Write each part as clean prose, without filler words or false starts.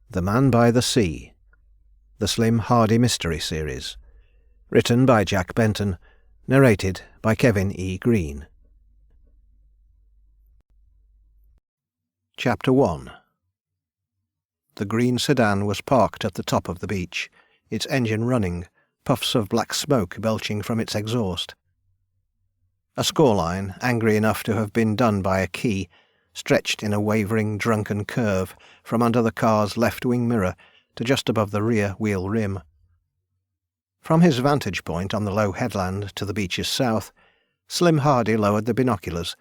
The Man by the Sea, the Slim Hardy Mystery Series, written by Jack Benton, narrated by Kevin E. Green. Chapter 1. The green sedan was parked at the top of the beach, its engine running, puffs of black smoke belching from its exhaust. A scoreline, angry enough to have been done by a key, stretched in a wavering, drunken curve from under the car's left-wing mirror to just above the rear wheel rim. From his vantage point on the low headland to the beach's south, Slim Hardy lowered the binoculars,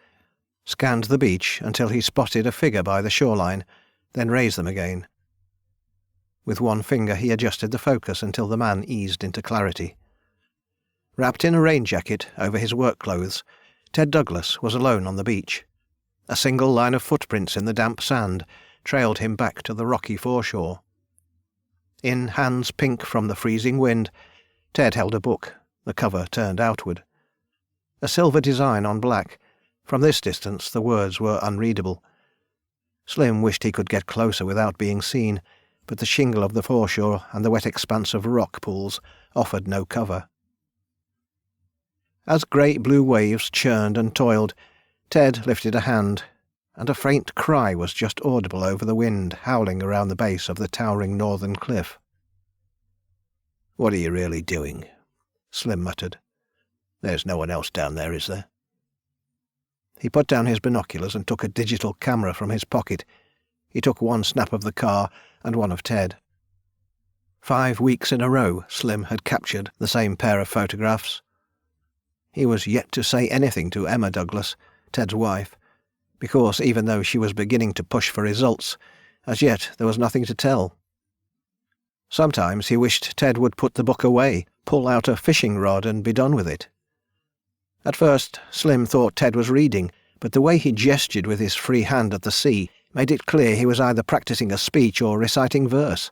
scanned the beach until he spotted a figure by the shoreline, then raised them again. With one finger he adjusted the focus until the man eased into clarity. Wrapped in a rain jacket over his work clothes, Ted Douglas was alone on the beach. A single line of footprints in the damp sand trailed him back to the rocky foreshore. In hands pink from the freezing wind, Ted held a book, the cover turned outward. A silver design on black. From this distance the words were unreadable. Slim wished he could get closer without being seen, but the shingle of the foreshore and the wet expanse of rock pools offered no cover. As grey-blue waves churned and toiled, Ted lifted a hand, and a faint cry was just audible over the wind howling around the base of the towering northern cliff. "What are you really doing?" Slim muttered. "There's no one else down there, is there?" He put down his binoculars and took a digital camera from his pocket. He took one snap of the car and one of Ted. 5 weeks in a row Slim had captured the same pair of photographs. He was yet to say anything to Emma Douglas, Ted's wife, because even though she was beginning to push for results, as yet there was nothing to tell. Sometimes he wished Ted would put the book away, pull out a fishing rod and be done with it. At first Slim thought Ted was reading, but the way he gestured with his free hand at the sea made it clear he was either practicing a speech or reciting verse.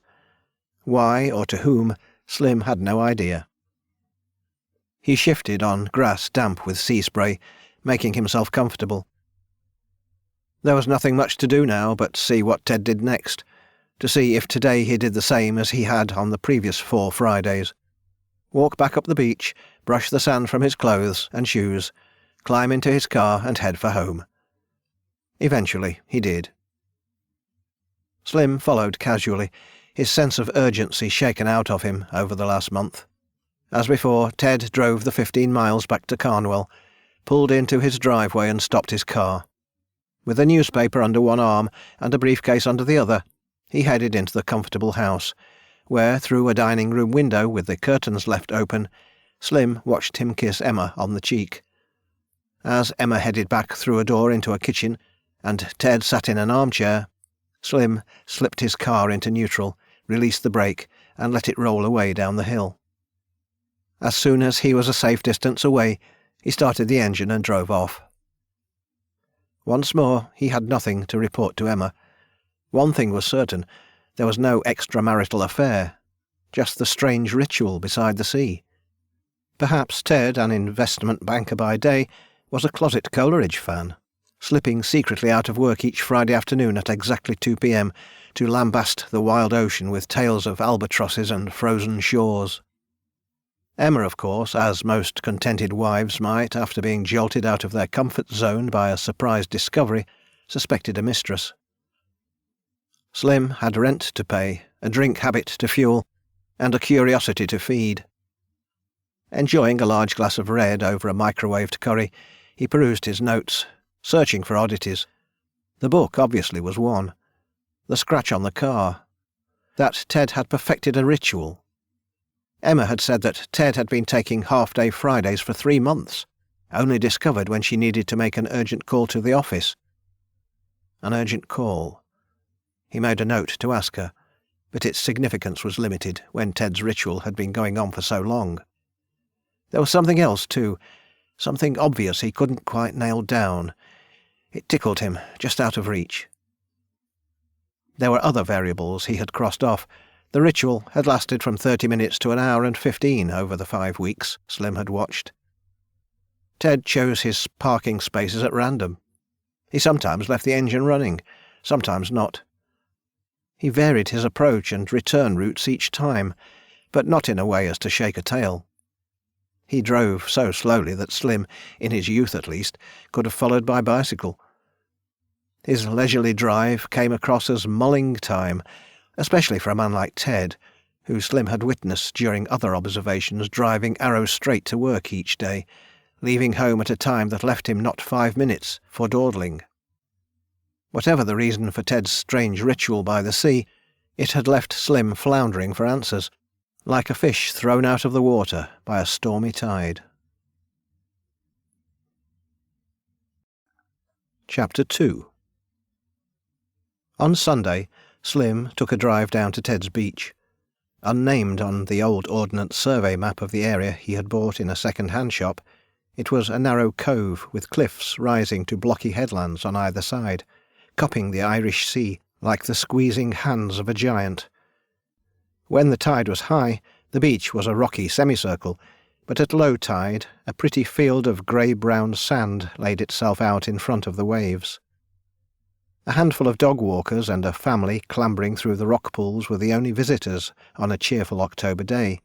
Why or to whom, Slim had no idea. He shifted on grass damp with sea spray, making himself comfortable. There was nothing much to do now but see what Ted did next, to see if today he did the same as he had on the previous 4 Fridays. Walk back up the beach, brush the sand from his clothes and shoes, climb into his car and head for home. Eventually he did. Slim followed casually, his sense of urgency shaken out of him over the last month. As before, Ted drove the 15 miles back to Carnwell, pulled into his driveway and stopped his car. With a newspaper under one arm and a briefcase under the other, he headed into the comfortable house, where, through a dining room window with the curtains left open, Slim watched him kiss Emma on the cheek. As Emma headed back through a door into a kitchen, and Ted sat in an armchair, Slim slipped his car into neutral, released the brake, and let it roll away down the hill. As soon as he was a safe distance away, he started the engine and drove off. Once more he had nothing to report to Emma. One thing was certain, there was no extramarital affair, just the strange ritual beside the sea. Perhaps Ted, an investment banker by day, was a closet Coleridge fan, slipping secretly out of work each Friday afternoon at exactly 2 p.m. to lambast the wild ocean with tales of albatrosses and frozen shores. Emma, of course, as most contented wives might after being jolted out of their comfort zone by a surprise discovery, suspected a mistress. Slim had rent to pay, a drink habit to fuel, and a curiosity to feed. Enjoying a large glass of red over a microwaved curry, he perused his notes, searching for oddities. The book obviously was one. The scratch on the car. That Ted had perfected a ritual. Emma had said that Ted had been taking half-day Fridays for 3 months, only discovered when she needed to make an urgent call to the office. An urgent call. He made a note to ask her, but its significance was limited when Ted's ritual had been going on for so long. There was something else, too, something obvious he couldn't quite nail down. It tickled him, just out of reach. There were other variables he had crossed off. The ritual had lasted from 30 minutes to an hour and 15 over the 5 weeks Slim had watched. Ted chose his parking spaces at random. He sometimes left the engine running, sometimes not. He varied his approach and return routes each time, but not in a way as to shake a tail. He drove so slowly that Slim, in his youth at least, could have followed by bicycle. His leisurely drive came across as mulling time, especially for a man like Ted, who Slim had witnessed during other observations driving arrow straight to work each day, leaving home at a time that left him not 5 minutes for dawdling. Whatever the reason for Ted's strange ritual by the sea, it had left Slim floundering for answers, like a fish thrown out of the water by a stormy tide. Chapter 2. On Sunday, Slim took a drive down to Ted's beach. Unnamed on the old Ordnance Survey map of the area he had bought in a second-hand shop, it was a narrow cove with cliffs rising to blocky headlands on either side, cupping the Irish Sea like the squeezing hands of a giant. When the tide was high, the beach was a rocky semicircle, but at low tide a pretty field of grey-brown sand laid itself out in front of the waves. A handful of dog-walkers and a family clambering through the rock pools were the only visitors on a cheerful October day.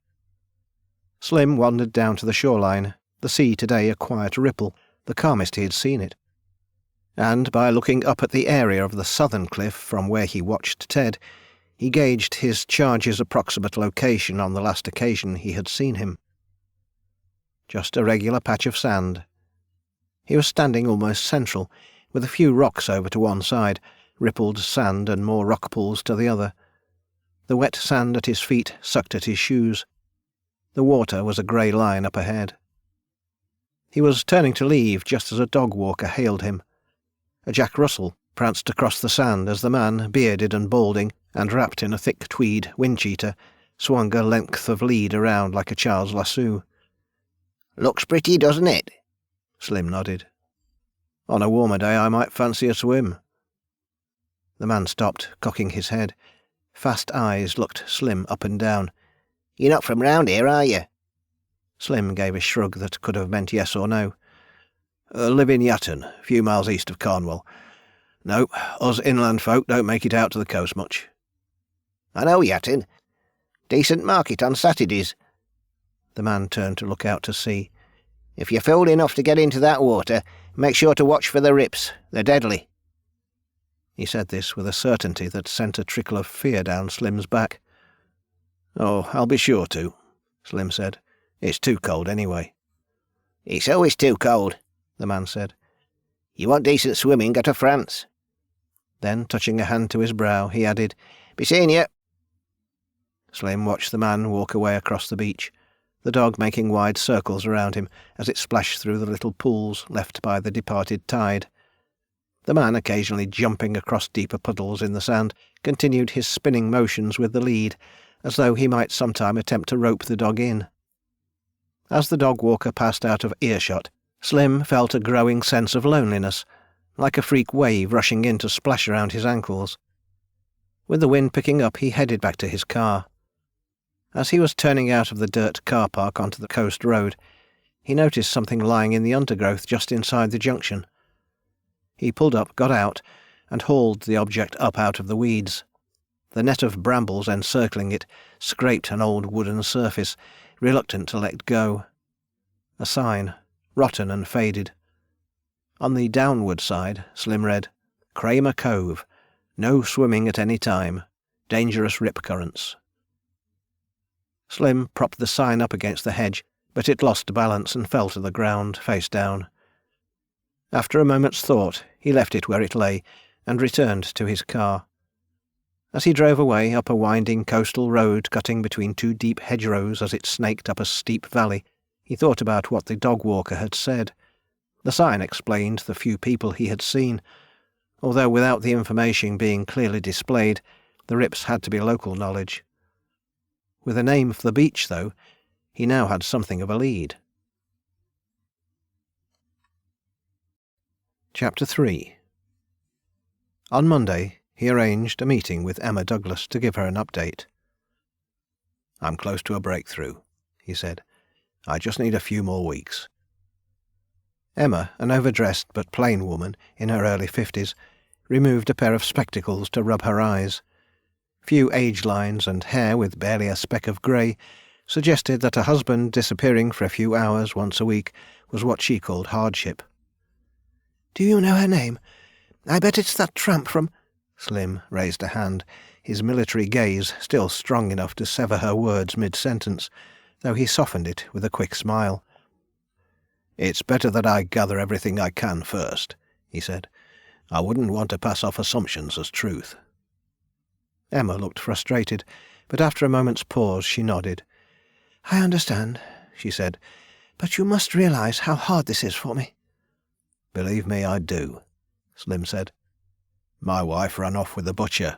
Slim wandered down to the shoreline, the sea today a quiet ripple, the calmest he had seen it. And by looking up at the area of the southern cliff from where he watched Ted, he gauged his charge's approximate location on the last occasion he had seen him. Just a regular patch of sand. He was standing almost central, with a few rocks over to one side, rippled sand and more rock pools to the other. The wet sand at his feet sucked at his shoes. The water was a grey line up ahead. He was turning to leave just as a dog-walker hailed him. A Jack Russell pranced across the sand as the man, bearded and balding, and wrapped in a thick tweed wind-cheater, swung a length of lead around like a child's lasso. "Looks pretty, doesn't it?" Slim nodded. "On a warmer day I might fancy a swim." The man stopped, cocking his head. Fast eyes looked Slim up and down. "You're not from round here, are you?" Slim gave a shrug that could have meant yes or no. "Live in Yatton, a few miles east of Cornwall. No, us inland folk don't make it out to the coast much." "I know Yatton. Decent market on Saturdays." The man turned to look out to sea. "If you're fool enough to get into that water, make sure to watch for the rips. They're deadly." He said this with a certainty that sent a trickle of fear down Slim's back. "Oh, I'll be sure to," Slim said. "It's too cold anyway." "It's always too cold," the man said. "You want decent swimming, go to France." Then, touching a hand to his brow, he added, "Be seeing you." Slim watched the man walk away across the beach, the dog making wide circles around him as it splashed through the little pools left by the departed tide. The man, occasionally jumping across deeper puddles in the sand, continued his spinning motions with the lead, as though he might sometime attempt to rope the dog in. As the dog-walker passed out of earshot, Slim felt a growing sense of loneliness, like a freak wave rushing in to splash around his ankles. With the wind picking up, he headed back to his car. As he was turning out of the dirt car park onto the coast road, he noticed something lying in the undergrowth just inside the junction. He pulled up, got out, and hauled the object up out of the weeds. The net of brambles encircling it scraped an old wooden surface, reluctant to let go. A sign, rotten and faded. On the downward side, Slim read, "Kramer Cove. No swimming at any time. Dangerous rip currents." Slim propped the sign up against the hedge, but it lost balance and fell to the ground, face down. After a moment's thought, he left it where it lay and returned to his car. As he drove away up a winding coastal road cutting between two deep hedgerows as it snaked up a steep valley, he thought about what the dog-walker had said. The sign explained the few people he had seen, although without the information being clearly displayed, the rips had to be local knowledge. With a name for the beach, though, he now had something of a lead. Chapter 3. On Monday, he arranged a meeting with Emma Douglas to give her an update. "I'm close to a breakthrough," he said. "I just need a few more weeks." Emma, an overdressed but plain woman in her early 50s, removed a pair of spectacles to rub her eyes. Few age lines and hair with barely a speck of grey suggested that a husband disappearing for a few hours once a week was what she called hardship. "Do you know her name? I bet it's that tramp from—" Slim raised a hand, his military gaze still strong enough to sever her words mid-sentence, though he softened it with a quick smile. "It's better that I gather everything I can first," he said. "I wouldn't want to pass off assumptions as truth." Emma looked frustrated, but after a moment's pause she nodded. "I understand," she said, "but you must realize how hard this is for me." "Believe me, I do," Slim said. "My wife ran off with the butcher."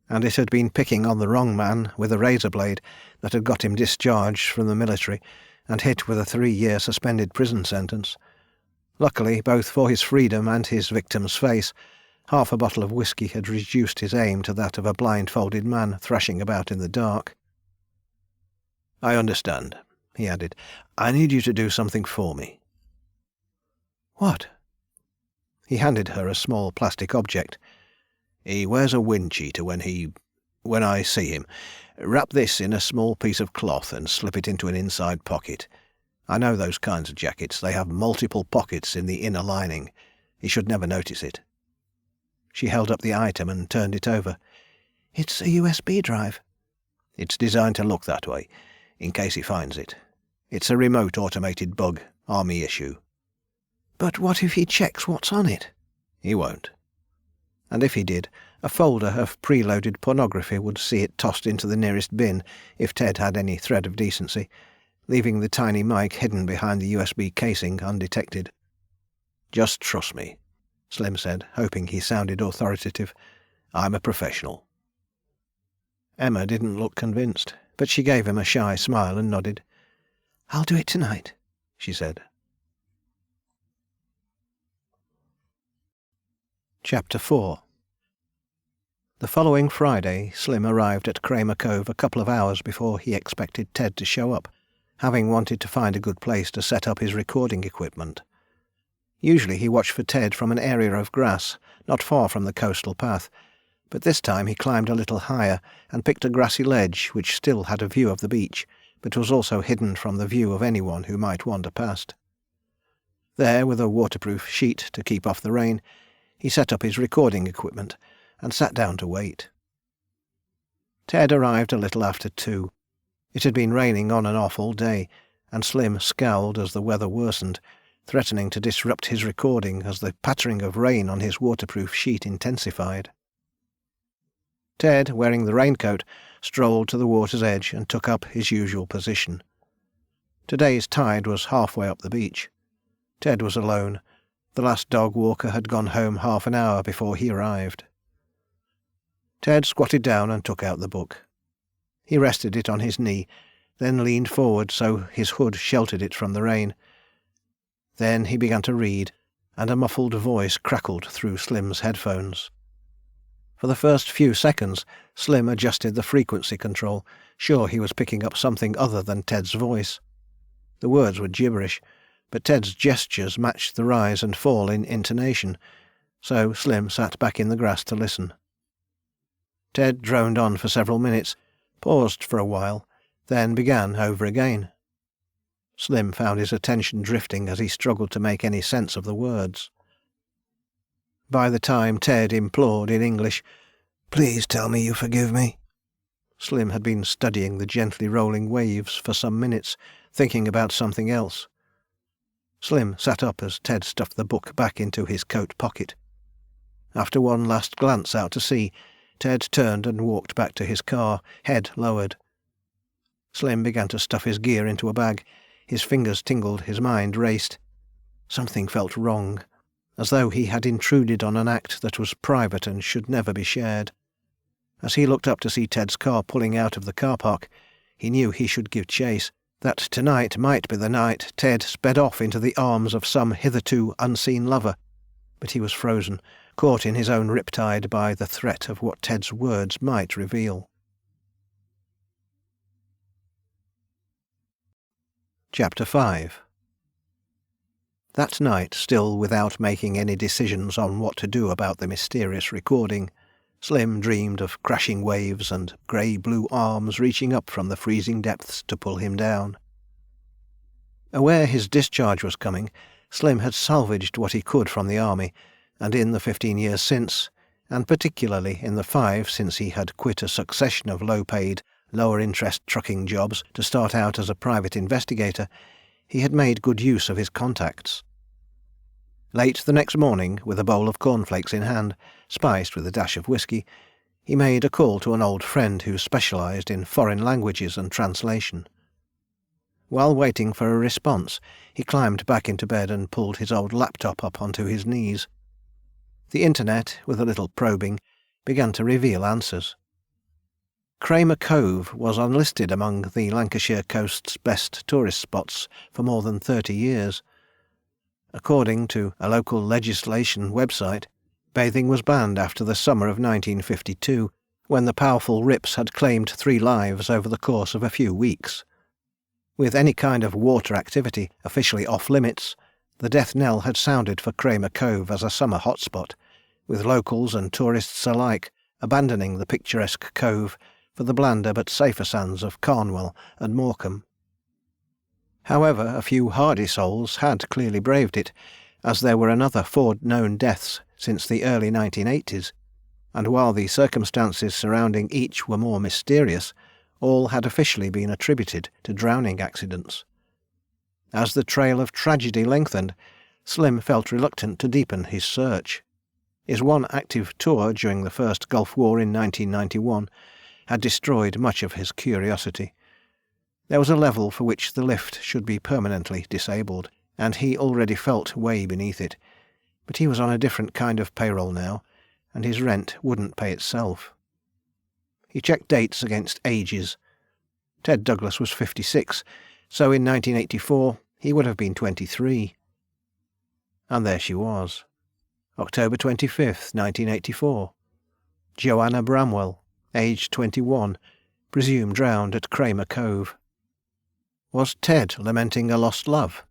And it had been picking on the wrong man with a razor blade that had got him discharged from the military and hit with a 3-year suspended prison sentence. Luckily, both for his freedom and his victim's face, half a bottle of whisky had reduced his aim to that of a blindfolded man thrashing about in the dark. "I understand," he added. "I need you to do something for me." "What?" He handed her a small plastic object. "He wears a wind cheater when I see him. Wrap this in a small piece of cloth and slip it into an inside pocket. I know those kinds of jackets. They have multiple pockets in the inner lining. He should never notice it." She held up the item and turned it over. "It's a USB drive." "It's designed to look that way, in case he finds it. It's a remote automated bug, Army issue." "But what if he checks what's on it?" "He won't. And if he did, a folder of preloaded pornography would see it tossed into the nearest bin if Ted had any thread of decency, leaving the tiny mic hidden behind the USB casing undetected. "Just trust me," Slim said, hoping he sounded authoritative. "I'm a professional." Emma didn't look convinced, but she gave him a shy smile and nodded. "I'll do it tonight," she said. Chapter 4. The following Friday, Slim arrived at Kramer Cove a couple of hours before he expected Ted to show up, having wanted to find a good place to set up his recording equipment. Usually he watched for Ted from an area of grass not far from the coastal path, but this time he climbed a little higher and picked a grassy ledge which still had a view of the beach, but was also hidden from the view of anyone who might wander past. There, with a waterproof sheet to keep off the rain, he set up his recording equipment and sat down to wait. Ted arrived a little after 2. It had been raining on and off all day, and Slim scowled as the weather worsened, threatening to disrupt his recording as the pattering of rain on his waterproof sheet intensified. Ted, wearing the raincoat, strolled to the water's edge and took up his usual position. Today's tide was halfway up the beach. Ted was alone. The last dog walker had gone home half an hour before he arrived. Ted squatted down and took out the book. He rested it on his knee, then leaned forward so his hood sheltered it from the rain. Then he began to read, and a muffled voice crackled through Slim's headphones. For the first few seconds, Slim adjusted the frequency control, sure he was picking up something other than Ted's voice. The words were gibberish, but Ted's gestures matched the rise and fall in intonation, so Slim sat back in the grass to listen. Ted droned on for several minutes, paused for a while, then began over again. Slim found his attention drifting as he struggled to make any sense of the words. By the time Ted implored in English, "Please tell me you forgive me," Slim had been studying the gently rolling waves for some minutes, thinking about something else. Slim sat up as Ted stuffed the book back into his coat pocket. After one last glance out to sea, Ted turned and walked back to his car, head lowered. Slim began to stuff his gear into a bag. His fingers tingled, his mind raced. Something felt wrong, as though he had intruded on an act that was private and should never be shared. As he looked up to see Ted's car pulling out of the car park, he knew he should give chase, that tonight might be the night Ted sped off into the arms of some hitherto unseen lover. But he was frozen, caught in his own riptide by the threat of what Ted's words might reveal. Chapter 5. That night, still without making any decisions on what to do about the mysterious recording, Slim dreamed of crashing waves and grey-blue arms reaching up from the freezing depths to pull him down. Aware his discharge was coming, Slim had salvaged what he could from the army, and in the 15 years since, and particularly in the 5 since he had quit a succession of low-paid, lower-interest trucking jobs to start out as a private investigator, he had made good use of his contacts. Late the next morning, with a bowl of cornflakes in hand, spiced with a dash of whisky, he made a call to an old friend who specialised in foreign languages and translation. While waiting for a response, he climbed back into bed and pulled his old laptop up onto his knees. The internet, with a little probing, began to reveal answers. Kramer Cove was unlisted among the Lancashire coast's best tourist spots for more than 30 years. According to a local legislation website, bathing was banned after the summer of 1952, when the powerful rips had claimed 3 lives over the course of a few weeks. With any kind of water activity officially off-limits, the death knell had sounded for Kramer Cove as a summer hotspot, with locals and tourists alike abandoning the picturesque cove for the blander but safer sands of Carnwell and Morecambe. However, a few hardy souls had clearly braved it, as there were another 4 known deaths since the early 1980s, and while the circumstances surrounding each were more mysterious, all had officially been attributed to drowning accidents. As the trail of tragedy lengthened, Slim felt reluctant to deepen his search. His one active tour during the first Gulf War in 1991 had destroyed much of his curiosity. There was a level for which the lift should be permanently disabled, and he already felt way beneath it, but he was on a different kind of payroll now, and his rent wouldn't pay itself. He checked dates against ages. Ted Douglas was 56, so in 1984 he would have been 23. And there she was. October 25th, 1984. Joanna Bramwell, aged 21, presumed drowned at Kramer Cove. Was Ted lamenting a lost love?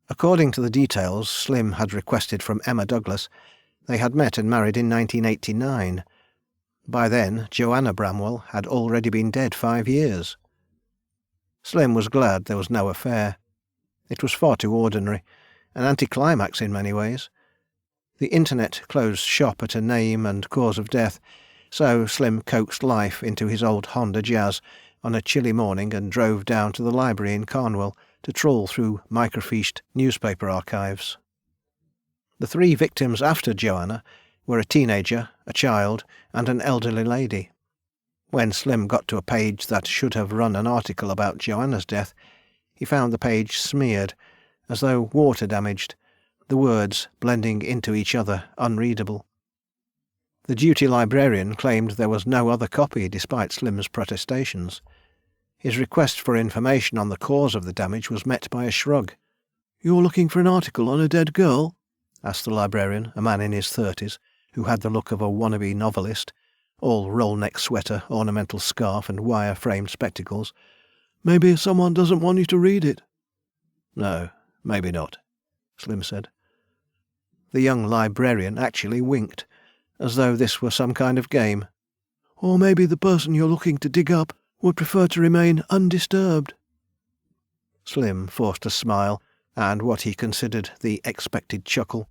According to the details Slim had requested from Emma Douglas, they had met and married in 1989. By then, Joanna Bramwell had already been dead 5 years. Slim was glad there was no affair. It was far too ordinary, an anticlimax in many ways. The internet closed shop at a name and cause of death, so Slim coaxed life into his old Honda Jazz on a chilly morning and drove down to the library in Carnwell to trawl through microfilmed newspaper archives. The 3 victims after Joanna were a teenager, a child, and an elderly lady. When Slim got to a page that should have run an article about Joanna's death, he found the page smeared, as though water-damaged, the words blending into each other unreadable. The duty librarian claimed there was no other copy despite Slim's protestations. His request for information on the cause of the damage was met by a shrug. "You're looking for an article on a dead girl?" asked the librarian, a man in his 30s, who had the look of a wannabe novelist, all roll-neck sweater, ornamental scarf and wire-framed spectacles. "Maybe someone doesn't want you to read it." "No, maybe not," Slim said. The young librarian actually winked, as though this were some kind of game. "Or maybe the person you're looking to dig up would prefer to remain undisturbed." Slim forced a smile, and what he considered the expected chuckle.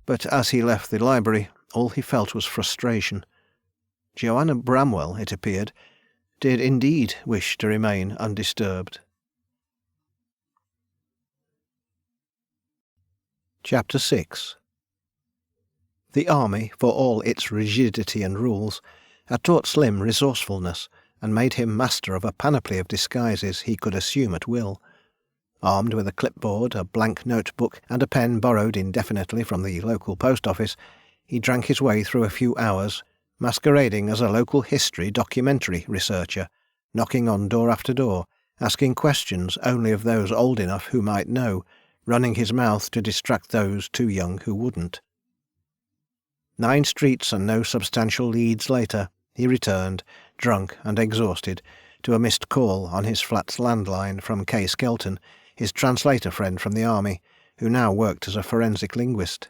But as he left the library, all he felt was frustration. Joanna Bramwell, it appeared, did indeed wish to remain undisturbed. Chapter 6. The army, for all its rigidity and rules, had taught Slim resourcefulness, and made him master of a panoply of disguises he could assume at will. Armed with a clipboard, a blank notebook, and a pen borrowed indefinitely from the local post office, he drank his way through a few hours, masquerading as a local history documentary researcher, knocking on door after door, asking questions only of those old enough who might know, running his mouth to distract those too young who wouldn't. 9 streets and no substantial leads later, he returned, drunk and exhausted, to a missed call on his flat's landline from Kay Skelton, his translator friend from the army, who now worked as a forensic linguist.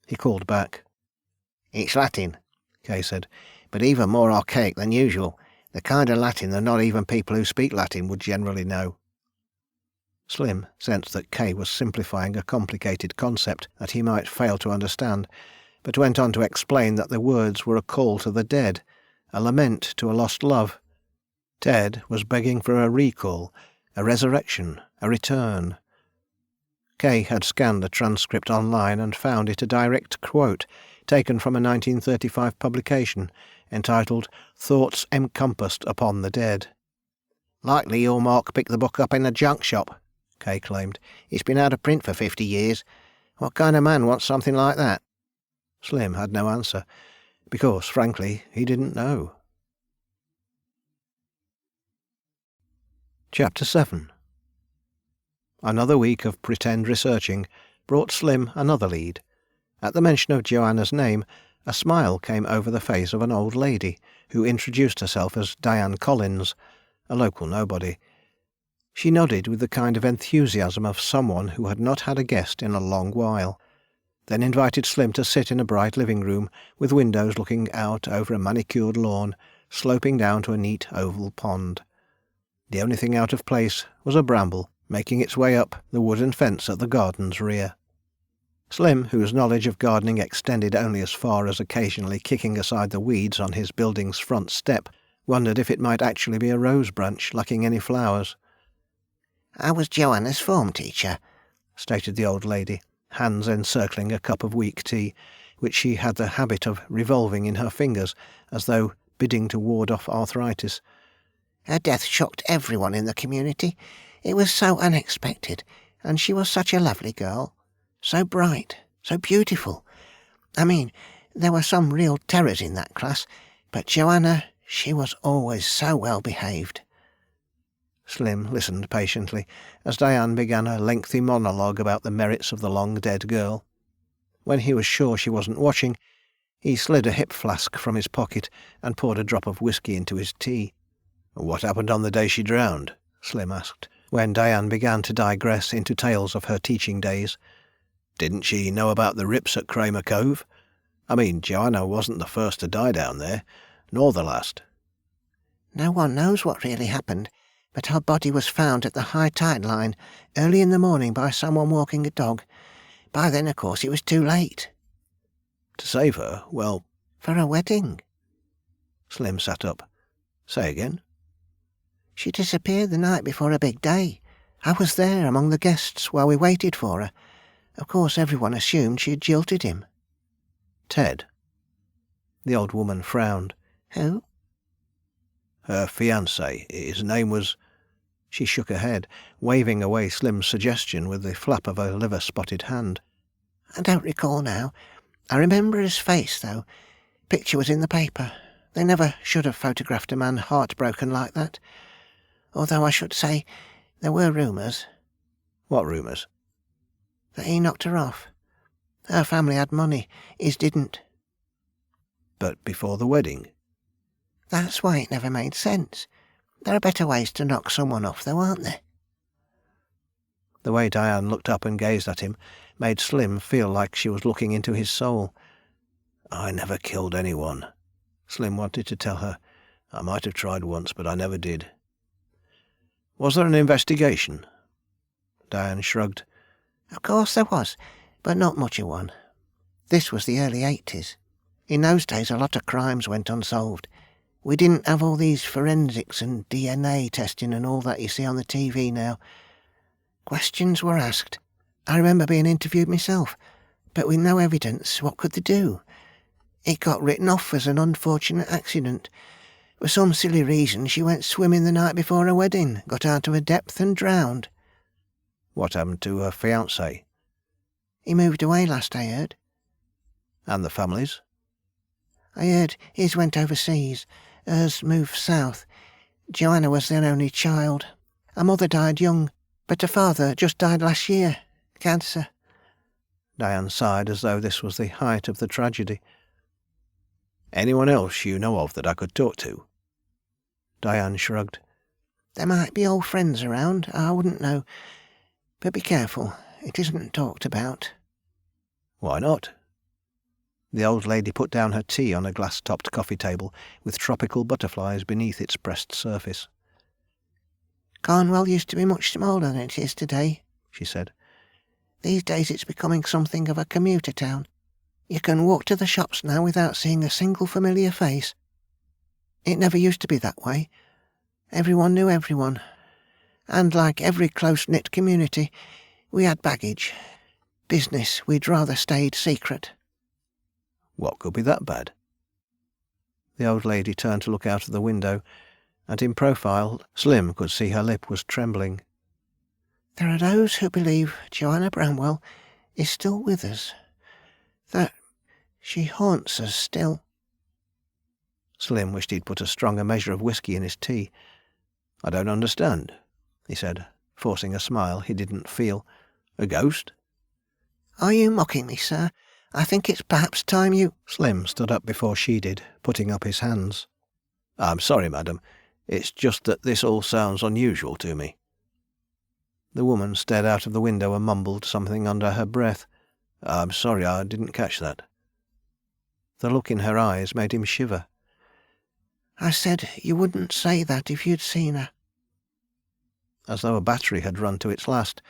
He called back. "It's Latin. Kay said. "But even more archaic than usual. The kind of Latin that not even people who speak Latin would generally know." Slim sensed that Kay was simplifying a complicated concept that he might fail to understand, but went on to explain that the words were a call to the dead, a lament to a lost love. Ted was begging for a recall, a resurrection, a return. Kay had scanned the transcript online and found it a direct quote taken from a 1935 publication entitled Thoughts Encompassed Upon the Dead. "Likely your Mark picked the book up in a junk shop," Kay claimed. "It's been out of print for 50 years. What kind of man wants something like that?" Slim had no answer, because, frankly, he didn't know. Chapter 7. Another week of pretend researching brought Slim another lead. At the mention of Joanna's name, a smile came over the face of an old lady, who introduced herself as Diane Collins, a local nobody. She nodded with the kind of enthusiasm of someone who had not had a guest in a long while, then invited Slim to sit in a bright living room with windows looking out over a manicured lawn, sloping down to a neat oval pond. The only thing out of place was a bramble making its way up the wooden fence at the garden's rear. Slim, whose knowledge of gardening extended only as far as occasionally kicking aside the weeds on his building's front step, wondered if it might actually be a rose branch lacking any flowers. "I was Joanna's form teacher," stated the old lady, hands encircling a cup of weak tea, which she had the habit of revolving in her fingers as though bidding to ward off arthritis. "Her death shocked everyone in the community. It was so unexpected, and she was such a lovely girl. So bright, so beautiful. I mean, there were some real terrors in that class, but Joanna, she was always so well behaved." Slim listened patiently as Diane began a lengthy monologue about the merits of the long-dead girl. When he was sure she wasn't watching, he slid a hip flask from his pocket and poured a drop of whiskey into his tea. "What happened on the day she drowned?" Slim asked, when Diane began to digress into tales of her teaching days. "Didn't she know about the rips at Kramer Cove? I mean, Joanna wasn't the first to die down there, nor the last." "No one knows what really happened, but her body was found at the high tide line early in the morning by someone walking a dog. By then, of course, it was too late." "To save her? Well—" "For a wedding." Slim sat up. "Say again?" "She disappeared the night before a big day. I was there among the guests while we waited for her. Of course, everyone assumed she had jilted him." "Ted?" The old woman frowned. "Who?" "Her fiancé. His name was—" She shook her head, waving away Slim's suggestion with the flap of a liver-spotted hand. "I don't recall now. I remember his face, though. Picture was in the paper. They never should have photographed a man heartbroken like that. Although I should say there were rumours." "What rumours?" "That he knocked her off. Her family had money, his didn't." "But before the wedding?" "That's why it never made sense. There are better ways to knock someone off, though, aren't there?" The way Diane looked up and gazed at him made Slim feel like she was looking into his soul. "I never killed anyone," Slim wanted to tell her. "I might have tried once, but I never did." "Was there an investigation?" Diane shrugged. "Of course there was, but not much of one. This was the early 80s. In those days a lot of crimes went unsolved. We didn't have all these forensics and DNA testing and all that you see on the TV now. Questions were asked. I remember being interviewed myself, but with no evidence, what could they do? It got written off as an unfortunate accident. For some silly reason she went swimming the night before her wedding, got out of her depth and drowned." "What happened to her fiancé?" "He moved away last I heard." "And the families?" "I heard his went overseas. Hers moved south. Joanna was their only child. Her mother died young, but her father just died last year. Cancer." Diane sighed as though this was the height of the tragedy. "Anyone else you know of that I could talk to?" Diane shrugged. "There might be old friends around, I wouldn't know. But be careful, it isn't talked about." "Why not?" The old lady put down her tea on a glass-topped coffee table with tropical butterflies beneath its pressed surface. "Cornwall used to be much smaller than it is today," she said. "These days it's becoming something of a commuter town. You can walk to the shops now without seeing a single familiar face. It never used to be that way. Everyone knew everyone. And like every close-knit community, we had baggage. Business we'd rather stayed secret." What could be that bad? The old lady turned to look out of the window, and in profile Slim could see her lip was trembling. "There are those who believe Joanna Bramwell is still with us. That she haunts us still." Slim wished he'd put a stronger measure of whiskey in his tea. "I don't understand," he said, forcing a smile he didn't feel. "A ghost?" "Are you mocking me, sir? I think it's perhaps time you—" Slim stood up before she did, putting up his hands. "I'm sorry, madam. It's just that this all sounds unusual to me." The woman stared out of the window and mumbled something under her breath. "I'm sorry, I didn't catch that." The look in her eyes made him shiver. "I said you wouldn't say that if you'd seen her." As though a battery had run to its last,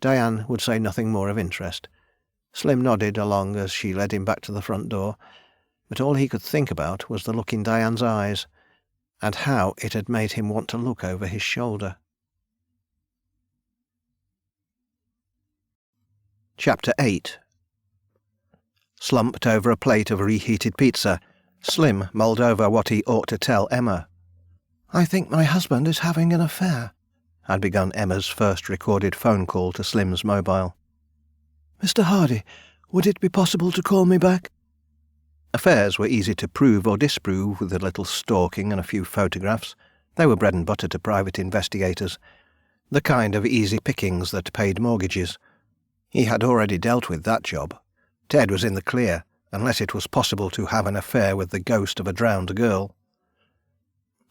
Diane would say nothing more of interest. Slim nodded along as she led him back to the front door, but all he could think about was the look in Diane's eyes, and how it had made him want to look over his shoulder. Chapter 8. Slumped over a plate of reheated pizza, Slim mulled over what he ought to tell Emma. "I think my husband is having an affair," had begun Emma's first recorded phone call to Slim's mobile. "Mr. Hardy, would it be possible to call me back?" Affairs were easy to prove or disprove with a little stalking and a few photographs. They were bread and butter to private investigators, the kind of easy pickings that paid mortgages. He had already dealt with that job. Ted was in the clear, unless it was possible to have an affair with the ghost of a drowned girl.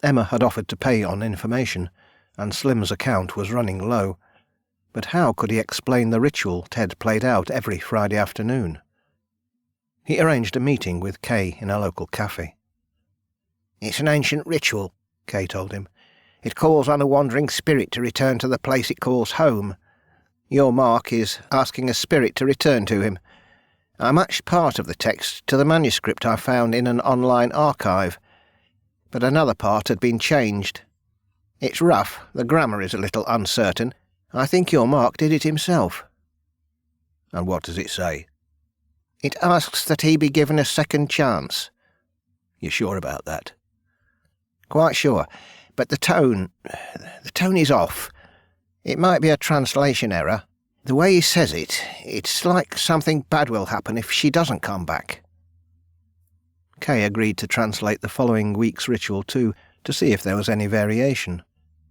Emma had offered to pay on information, and Slim's account was running low. But how could he explain the ritual Ted played out every Friday afternoon? He arranged a meeting with Kay in a local cafe. "It's an ancient ritual," Kay told him. "It calls on a wandering spirit to return to the place it calls home. Your Mark is asking a spirit to return to him. I matched part of the text to the manuscript I found in an online archive, but another part had been changed. It's rough, the grammar is a little uncertain. I think your Mark did it himself." "And what does it say?" "It asks that he be given a second chance." "You're sure about that?" "Quite sure, but the tone is off. It might be a translation error. The way he says it, it's like something bad will happen if she doesn't come back." Kay agreed to translate the following week's ritual too, to see if there was any variation.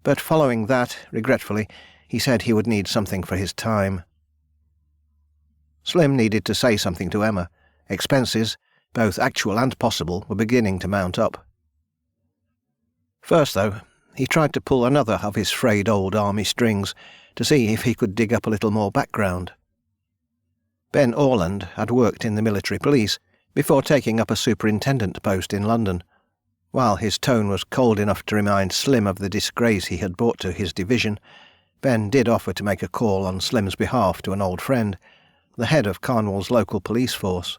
But following that, regretfully, he said he would need something for his time. Slim needed to say something to Emma. Expenses, both actual and possible, were beginning to mount up. First, though, he tried to pull another of his frayed old army strings to see if he could dig up a little more background. Ben Orland had worked in the military police before taking up a superintendent post in London. While his tone was cold enough to remind Slim of the disgrace he had brought to his division, Ben did offer to make a call on Slim's behalf to an old friend, the head of Cornwall's local police force.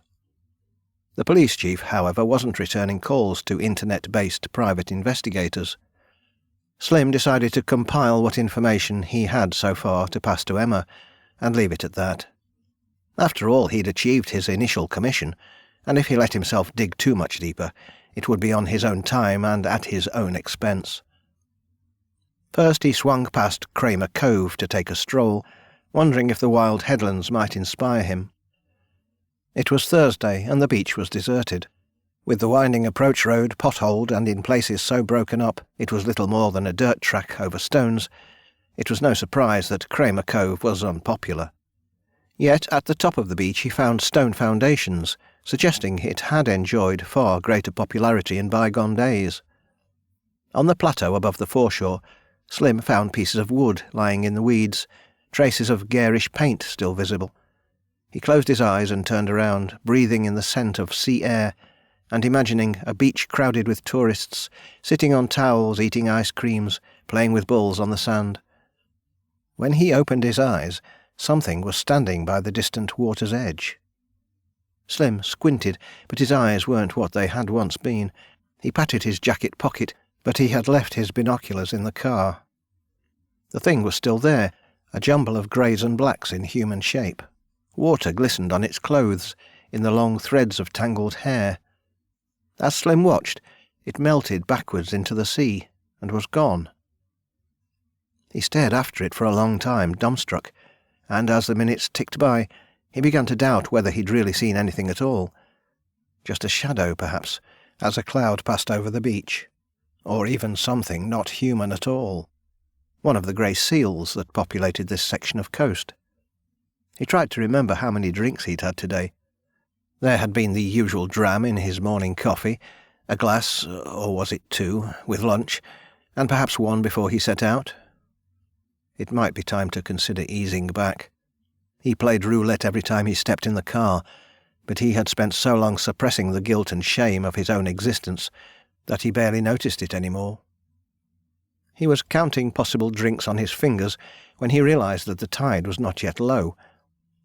The police chief, however, wasn't returning calls to internet-based private investigators. Slim decided to compile what information he had so far to pass to Emma, and leave it at that. After all, he'd achieved his initial commission, and if he let himself dig too much deeper, it would be on his own time and at his own expense. First he swung past Kramer Cove to take a stroll, wondering if the wild headlands might inspire him. It was Thursday, and the beach was deserted. With the winding approach road potholed and in places so broken up it was little more than a dirt track over stones, it was no surprise that Kramer Cove was unpopular. Yet at the top of the beach he found stone foundations, suggesting it had enjoyed far greater popularity in bygone days. On the plateau above the foreshore, Slim found pieces of wood lying in the weeds, traces of garish paint still visible. He closed his eyes and turned around, breathing in the scent of sea air, and imagining a beach crowded with tourists, sitting on towels, eating ice creams, playing with balls on the sand. When he opened his eyes, something was standing by the distant water's edge. Slim squinted, but his eyes weren't what they had once been. He patted his jacket pocket, but he had left his binoculars in the car. The thing was still there, a jumble of greys and blacks in human shape. Water glistened on its clothes, in the long threads of tangled hair. As Slim watched, it melted backwards into the sea, and was gone. He stared after it for a long time, dumbstruck, and as the minutes ticked by, he began to doubt whether he'd really seen anything at all. Just a shadow, perhaps, as a cloud passed over the beach. Or even something not human at all. One of the grey seals that populated this section of coast. He tried to remember how many drinks he'd had today. There had been the usual dram in his morning coffee, a glass, or was it two, with lunch, and perhaps one before he set out. It might be time to consider easing back. He played roulette every time he stepped in the car, but he had spent so long suppressing the guilt and shame of his own existence that he barely noticed it anymore. He was counting possible drinks on his fingers when he realized that the tide was not yet low.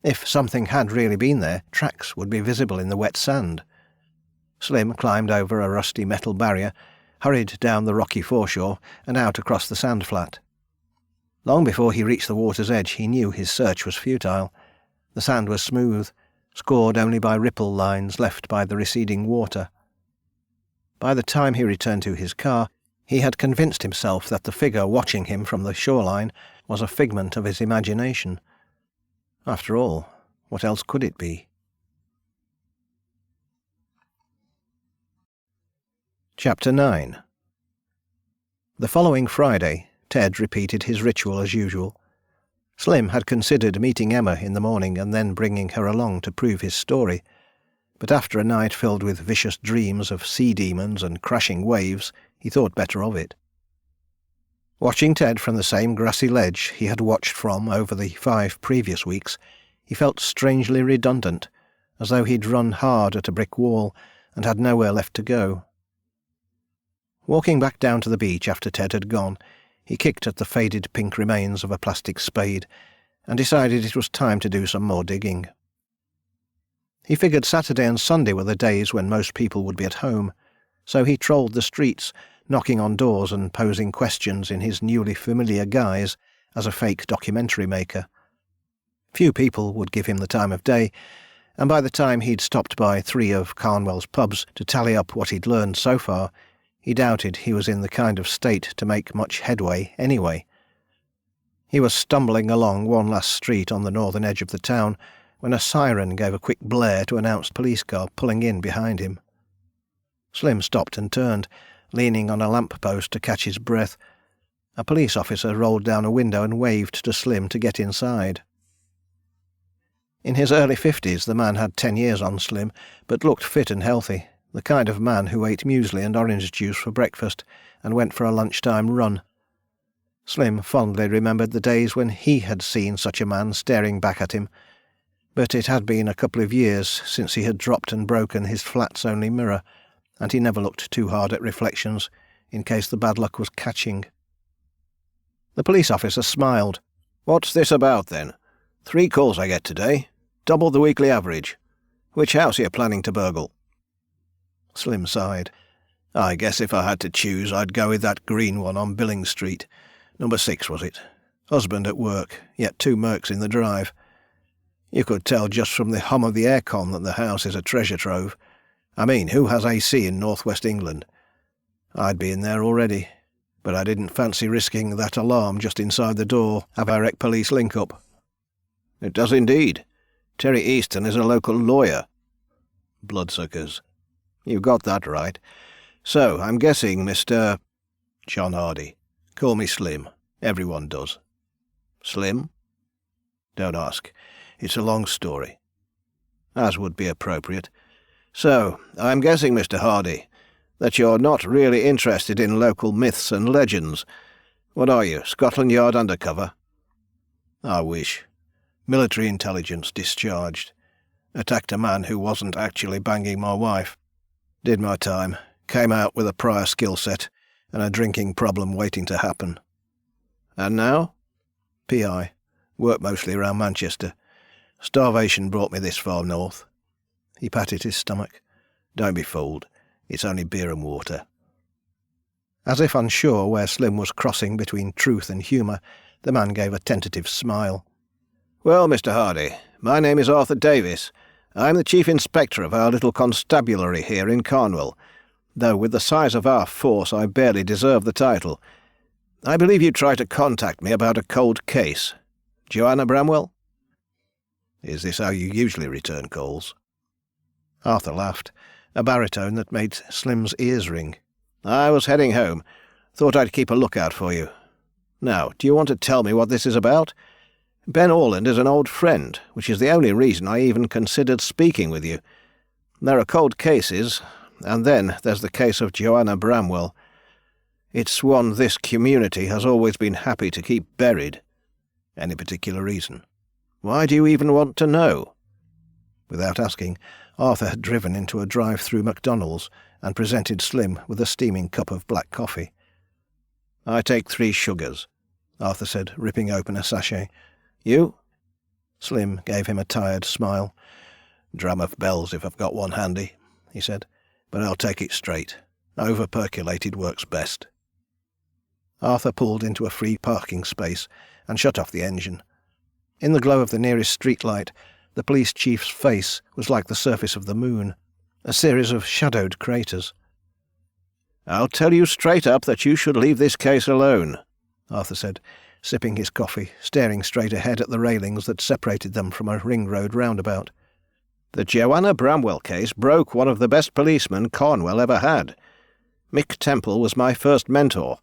If something had really been there, tracks would be visible in the wet sand. Slim climbed over a rusty metal barrier, hurried down the rocky foreshore and out across the sand flat. Long before he reached the water's edge, he knew his search was futile. The sand was smooth, scored only by ripple lines left by the receding water. By the time he returned to his car, he had convinced himself that the figure watching him from the shoreline was a figment of his imagination. After all, what else could it be? Chapter 9. The following Friday, Ted repeated his ritual as usual. Slim had considered meeting Emma in the morning and then bringing her along to prove his story, but after a night filled with vicious dreams of sea demons and crashing waves, he thought better of it. Watching Ted from the same grassy ledge he had watched from over the 5 previous weeks, he felt strangely redundant, as though he'd run hard at a brick wall and had nowhere left to go. Walking back down to the beach after Ted had gone, he kicked at the faded pink remains of a plastic spade and decided it was time to do some more digging. He figured Saturday and Sunday were the days when most people would be at home, so he trolled the streets, knocking on doors and posing questions in his newly familiar guise as a fake documentary maker. Few people would give him the time of day, and by the time he'd stopped by 3 of Carnwell's pubs to tally up what he'd learned so far, he doubted he was in the kind of state to make much headway anyway. He was stumbling along one last street on the northern edge of the town when a siren gave a quick blare to announce a police car pulling in behind him. Slim stopped and turned, leaning on a lamp-post to catch his breath. A police officer rolled down a window and waved to Slim to get inside. In his early 50s, the man had 10 years on Slim, but looked fit and healthy, the kind of man who ate muesli and orange juice for breakfast and went for a lunchtime run. Slim fondly remembered the days when he had seen such a man staring back at him, but it had been a couple of years since he had dropped and broken his flat's only mirror, and he never looked too hard at reflections, in case the bad luck was catching. The police officer smiled. "What's this about, then? 3 calls I get today. Double the weekly average. Which house are you planning to burgle?" Slim sighed. "I guess if I had to choose, I'd go with that green one on Billing Street. Number 6, was it? Husband at work, yet 2 Mercs in the drive. You could tell just from the hum of the aircon that the house is a treasure trove. I mean, who has AC in northwest England? I'd be in there already, but I didn't fancy risking that alarm just inside the door of our police link-up." "It does indeed. Terry Easton is a local lawyer." "Bloodsuckers. You got that right. So, I'm guessing Mr. John Hardy. Call me Slim. Everyone does." "Slim?" "Don't ask. It's a long story." "As would be appropriate. So, I'm guessing, Mr. Hardy, that you're not really interested in local myths and legends. What are you, Scotland Yard undercover?" "I wish. Military intelligence discharged. Attacked a man who wasn't actually banging my wife. Did my time. Came out with a prior skill set and a drinking problem waiting to happen. And now? PI. Work mostly around Manchester. Starvation brought me this far north. He patted his stomach. Don't be fooled. It's only beer and water. As if unsure where Slim was crossing between truth and humour, the man gave a tentative smile. Well, Mr. Hardy, my name is Arthur Davis. I'm the Chief Inspector of our little constabulary here in Carnwell, though with the size of our force I barely deserve the title. I believe you tried to contact me about a cold case. Joanna Bramwell? Is this how you usually return calls? Arthur laughed, a baritone that made Slim's ears ring. I was heading home. Thought I'd keep a lookout for you. Now, do you want to tell me what this is about? Ben Orland is an old friend, which is the only reason I even considered speaking with you. There are cold cases, and then there's the case of Joanna Bramwell. It's one this community has always been happy to keep buried. Any particular reason? Why do you even want to know? Without asking, Arthur had driven into a drive-through McDonald's and presented Slim with a steaming cup of black coffee. I take 3 sugars, Arthur said, ripping open a sachet. You? Slim gave him a tired smile. Dram of bells if I've got one handy, he said, but I'll take it straight. Over-percolated works best. Arthur pulled into a free parking space and shut off the engine. In the glow of the nearest streetlight, the police chief's face was like the surface of the moon, a series of shadowed craters. I'll tell you straight up that you should leave this case alone, Arthur said, sipping his coffee, staring straight ahead at the railings that separated them from a ring road roundabout. The Joanna Bramwell case broke one of the best policemen Cornwall ever had. Mick Temple was my first mentor.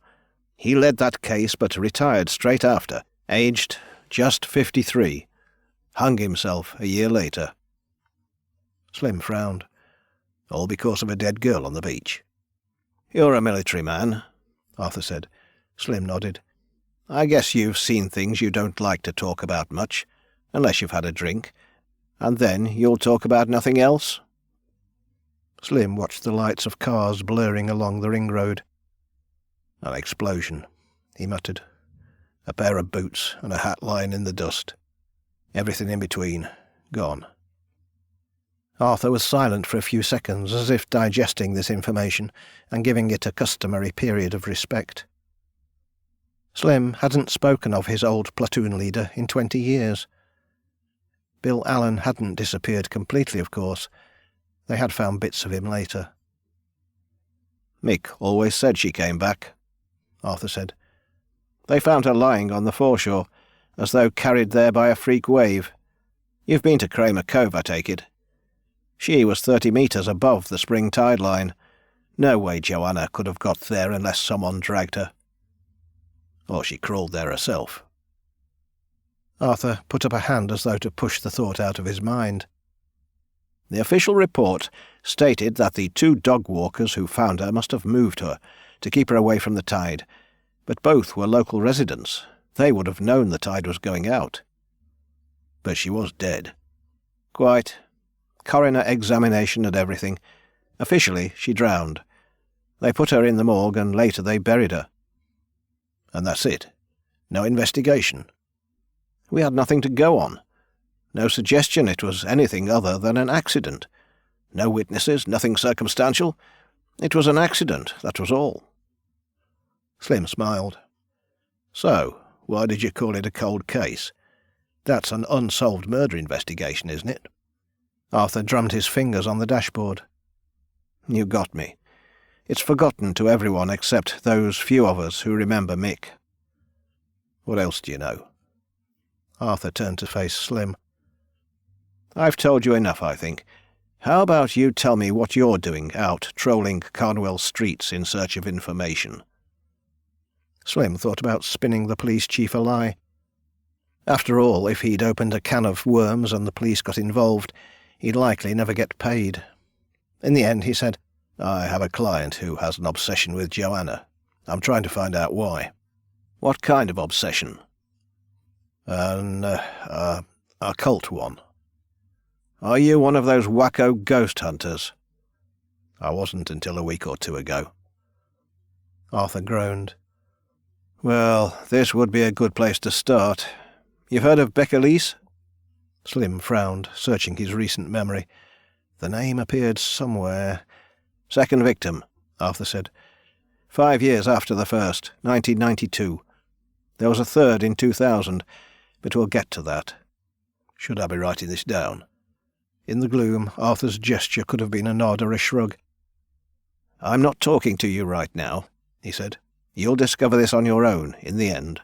He led that case but retired straight after, aged just 53. Hung himself a year later. Slim frowned. All because of a dead girl on the beach. You're a military man, Arthur said. Slim nodded. I guess you've seen things you don't like to talk about much, unless you've had a drink, and then you'll talk about nothing else? Slim watched the lights of cars blurring along the ring road. An explosion, he muttered. A pair of boots and a hat lying in the dust. Everything in between, gone. Arthur was silent for a few seconds, as if digesting this information and giving it a customary period of respect. Slim hadn't spoken of his old platoon leader in 20 years. Bill Allen hadn't disappeared completely, of course. They had found bits of him later. Mick always said she came back, Arthur said. They found her lying on the foreshore, as though carried there by a freak wave. You've been to Kramer Cove, I take it. She was 30 metres above the spring tide line. No way Joanna could have got there unless someone dragged her. Or she crawled there herself. Arthur put up a hand as though to push the thought out of his mind. The official report stated that the 2 dog walkers who found her must have moved her to keep her away from the tide, but both were local residents. They would have known the tide was going out. But she was dead. Quite. Coroner examination and everything. Officially, she drowned. They put her in the morgue and later they buried her. And that's it. No investigation. We had nothing to go on. No suggestion it was anything other than an accident. No witnesses, nothing circumstantial. It was an accident, that was all. Slim smiled. So, why did you call it a cold case? That's an unsolved murder investigation, isn't it? Arthur drummed his fingers on the dashboard. You got me. It's forgotten to everyone except those few of us who remember Mick. What else do you know? Arthur turned to face Slim. I've told you enough, I think. How about you tell me what you're doing out trolling Carnwell streets in search of information? Slim thought about spinning the police chief a lie. After all, if he'd opened a can of worms and the police got involved, he'd likely never get paid. In the end, he said, I have a client who has an obsession with Joanna. I'm trying to find out why. What kind of obsession? An occult one. Are you one of those wacko ghost hunters?" "I wasn't until a week or two ago." Arthur groaned. "Well, this would be a good place to start. You've heard of Becca Leese?" Slim frowned, searching his recent memory. The name appeared somewhere. "Second victim," Arthur said. 5 years after the first, 1992. There was a third in 2000, but we'll get to that. Should I be writing this down?" In the gloom, Arthur's gesture could have been a nod or a shrug. "I'm not talking to you right now," he said. "You'll discover this on your own, in the end."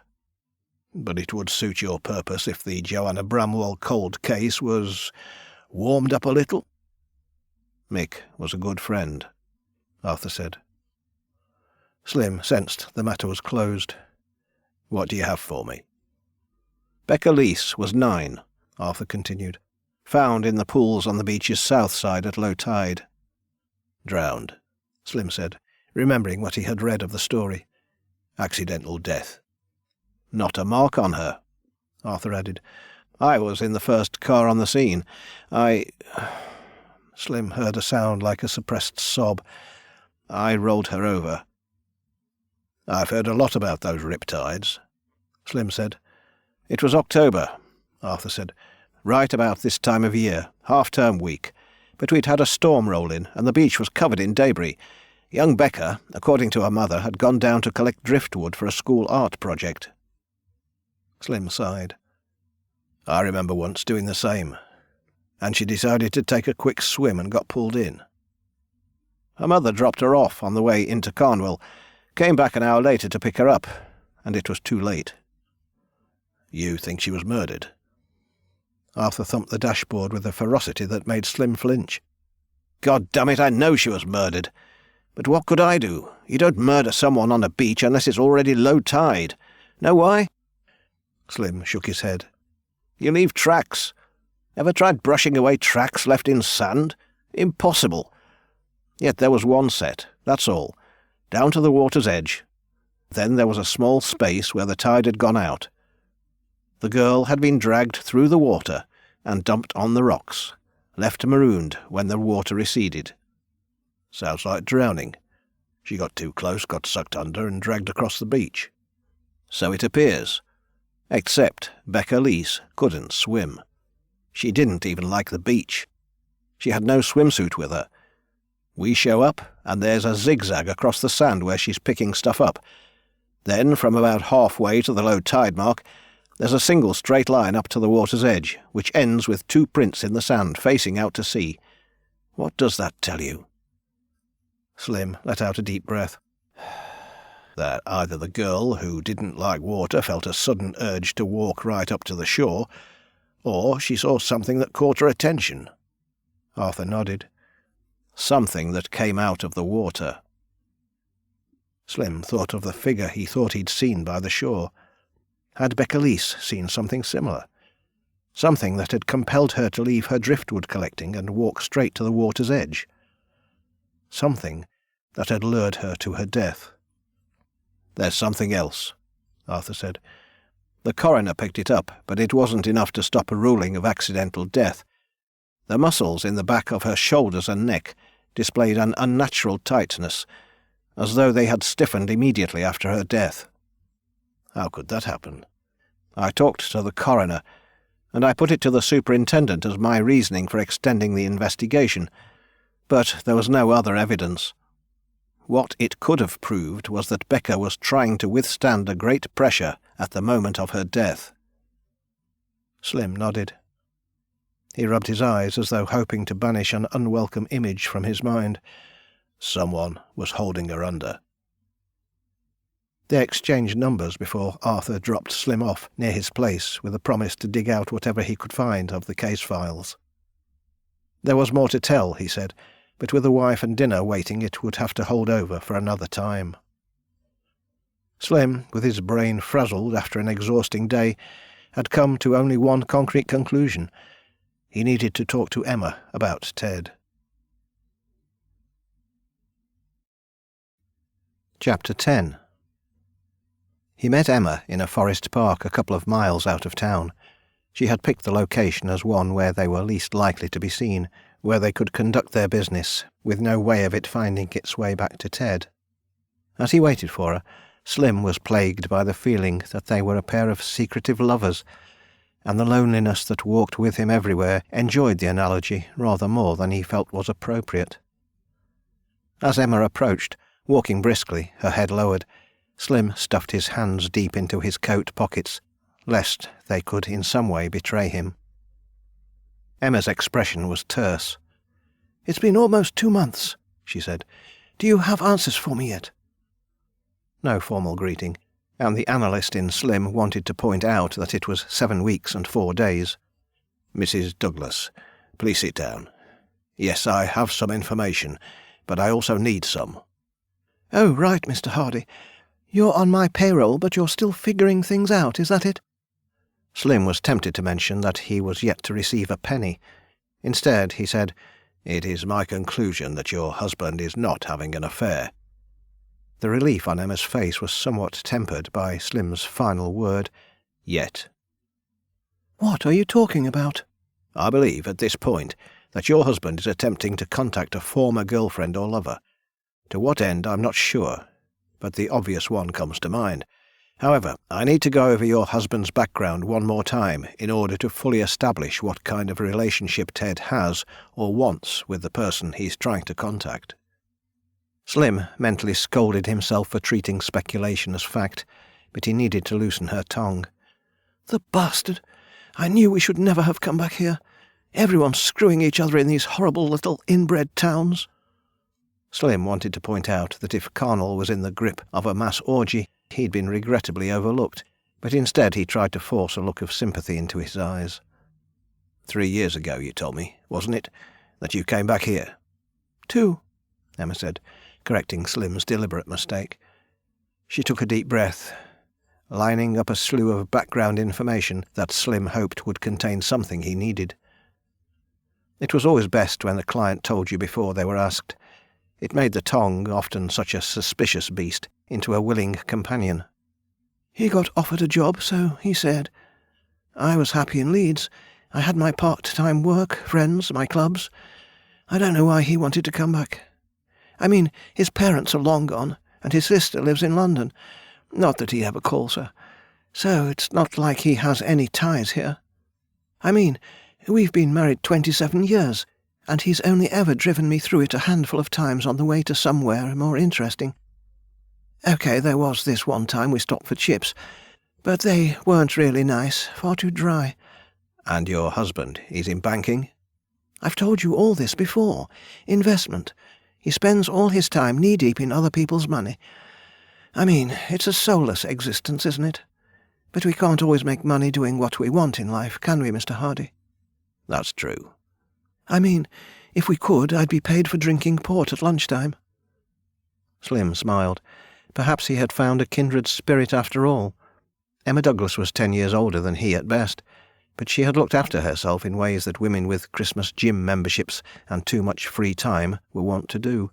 "But it would suit your purpose if the Joanna Bramwell cold case was warmed up a little." "Mick was a good friend," Arthur said. Slim sensed the matter was closed. "What do you have for me?" "Becca Leese was 9, Arthur continued. "Found in the pools on the beach's south side at low tide." "Drowned," Slim said, remembering what he had read of the story. "Accidental death." "Not a mark on her," Arthur added. "I was in the first car on the scene. Slim heard a sound like a suppressed sob. I rolled her over." "I've heard a lot about those riptides," Slim said. "It was October," Arthur said. "Right about this time of year, half-term week. But we'd had a storm roll in, and the beach was covered in debris. Young Becca, according to her mother, had gone down to collect driftwood for a school art project." Slim sighed. "I remember once doing the same. And she decided to take a quick swim and got pulled in." "Her mother dropped her off on the way into Cornwall, came back an hour later to pick her up, and it was too late." "You think she was murdered?" Arthur thumped the dashboard with a ferocity that made Slim flinch. "God damn it, I know she was murdered. But what could I do? You don't murder someone on a beach unless it's already low tide. Know why?" Slim shook his head. "You leave tracks. Ever tried brushing away tracks left in sand? Impossible. Yet there was one set, that's all, down to the water's edge. Then there was a small space where the tide had gone out. The girl had been dragged through the water and dumped on the rocks, left marooned when the water receded." "Sounds like drowning. She got too close, got sucked under, and dragged across the beach." "So it appears. Except Becca Leese couldn't swim. She didn't even like the beach. She had no swimsuit with her. We show up, and there's a zigzag across the sand where she's picking stuff up. Then, from about halfway to the low tide mark, there's a single straight line up to the water's edge, which ends with 2 prints in the sand facing out to sea. What does that tell you?" Slim let out a deep breath. "That either the girl, who didn't like water, felt a sudden urge to walk right up to the shore, or she saw something that caught her attention." Arthur nodded. "Something that came out of the water." Slim thought of the figure he thought he'd seen by the shore. Had Becca Leese seen something similar? Something that had compelled her to leave her driftwood collecting and walk straight to the water's edge? Something that had lured her to her death? "There's something else," Arthur said. "The coroner picked it up, but it wasn't enough to stop a ruling of accidental death. The muscles in the back of her shoulders and neck displayed an unnatural tightness, as though they had stiffened immediately after her death." "How could that happen?" "I talked to the coroner, and I put it to the superintendent as my reasoning for extending the investigation, but there was no other evidence. What it could have proved was that Becca was trying to withstand a great pressure at the moment of her death." Slim nodded. He rubbed his eyes as though hoping to banish an unwelcome image from his mind. Someone was holding her under. They exchanged numbers before Arthur dropped Slim off near his place with a promise to dig out whatever he could find of the case files. There was more to tell, he said, but with a wife and dinner waiting it would have to hold over for another time. Slim, with his brain frazzled after an exhausting day, had come to only one concrete conclusion. He needed to talk to Emma about Ted. Chapter 10. He met Emma in a forest park a couple of miles out of town. She had picked the location as one where they were least likely to be seen, where they could conduct their business, with no way of it finding its way back to Ted. As he waited for her, Slim was plagued by the feeling that they were a pair of secretive lovers, and the loneliness that walked with him everywhere enjoyed the analogy rather more than he felt was appropriate. As Emma approached, walking briskly, her head lowered, Slim stuffed his hands deep into his coat pockets, lest they could in some way betray him. Emma's expression was terse. "It's been almost 2 months," she said. "Do you have answers for me yet?" No formal greeting, and the analyst in Slim wanted to point out that it was 7 weeks and 4 days. "Mrs. Douglas, please sit down. Yes, I have some information, but I also need some." "Oh, right, Mr. Hardy. You're on my payroll, but you're still figuring things out, is that it?" Slim was tempted to mention that he was yet to receive a penny. Instead, he said, "It is my conclusion that your husband is not having an affair." The relief on Emma's face was somewhat tempered by Slim's final word, "yet." "What are you talking about?" "I believe, at this point, that your husband is attempting to contact a former girlfriend or lover. To what end, I'm not sure, but the obvious one comes to mind. However, I need to go over your husband's background one more time in order to fully establish what kind of relationship Ted has or wants with the person he's trying to contact." Slim mentally scolded himself for treating speculation as fact, but he needed to loosen her tongue. "The bastard! I knew we should never have come back here. Everyone's screwing each other in these horrible little inbred towns." Slim wanted to point out that if Carnell was in the grip of a mass orgy, he'd been regrettably overlooked, but instead he tried to force a look of sympathy into his eyes. 3 years ago, you told me, wasn't it, that you came back here? 2, Emma said, correcting Slim's deliberate mistake. She took a deep breath, lining up a slew of background information that Slim hoped would contain something he needed. It was always best when the client told you before they were asked. It made the tongue, often such a suspicious beast, into a willing companion. "He got offered a job, so he said. I was happy in Leeds. I had my part-time work, friends, my clubs. I don't know why he wanted to come back. I mean, his parents are long gone, and his sister lives in London. Not that he ever calls her. So it's not like he has any ties here. I mean, we've been married 27 years, and he's only ever driven me through it a handful of times on the way to somewhere more interesting. OK, there was this one time we stopped for chips, but they weren't really nice, far too dry." "And your husband, is in banking?" "I've told you all this before. Investment. He spends all his time knee-deep in other people's money. I mean, it's a soulless existence, isn't it? But we can't always make money doing what we want in life, can we, Mr. Hardy?" "That's true." "I mean, if we could, I'd be paid for drinking port at lunchtime." Slim smiled. Perhaps he had found a kindred spirit after all. Emma Douglas was 10 years older than he at best, but she had looked after herself in ways that women with Christmas gym memberships and too much free time were wont to do.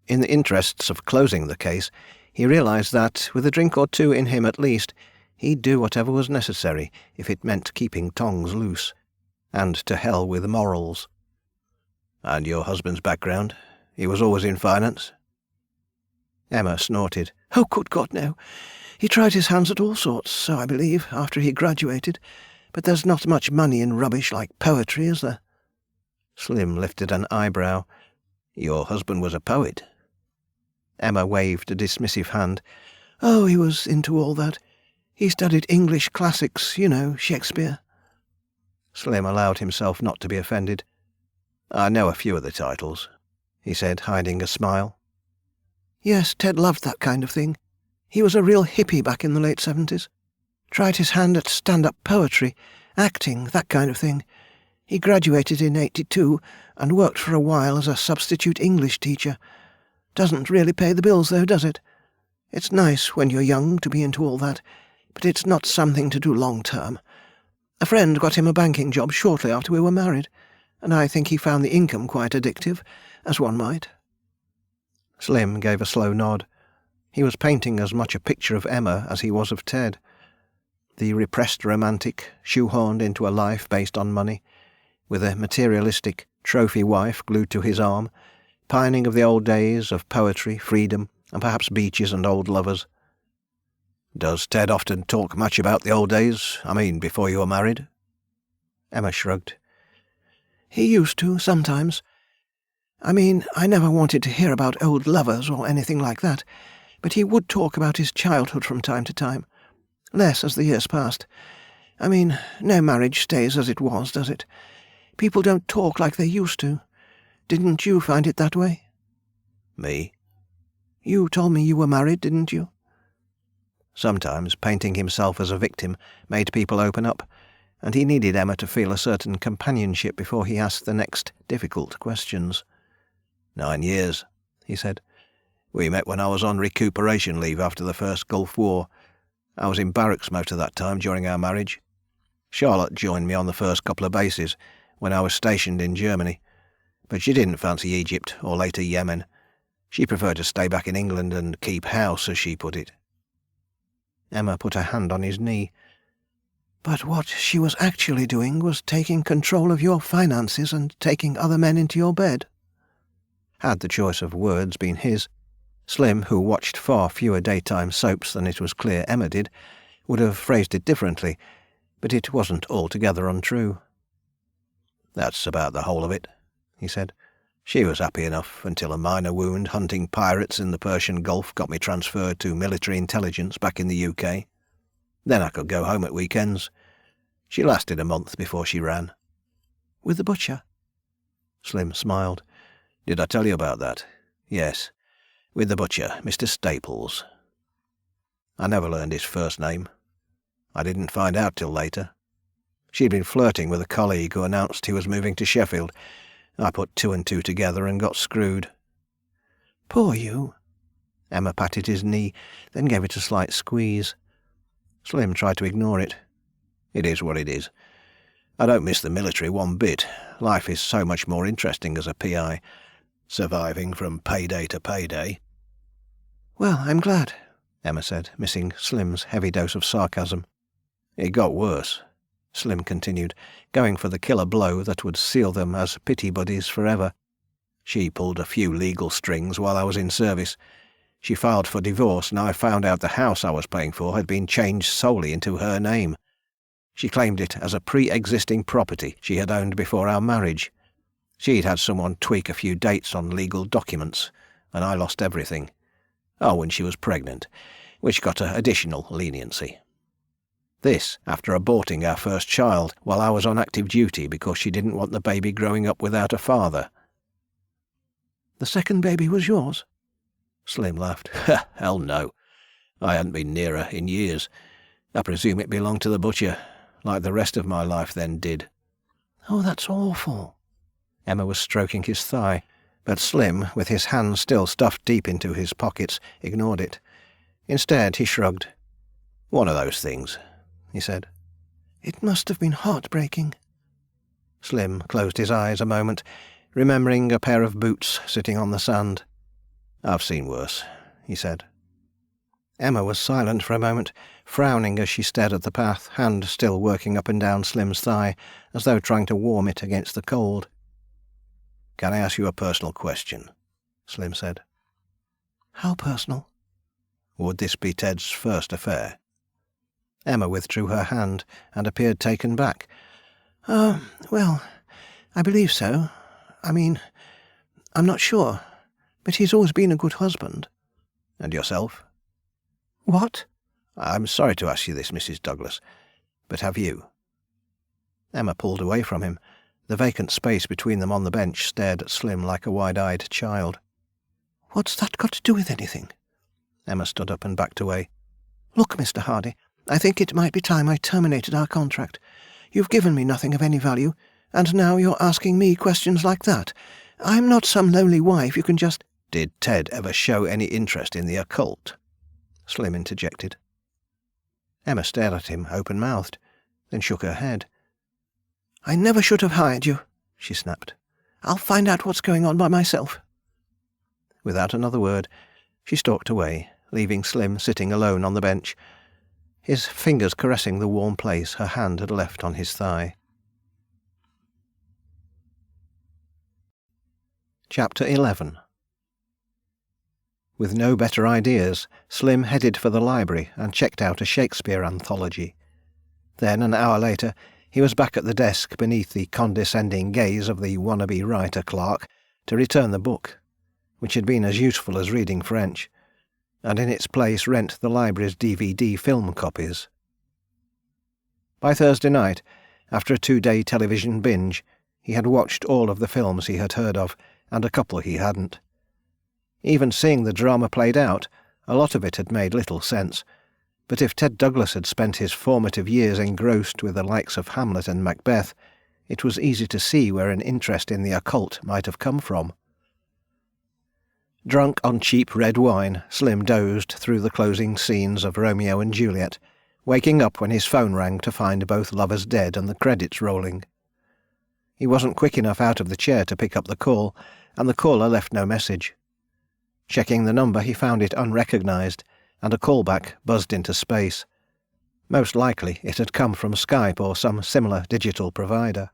In the interests of closing the case, he realized that, with a drink or two in him at least, he'd do whatever was necessary if it meant keeping tongues loose. And to hell with morals. "And your husband's background? He was always in finance?" Emma snorted. "Oh, good God, no. He tried his hands at all sorts, so I believe, after he graduated. But there's not much money in rubbish like poetry, is there?" Slim lifted an eyebrow. "Your husband was a poet?" Emma waved a dismissive hand. "Oh, he was into all that. He studied English classics, you know, Shakespeare." Slim allowed himself not to be offended. "I know a few of the titles," he said, hiding a smile. "Yes, Ted loved that kind of thing. He was a real hippie back in the late 70s. Tried his hand at stand-up poetry, acting, that kind of thing. He graduated in 82 and worked for a while as a substitute English teacher. Doesn't really pay the bills, though, does it? It's nice when you're young to be into all that, but it's not something to do long-term. A friend got him a banking job shortly after we were married, and I think he found the income quite addictive, as one might." Slim gave a slow nod. He was painting as much a picture of Emma as he was of Ted. The repressed romantic, shoehorned into a life based on money, with a materialistic trophy wife glued to his arm, pining of the old days of poetry, freedom, and perhaps beaches and old lovers. Does Ted often talk much about the old days? I mean, before you were married? Emma shrugged. He used to, sometimes. I mean, I never wanted to hear about old lovers or anything like that, but he would talk about his childhood from time to time. Less as the years passed. I mean, no marriage stays as it was, does it? People don't talk like they used to. Didn't you find it that way? Me? You told me you were married, didn't you? Sometimes painting himself as a victim made people open up, and he needed Emma to feel a certain companionship before he asked the next difficult questions. 9 years, he said. We met when I was on recuperation leave after the first Gulf War. I was in barracks most of that time during our marriage. Charlotte joined me on the first couple of bases when I was stationed in Germany, but she didn't fancy Egypt or later Yemen. She preferred to stay back in England and keep house, as she put it. Emma put a hand on his knee. But what she was actually doing was taking control of your finances and taking other men into your bed. Had the choice of words been his, Slim, who watched far fewer daytime soaps than it was clear Emma did, would have phrased it differently, but it wasn't altogether untrue. That's about the whole of it, he said. She was happy enough until a minor wound hunting pirates in the Persian Gulf got me transferred to military intelligence back in the UK. Then I could go home at weekends. She lasted a month before she ran. With the butcher? Slim smiled. Did I tell you about that? Yes. With the butcher, Mr. Staples. I never learned his first name. I didn't find out till later. She'd been flirting with a colleague who announced he was moving to Sheffield. I put 2 and 2 together and got screwed. Poor you. Emma patted his knee, then gave it a slight squeeze. Slim tried to ignore it. It is what it is. I don't miss the military one bit. Life is so much more interesting as a PI, surviving from payday to payday. Well, I'm glad, Emma said, missing Slim's heavy dose of sarcasm. It got worse, Slim continued, going for the killer blow that would seal them as pity buddies forever. She pulled a few legal strings while I was in service. She filed for divorce, and I found out the house I was paying for had been changed solely into her name. She claimed it as a pre-existing property she had owned before our marriage. She'd had someone tweak a few dates on legal documents, and I lost everything. Oh, and she was pregnant, which got her additional leniency. This after aborting our first child while I was on active duty because she didn't want the baby growing up without a father. The second baby was yours? Slim laughed. Hell no. I hadn't been near her in years. I presume it belonged to the butcher, like the rest of my life then did. Oh, that's awful. Emma was stroking his thigh, but Slim, with his hands still stuffed deep into his pockets, ignored it. Instead, he shrugged. One of those things, he said. It must have been heartbreaking. Slim closed his eyes a moment, remembering a pair of boots sitting on the sand. I've seen worse, he said. Emma was silent for a moment, frowning as she stared at the path, hand still working up and down Slim's thigh, as though trying to warm it against the cold. Can I ask you a personal question? Slim said. How personal? Would this be Ted's first affair? Emma withdrew her hand and appeared taken back. Well, I believe so. I mean, I'm not sure, but he's always been a good husband. And yourself? What? I'm sorry to ask you this, Mrs. Douglas, but have you? Emma pulled away from him. The vacant space between them on the bench stared at Slim like a wide-eyed child. What's that got to do with anything? Emma stood up and backed away. Look, Mr. Hardy, I think it might be time I terminated our contract. You've given me nothing of any value, and now you're asking me questions like that. I'm not some lonely wife you can just— Did Ted ever show any interest in the occult? Slim interjected. Emma stared at him, open-mouthed, then shook her head. I never should have hired you, she snapped. I'll find out what's going on by myself. Without another word, she stalked away, leaving Slim sitting alone on the bench. his fingers caressing the warm place her hand had left on his thigh. Chapter 11. With no better ideas, Slim headed for the library and checked out a Shakespeare anthology. Then, an hour later, he was back at the desk beneath the condescending gaze of the wannabe writer-clerk to return the book, which had been as useful as reading French, and in its place rent the library's DVD film copies. By Thursday night, after a 2-day television binge, he had watched all of the films he had heard of, and a couple he hadn't. Even seeing the drama played out, a lot of it had made little sense, but if Ted Douglas had spent his formative years engrossed with the likes of Hamlet and Macbeth, it was easy to see where an interest in the occult might have come from. Drunk on cheap red wine, Slim dozed through the closing scenes of Romeo and Juliet, waking up when his phone rang to find both lovers dead and the credits rolling. He wasn't quick enough out of the chair to pick up the call, and the caller left no message. Checking the number, he found it unrecognised, and a callback buzzed into space. Most likely it had come from Skype or some similar digital provider.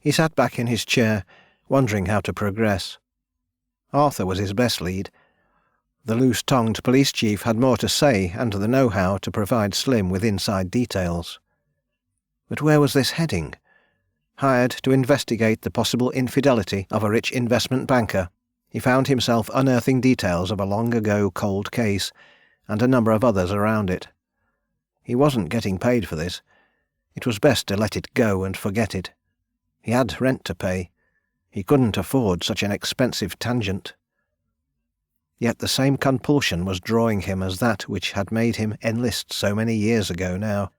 He sat back in his chair, wondering how to progress. Arthur was his best lead. The loose-tongued police chief had more to say and the know-how to provide Slim with inside details. But where was this heading? Hired to investigate the possible infidelity of a rich investment banker, he found himself unearthing details of a long-ago cold case, and a number of others around it. He wasn't getting paid for this. It was best to let it go and forget it. He had rent to pay. He couldn't afford such an expensive tangent. Yet the same compulsion was drawing him as that which had made him enlist so many years ago now.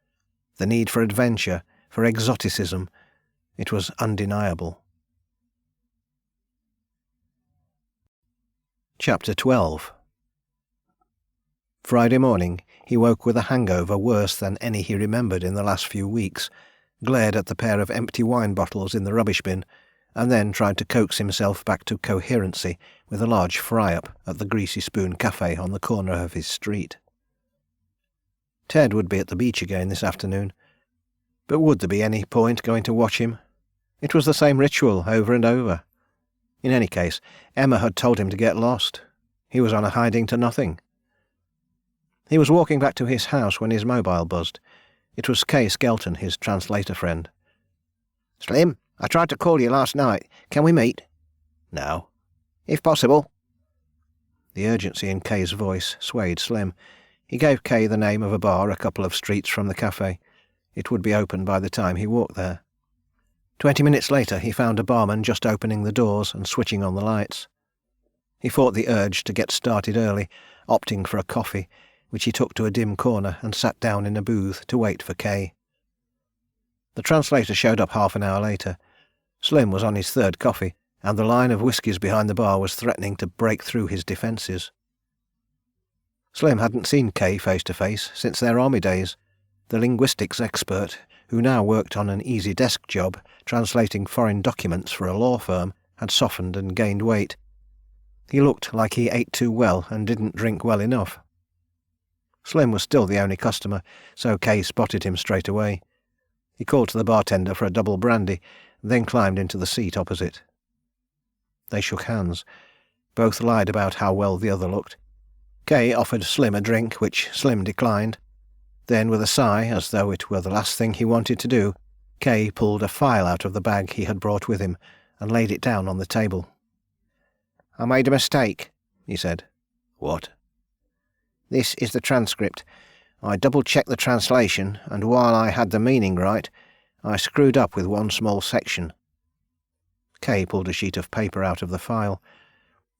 The need for adventure, for exoticism. It was undeniable. Chapter 12. Friday morning, he woke with a hangover worse than any he remembered in the last few weeks, glared at the pair of empty wine bottles in the rubbish bin, and then tried to coax himself back to coherency with a large fry-up at the Greasy Spoon Cafe on the corner of his street. Ted would be at the beach again this afternoon, but would there be any point going to watch him? It was the same ritual over and over. In any case, Emma had told him to get lost. He was on a hiding to nothing. He was walking back to his house when his mobile buzzed. It was Kay Skelton, his translator friend. "Slim, I tried to call you last night. Can we meet?" "Now." "If possible." The urgency in Kay's voice swayed Slim. He gave Kay the name of a bar a couple of streets from the cafe. It would be open by the time he walked there. 20 minutes later he found a barman just opening the doors and switching on the lights. He fought the urge to get started early, opting for a coffee, which he took to a dim corner and sat down in a booth to wait for Kay. The translator showed up half an hour later. Slim was on his third coffee, and the line of whiskies behind the bar was threatening to break through his defences. Slim hadn't seen Kay face to face since their army days. The linguistics expert, who now worked on an easy desk job translating foreign documents for a law firm, had softened and gained weight. He looked like he ate too well and didn't drink well enough. Slim was still the only customer, so Kay spotted him straight away. He called to the bartender for a double brandy, then climbed into the seat opposite. They shook hands. Both lied about how well the other looked. Kay offered Slim a drink, which Slim declined. Then, with a sigh, as though it were the last thing he wanted to do, Kay pulled a file out of the bag he had brought with him and laid it down on the table. "I made a mistake," he said. "What?" "This is the transcript. I double-checked the translation, and while I had the meaning right, I screwed up with one small section." Kay pulled a sheet of paper out of the file.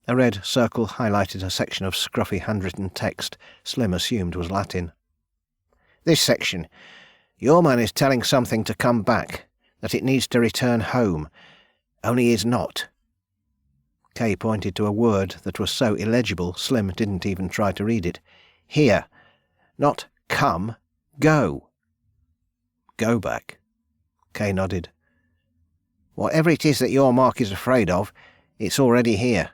A red circle highlighted a section of scruffy handwritten text Slim assumed was Latin. "This section. Your man is telling something to come back, that it needs to return home, only is not." Kay pointed to a word that was so illegible Slim didn't even try to read it. "Here. Not come. Go." "Go back." Kay nodded. "Whatever it is that your Mark is afraid of, it's already here."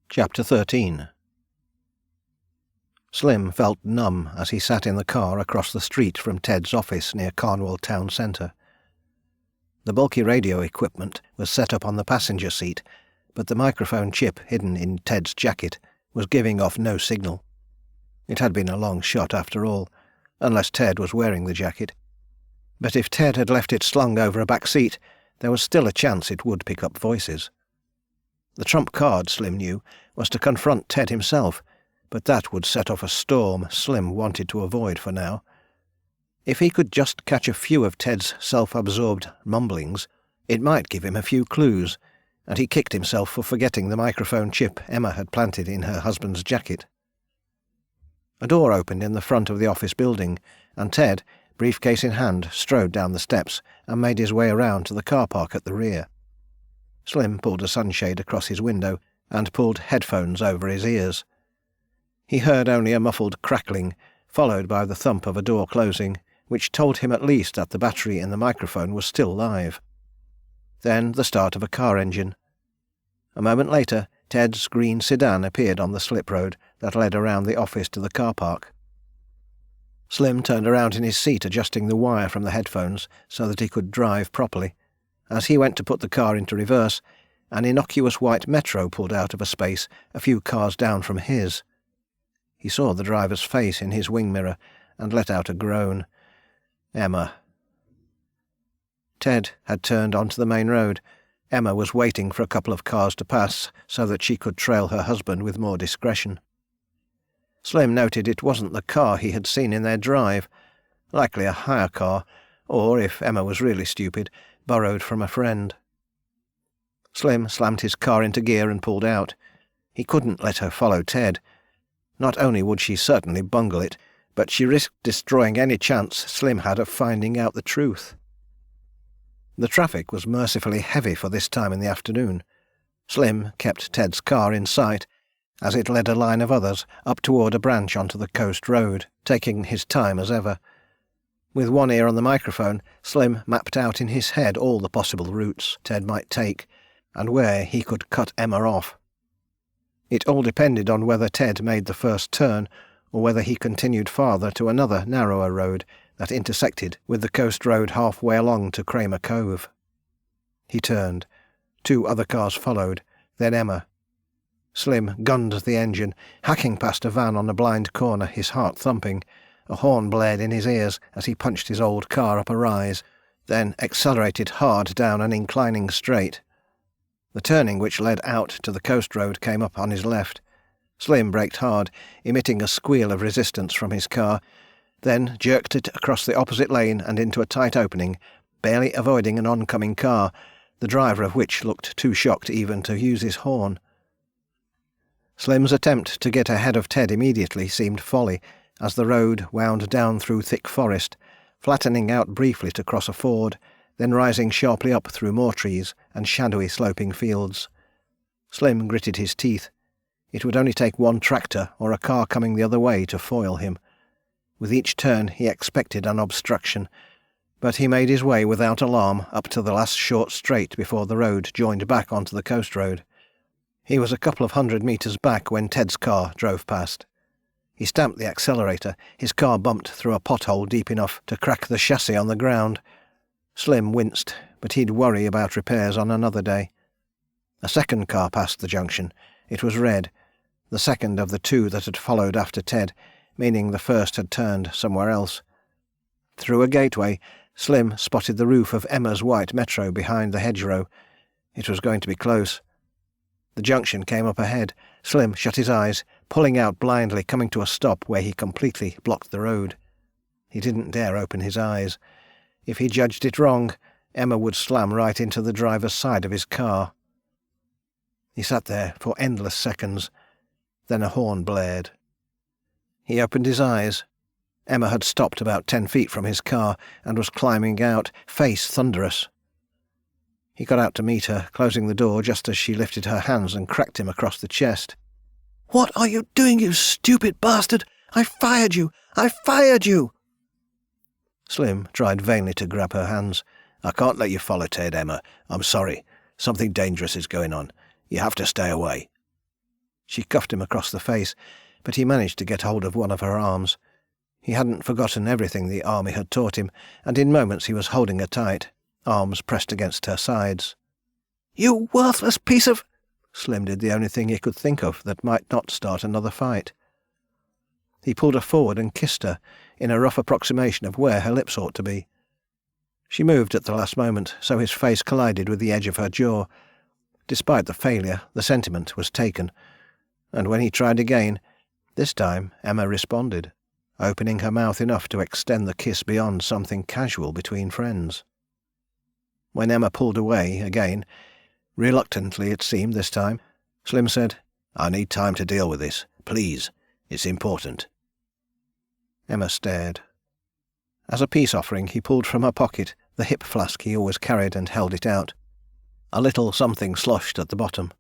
Chapter 13. Slim felt numb as he sat in the car across the street from Ted's office near Carnwell town centre. The bulky radio equipment was set up on the passenger seat, but the microphone chip hidden in Ted's jacket was giving off no signal. It had been a long shot after all, unless Ted was wearing the jacket. But if Ted had left it slung over a back seat, there was still a chance it would pick up voices. The trump card, Slim knew, was to confront Ted himself, but that would set off a storm Slim wanted to avoid for now. If he could just catch a few of Ted's self-absorbed mumblings, it might give him a few clues, and he kicked himself for forgetting the microphone chip Emma had planted in her husband's jacket. A door opened in the front of the office building, and Ted, briefcase in hand, strode down the steps and made his way around to the car park at the rear. Slim pulled a sunshade across his window and pulled headphones over his ears. He heard only a muffled crackling, followed by the thump of a door closing, which told him at least that the battery in the microphone was still live. Then the start of a car engine. A moment later, Ted's green sedan appeared on the slip road that led around the office to the car park. Slim turned around in his seat, adjusting the wire from the headphones so that he could drive properly. As he went to put the car into reverse, an innocuous white Metro pulled out of a space a few cars down from his. He saw the driver's face in his wing mirror and let out a groan. Emma. Ted had turned onto the main road. Emma was waiting for a couple of cars to pass so that she could trail her husband with more discretion. Slim noted it wasn't the car he had seen in their drive, likely a hire car, or, if Emma was really stupid, borrowed from a friend. Slim slammed his car into gear and pulled out. He couldn't let her follow Ted. Not only would she certainly bungle it, but she risked destroying any chance Slim had of finding out the truth. The traffic was mercifully heavy for this time in the afternoon. Slim kept Ted's car in sight as it led a line of others up toward a branch onto the coast road, taking his time as ever. With one ear on the microphone, Slim mapped out in his head all the possible routes Ted might take, and where he could cut Emma off. It all depended on whether Ted made the first turn, or whether he continued farther to another narrower road that intersected with the coast road halfway along to Kramer Cove. He turned. 2 other cars followed, then Emma. Slim gunned the engine, hacking past a van on a blind corner, his heart thumping. A horn blared in his ears as he punched his old car up a rise, then accelerated hard down an inclining straight. The turning which led out to the coast road came up on his left. Slim braked hard, emitting a squeal of resistance from his car, then jerked it across the opposite lane and into a tight opening, barely avoiding an oncoming car, the driver of which looked too shocked even to use his horn. Slim's attempt to get ahead of Ted immediately seemed folly, as the road wound down through thick forest, flattening out briefly to cross a ford, then rising sharply up through more trees and shadowy sloping fields. Slim gritted his teeth. It would only take one tractor or a car coming the other way to foil him. With each turn he expected an obstruction, but he made his way without alarm up to the last short straight before the road joined back onto the coast road. He was a couple of 100 metres back when Ted's car drove past. He stamped the accelerator. His car bumped through a pothole deep enough to crack the chassis on the ground. Slim winced, but he'd worry about repairs on another day. A second car passed the junction. It was red, the second of the 2 that had followed after Ted, meaning the first had turned somewhere else. Through a gateway, Slim spotted the roof of Emma's white Metro behind the hedgerow. It was going to be close. The junction came up ahead. Slim shut his eyes, pulling out blindly, coming to a stop where he completely blocked the road. He didn't dare open his eyes. If he judged it wrong, Emma would slam right into the driver's side of his car. He sat there for endless seconds. Then a horn blared. He opened his eyes. Emma had stopped about 10 feet from his car and was climbing out, face thunderous. He got out to meet her, closing the door just as she lifted her hands and cracked him across the chest. "What are you doing, you stupid bastard? I fired you! I fired you!" Slim tried vainly to grab her hands. "I can't let you follow Ted, Emma. I'm sorry. Something dangerous is going on. You have to stay away." She cuffed him across the face, but he managed to get hold of one of her arms. He hadn't forgotten everything the army had taught him, and in moments he was holding her tight, arms pressed against her sides. "You worthless piece of—" Slim did the only thing he could think of that might not start another fight. He pulled her forward and kissed her, in a rough approximation of where her lips ought to be. She moved at the last moment, so his face collided with the edge of her jaw. Despite the failure, the sentiment was taken, and when he tried again, this time Emma responded, opening her mouth enough to extend the kiss beyond something casual between friends. When Emma pulled away again, reluctantly it seemed this time, Slim said, "I need time to deal with this. Please. It's important." Emma stared. As a peace offering, he pulled from her pocket the hip flask he always carried and held it out. A little something sloshed at the bottom.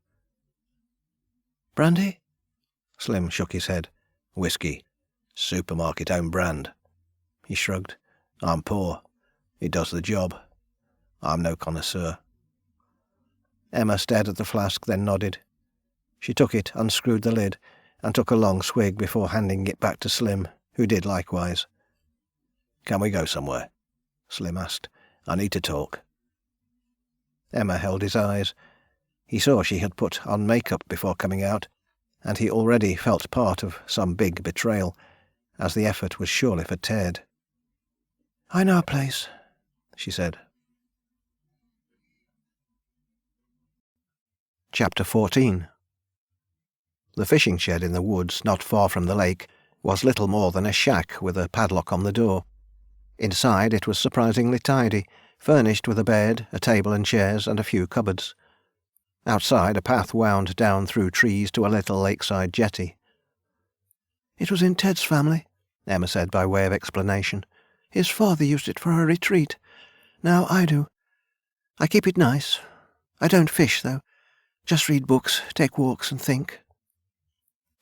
"Brandy?" Slim shook his head. "Whiskey. Supermarket own brand." He shrugged. "I'm poor. It does the job. I'm no connoisseur." Emma stared at the flask, then nodded. She took it, unscrewed the lid, and took a long swig before handing it back to Slim, who did likewise. "Can we go somewhere?" Slim asked. "I need to talk." Emma held his eyes. He saw she had put on makeup before coming out, and he already felt part of some big betrayal, as the effort was surely for Ted. "I know a place," she said. Chapter 14. The fishing shed in the woods not far from the lake was little more than a shack with a padlock on the door. Inside it was surprisingly tidy, furnished with a bed, a table and chairs, and a few cupboards. Outside a path wound down through trees to a little lakeside jetty. "It was in Ted's family," Emma said by way of explanation. "His father used it for a retreat. Now I do. I keep it nice. I don't fish, though. Just read books, take walks, and think."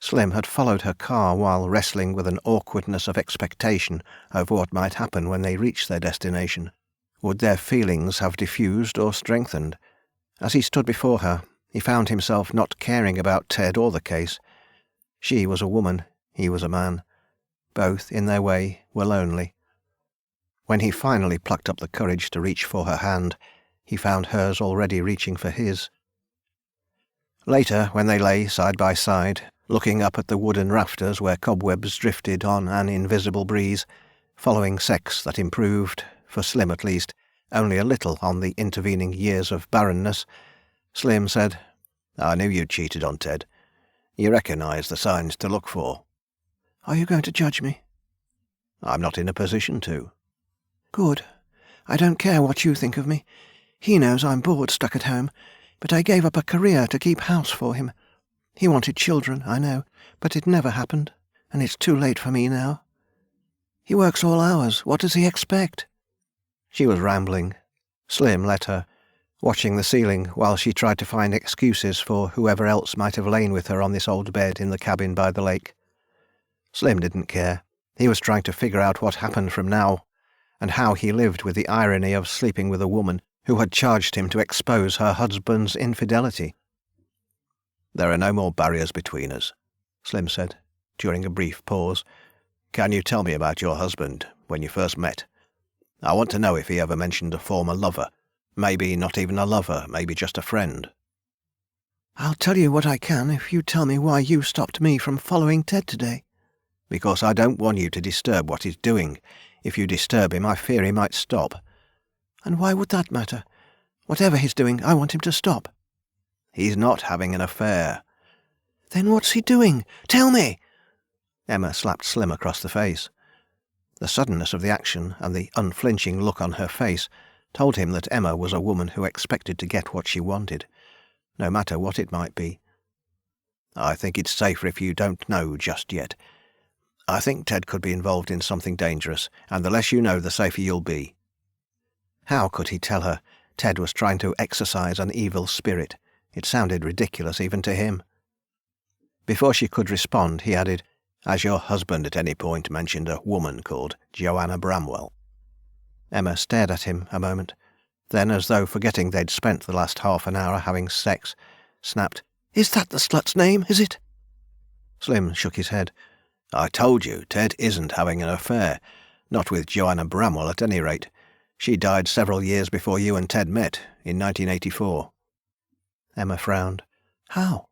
Slim had followed her car while wrestling with an awkwardness of expectation over what might happen when they reached their destination. Would their feelings have diffused or strengthened? As he stood before her, he found himself not caring about Ted or the case. She was a woman, he was a man. Both, in their way, were lonely. When he finally plucked up the courage to reach for her hand, he found hers already reaching for his. Later, when they lay side by side, looking up at the wooden rafters where cobwebs drifted on an invisible breeze, following sex that improved, for Slim at least, only a little on the intervening years of barrenness, Slim said, "I knew you'd cheated on Ted. You recognise the signs to look for." "Are you going to judge me?" "I'm not in a position to." "Good. I don't care what you think of me. He knows I'm bored stuck at home, but I gave up a career to keep house for him. He wanted children, I know, but it never happened, and it's too late for me now. He works all hours. What does he expect?" She was rambling. Slim let her, watching the ceiling while she tried to find excuses for whoever else might have lain with her on this old bed in the cabin by the lake. Slim didn't care. He was trying to figure out what happened from now, and how he lived with the irony of sleeping with a woman who had charged him to expose her husband's infidelity. "There are no more barriers between us," Slim said, during a brief pause. "Can you tell me about your husband, when you first met? I want to know if he ever mentioned a former lover. Maybe not even a lover, maybe just a friend." "I'll tell you what I can if you tell me why you stopped me from following Ted today." "Because I don't want you to disturb what he's doing. If you disturb him, I fear he might stop." "And why would that matter? Whatever he's doing, I want him to stop." "He's not having an affair." "Then what's he doing? Tell me!" Emma slapped Slim across the face. The suddenness of the action and the unflinching look on her face told him that Emma was a woman who expected to get what she wanted, no matter what it might be. "I think it's safer if you don't know just yet. I think Ted could be involved in something dangerous, and the less you know, the safer you'll be." How could he tell her Ted was trying to exorcise an evil spirit? It sounded ridiculous even to him. Before she could respond, he added, "Has your husband at any point mentioned a woman called Joanna Bramwell?" Emma stared at him a moment, then, as though forgetting they'd spent the last half an hour having sex, snapped, "Is that the slut's name, is it?" Slim shook his head. "I told you Ted isn't having an affair. Not with Joanna Bramwell, at any rate. She died several years before you and Ted met, in 1984. Emma frowned. How?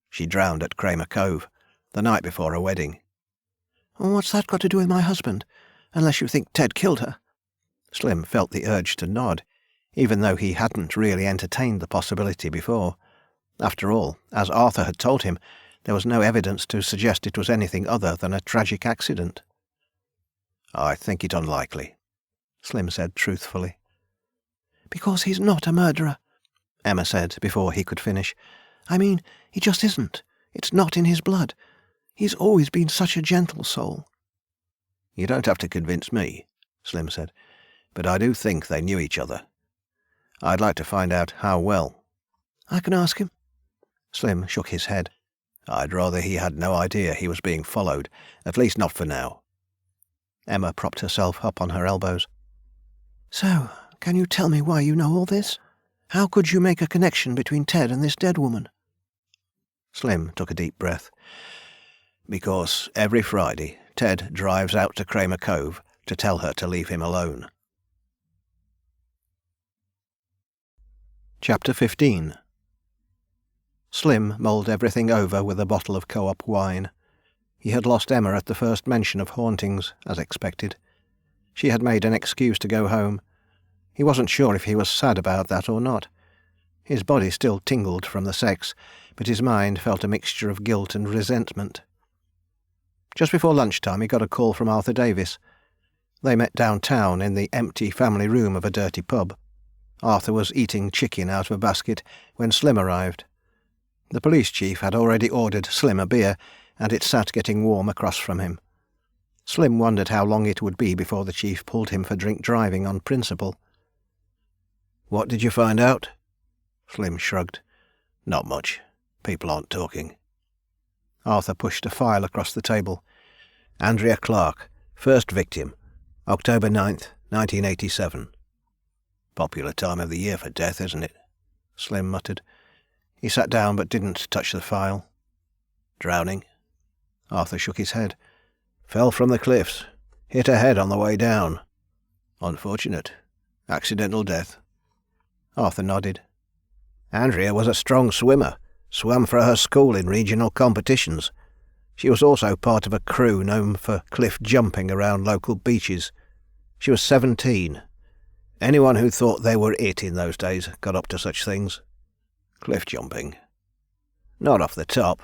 She drowned at Kramer Cove, the night before her wedding. What's that got to do with my husband? Unless you think Ted killed her? Slim felt the urge to nod, even though he hadn't really entertained the possibility before. After all, as Arthur had told him, there was no evidence to suggest it was anything other than a tragic accident. "I think it unlikely," Slim said truthfully. "Because he's not a murderer," Emma said before he could finish. "I mean, he just isn't. It's not in his blood. He's always been such a gentle soul." "You don't have to convince me," Slim said, "but I do think they knew each other. I'd like to find out how well." "I can ask him." Slim shook his head. "I'd rather he had no idea he was being followed, at least not for now." Emma propped herself up on her elbows. "So, can you tell me why you know all this? How could you make a connection between Ted and this dead woman?" Slim took a deep breath. "Because every Friday Ted drives out to Kramer Cove to tell her to leave him alone." Chapter 15. Slim mulled everything over with a bottle of co-op wine. He had lost Emma at the first mention of hauntings, as expected. She had made an excuse to go home. He wasn't sure if he was sad about that or not. His body still tingled from the sex, but his mind felt a mixture of guilt and resentment. Just before lunchtime he got a call from Arthur Davis. They met downtown in the empty family room of a dirty pub. Arthur was eating chicken out of a basket when Slim arrived. The police chief had already ordered Slim a beer, and it sat getting warm across from him. Slim wondered how long it would be before the chief pulled him for drink driving on principle. "What did you find out?" Slim shrugged. "Not much. People aren't talking." Arthur pushed a file across the table. "Andrea Clark, first victim, October 9th, 1987. Popular time of the year for death, isn't it?" Slim muttered. He sat down but didn't touch the file. "Drowning?" Arthur shook his head. "Fell from the cliffs. Hit her head on the way down. Unfortunate. Accidental death." Arthur nodded. "Andrea was a strong swimmer. Swam for her school in regional competitions. She was also part of a crew known for cliff jumping around local beaches. She was 17. Anyone who thought they were it in those days got up to such things. Cliff jumping. Not off the top.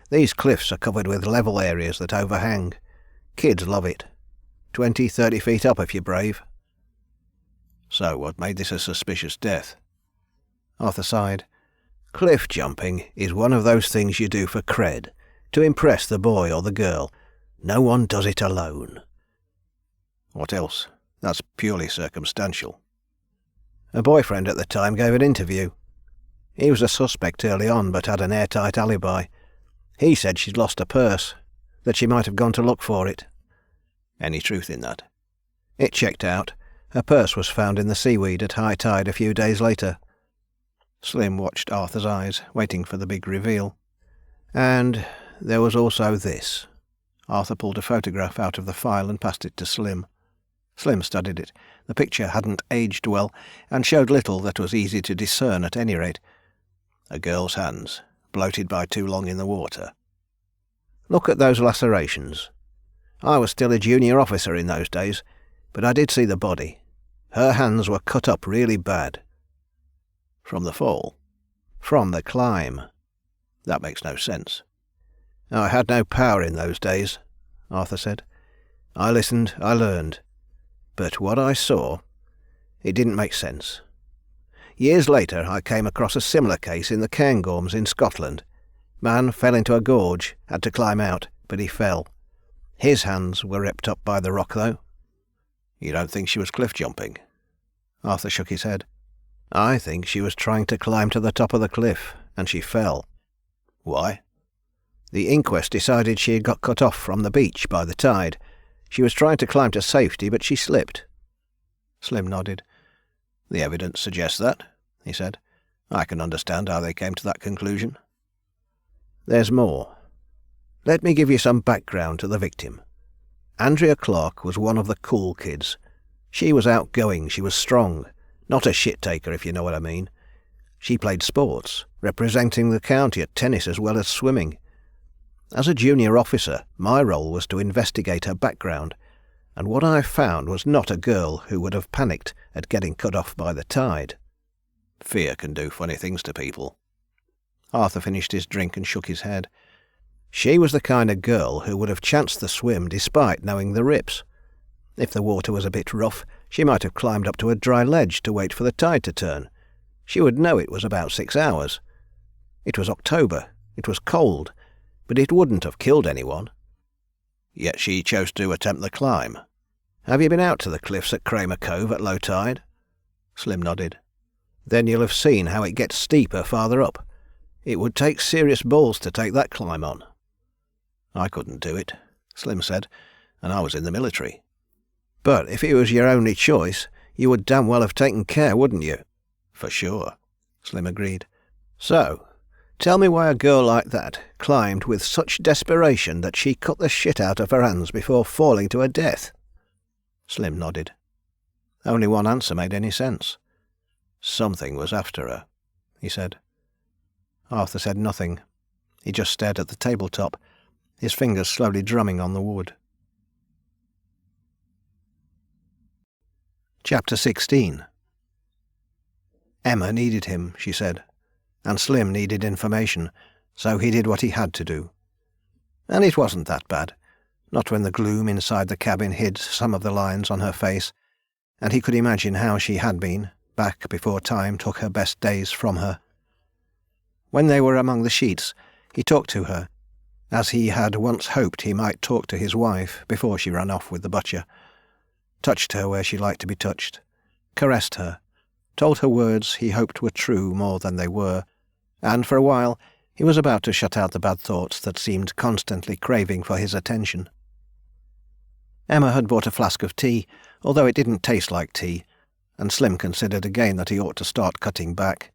These cliffs are covered with level areas that overhang. Kids love it. 20, 30 feet up if you're brave." "So what made this a suspicious death?" Arthur sighed. "Cliff jumping is one of those things you do for cred, to impress the boy or the girl. No one does it alone." "What else? That's purely circumstantial." "A boyfriend at the time gave an interview. He was a suspect early on, but had an airtight alibi. He said she'd lost her purse, that she might have gone to look for it." "Any truth in that?" "It checked out. Her purse was found in the seaweed at high tide a few days later." Slim watched Arthur's eyes, waiting for the big reveal. "And there was also this." Arthur pulled a photograph out of the file and passed it to Slim. Slim studied it. The picture hadn't aged well, and showed little that was easy to discern at any rate. "A girl's hands, bloated by too long in the water. Look at those lacerations. I was still a junior officer in those days, but I did see the body. Her hands were cut up really bad." "From the fall?" "From the climb." "That makes no sense." "I had no power in those days," Arthur said. "I listened, I learned. But what I saw, it didn't make sense. Years later I came across a similar case in the Cairngorms in Scotland. Man fell into a gorge, had to climb out, but he fell. His hands were ripped up by the rock, though." "You don't think she was cliff jumping?" Arthur shook his head. "I think she was trying to climb to the top of the cliff, and she fell." "Why?" "The inquest decided she had got cut off from the beach by the tide. She was trying to climb to safety, but she slipped." Slim nodded. "The evidence suggests that," he said. "I can understand how they came to that conclusion." "There's more. Let me give you some background to the victim. Andrea Clark was one of the cool kids. She was outgoing, she was strong, not a shit-taker if you know what I mean. She played sports, representing the county at tennis as well as swimming. As a junior officer, my role was to investigate her background, and what I found was not a girl who would have panicked at getting cut off by the tide. Fear can do funny things to people. Arthur finished his drink and shook his head. She was the kind of girl who would have chanced the swim despite knowing the rips. If the water was a bit rough, she might have climbed up to a dry ledge to wait for the tide to turn. She would know it was about 6 hours. It was October, it was cold, but it wouldn't have killed anyone. Yet she chose to attempt the climb. Have you been out to the cliffs at Kramer Cove at low tide? Slim nodded. Then you'll have seen how it gets steeper farther up. It would take serious balls to take that climb on. I couldn't do it, Slim said, and I was in the military. But if it was your only choice, you would damn well have taken care, wouldn't you? For sure, Slim agreed. So, tell me why a girl like that climbed with such desperation that she cut the shit out of her hands before falling to her death. Slim nodded. Only one answer made any sense. Something was after her, he said. Arthur said nothing. He just stared at the tabletop, his fingers slowly drumming on the wood. Chapter 16. Emma needed him, she said, and Slim needed information, so he did what he had to do. And it wasn't that bad, not when the gloom inside the cabin hid some of the lines on her face, and he could imagine how she had been, back before time took her best days from her. When they were among the sheets, he talked to her, as he had once hoped he might talk to his wife before she ran off with the butcher, touched her where she liked to be touched, caressed her, told her words he hoped were true more than they were, and for a while he was about to shut out the bad thoughts that seemed constantly craving for his attention. Emma had bought a flask of tea, although it didn't taste like tea, and Slim considered again that he ought to start cutting back.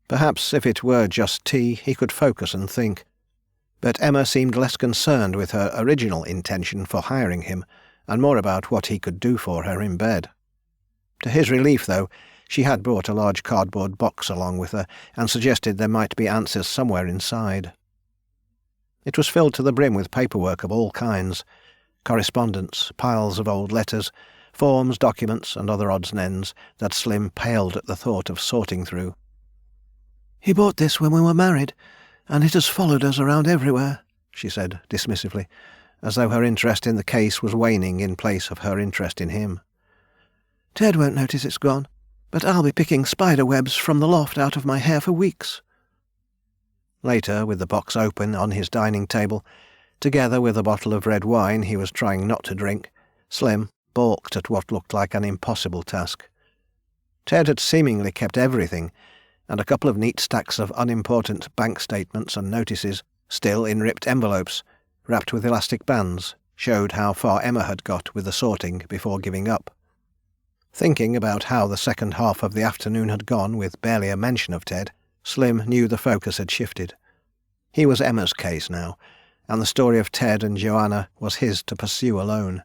Perhaps if it were just tea he could focus and think, but Emma seemed less concerned with her original intention for hiring him, and more about what he could do for her in bed. To his relief, though, she had brought a large cardboard box along with her and suggested there might be answers somewhere inside. It was filled to the brim with paperwork of all kinds, correspondence, piles of old letters, forms, documents, and other odds and ends that Slim paled at the thought of sorting through. "He bought this when we were married, and it has followed us around everywhere," she said dismissively, as though her interest in the case was waning in place of her interest in him. "Ted won't notice it's gone, but I'll be picking spider webs from the loft out of my hair for weeks." Later, with the box open on his dining table, together with a bottle of red wine he was trying not to drink, Slim balked at what looked like an impossible task. Ted had seemingly kept everything, and a couple of neat stacks of unimportant bank statements and notices, still in ripped envelopes, wrapped with elastic bands, showed how far Emma had got with the sorting before giving up. Thinking about how the second half of the afternoon had gone with barely a mention of Ted, Slim knew the focus had shifted. He was Emma's case now, and the story of Ted and Joanna was his to pursue alone.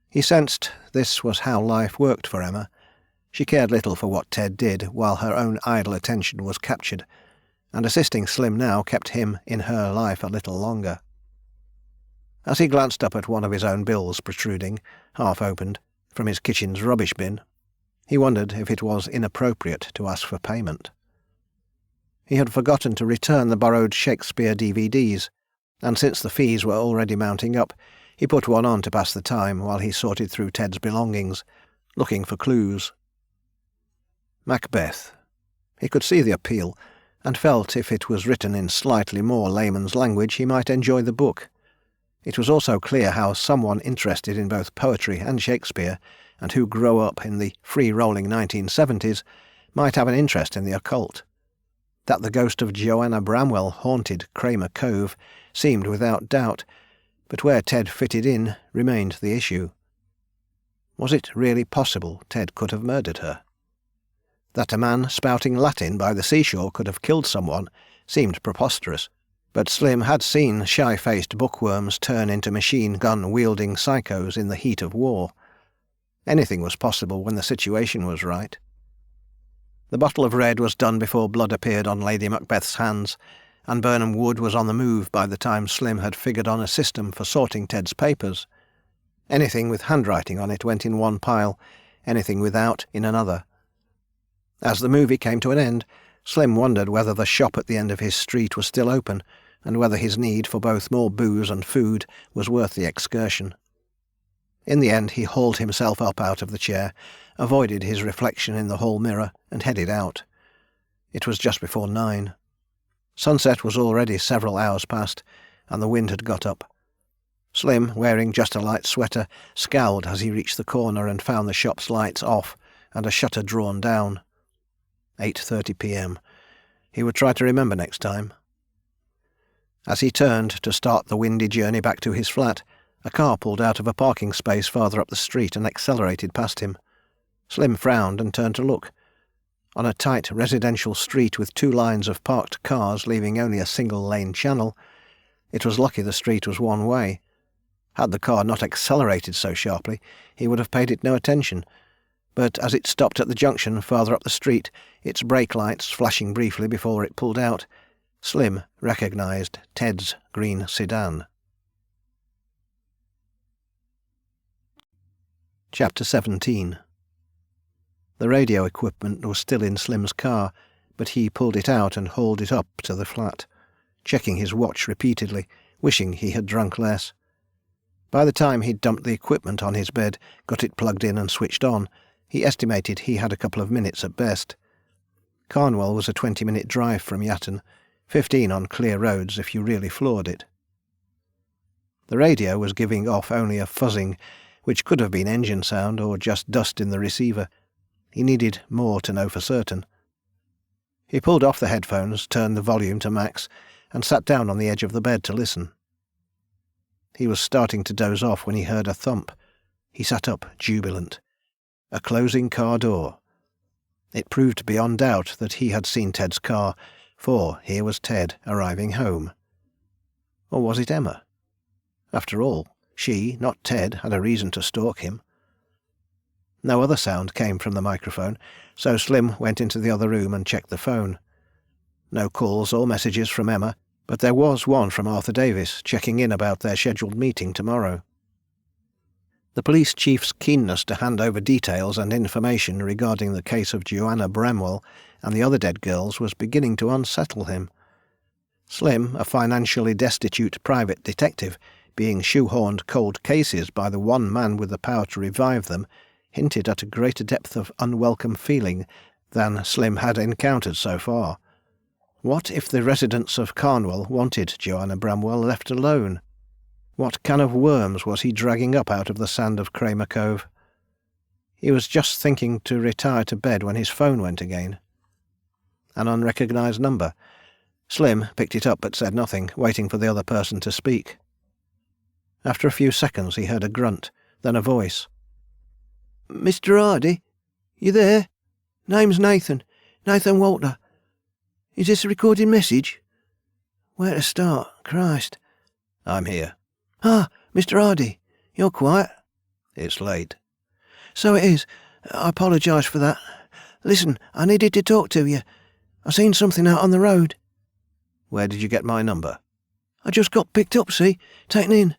He sensed this was how life worked for Emma. She cared little for what Ted did while her own idle attention was captured, and assisting Slim now kept him in her life a little longer. As he glanced up at one of his own bills protruding, half-opened, from his kitchen's rubbish bin, he wondered if it was inappropriate to ask for payment. He had forgotten to return the borrowed Shakespeare DVDs, and since the fees were already mounting up, he put one on to pass the time while he sorted through Ted's belongings, looking for clues. Macbeth. He could see the appeal, and felt if it was written in slightly more layman's language he might enjoy the book. It was also clear how someone interested in both poetry and Shakespeare, and who grew up in the free-rolling 1970s, might have an interest in the occult. That the ghost of Joanna Bramwell haunted Kramer Cove seemed without doubt, but where Ted fitted in remained the issue. Was it really possible Ted could have murdered her? That a man spouting Latin by the seashore could have killed someone seemed preposterous, But Slim had seen shy-faced bookworms turn into machine-gun-wielding psychos in the heat of war. Anything was possible when the situation was right. The bottle of red was done before blood appeared on Lady Macbeth's hands, and Birnam Wood was on the move by the time Slim had figured on a system for sorting Ted's papers. Anything with handwriting on it went in one pile, anything without in another. As the movie came to an end, Slim wondered whether the shop at the end of his street was still open, and whether his need for both more booze and food was worth the excursion. In the end he hauled himself up out of the chair, avoided his reflection in the hall mirror, and headed out. It was just before 9. Sunset was already several hours past, and the wind had got up. Slim, wearing just a light sweater, scowled as he reached the corner and found the shop's lights off and a shutter drawn down. 8:30 p.m. He would try to remember next time. As he turned to start the windy journey back to his flat, a car pulled out of a parking space farther up the street and accelerated past him. Slim frowned and turned to look. On a tight residential street with 2 lines of parked cars leaving only a single-lane channel, it was lucky the street was one way. Had the car not accelerated so sharply, he would have paid it no attention, but as it stopped at the junction farther up the street, its brake lights flashing briefly before it pulled out, Slim recognised Ted's green sedan. Chapter 17. The radio equipment was still in Slim's car, but he pulled it out and hauled it up to the flat, checking his watch repeatedly, wishing he had drunk less. By the time he'd dumped the equipment on his bed, got it plugged in and switched on, he estimated he had a couple of minutes at best. Carnwell was a 20-minute drive from Yatton, 15 on clear roads if you really floored it. The radio was giving off only a fuzzing, which could have been engine sound or just dust in the receiver. He needed more to know for certain. He pulled off the headphones, turned the volume to max, and sat down on the edge of the bed to listen. He was starting to doze off when he heard a thump. He sat up, jubilant. A closing car door. It proved beyond doubt that he had seen Ted's car, for here was Ted arriving home. Or was it Emma? After all, she, not Ted, had a reason to stalk him. No other sound came from the microphone, so Slim went into the other room and checked the phone. No calls or messages from Emma, but there was one from Arthur Davis, checking in about their scheduled meeting tomorrow. The police chief's keenness to hand over details and information regarding the case of Joanna Bramwell and the other dead girls was beginning to unsettle him. Slim, a financially destitute private detective, being shoehorned cold cases by the one man with the power to revive them, hinted at a greater depth of unwelcome feeling than Slim had encountered so far. What if the residents of Carnwell wanted Joanna Bramwell left alone? What can of worms was he dragging up out of the sand of Kramer Cove? He was just thinking to retire to bed when his phone went again. An unrecognised number. Slim picked it up but said nothing, waiting for the other person to speak. After a few seconds he heard a grunt, then a voice. "Mr. Hardy? You there? Name's Nathan. Nathan Walter. Is this a recorded message? Where to start? Christ." "I'm here." "Ah, Mr. Hardy. You're quiet." "It's late." "So it is. I apologise for that. Listen, I needed to talk to you. I seen something out on the road." "Where did you get my number?" "I just got picked up, see? Taken in.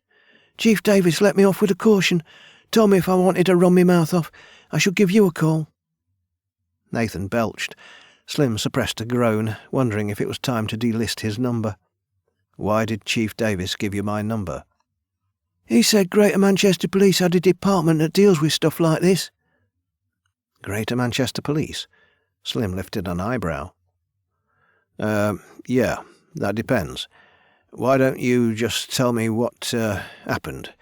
Chief Davis let me off with a caution. Told me if I wanted to run my mouth off, I should give you a call." Nathan belched. Slim suppressed a groan, wondering if it was time to delist his number. "Why did Chief Davis give you my number?" "He said Greater Manchester Police had a department that deals with stuff like this." "Greater Manchester Police?" Slim lifted an eyebrow. Yeah, that depends. Why don't you just tell me what happened?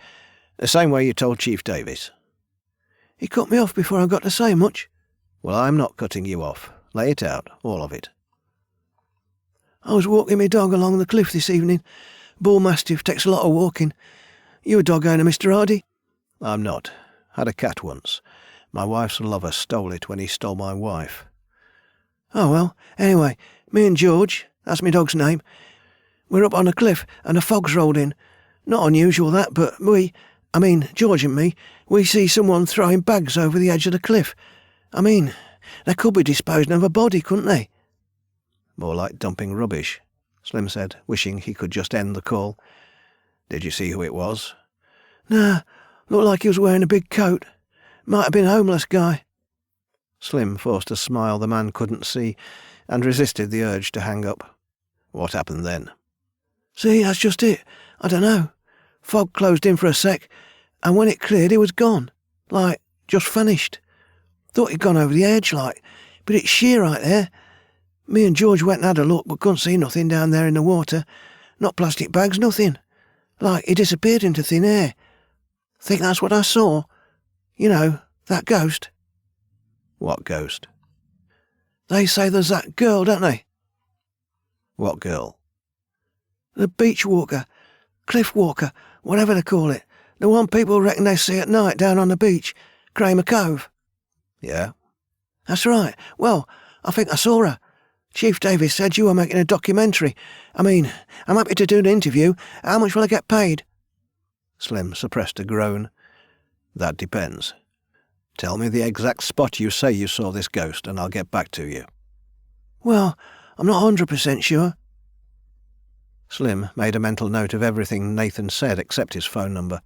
The same way you told Chief Davis." "He cut me off before I got to say much." "Well, I'm not cutting you off. Lay it out, all of it." "I was walking my dog along the cliff this evening. Bull mastiff takes a lot of walking. You a dog owner, Mr. Hardy?" "I'm not. Had a cat once. My wife's lover stole it when he stole my wife." "Oh well, anyway, me and George, that's my dog's name, We're up on a cliff and a fog's rolled in. Not unusual that, but George and me, we see someone throwing bags over the edge of the cliff. They could be disposing of a body, couldn't they?" "More like dumping rubbish," Slim said, wishing he could just end the call. "Did you see who it was?" "Nah, looked like he was wearing a big coat. Might have been a homeless guy." Slim forced a smile the man couldn't see, and resisted the urge to hang up. What happened then? "See, that's just it. I don't know. Fog closed in for a sec, and when it cleared he was gone. Like, just vanished. Thought he'd gone over the edge, like, but it's sheer right there. Me and George went and had a look, but couldn't see nothing down there in the water. Not plastic bags, nothing. Like, he disappeared into thin air. Think that's what I saw. You know, that ghost." "What ghost?" "They say there's that girl, don't they?" "What girl?" "The beach walker, cliff walker, whatever they call it. The one people reckon they see at night down on the beach, Kramer Cove." "Yeah?" "That's right. Well, I think I saw her. Chief Davis said you were making a documentary. I'm happy to do an interview. How much will I get paid?" Slim suppressed a groan. "That depends. Tell me the exact spot you say you saw this ghost, and I'll get back to you." "Well, I'm not 100% sure." Slim made a mental note of everything Nathan said except his phone number.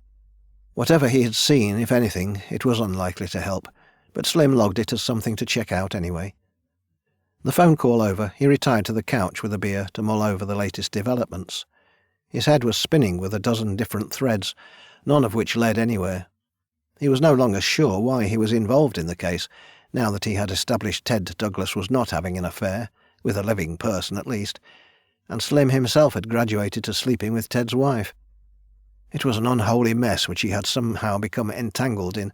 Whatever he had seen, if anything, it was unlikely to help, but Slim logged it as something to check out anyway. The phone call over, he retired to the couch with a beer to mull over the latest developments. His head was spinning with a dozen different threads, none of which led anywhere. He was no longer sure why he was involved in the case, now that he had established Ted Douglas was not having an affair, with a living person at least, and Slim himself had graduated to sleeping with Ted's wife. It was an unholy mess which he had somehow become entangled in,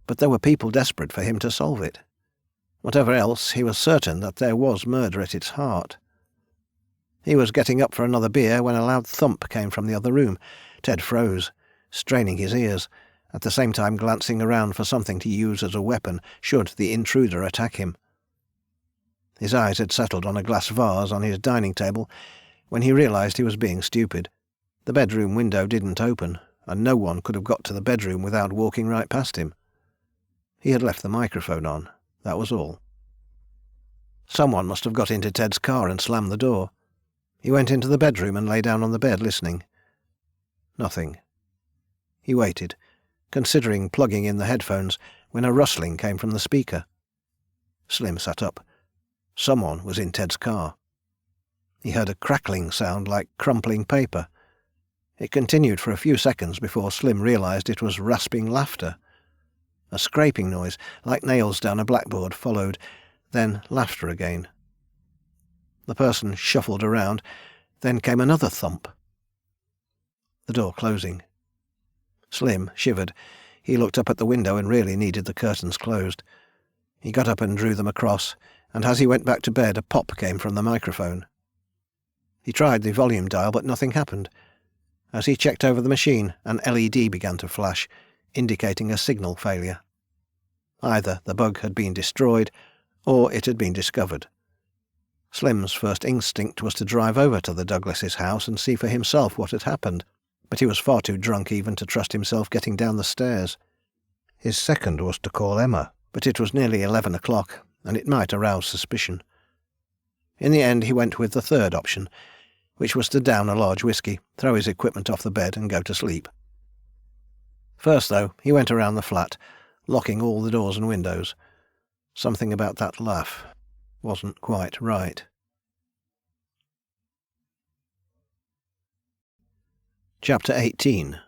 but there were people desperate for him to solve it. Whatever else, he was certain that there was murder at its heart. He was getting up for another beer when a loud thump came from the other room. Ted froze, straining his ears, at the same time glancing around for something to use as a weapon should the intruder attack him. His eyes had settled on a glass vase on his dining table when he realized he was being stupid. The bedroom window didn't open, and no one could have got to the bedroom without walking right past him. He had left the microphone on, that was all. Someone must have got into Ted's car and slammed the door. He went into the bedroom and lay down on the bed listening. Nothing. He waited, considering plugging in the headphones, when a rustling came from the speaker. Slim sat up. Someone was in Ted's car. He heard a crackling sound like crumpling paper. It continued for a few seconds before Slim realized it was rasping laughter. A scraping noise, like nails down a blackboard, followed, then laughter again. The person shuffled around, then came another thump. The door closing. Slim shivered. He looked up at the window and really needed the curtains closed. He got up and drew them across, and as he went back to bed a pop came from the microphone. He tried the volume dial, but nothing happened. As he checked over the machine, an LED began to flash, indicating a signal failure. Either the bug had been destroyed, or it had been discovered. Slim's first instinct was to drive over to the Douglases' house and see for himself what had happened, but he was far too drunk even to trust himself getting down the stairs. His second was to call Emma, but it was nearly 11 o'clock, and it might arouse suspicion. In the end he went with the third option, which was to down a large whisky, throw his equipment off the bed and go to sleep. First, though, he went around the flat, locking all the doors and windows. Something about that laugh wasn't quite right. Chapter 18.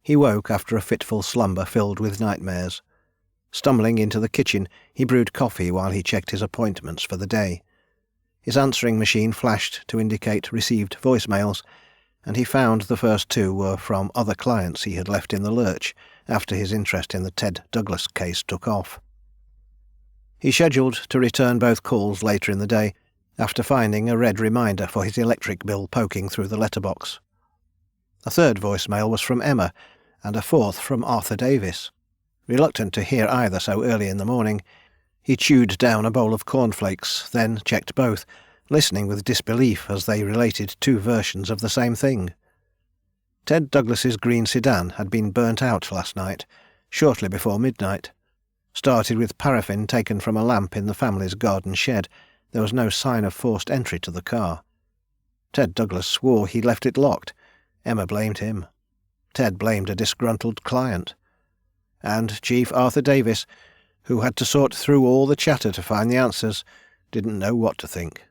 He woke after a fitful slumber filled with nightmares. Stumbling into the kitchen, he brewed coffee while he checked his appointments for the day. His answering machine flashed to indicate received voicemails, and he found the first two were from other clients he had left in the lurch after his interest in the Ted Douglas case took off. He scheduled to return both calls later in the day, after finding a red reminder for his electric bill poking through the letterbox. A third voicemail was from Emma, and a fourth from Arthur Davis. Reluctant to hear either so early in the morning, he chewed down a bowl of cornflakes, then checked both, listening with disbelief as they related two versions of the same thing. Ted Douglas's green sedan had been burnt out last night, shortly before midnight. Started with paraffin taken from a lamp in the family's garden shed. There was no sign of forced entry to the car. Ted Douglas swore he'd left it locked. Emma blamed him. Ted blamed a disgruntled client. And Chief Arthur Davis, who had to sort through all the chatter to find the answers, didn't know what to think.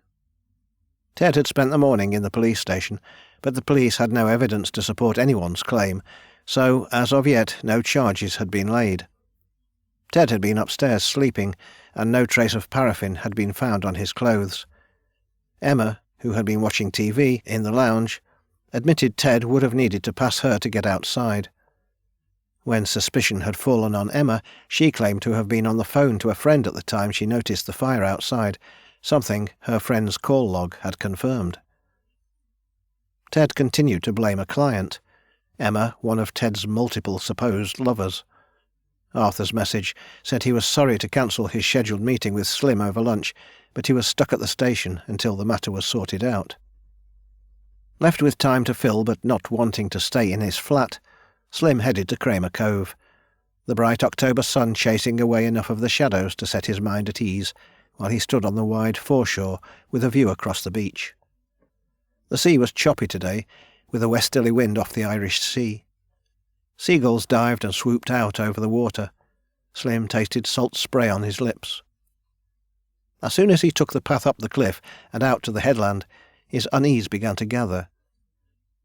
Ted had spent the morning in the police station, but the police had no evidence to support anyone's claim, so as of yet no charges had been laid. Ted had been upstairs sleeping, and no trace of paraffin had been found on his clothes. Emma, who had been watching TV in the lounge, admitted Ted would have needed to pass her to get outside. When suspicion had fallen on Emma, she claimed to have been on the phone to a friend at the time she noticed the fire outside, something her friend's call log had confirmed. Ted continued to blame a client, Emma, one of Ted's multiple supposed lovers. Arthur's message said he was sorry to cancel his scheduled meeting with Slim over lunch, but he was stuck at the station until the matter was sorted out. Left with time to fill but not wanting to stay in his flat, Slim headed to Kramer Cove, the bright October sun chasing away enough of the shadows to set his mind at ease while he stood on the wide foreshore with a view across the beach. The sea was choppy today, with a westerly wind off the Irish Sea. Seagulls dived and swooped out over the water. Slim tasted salt spray on his lips. As soon as he took the path up the cliff and out to the headland, his unease began to gather.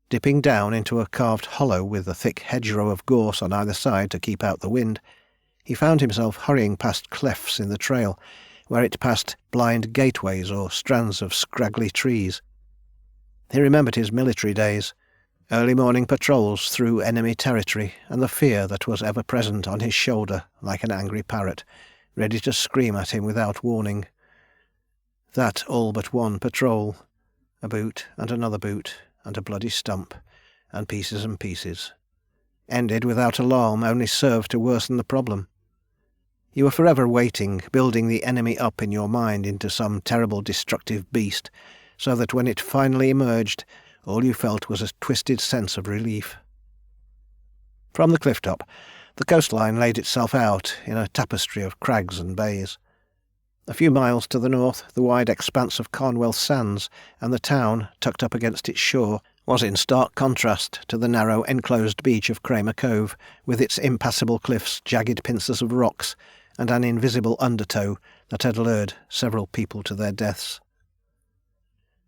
Dipping down into a carved hollow with a thick hedgerow of gorse on either side to keep out the wind, he found himself hurrying past clefts in the trail, where it passed blind gateways or strands of scraggly trees. He remembered his military days, early morning patrols through enemy territory, and the fear that was ever present on his shoulder like an angry parrot, ready to scream at him without warning. That all but one patrol, a boot and another boot, and a bloody stump, and pieces, ended without alarm, only served to worsen the problem. You were forever waiting, building the enemy up in your mind into some terrible destructive beast, so that when it finally emerged, all you felt was a twisted sense of relief. From the cliff top, the coastline laid itself out in a tapestry of crags and bays. A few miles to the north, the wide expanse of Carnwell Sands, and the town, tucked up against its shore, was in stark contrast to the narrow enclosed beach of Kramer Cove, with its impassable cliffs, jagged pincers of rocks, and an invisible undertow that had lured several people to their deaths.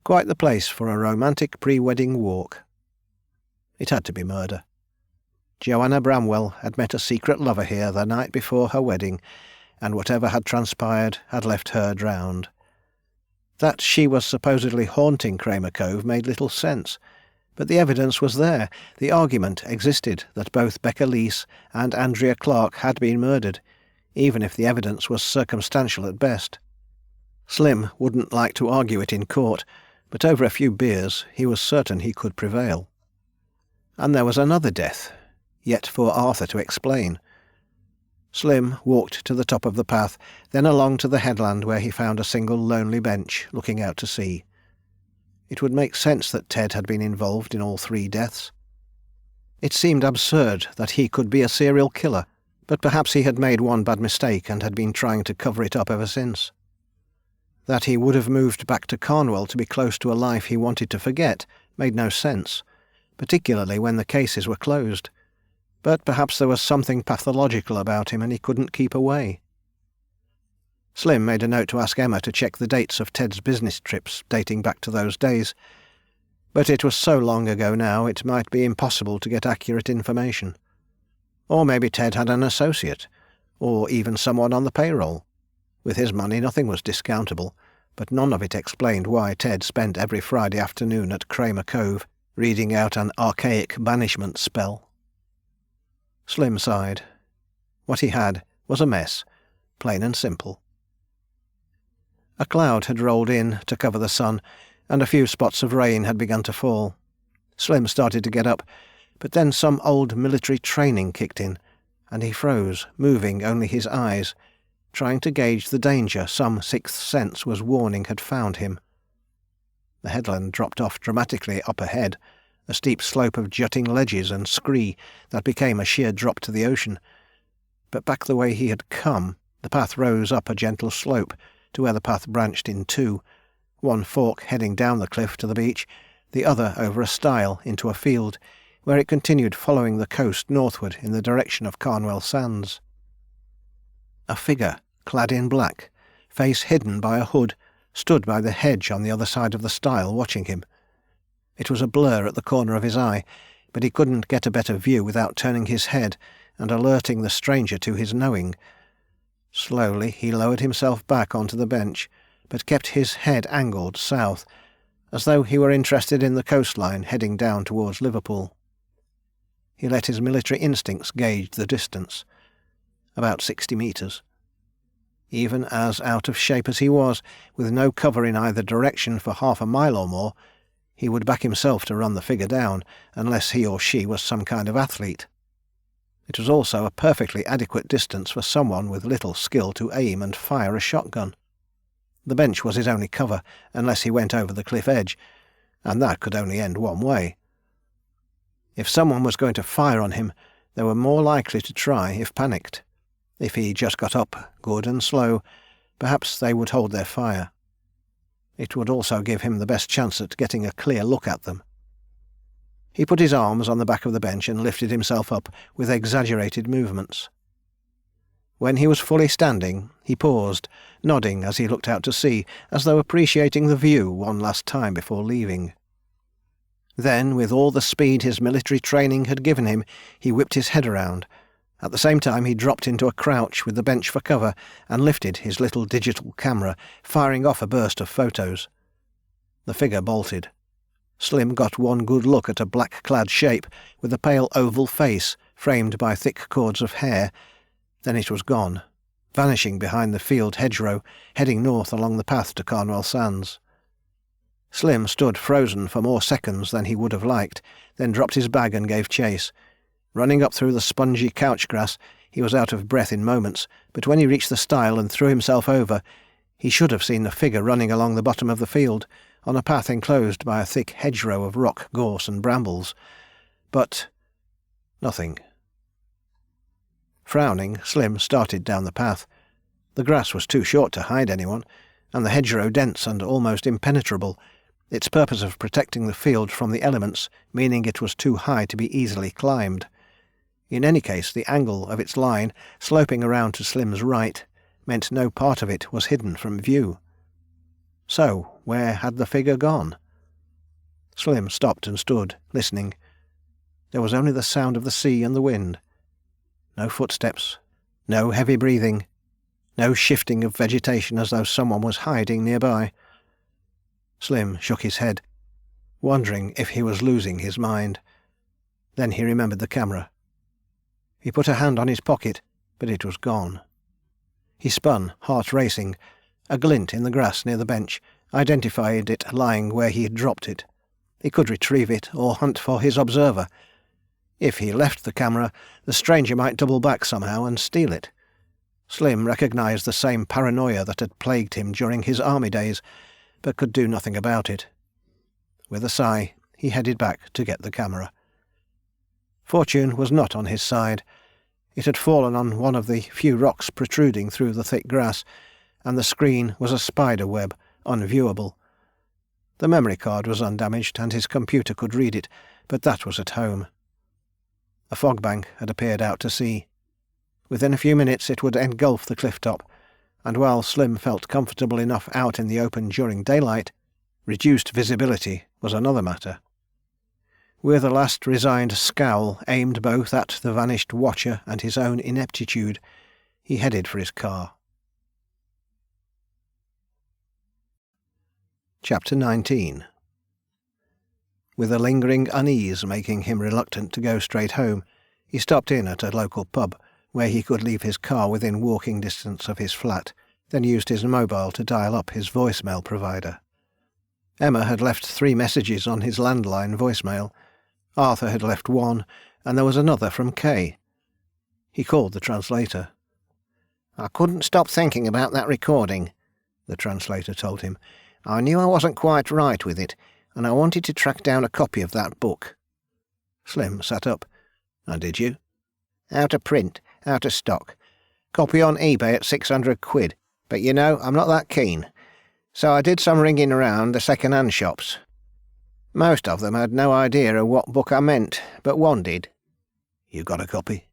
Quite the place for a romantic pre-wedding walk. It had to be murder. Joanna Bramwell had met a secret lover here the night before her wedding, and whatever had transpired had left her drowned. That she was supposedly haunting Kramer Cove made little sense, but the evidence was there. The argument existed that both Becca Leese and Andrea Clark had been murdered, even if the evidence was circumstantial at best. Slim wouldn't like to argue it in court, but over a few beers he was certain he could prevail. And there was another death, yet for Arthur to explain. Slim walked to the top of the path, then along to the headland where he found a single lonely bench looking out to sea. It would make sense that Ted had been involved in all three deaths. It seemed absurd that he could be a serial killer, but perhaps he had made one bad mistake and had been trying to cover it up ever since. That he would have moved back to Carnwell to be close to a life he wanted to forget made no sense, particularly when the cases were closed. But perhaps there was something pathological about him and he couldn't keep away. Slim made a note to ask Emma to check the dates of Ted's business trips dating back to those days, but it was so long ago now it might be impossible to get accurate information. Or maybe Ted had an associate, or even someone on the payroll. With his money nothing was discountable, but none of it explained why Ted spent every Friday afternoon at Kramer Cove reading out an archaic banishment spell. Slim sighed. What he had was a mess, plain and simple. A cloud had rolled in to cover the sun, and a few spots of rain had begun to fall. Slim started to get up, but then some old military training kicked in, and he froze, moving only his eyes, trying to gauge the danger some sixth sense was warning had found him. The headland dropped off dramatically up ahead, a steep slope of jutting ledges and scree that became a sheer drop to the ocean. But back the way he had come, the path rose up a gentle slope to where the path branched in two, one fork heading down the cliff to the beach, the other over a stile into a field, where it continued following the coast northward in the direction of Carnwell Sands. A figure, clad in black, face hidden by a hood, stood by the hedge on the other side of the stile watching him. It was a blur at the corner of his eye, but he couldn't get a better view without turning his head and alerting the stranger to his knowing. Slowly he lowered himself back onto the bench, but kept his head angled south, as though he were interested in the coastline heading down towards Liverpool. He let his military instincts gauge the distance. About 60 metres. Even as out of shape as he was, with no cover in either direction for half a mile or more, he would back himself to run the figure down, unless he or she was some kind of athlete. It was also a perfectly adequate distance for someone with little skill to aim and fire a shotgun. The bench was his only cover, unless he went over the cliff edge, and that could only end one way. If someone was going to fire on him, they were more likely to try if panicked. If he just got up, good and slow, perhaps they would hold their fire. It would also give him the best chance at getting a clear look at them. He put his arms on the back of the bench and lifted himself up with exaggerated movements. When he was fully standing, he paused, nodding as he looked out to sea, as though appreciating the view one last time before leaving. Then, with all the speed his military training had given him, he whipped his head around. At the same time he dropped into a crouch with the bench for cover and lifted his little digital camera, firing off a burst of photos. The figure bolted. Slim got one good look at a black-clad shape with a pale oval face framed by thick cords of hair. Then it was gone, vanishing behind the field hedgerow, heading north along the path to Carnwell Sands. Slim stood frozen for more seconds than he would have liked, then dropped his bag and gave chase. Running up through the spongy couch grass, he was out of breath in moments, but when he reached the stile and threw himself over, he should have seen the figure running along the bottom of the field, on a path enclosed by a thick hedgerow of rock, gorse and brambles. But nothing. Frowning, Slim started down the path. The grass was too short to hide anyone, and the hedgerow dense and almost impenetrable, its purpose of protecting the field from the elements meaning it was too high to be easily climbed. In any case, the angle of its line, sloping around to Slim's right, meant no part of it was hidden from view. So, where had the figure gone? Slim stopped and stood, listening. There was only the sound of the sea and the wind. No footsteps, no heavy breathing, no shifting of vegetation as though someone was hiding nearby. Slim shook his head, wondering if he was losing his mind. Then he remembered the camera. He put a hand on his pocket, but it was gone. He spun, heart racing. A glint in the grass near the bench identified it lying where he had dropped it. He could retrieve it or hunt for his observer. If he left the camera, the stranger might double back somehow and steal it. Slim recognised the same paranoia that had plagued him during his army days, but could do nothing about it. With a sigh, he headed back to get the camera. Fortune was not on his side. It had fallen on one of the few rocks protruding through the thick grass, and the screen was a spider web, unviewable. The memory card was undamaged, and his computer could read it, but that was at home. A fog bank had appeared out to sea. Within a few minutes it would engulf the cliff top, and while Slim felt comfortable enough out in the open during daylight, reduced visibility was another matter. With a last resigned scowl aimed both at the vanished watcher and his own ineptitude, he headed for his car. Chapter 19. With a lingering unease making him reluctant to go straight home, he stopped in at a local pub, where he could leave his car within walking distance of his flat, then used his mobile to dial up his voicemail provider. Emma had left 3 messages on his landline voicemail. Arthur had left 1, and there was another from Kay. He called the translator. "I couldn't stop thinking about that recording," the translator told him. I knew I wasn't quite right with it, and I wanted to track down a copy of that book." Slim sat up. "And did you?" "Out of print, out of stock. Copy on eBay at 600 quid, but you know, I'm not that keen. So I did some ringing around the second-hand shops. Most of them had no idea of what book I meant, but one did." "You got a copy?"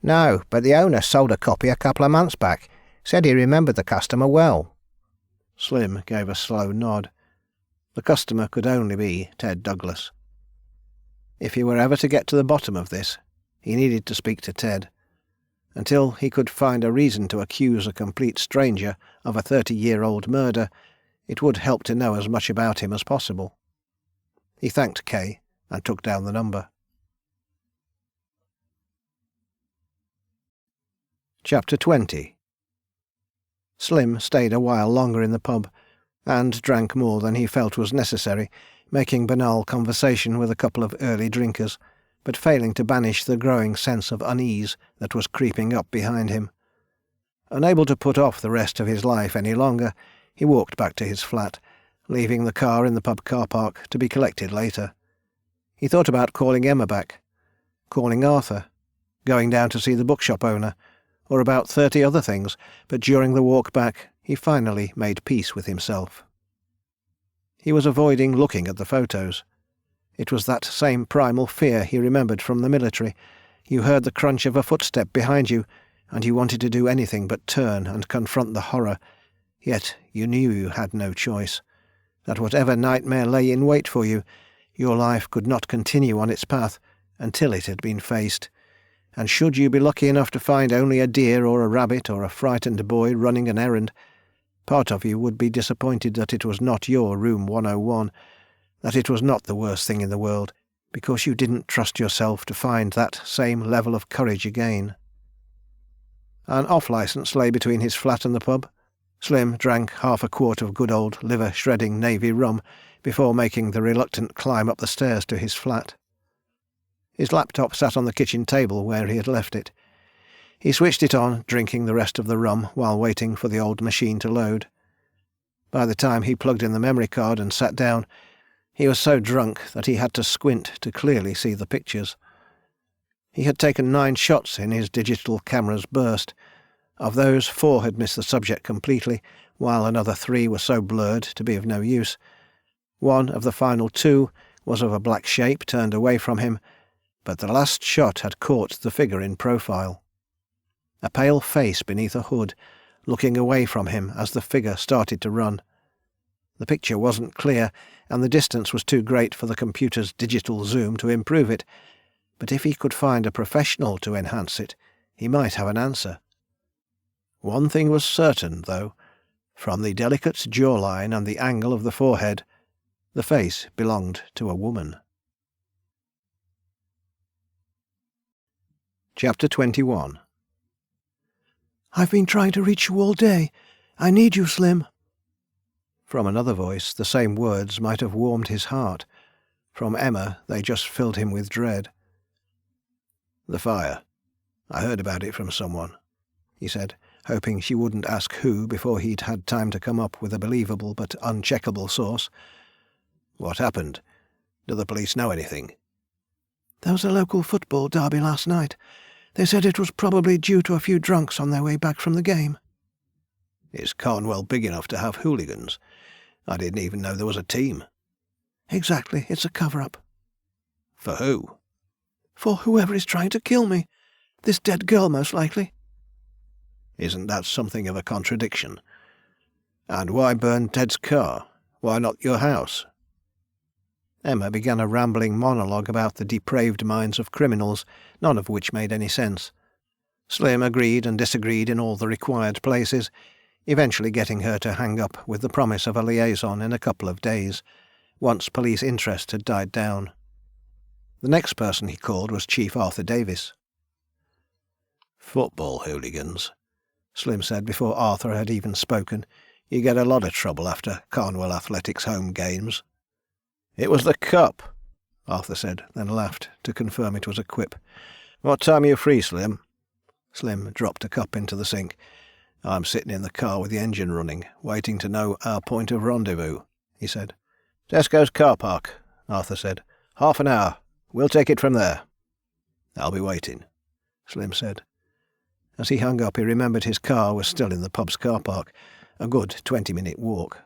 "No, but the owner sold a copy a couple of months back. Said he remembered the customer well." Slim gave a slow nod. The customer could only be Ted Douglas. If he were ever to get to the bottom of this, he needed to speak to Ted. Until he could find a reason to accuse a complete stranger of a 30-year-old murder, it would help to know as much about him as possible. He thanked Kay and took down the number. Chapter 20. Slim stayed a while longer in the pub, and drank more than he felt was necessary, making banal conversation with a couple of early drinkers, but failing to banish the growing sense of unease that was creeping up behind him. Unable to put off the rest of his life any longer, he walked back to his flat, leaving the car in the pub car park to be collected later. He thought about calling Emma back, calling Arthur, going down to see the bookshop owner, or about 30 other things, but during the walk back he finally made peace with himself. He was avoiding looking at the photos. It was that same primal fear he remembered from the military. You heard the crunch of a footstep behind you, and you wanted to do anything but turn and confront the horror, yet you knew you had no choice, that whatever nightmare lay in wait for you, your life could not continue on its path until it had been faced. And should you be lucky enough to find only a deer or a rabbit or a frightened boy running an errand, part of you would be disappointed that it was not your room 101, that it was not the worst thing in the world, because you didn't trust yourself to find that same level of courage again. An off-licence lay between his flat and the pub. Slim drank half a quart of good old liver-shredding navy rum before making the reluctant climb up the stairs to his flat. His laptop sat on the kitchen table where he had left it. He switched it on, drinking the rest of the rum while waiting for the old machine to load. By the time he plugged in the memory card and sat down, he was so drunk that he had to squint to clearly see the pictures. He had taken 9 shots in his digital camera's burst. Of those, 4 had missed the subject completely, while another 3 were so blurred to be of no use. One of the final 2 was of a black shape turned away from him, but the last shot had caught the figure in profile. A pale face beneath a hood, looking away from him as the figure started to run. The picture wasn't clear, and the distance was too great for the computer's digital zoom to improve it, but if he could find a professional to enhance it, he might have an answer. One thing was certain, though. From the delicate jawline and the angle of the forehead, the face belonged to a woman. Chapter 21. "I've been trying to reach you all day. I need you, Slim." From another voice, the same words might have warmed his heart. From Emma, they just filled him with dread. "The fire. I heard about it from someone," he said, hoping she wouldn't ask who before he'd had time to come up with a believable but uncheckable source. "What happened? Do the police know anything?" "There was a local football derby last night. They said it was probably due to a few drunks on their way back from the game." "Is Cornwall big enough to have hooligans? I didn't even know there was a team." "Exactly. It's a cover-up." "For who?" "For whoever is trying to kill me. This dead girl, most likely." "Isn't that something of a contradiction? And why burn Ted's car? Why not your house?" Emma began a rambling monologue about the depraved minds of criminals, none of which made any sense. Slim agreed and disagreed in all the required places, eventually getting her to hang up with the promise of a liaison in a couple of days, once police interest had died down. The next person he called was Chief Arthur Davis. "Football hooligans," Slim said before Arthur had even spoken. "You get a lot of trouble after Cornwall Athletics home games." "It was the Cup," Arthur said, then laughed to confirm it was a quip. "What time are you free, Slim?" Slim dropped a cup into the sink. I'm sitting in the car with the engine running, waiting to know our point of rendezvous, he said. Tesco's car park, Arthur said. 30 minutes. We'll take it from there. I'll be waiting, Slim said. As he hung up, he remembered his car was still in the pub's car park, a good 20-minute walk.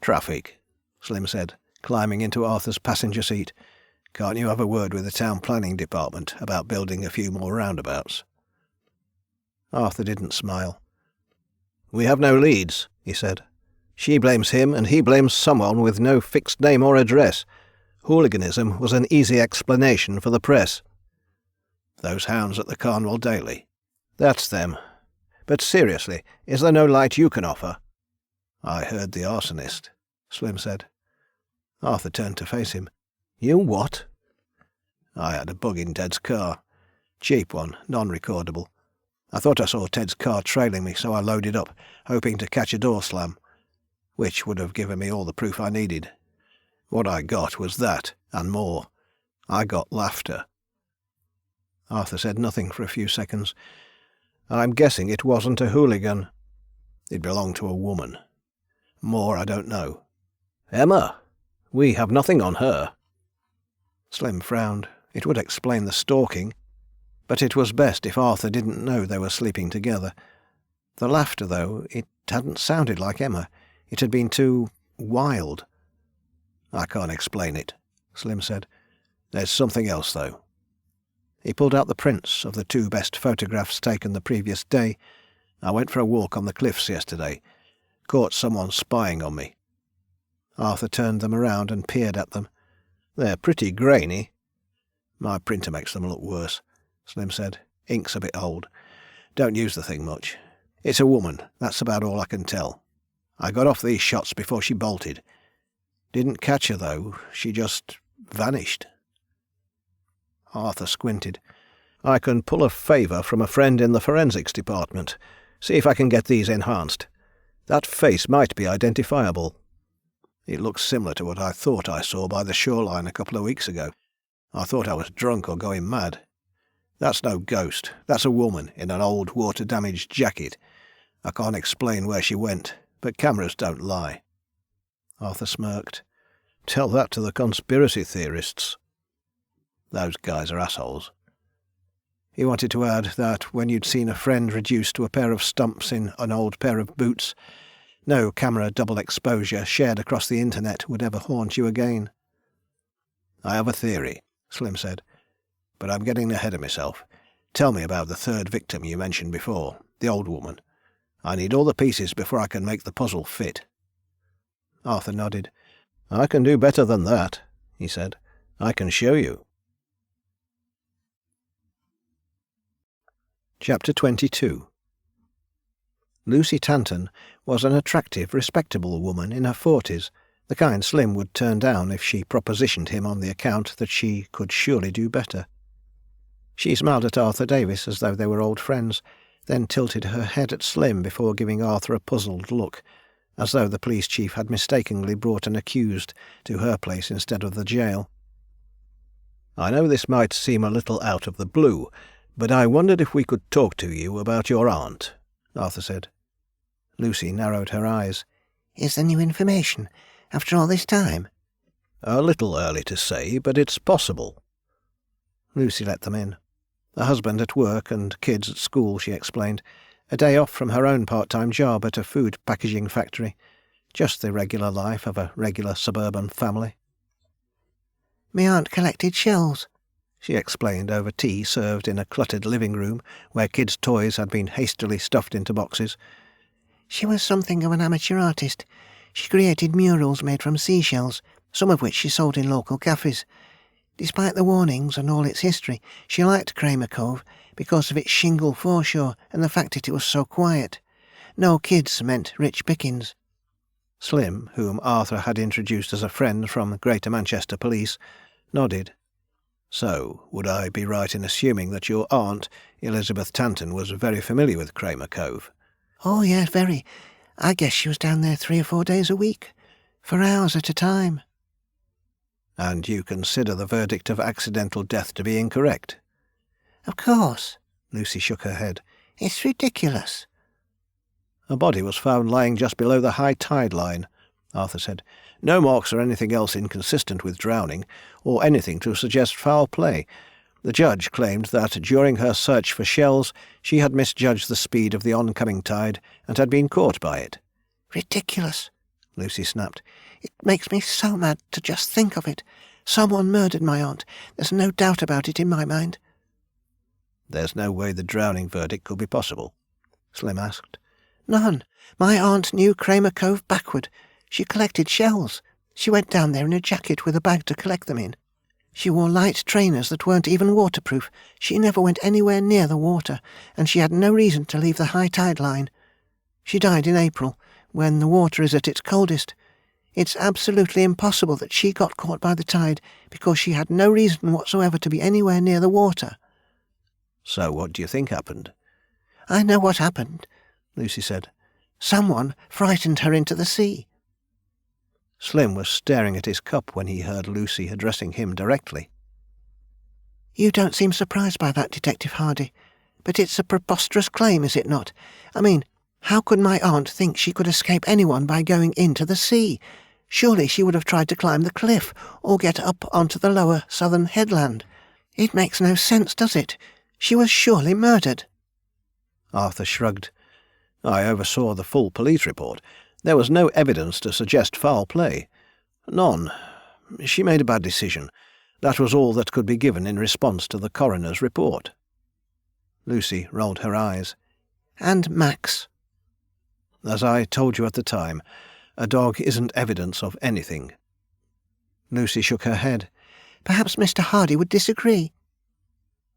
Traffic, Slim said, climbing into Arthur's passenger seat. Can't you have a word with the town planning department about building a few more roundabouts? Arthur didn't smile. We have no leads, he said. She blames him and he blames someone with no fixed name or address. Hooliganism was an easy explanation for the press. Those hounds at the Carnwell Daily. That's them. But seriously, is there no light you can offer? I heard the arsonist, Slim said. Arthur turned to face him. You what? I had a bug in Ted's car. Cheap one, non-recordable. I thought I saw Ted's car trailing me, so I loaded up, hoping to catch a door slam, which would have given me all the proof I needed. What I got was that, and more. I got laughter. Arthur said nothing for a few seconds. I'm guessing it wasn't a hooligan. It belonged to a woman. More I don't know. Emma? We have nothing on her. Slim frowned. It would explain the stalking, but it was best if Arthur didn't know they were sleeping together. The laughter, though, it hadn't sounded like Emma. It had been too wild. I can't explain it, Slim said. There's something else, though. He pulled out the prints of the 2 best photographs taken the previous day. I went for a walk on the cliffs yesterday. Caught someone spying on me. Arthur turned them around and peered at them. They're pretty grainy. My printer makes them look worse, Slim said. Ink's a bit old. Don't use the thing much. It's a woman, that's about all I can tell. I got off these shots before she bolted. Didn't catch her, though. She just vanished. Arthur squinted. I can pull a favour from a friend in the forensics department. See if I can get these enhanced. That face might be identifiable. It looks similar to what I thought I saw by the shoreline a couple of weeks ago. I thought I was drunk or going mad. That's no ghost. That's a woman in an old water-damaged jacket. I can't explain where she went, but cameras don't lie. Arthur smirked. Tell that to the conspiracy theorists. Those guys are assholes. He wanted to add that when you'd seen a friend reduced to a pair of stumps in an old pair of boots, no camera double exposure shared across the internet would ever haunt you again. I have a theory, Slim said, but I'm getting ahead of myself. Tell me about the 3rd victim you mentioned before, the old woman. I need all the pieces before I can make the puzzle fit. Arthur nodded. I can do better than that, he said. I can show you. Chapter 22. Lucy Tanton was an attractive, respectable woman in her 40s, the kind Slim would turn down if she propositioned him on the account that she could surely do better. She smiled at Arthur Davis as though they were old friends, then tilted her head at Slim before giving Arthur a puzzled look, as though the police chief had mistakenly brought an accused to her place instead of the jail. I know this might seem a little out of the blue, but I wondered if we could talk to you about your aunt, Arthur said. Lucy narrowed her eyes. Is there new information, after all this time? A little early to say, but it's possible. Lucy let them in. The husband at work and kids at school, she explained. A day off from her own part-time job at a food packaging factory. Just the regular life of a regular suburban family. Me aunt collected shells, she explained over tea served in a cluttered living room where kids' toys had been hastily stuffed into boxes. She was something of an amateur artist. She created murals made from seashells, some of which she sold in local cafes. Despite the warnings and all its history, she liked Kramer Cove because of its shingle foreshore and the fact that it was so quiet. No kids meant rich pickings. Slim, whom Arthur had introduced as a friend from Greater Manchester Police, nodded. So, would I be right in assuming that your aunt, Elizabeth Tanton, was very familiar with Kramer Cove? Oh, yes, very. I guess she was down there 3 or 4 days a week, for hours at a time. And you consider the verdict of accidental death to be incorrect? Of course. Lucy shook her head. It's ridiculous. A body was found lying just below the high tide line, Arthur said. No marks or anything else inconsistent with drowning, or anything to suggest foul play. The judge claimed that during her search for shells she had misjudged the speed of the oncoming tide and had been caught by it. Ridiculous, Lucy snapped. It makes me so mad to just think of it. Someone murdered my aunt. There's no doubt about it in my mind. There's no way the drowning verdict could be possible? Slim asked. None. My aunt knew Kramer Cove backward. She collected shells. She went down there in a jacket with a bag to collect them in. She wore light trainers that weren't even waterproof. She never went anywhere near the water, and she had no reason to leave the high tide line. She died in April, when the water is at its coldest. It's absolutely impossible that she got caught by the tide, because she had no reason whatsoever to be anywhere near the water. So what do you think happened? I know what happened, Lucy said. Someone frightened her into the sea. Slim was staring at his cup when he heard Lucy addressing him directly. You don't seem surprised by that, Detective Hardy. But it's a preposterous claim, is it not? I mean, how could my aunt think she could escape anyone by going into the sea? Surely she would have tried to climb the cliff or get up onto the lower southern headland. It makes no sense, does it? She was surely murdered. Arthur shrugged. I oversaw the full police report. There was no evidence to suggest foul play. None. She made a bad decision. That was all that could be given in response to the coroner's report. Lucy rolled her eyes. And Max? As I told you at the time, a dog isn't evidence of anything. Lucy shook her head. Perhaps Mr. Hardy would disagree.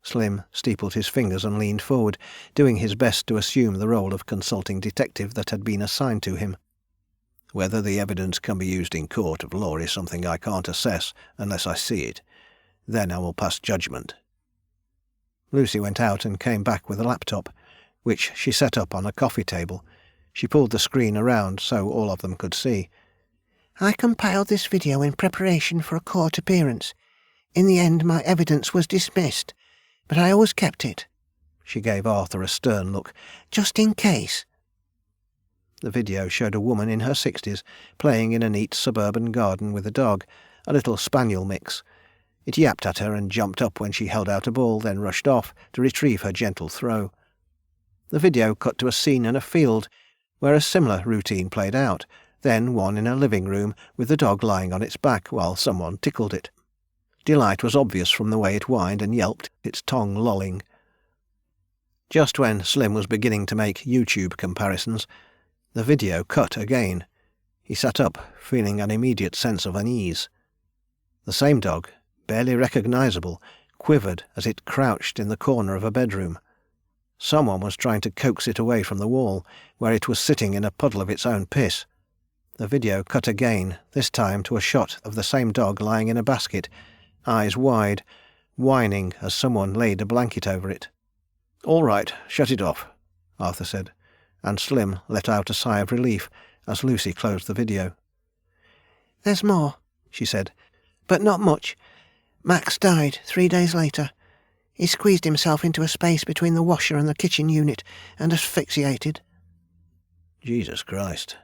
Slim steepled his fingers and leaned forward, doing his best to assume the role of consulting detective that had been assigned to him. Whether the evidence can be used in court of law is something I can't assess unless I see it. Then I will pass judgment. Lucy went out and came back with a laptop, which she set up on a coffee table. She pulled the screen around so all of them could see. I compiled this video in preparation for a court appearance. In the end, my evidence was dismissed, but I always kept it. She gave Arthur a stern look. Just in case. The video showed a woman in her 60s playing in a neat suburban garden with a dog, a little spaniel mix. It yapped at her and jumped up when she held out a ball, then rushed off to retrieve her gentle throw. The video cut to a scene in a field where a similar routine played out, then one in a living room with the dog lying on its back while someone tickled it. Delight was obvious from the way it whined and yelped, its tongue lolling. Just when Slim was beginning to make YouTube comparisons, the video cut again. He sat up, feeling an immediate sense of unease. The same dog, barely recognizable, quivered as it crouched in the corner of a bedroom. Someone was trying to coax it away from the wall, where it was sitting in a puddle of its own piss. The video cut again, this time to a shot of the same dog lying in a basket, eyes wide, whining as someone laid a blanket over it. "All right, shut it off," Arthur said, and Slim let out a sigh of relief as Lucy closed the video. There's more, she said, but not much. Max died 3 days later. He squeezed himself into a space between the washer and the kitchen unit and asphyxiated. Jesus Christ.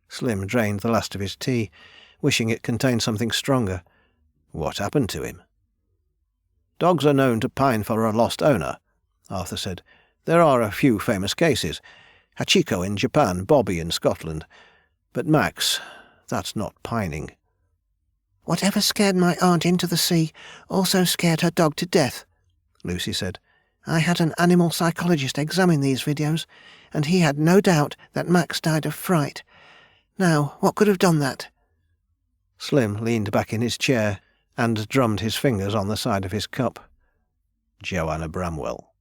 Slim drained the last of his tea, wishing it contained something stronger. What happened to him? Dogs are known to pine for a lost owner, Arthur said. There are a few famous cases. Hachiko in Japan, Bobby in Scotland. But Max, that's not pining. Whatever scared my aunt into the sea also scared her dog to death, Lucy said. I had an animal psychologist examine these videos, and he had no doubt that Max died of fright. Now, what could have done that? Slim leaned back in his chair and drummed his fingers on the side of his cup. Joanna Bramwell,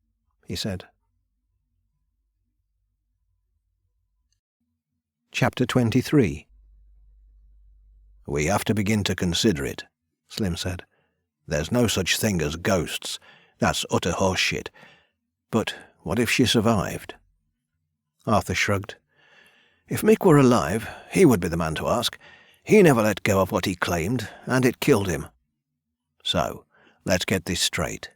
he said. Chapter 23. We have to begin to consider it, Slim said. There's no such thing as ghosts. That's utter horseshit. But what if she survived? Arthur shrugged. If Mick were alive, he would be the man to ask. He never let go of what he claimed, and it killed him. So, let's get this straight.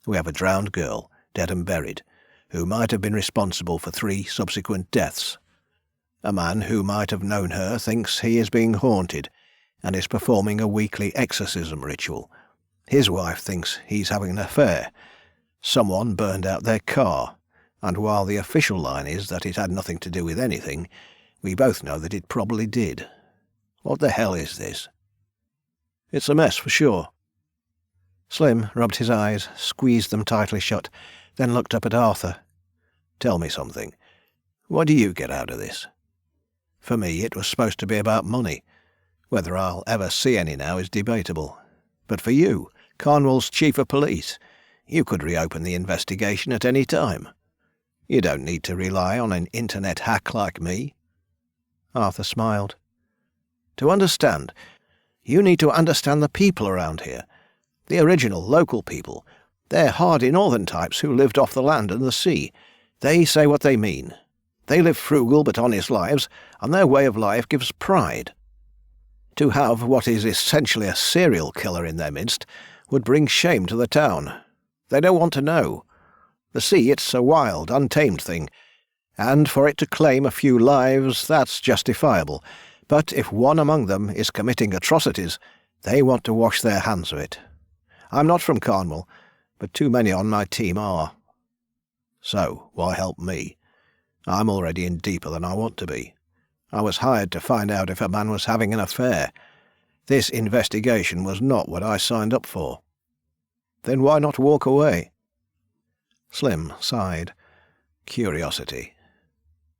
We have a drowned girl, dead and buried. who might have been responsible for 3 subsequent deaths. A man who might have known her thinks he is being haunted and is performing a weekly exorcism ritual. His wife thinks he's having an affair. Someone burned out their car, and while the official line is that it had nothing to do with anything, we both know that it probably did. What the hell is this? It's a mess for sure. Slim rubbed his eyes, squeezed them tightly shut, then looked up at Arthur. Tell me something. What do you get out of this? For me, it was supposed to be about money. Whether I'll ever see any now is debatable. But for you, Cornwall's chief of police, you could reopen the investigation at any time. You don't need to rely on an internet hack like me. Arthur smiled. To understand, you need to understand the people around here. The original local people. They're hardy northern types who lived off the land and the sea. They say what they mean. They live frugal but honest lives, and their way of life gives pride. To have what is essentially a serial killer in their midst would bring shame to the town. They don't want to know. The sea, it's a wild, untamed thing, and for it to claim a few lives, that's justifiable. But if one among them is committing atrocities, they want to wash their hands of it. I'm not from Cornwall, but too many on my team are. So, why help me? I'm already in deeper than I want to be. I was hired to find out if a man was having an affair. This investigation was not what I signed up for. Then why not walk away? Slim sighed. Curiosity.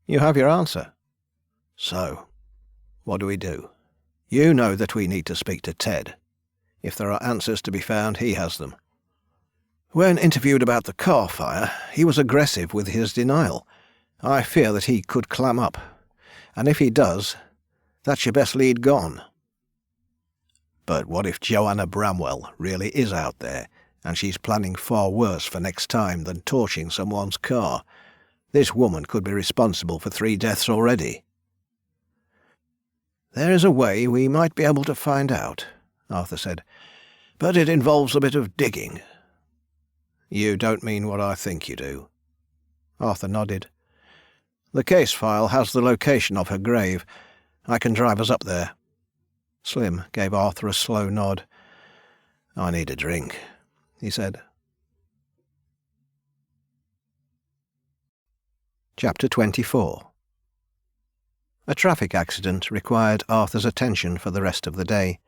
You have your answer. So, what do we do? You know that we need to speak to Ted. If there are answers to be found, he has them. When interviewed about the car fire, he was aggressive with his denial. I fear that he could clam up. And if he does, that's your best lead gone. But what if Joanna Bramwell really is out there, and she's planning far worse for next time than torching someone's car? This woman could be responsible for 3 deaths already. There is a way we might be able to find out, Arthur said, but it involves a bit of digging. You don't mean what I think you do. Arthur nodded. The case file has the location of her grave. I can drive us up there. Slim gave Arthur a slow nod. I need a drink, he said. Chapter 24. A traffic accident required Arthur's attention for the rest of the day.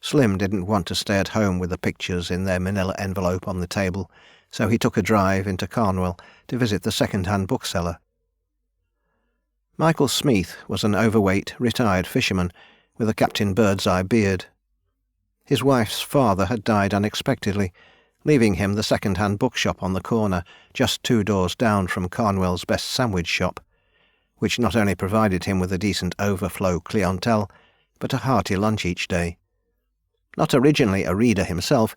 Slim didn't want to stay at home with the pictures in their manila envelope on the table, so he took a drive into Cornwall to visit the second-hand bookseller. Michael Smeath was an overweight, retired fisherman with a Captain Birdseye beard. His wife's father had died unexpectedly, leaving him the second-hand bookshop on the corner, just 2 doors down from Cornwall's best sandwich shop, which not only provided him with a decent overflow clientele, but a hearty lunch each day. Not originally a reader himself,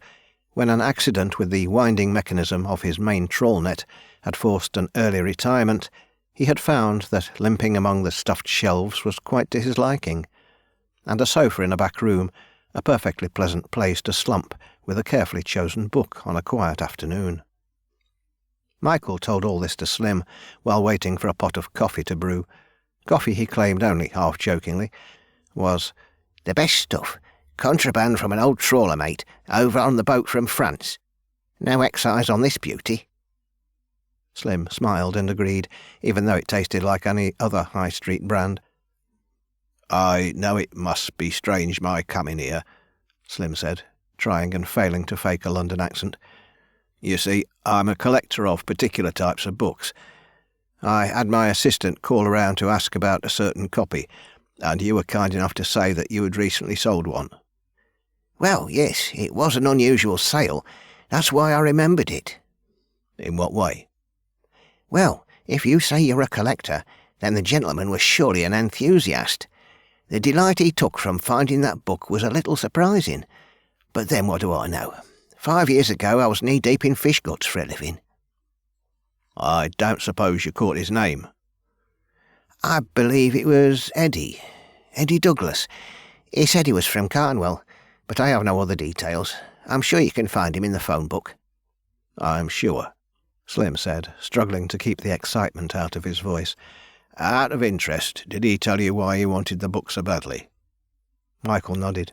when an accident with the winding mechanism of his main trawl net had forced an early retirement, he had found that limping among the stuffed shelves was quite to his liking, and a sofa in a back room, a perfectly pleasant place to slump with a carefully chosen book on a quiet afternoon. Michael told all this to Slim while waiting for a pot of coffee to brew. Coffee, he claimed only half-jokingly, was the best stuff. Contraband from an old trawler mate over on the boat from France. No excise on this beauty. Slim smiled and agreed, even though it tasted like any other high street brand. I know it must be strange my coming here, Slim said, trying and failing to fake a London accent. You see, I'm a collector of particular types of books. I had my assistant call around to ask about a certain copy, and you were kind enough to say that you had recently sold one. Well, yes, it was an unusual sale. That's why I remembered it. In what way? Well, if you say you're a collector, then the gentleman was surely an enthusiast. The delight he took from finding that book was a little surprising. But then what do I know? 5 years ago I was knee-deep in fish guts for a living. I don't suppose you caught his name? I believe it was Eddie Douglas. He said he was from Cornwall, but I have no other details. I'm sure you can find him in the phone book. I'm sure. Slim said, struggling to keep the excitement out of his voice. Out of interest, did he tell you why he wanted the book so badly? Michael nodded.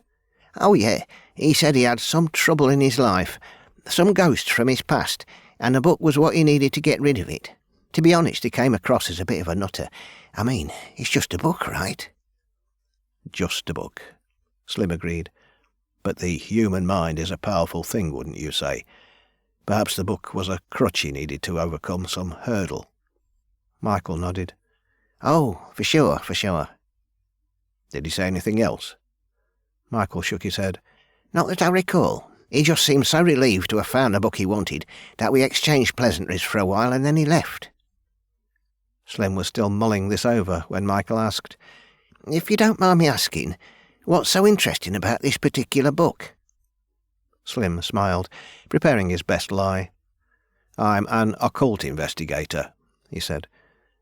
Oh, yeah. He said he had some trouble in his life, some ghosts from his past, and the book was what he needed to get rid of it. To be honest, he came across as a bit of a nutter. I mean, it's just a book, right? Just a book, Slim agreed. But the human mind is a powerful thing, wouldn't you say? Perhaps the book was a crutch he needed to overcome some hurdle. Michael nodded. Oh, for sure, for sure. Did he say anything else? Michael shook his head. Not that I recall. He just seemed so relieved to have found the book he wanted that we exchanged pleasantries for a while and then he left. Slim was still mulling this over when Michael asked, If you don't mind me asking, what's so interesting about this particular book? Slim smiled, preparing his best lie. I'm an occult investigator, he said.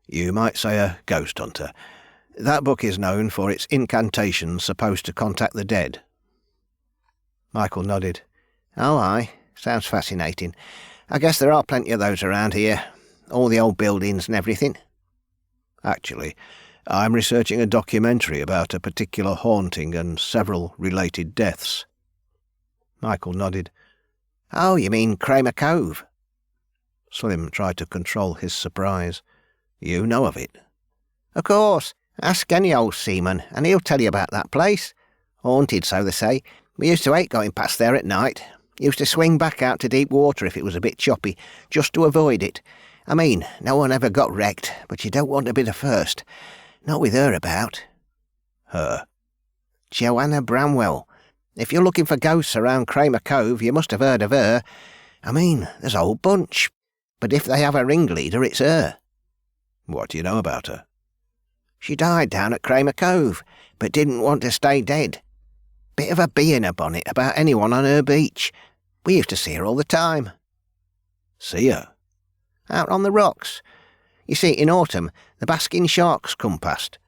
You might say a ghost hunter. That book is known for its incantations supposed to contact the dead. Michael nodded. Oh, aye. Sounds fascinating. I guess there are plenty of those around here. All the old buildings and everything. Actually, I'm researching a documentary about a particular haunting and several related deaths. Michael nodded. Oh, you mean Kramer Cove? Slim tried to control his surprise. You know of it? Of course. Ask any old seaman, and he'll tell you about that place. Haunted, so they say. We used to hate going past there at night. Used to swing back out to deep water if it was a bit choppy, just to avoid it. I mean, no one ever got wrecked, but you don't want to be the first. Not with her about. Her? Joanna Bramwell. If you're looking for ghosts around Kramer Cove, you must have heard of her. I mean, there's a whole bunch. But if they have a ringleader, it's her. What do you know about her? She died down at Kramer Cove, but didn't want to stay dead. Bit of a bee in her bonnet about anyone on her beach. We used to see her all the time. See her? Out on the rocks. You see, in autumn, the basking sharks come past.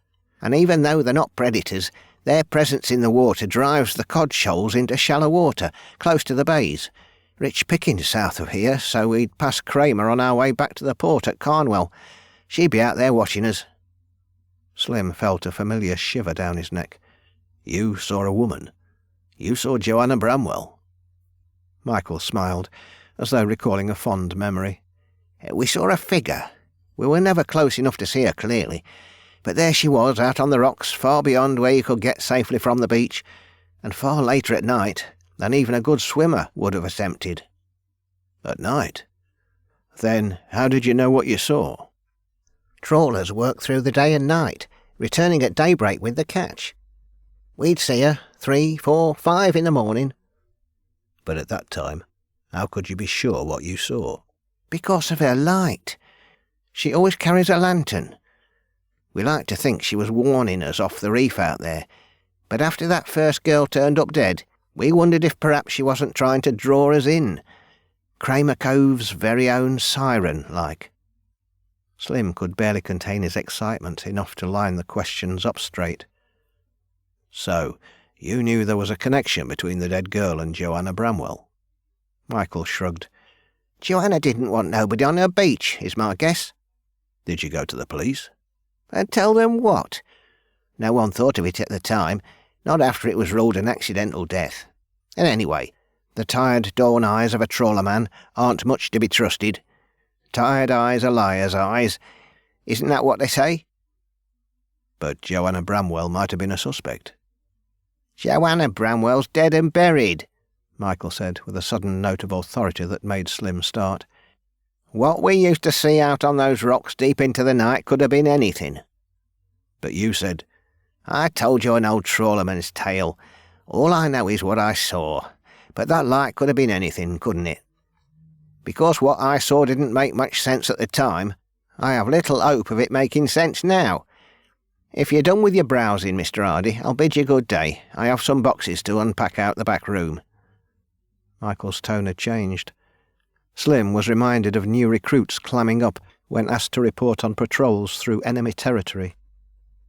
And even though they're not predators, their presence in the water drives the cod shoals into shallow water, close to the bays. Rich pickings south of here, so we'd pass Kramer on our way back to the port at Carnwell. She'd be out there watching us. Slim felt a familiar shiver down his neck. You saw a woman? You saw Joanna Bramwell? Michael smiled, as though recalling a fond memory. We saw a figure. We were never close enough to see her clearly, but there she was out on the rocks, far beyond where you could get safely from the beach, and far later at night than even a good swimmer would have attempted. At night? Then how did you know what you saw? Trawlers work through the day and night, returning at daybreak with the catch. We'd see her 3, 4, 5 in the morning. But at that time, how could you be sure what you saw? Because of her light. She always carries a lantern. We like to think she was warning us off the reef out there, but after that first girl turned up dead, we wondered if perhaps she wasn't trying to draw us in. Kramer Cove's very own siren, like. Slim could barely contain his excitement enough to line the questions up straight. So, you knew there was a connection between the dead girl and Joanna Bramwell? Michael shrugged. Joanna didn't want nobody on her beach, is my guess. Did you go to the police? And tell them what? No one thought of it at the time, not after it was ruled an accidental death. And anyway, the tired dawn eyes of a trawlerman aren't much to be trusted. Tired eyes are liars' eyes. Isn't that what they say? But Joanna Bramwell might have been a suspect. Joanna Bramwell's dead and buried, Michael said, with a sudden note of authority that made Slim start. What we used to see out on those rocks deep into the night could have been anything. But you said... I told you an old trawlerman's tale. All I know is what I saw. But that light could have been anything, couldn't it? Because what I saw didn't make much sense at the time, I have little hope of it making sense now. If you're done with your browsing, Mr. Hardy, I'll bid you good day. I have some boxes to unpack out the back room. Michael's tone had changed. Slim was reminded of new recruits clamming up when asked to report on patrols through enemy territory.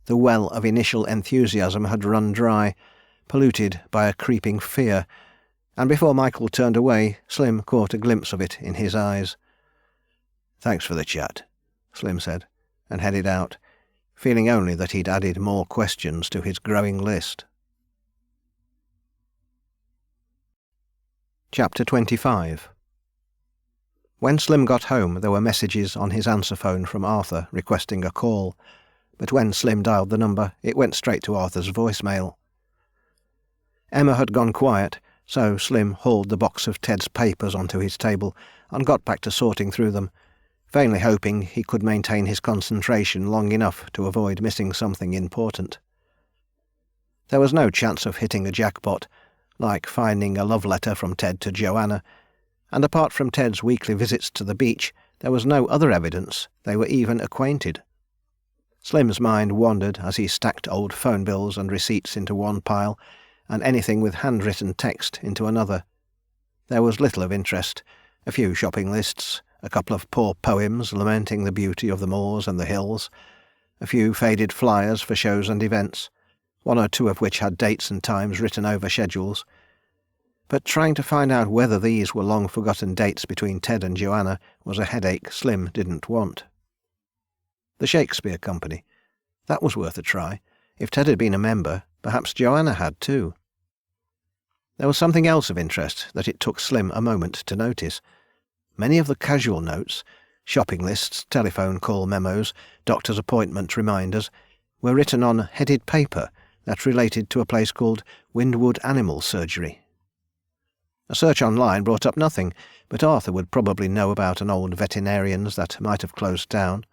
The well of initial enthusiasm had run dry, polluted by a creeping fear, and before Michael turned away, Slim caught a glimpse of it in his eyes. "Thanks for the chat," Slim said, and headed out, feeling only that he'd added more questions to his growing list. Chapter 25. When Slim got home, there were messages on his answer phone from Arthur requesting a call, but when Slim dialed the number, it went straight to Arthur's voicemail. Emma had gone quiet, so Slim hauled the box of Ted's papers onto his table and got back to sorting through them, vainly hoping he could maintain his concentration long enough to avoid missing something important. There was no chance of hitting a jackpot, like finding a love letter from Ted to Joanna, and apart from Ted's weekly visits to the beach, there was no other evidence they were even acquainted. Slim's mind wandered as he stacked old phone bills and receipts into one pile, and anything with handwritten text into another. There was little of interest, a few shopping lists, a couple of poor poems lamenting the beauty of the moors and the hills, a few faded flyers for shows and events, one or two of which had dates and times written over schedules. But trying to find out whether these were long-forgotten dates between Ted and Joanna was a headache Slim didn't want. The Shakespeare Company. That was worth a try. If Ted had been a member, perhaps Joanna had too. There was something else of interest that it took Slim a moment to notice. Many of the casual notes, shopping lists, telephone call memos, doctor's appointment reminders, were written on headed paper that related to a place called Windwood Animal Surgery. A search online brought up nothing, but Arthur would probably know about an old veterinarian's that might have closed down.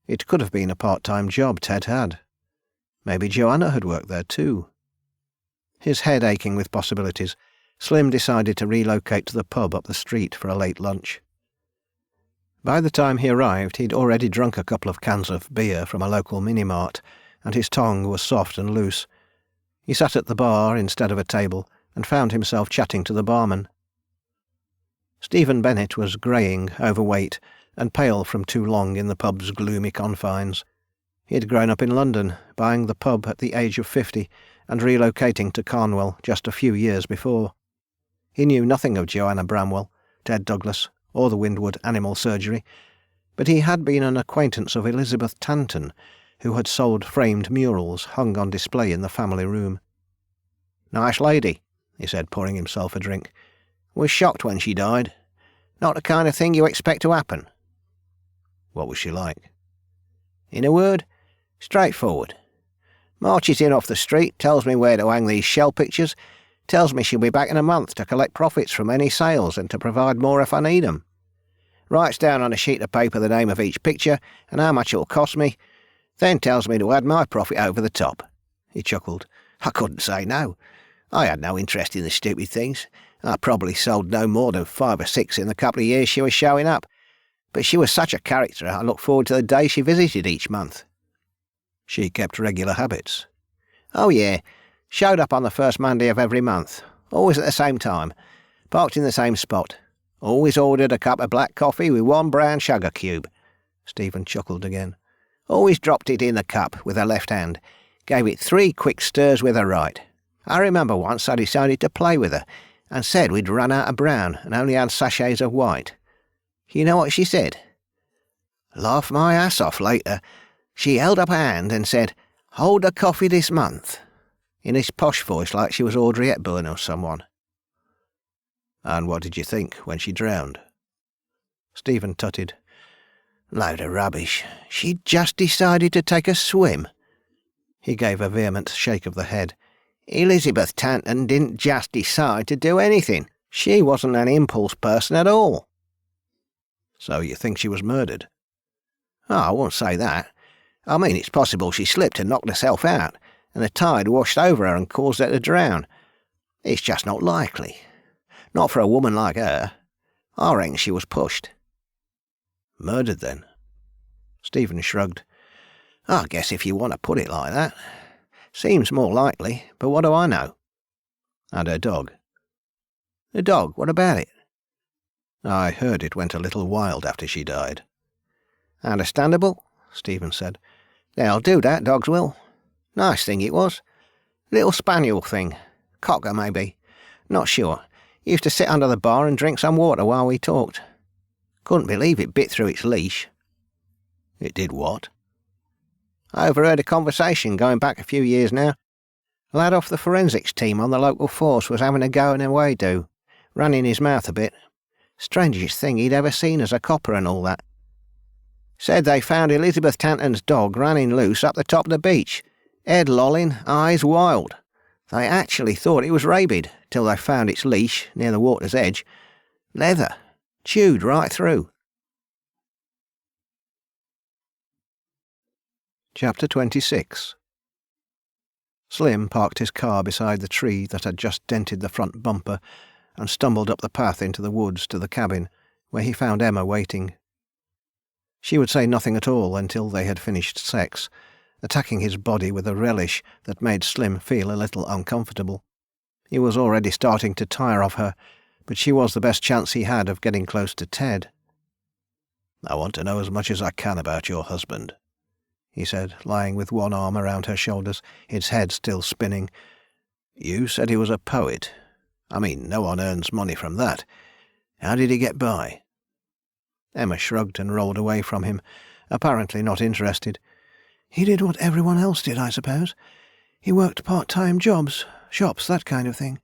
It could have been a part-time job Ted had. Maybe Joanna had worked there too. His head aching with possibilities, Slim decided to relocate to the pub up the street for a late lunch. By the time he arrived, he'd already drunk a couple of cans of beer from a local mini-mart, and his tongue was soft and loose. He sat at the bar instead of a table, and found himself chatting to the barman. Stephen Bennett was greying, overweight, and pale from too long in the pub's gloomy confines. He had grown up in London, buying the pub at the age of 50, and relocating to Carnwell just a few years before. He knew nothing of Joanna Bramwell, Ted Douglas, or the Windwood Animal Surgery, but he had been an acquaintance of Elizabeth Tanton, who had sold framed murals hung on display in the family room. "Nice lady," he said, pouring himself a drink. "Was shocked when she died. Not the kind of thing you expect to happen." "What was she like?" "In a word, straightforward. Marches in off the street, tells me where to hang these shell pictures, tells me she'll be back in a month to collect profits from any sales and to provide more if I need 'em. Writes down on a sheet of paper the name of each picture and how much it'll cost me, then tells me to add my profit over the top." He chuckled. "I couldn't say no. I had no interest in the stupid things. I probably sold no more than 5 or 6 in the couple of years she was showing up. But she was such a character I looked forward to the day she visited each month." "She kept regular habits?" "Oh yeah. Showed up on the first Monday of every month. Always at the same time. Parked in the same spot. Always ordered a cup of black coffee with 1 brown sugar cube." Stephen chuckled again. "Always dropped it in the cup with her left hand. Gave it 3 quick stirs with her right. I remember once I decided to play with her and said we'd run out of brown and only had sachets of white. You know what she said? Laughed my ass off later. She held up her hand and said, 'Hold the coffee this month,' in this posh voice like she was Audrey Hepburn or someone." "And what did you think when she drowned?" Stephen tutted. "Load of rubbish. She'd just decided to take a swim." He gave a vehement shake of the head. "Elizabeth Tanton didn't just decide to do anything. She wasn't an impulse person at all." "So you think she was murdered?" "Oh, I won't say that. I mean, it's possible she slipped and knocked herself out, and the tide washed over her and caused her to drown. It's just not likely. Not for a woman like her. I reckon she was pushed." "Murdered, then?" Stephen shrugged. "I guess if you want to put it like that. Seems more likely, but what do I know?" "And her dog?" "The dog? What about it?" "I heard it went a little wild after she died." "Understandable," Stephen said. "They'll do that, dogs will. Nice thing it was. Little spaniel thing. Cocker, maybe. Not sure. Used to sit under the bar and drink some water while we talked. Couldn't believe it bit through its leash." "It did what?" "I overheard a conversation going back a few years now. A lad off the forensics team on the local force was having a go in a way do, running his mouth a bit. Strangest thing he'd ever seen as a copper and all that. Said they found Elizabeth Tanton's dog running loose up the top of the beach, head lolling, eyes wild. They actually thought it was rabid, till they found its leash near the water's edge. Leather, chewed right through." Chapter 26. Slim parked his car beside the tree that had just dented the front bumper and stumbled up the path into the woods to the cabin, where he found Emma waiting. She would say nothing at all until they had finished sex, attacking his body with a relish that made Slim feel a little uncomfortable. He was already starting to tire of her, but she was the best chance he had of getting close to Ted. "I want to know as much as I can about your husband," he said, lying with one arm around her shoulders, his head still spinning. "You said he was a poet. I mean, no one earns money from that. How did he get by?" Emma shrugged and rolled away from him, apparently not interested. "He did what everyone else did, I suppose. He worked part-time jobs, shops, that kind of thing."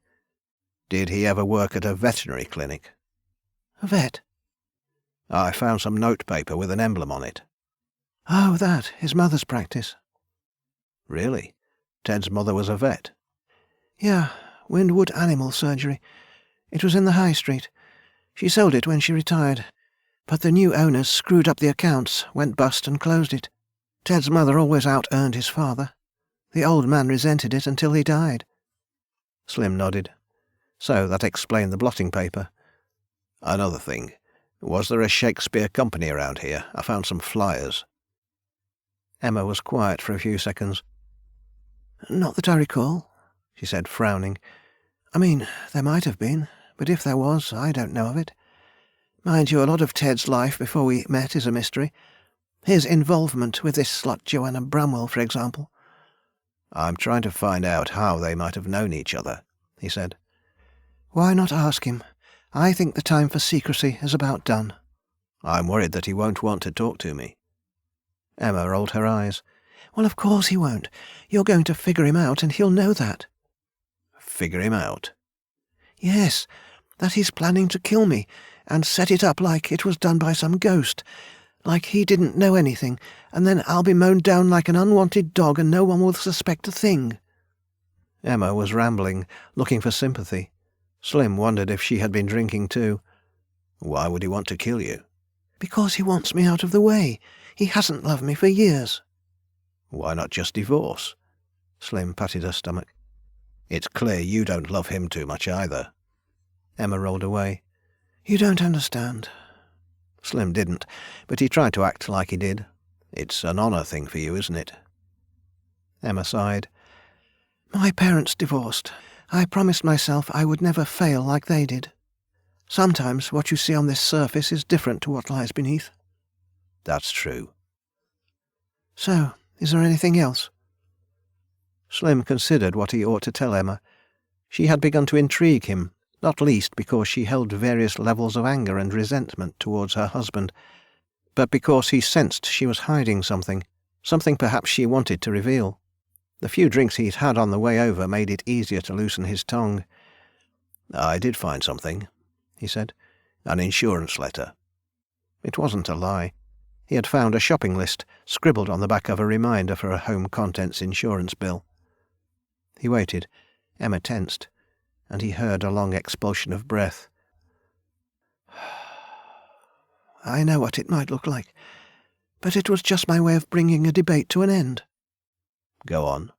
"Did he ever work at a veterinary clinic?" "A vet?" "I found some notepaper with an emblem on it." "Oh, that. His mother's practice." "Really? Ted's mother was a vet?" "Yeah, Windwood Animal Surgery. It was in the High Street. She sold it when she retired, but the new owners screwed up the accounts, went bust and closed it. Ted's mother always out-earned his father. The old man resented it until he died." Slim nodded. So that explained the blotting paper. "Another thing. Was there a Shakespeare company around here? I found some flyers." Emma was quiet for a few seconds. "Not that I recall," she said, frowning. "I mean, there might have been, but if there was, I don't know of it. Mind you, a lot of Ted's life before we met is a mystery. His involvement with this slut Joanna Bramwell, for example." "I'm trying to find out how they might have known each other," he said. "Why not ask him? I think the time for secrecy is about done." "I'm worried that he won't want to talk to me." Emma rolled her eyes. "Well, of course he won't. You're going to figure him out, and he'll know that." "Figure him out?" "Yes, that he's planning to kill me, and set it up like it was done by some ghost. Like he didn't know anything, and then I'll be mown down like an unwanted dog and no one will suspect a thing." Emma was rambling, looking for sympathy. Slim wondered if she had been drinking too. "Why would he want to kill you?" "Because he wants me out of the way. He hasn't loved me for years." "Why not just divorce?" Slim patted her stomach. "It's clear you don't love him too much either." Emma rolled away. "You don't understand." Slim didn't, but he tried to act like he did. "It's an honour thing for you, isn't it?" Emma sighed. "My parents divorced. I promised myself I would never fail like they did. Sometimes what you see on this surface is different to what lies beneath." "That's true." "So, is there anything else?" Slim considered what he ought to tell Emma. She had begun to intrigue him, not least because she held various levels of anger and resentment towards her husband, but because he sensed she was hiding something perhaps she wanted to reveal. The few drinks he'd had on the way over made it easier to loosen his tongue. "I did find something," he said. "An insurance letter." It wasn't a lie. He had found a shopping list scribbled on the back of a reminder for a home contents insurance bill. He waited. Emma tensed, and he heard a long expulsion of breath. "I know what it might look like, but it was just my way of bringing a debate to an end." "Go on,"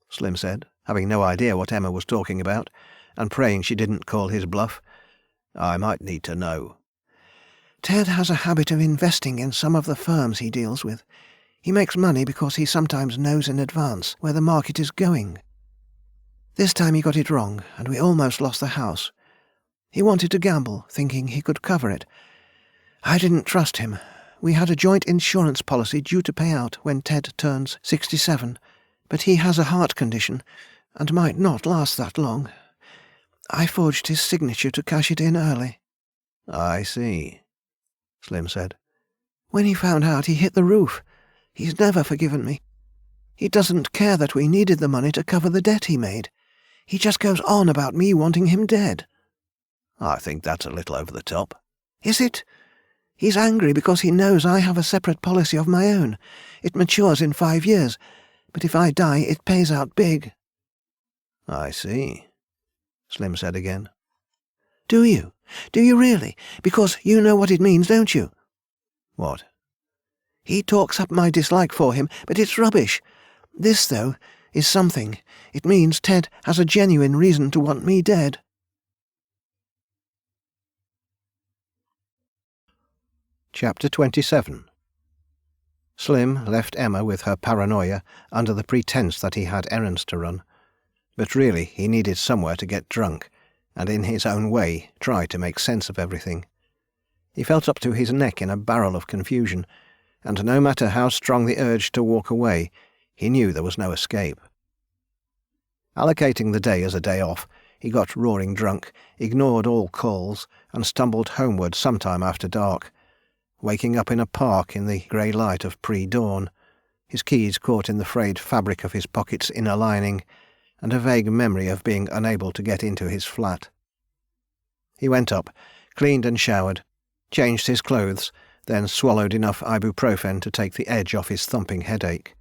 Slim said, having no idea what Emma was talking about, and praying she didn't call his bluff. "I might need to know." "Ted has a habit of investing in some of the firms he deals with. He makes money because he sometimes knows in advance where the market is going. This time he got it wrong, and we almost lost the house. He wanted to gamble, thinking he could cover it. I didn't trust him. We had a joint insurance policy due to pay out when Ted turns 67, but he has a heart condition, and might not last that long. I forged his signature to cash it in early." "I see." Slim said. When he found out, he hit the roof. He's never forgiven me. He doesn't care that we needed the money to cover the debt he made. He just goes on about me wanting him dead. I think that's a little over the top. Is it? He's angry because he knows I have a separate policy of my own. It matures in 5 years, but if I die, it pays out big. I see, Slim said again. Do you? Do you really? Because you know what it means, don't you? What? He talks up my dislike for him, but it's rubbish. This, though, is something. It means Ted has a genuine reason to want me dead. Chapter 27. Slim left Emma with her paranoia under the pretense that he had errands to run. But really he needed somewhere to get drunk, and in his own way try to make sense of everything. He felt up to his neck in a barrel of confusion, and no matter how strong the urge to walk away, he knew there was no escape. Allocating the day as a day off, he got roaring drunk, ignored all calls, and stumbled homeward sometime after dark, waking up in a park in the grey light of pre-dawn, his keys caught in the frayed fabric of his pocket's inner lining, and a vague memory of being unable to get into his flat. He went up, cleaned and showered, changed his clothes, then swallowed enough ibuprofen to take the edge off his thumping headache.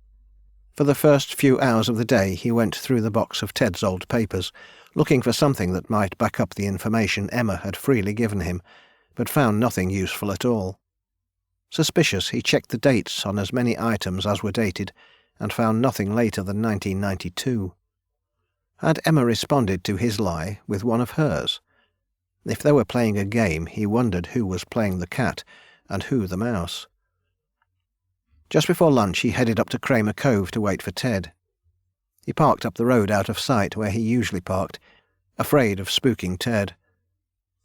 For the first few hours of the day he went through the box of Ted's old papers, looking for something that might back up the information Emma had freely given him, but found nothing useful at all. Suspicious, he checked the dates on as many items as were dated, and found nothing later than 1992. Had Emma responded to his lie with one of hers? If they were playing a game, he wondered who was playing the cat, and who the mouse. Just before lunch he headed up to Kramer Cove to wait for Ted. He parked up the road out of sight where he usually parked, afraid of spooking Ted.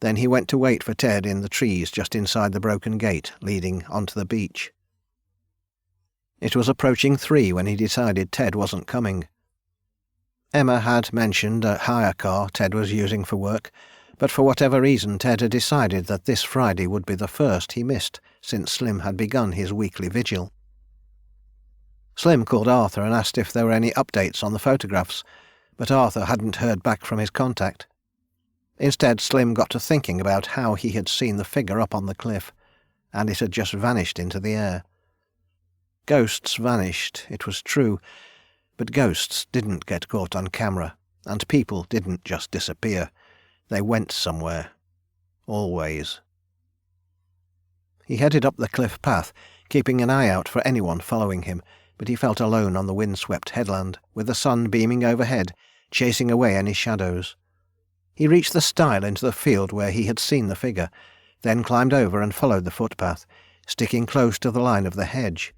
Then he went to wait for Ted in the trees just inside the broken gate leading onto the beach. It was approaching 3 when he decided Ted wasn't coming. Emma had mentioned a hire car Ted was using for work, but for whatever reason Ted had decided that this Friday would be the first he missed since Slim had begun his weekly vigil. Slim called Arthur and asked if there were any updates on the photographs, but Arthur hadn't heard back from his contact. Instead, Slim got to thinking about how he had seen the figure up on the cliff, and it had just vanished into the air. Ghosts vanished, it was true, but ghosts didn't get caught on camera, and people didn't just disappear. They went somewhere. Always. He headed up the cliff path, keeping an eye out for anyone following him, but he felt alone on the wind-swept headland, with the sun beaming overhead, chasing away any shadows. He reached the stile into the field where he had seen the figure, then climbed over and followed the footpath, sticking close to the line of the hedge.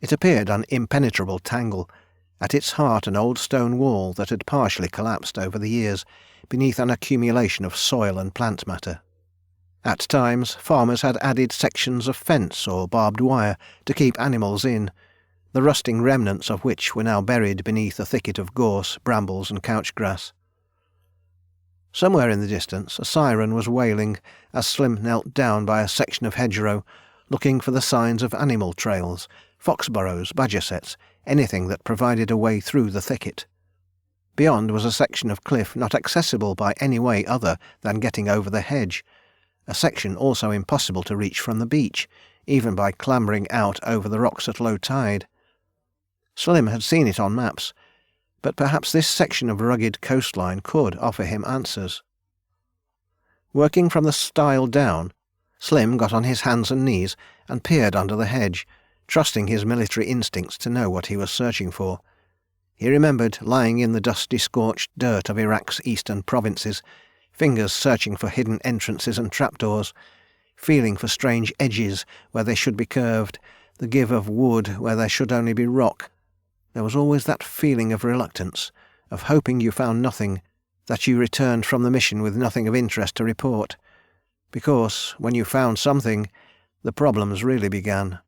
It appeared an impenetrable tangle, at its heart an old stone wall that had partially collapsed over the years beneath an accumulation of soil and plant matter. At times, farmers had added sections of fence or barbed wire to keep animals in, the rusting remnants of which were now buried beneath a thicket of gorse, brambles and couch grass. Somewhere in the distance a siren was wailing as Slim knelt down by a section of hedgerow, looking for the signs of animal trails, fox burrows, badger setts, anything that provided a way through the thicket. Beyond was a section of cliff not accessible by any way other than getting over the hedge, a section also impossible to reach from the beach, even by clambering out over the rocks at low tide. Slim had seen it on maps, but perhaps this section of rugged coastline could offer him answers. Working from the stile down, Slim got on his hands and knees and peered under the hedge, trusting his military instincts to know what he was searching for. He remembered lying in the dusty scorched dirt of Iraq's eastern provinces, fingers searching for hidden entrances and trapdoors, feeling for strange edges where they should be curved, the give of wood where there should only be rock. There was always that feeling of reluctance, of hoping you found nothing, that you returned from the mission with nothing of interest to report, because, when you found something, the problems really began.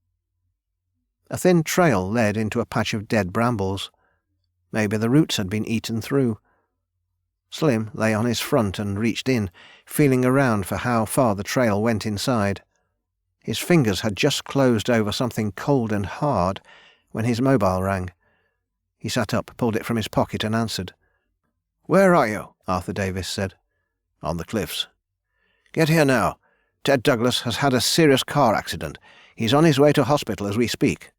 A thin trail led into a patch of dead brambles. Maybe the roots had been eaten through. Slim lay on his front and reached in, feeling around for how far the trail went inside. His fingers had just closed over something cold and hard when his mobile rang. He sat up, pulled it from his pocket and answered. "Where are you?" Arthur Davis said. "On the cliffs." "Get here now. Ted Douglas has had a serious car accident. He's on his way to hospital as we speak."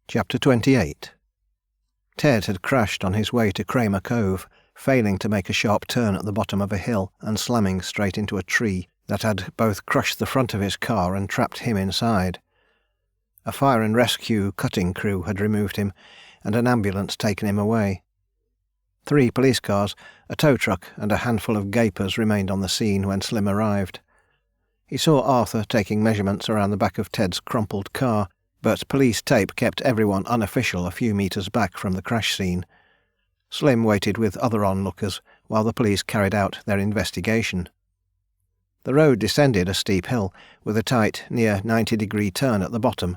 Chapter 28. Ted had crashed on his way to Kramer Cove, failing to make a sharp turn at the bottom of a hill and slamming straight into a tree that had both crushed the front of his car and trapped him inside. A fire and rescue cutting crew had removed him, and an ambulance taken him away. 3 police cars, a tow truck and a handful of gapers remained on the scene when Slim arrived. He saw Arthur taking measurements around the back of Ted's crumpled car, but police tape kept everyone unofficial a few metres back from the crash scene. Slim waited with other onlookers while the police carried out their investigation. The road descended a steep hill, with a tight, near 90-degree turn at the bottom.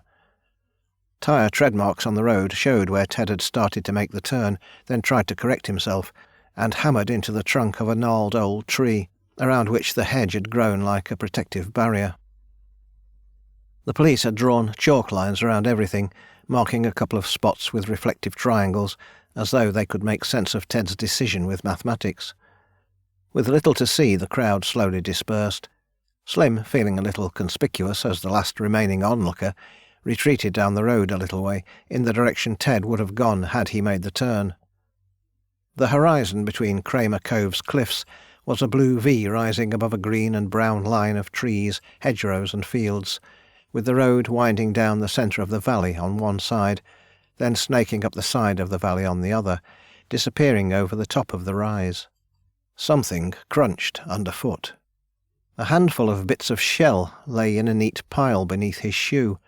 Tyre tread marks on the road showed where Ted had started to make the turn, then tried to correct himself, and hammered into the trunk of a gnarled old tree, around which the hedge had grown like a protective barrier. The police had drawn chalk lines around everything, marking a couple of spots with reflective triangles, as though they could make sense of Ted's decision with mathematics. With little to see, the crowd slowly dispersed. Slim, feeling a little conspicuous as the last remaining onlooker, retreated down the road a little way, in the direction Ted would have gone had he made the turn. The horizon between Kramer Cove's cliffs was a blue V rising above a green and brown line of trees, hedgerows and fields, with the road winding down the centre of the valley on one side, then snaking up the side of the valley on the other, disappearing over the top of the rise. Something crunched underfoot. A handful of bits of shell lay in a neat pile beneath his shoe.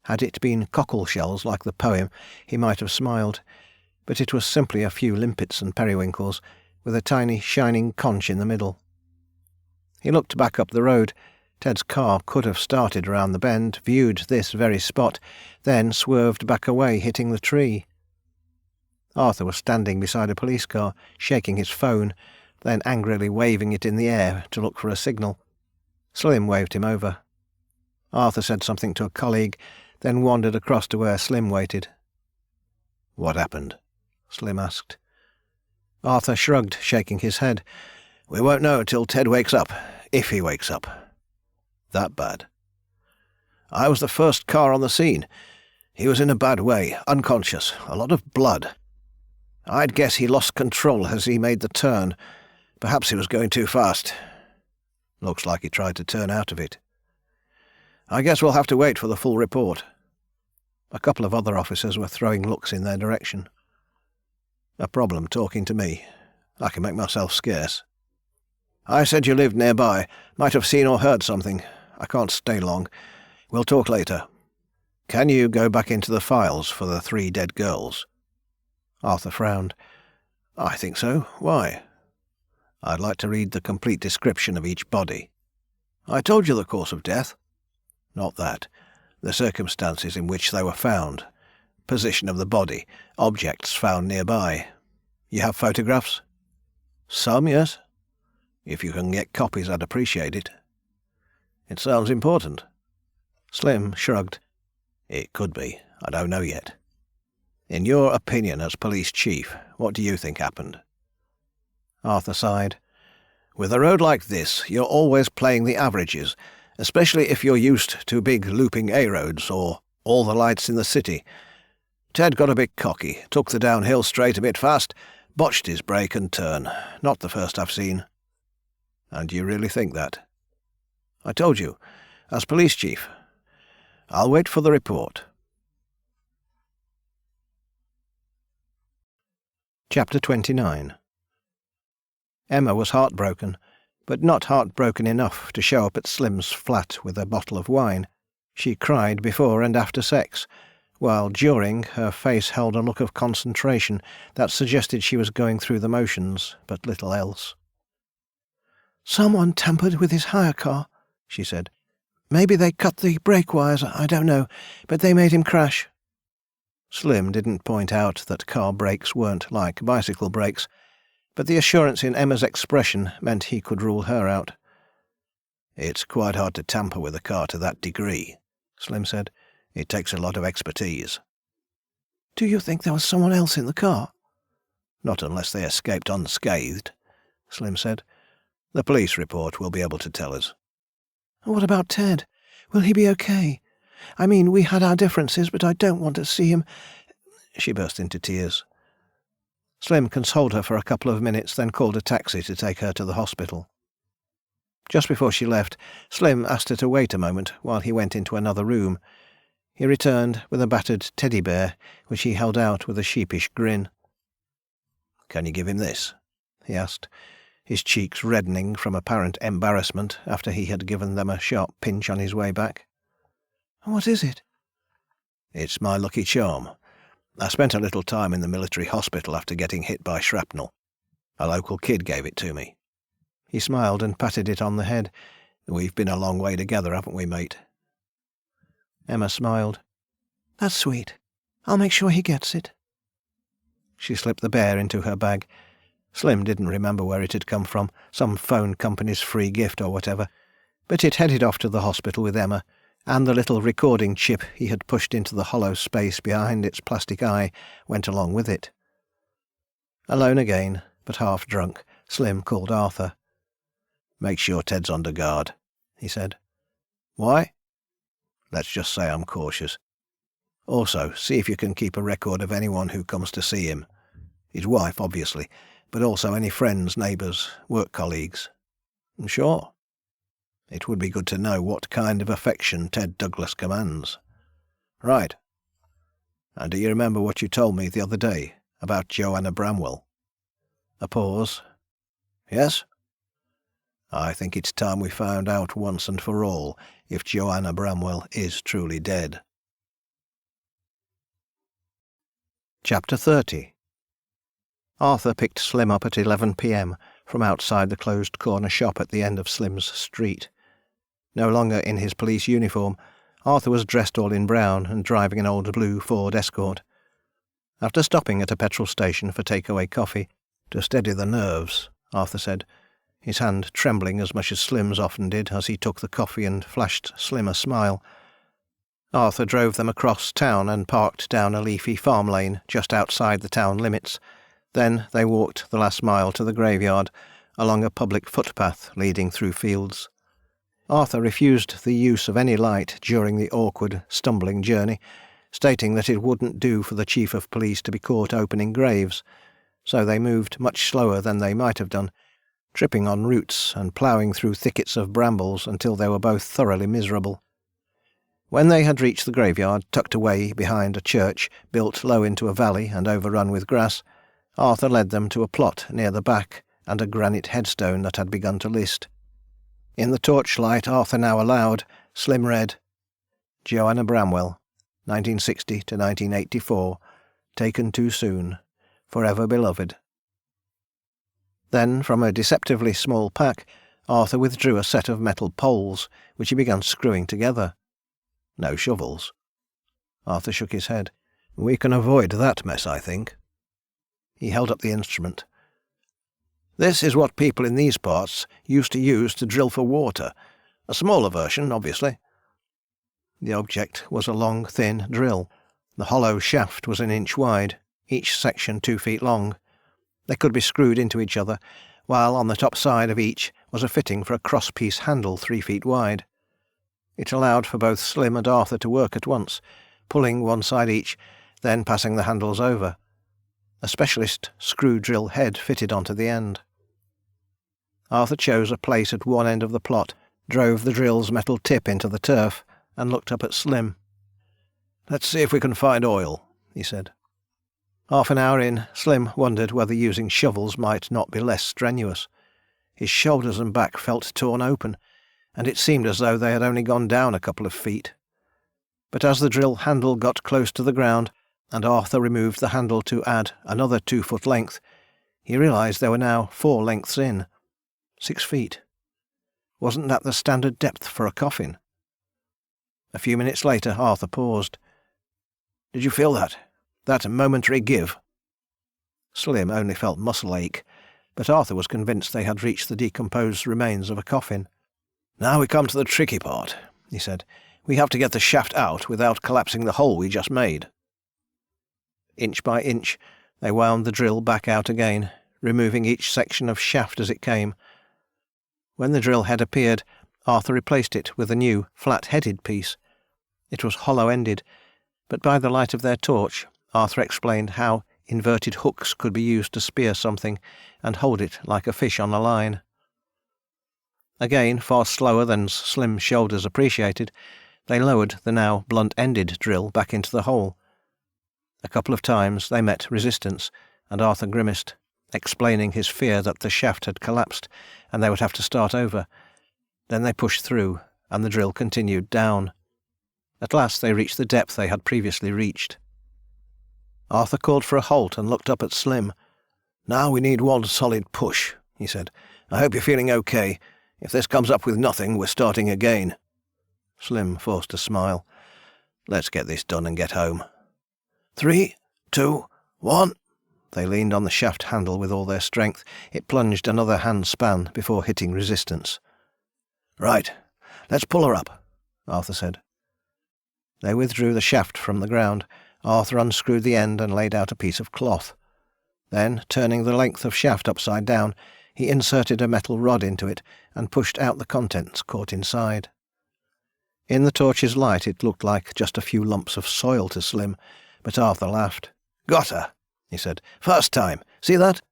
Had it been cockle shells like the poem, he might have smiled, but it was simply a few limpets and periwinkles, with a tiny shining conch in the middle. He looked back up the road. Ted's car could have started around the bend, viewed this very spot, then swerved back away, hitting the tree. Arthur was standing beside a police car, shaking his phone, then angrily waving it in the air to look for a signal. Slim waved him over. Arthur said something to a colleague, then wandered across to where Slim waited. "What happened?" Slim asked. Arthur shrugged, shaking his head. "We won't know till Ted wakes up, if he wakes up." "That bad?" "I was the first car on the scene. He was in a bad way, unconscious, a lot of blood. I'd guess he lost control as he made the turn. Perhaps he was going too fast. Looks like he tried to turn out of it." "I guess we'll have to wait for the full report." A couple of other officers were throwing looks in their direction. "A problem talking to me. I can make myself scarce." "I said you lived nearby. Might have seen or heard something. I can't stay long. We'll talk later. Can you go back into the files for the 3 dead girls?" Arthur frowned. "I think so. Why?" "I'd like to read the complete description of each body." "I told you the course of death." "Not that. The circumstances in which they were found. Position of the body. Objects found nearby. You have photographs?" "Some, yes." "If you can get copies, I'd appreciate it." "It sounds important." Slim shrugged. "It could be. I don't know yet. In your opinion as police chief, what do you think happened?" Arthur sighed. "With a road like this, you're always playing the averages, especially if you're used to big looping A-roads or all the lights in the city. Ted got a bit cocky, took the downhill straight a bit fast, botched his brake and turn. Not the first I've seen." "And you really think that?" "I told you, as police chief. I'll wait for the report." Chapter 29. Emma was heartbroken, but not heartbroken enough to show up at Slim's flat with a bottle of wine. She cried before and after sex, while during her face held a look of concentration that suggested she was going through the motions, but little else. "Someone tampered with his hire car," she said. "Maybe they cut the brake wires, I don't know, but they made him crash." Slim didn't point out that car brakes weren't like bicycle brakes, but the assurance in Emma's expression meant he could rule her out. "It's quite hard to tamper with a car to that degree," Slim said. "It takes a lot of expertise." "Do you think there was someone else in the car?" "Not unless they escaped unscathed," Slim said. "The police report will be able to tell us." "What about Ted? Will he be okay? I mean, we had our differences, but I don't want to see him—" She burst into tears. Slim consoled her for a couple of minutes, then called a taxi to take her to the hospital. Just before she left, Slim asked her to wait a moment while he went into another room. He returned with a battered teddy bear, which he held out with a sheepish grin. "Can you give him this?" he asked, his cheeks reddening from apparent embarrassment after he had given them a sharp pinch on his way back. "What is it?" "It's my lucky charm. I spent a little time in the military hospital after getting hit by shrapnel. A local kid gave it to me." He smiled and patted it on the head. "We've been a long way together, haven't we, mate?" Emma smiled. "That's sweet. I'll make sure he gets it." She slipped the bear into her bag. Slim didn't remember where it had come from, some phone company's free gift or whatever, but it headed off to the hospital with Emma, and the little recording chip he had pushed into the hollow space behind its plastic eye went along with it. Alone again, but half drunk, Slim called Arthur. "Make sure Ted's under guard," he said. "Why?" "Let's just say I'm cautious. Also, see if you can keep a record of anyone who comes to see him. His wife, obviously, but also any friends, neighbours, work colleagues." "Sure." "It would be good to know what kind of affection Ted Douglas commands." "Right." "And do you remember what you told me the other day about Joanna Bramwell?" A pause. "Yes?" "I think it's time we found out once and for all if Joanna Bramwell is truly dead." Chapter 30. Arthur picked Slim up at 11 p.m. from outside the closed corner shop at the end of Slim's street. No longer in his police uniform, Arthur was dressed all in brown and driving an old blue Ford Escort. After stopping at a petrol station for takeaway coffee, "to steady the nerves," Arthur said, his hand trembling as much as Slim's often did as he took the coffee and flashed Slim a smile. Arthur drove them across town and parked down a leafy farm lane just outside the town limits. Then they walked the last mile to the graveyard, along a public footpath leading through fields. Arthur refused the use of any light during the awkward, stumbling journey, stating that it wouldn't do for the chief of police to be caught opening graves, so they moved much slower than they might have done, tripping on roots and ploughing through thickets of brambles until they were both thoroughly miserable. When they had reached the graveyard, tucked away behind a church built low into a valley and overrun with grass, Arthur led them to a plot near the back and a granite headstone that had begun to list. In the torchlight Arthur now allowed, Slim read, "Joanna Bramwell, 1960 to 1984, taken too soon, forever beloved." Then, from a deceptively small pack, Arthur withdrew a set of metal poles, which he began screwing together. "No shovels?" Arthur shook his head. "We can avoid that mess, I think." He held up the instrument. "This is what people in these parts used to use to drill for water. A smaller version, obviously." The object was a long, thin drill. The hollow shaft was an inch wide, each section 2 feet long. They could be screwed into each other, while on the top side of each was a fitting for a cross-piece handle 3 feet wide. It allowed for both Slim and Arthur to work at once, pulling one side each, then passing the handles over. A specialist screw drill head fitted onto the end. Arthur chose a place at one end of the plot, drove the drill's metal tip into the turf, and looked up at Slim. "Let's see if we can find oil," he said. Half an hour in, Slim wondered whether using shovels might not be less strenuous. His shoulders and back felt torn open, and it seemed as though they had only gone down a couple of feet. But as the drill handle got close to the ground, and Arthur removed the handle to add another 2-foot length, he realized they were now 4 lengths in. 6 feet. Wasn't that the standard depth for a coffin? A few minutes later, Arthur paused. "Did you feel that?" That momentary give." Slim only felt muscle ache, but Arthur was convinced they had reached the decomposed remains of a coffin. "Now we come to the tricky part," he said. "We have to get the shaft out without collapsing the hole we just made." Inch by inch, they wound the drill back out again, removing each section of shaft as it came. When the drill head appeared, Arthur replaced it with a new, flat-headed piece. It was hollow-ended, but by the light of their torch, Arthur explained how inverted hooks could be used to spear something and hold it like a fish on a line. Again, far slower than Slim's shoulders appreciated, they lowered the now blunt-ended drill back into the hole. A couple of times they met resistance, and Arthur grimaced, explaining his fear that the shaft had collapsed and they would have to start over. Then they pushed through, and the drill continued down. At last they reached the depth they had previously reached. Arthur called for a halt and looked up at Slim. "Now we need one solid push," he said. "I hope you're feeling okay. If this comes up with nothing, we're starting again." Slim forced a smile. "Let's get this done and get home." 3, 2, 1. They leaned on the shaft handle with all their strength. It plunged another hand span before hitting resistance. "Right, let's pull her up," Arthur said. They withdrew the shaft from the ground. Arthur unscrewed the end and laid out a piece of cloth. Then, turning the length of shaft upside down, he inserted a metal rod into it and pushed out the contents caught inside. In the torch's light it looked like just a few lumps of soil to Slim, but Arthur laughed. "Got her," he said. "First time. See that?"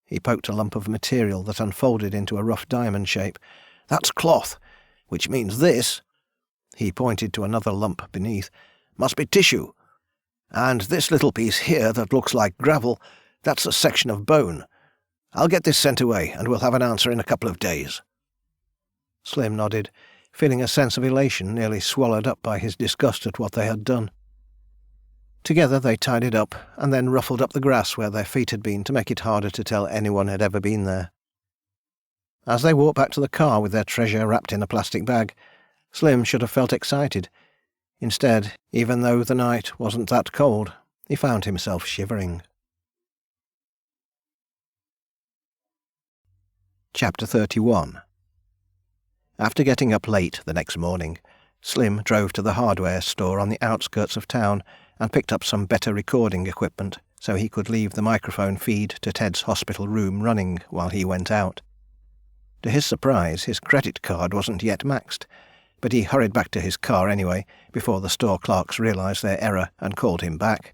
He poked a lump of material that unfolded into a rough diamond shape. "That's cloth, which means this," he pointed to another lump beneath, "must be tissue. And this little piece here that looks like gravel, that's a section of bone. I'll get this sent away, and we'll have an answer in a couple of days." Slim nodded, feeling a sense of elation nearly swallowed up by his disgust at what they had done. Together they tidied up, and then ruffled up the grass where their feet had been to make it harder to tell anyone had ever been there. As they walked back to the car with their treasure wrapped in a plastic bag, Slim should have felt excited. Instead, even though the night wasn't that cold, he found himself shivering. Chapter 31. After getting up late the next morning, Slim drove to the hardware store on the outskirts of town and picked up some better recording equipment so he could leave the microphone feed to Ted's hospital room running while he went out. To his surprise, his credit card wasn't yet maxed, but he hurried back to his car anyway before the store clerks realised their error and called him back.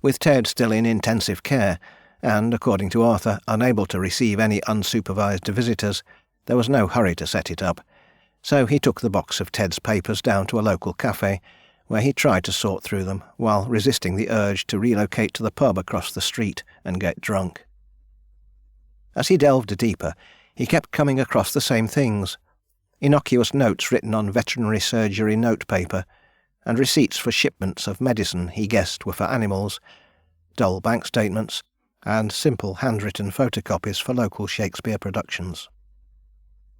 With Ted still in intensive care, and, according to Arthur, unable to receive any unsupervised visitors, there was no hurry to set it up, so he took the box of Ted's papers down to a local cafe, where he tried to sort through them while resisting the urge to relocate to the pub across the street and get drunk. As he delved deeper, he kept coming across the same things: innocuous notes written on veterinary surgery notepaper, and receipts for shipments of medicine he guessed were for animals, dull bank statements, and simple handwritten photocopies for local Shakespeare productions.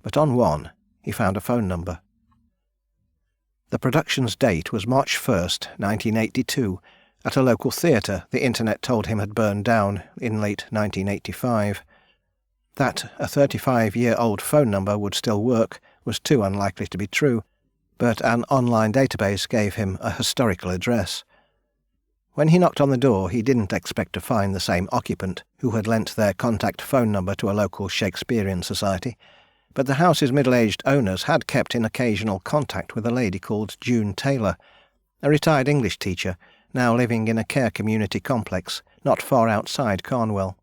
But on one, he found a phone number. The production's date was March 1st, 1982, at a local theatre the internet told him had burned down in late 1985. That a 35-year-old phone number would still work was too unlikely to be true, but an online database gave him a historical address. When he knocked on the door, he didn't expect to find the same occupant who had lent their contact phone number to a local Shakespearean society, but the house's middle-aged owners had kept in occasional contact with a lady called June Taylor, a retired English teacher now living in a care community complex not far outside Carnwell.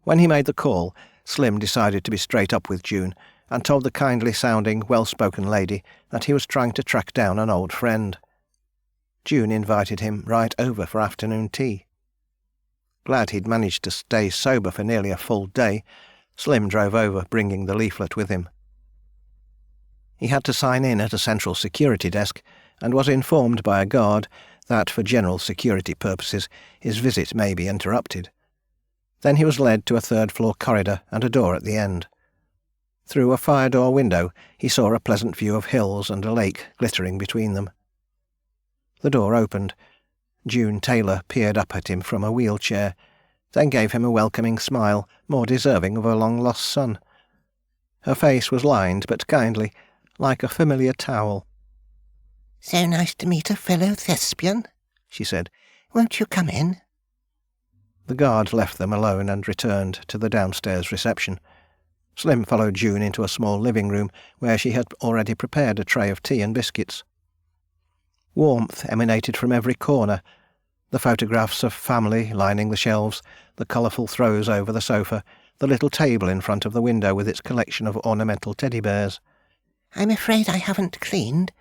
When he made the call, Slim decided to be straight up with June and told the kindly-sounding, well-spoken lady that he was trying to track down an old friend. June invited him right over for afternoon tea. Glad he'd managed to stay sober for nearly a full day, Slim drove over, bringing the leaflet with him. He had to sign in at a central security desk and was informed by a guard that, for general security purposes, his visit may be interrupted. Then he was led to a third-floor corridor and a door at the end. Through a fire-door window he saw a pleasant view of hills and a lake glittering between them. The door opened, June Taylor peered up at him from a wheelchair, then gave him a welcoming smile more deserving of a long-lost son. Her face was lined but kindly, like a familiar towel. "So nice to meet a fellow thespian," she said. "Won't you come in?" The guard left them alone and returned to the downstairs reception. Slim followed June into a small living room where she had already prepared a tray of tea and biscuits. Warmth emanated from every corner. The photographs of family lining the shelves, the colourful throws over the sofa, the little table in front of the window with its collection of ornamental teddy bears. "I'm afraid I haven't cleaned,"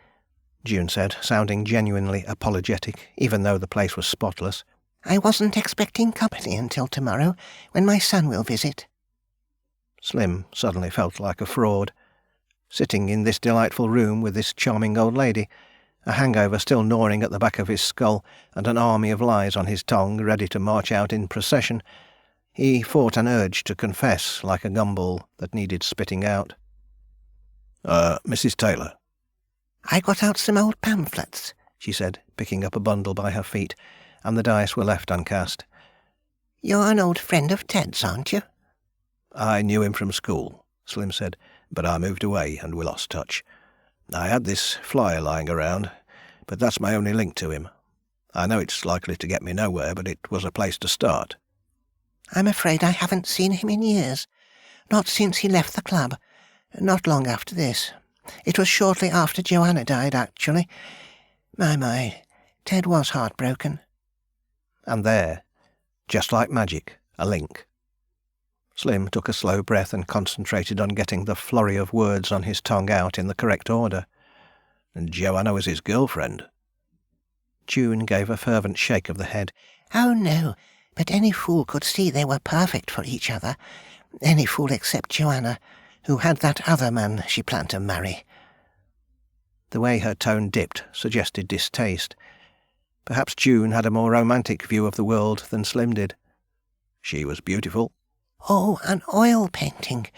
June said, sounding genuinely apologetic, even though the place was spotless. "I wasn't expecting company until tomorrow, when my son will visit." Slim suddenly felt like a fraud. Sitting in this delightful room with this charming old lady, a hangover still gnawing at the back of his skull and an army of lies on his tongue ready to march out in procession, he fought an urge to confess like a gumball that needed spitting out. Mrs. Taylor." "I got out some old pamphlets," she said, picking up a bundle by her feet, and the dice were left uncast. "You're an old friend of Ted's, aren't you?" "I knew him from school," Slim said, "but I moved away and we lost touch. I had this flyer lying around, but that's my only link to him. I know it's likely to get me nowhere, but it was a place to start." "I'm afraid I haven't seen him in years. Not since he left the club. Not long after this. It was shortly after Joanna died, actually. My, Ted was heartbroken." And there, just like magic, a link. Slim took a slow breath and concentrated on getting the flurry of words on his tongue out in the correct order. "And Joanna was his girlfriend." June gave a fervent shake of the head. "Oh, no, but any fool could see they were perfect for each other. Any fool except Joanna, who had that other man she planned to marry." The way her tone dipped suggested distaste. Perhaps June had a more romantic view of the world than Slim did. "She was beautiful." "Oh, an oil painting.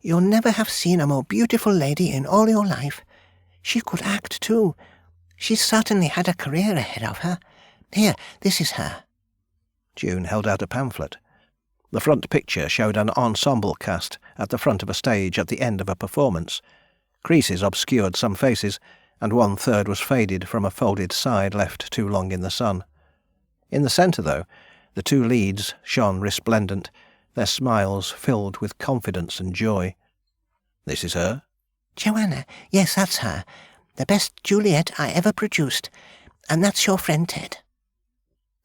You'll never have seen a more beautiful lady in all your life. She could act, too. She certainly had a career ahead of her. Here, this is her." June held out a pamphlet. The front picture showed an ensemble cast at the front of a stage at the end of a performance. Creases obscured some faces, and 1/3 was faded from a folded side left too long in the sun. In the centre, though, the two leads shone resplendent, their smiles filled with confidence and joy. "This is her?" "Joanna, yes, that's her. The best Juliet I ever produced. And that's your friend Ted."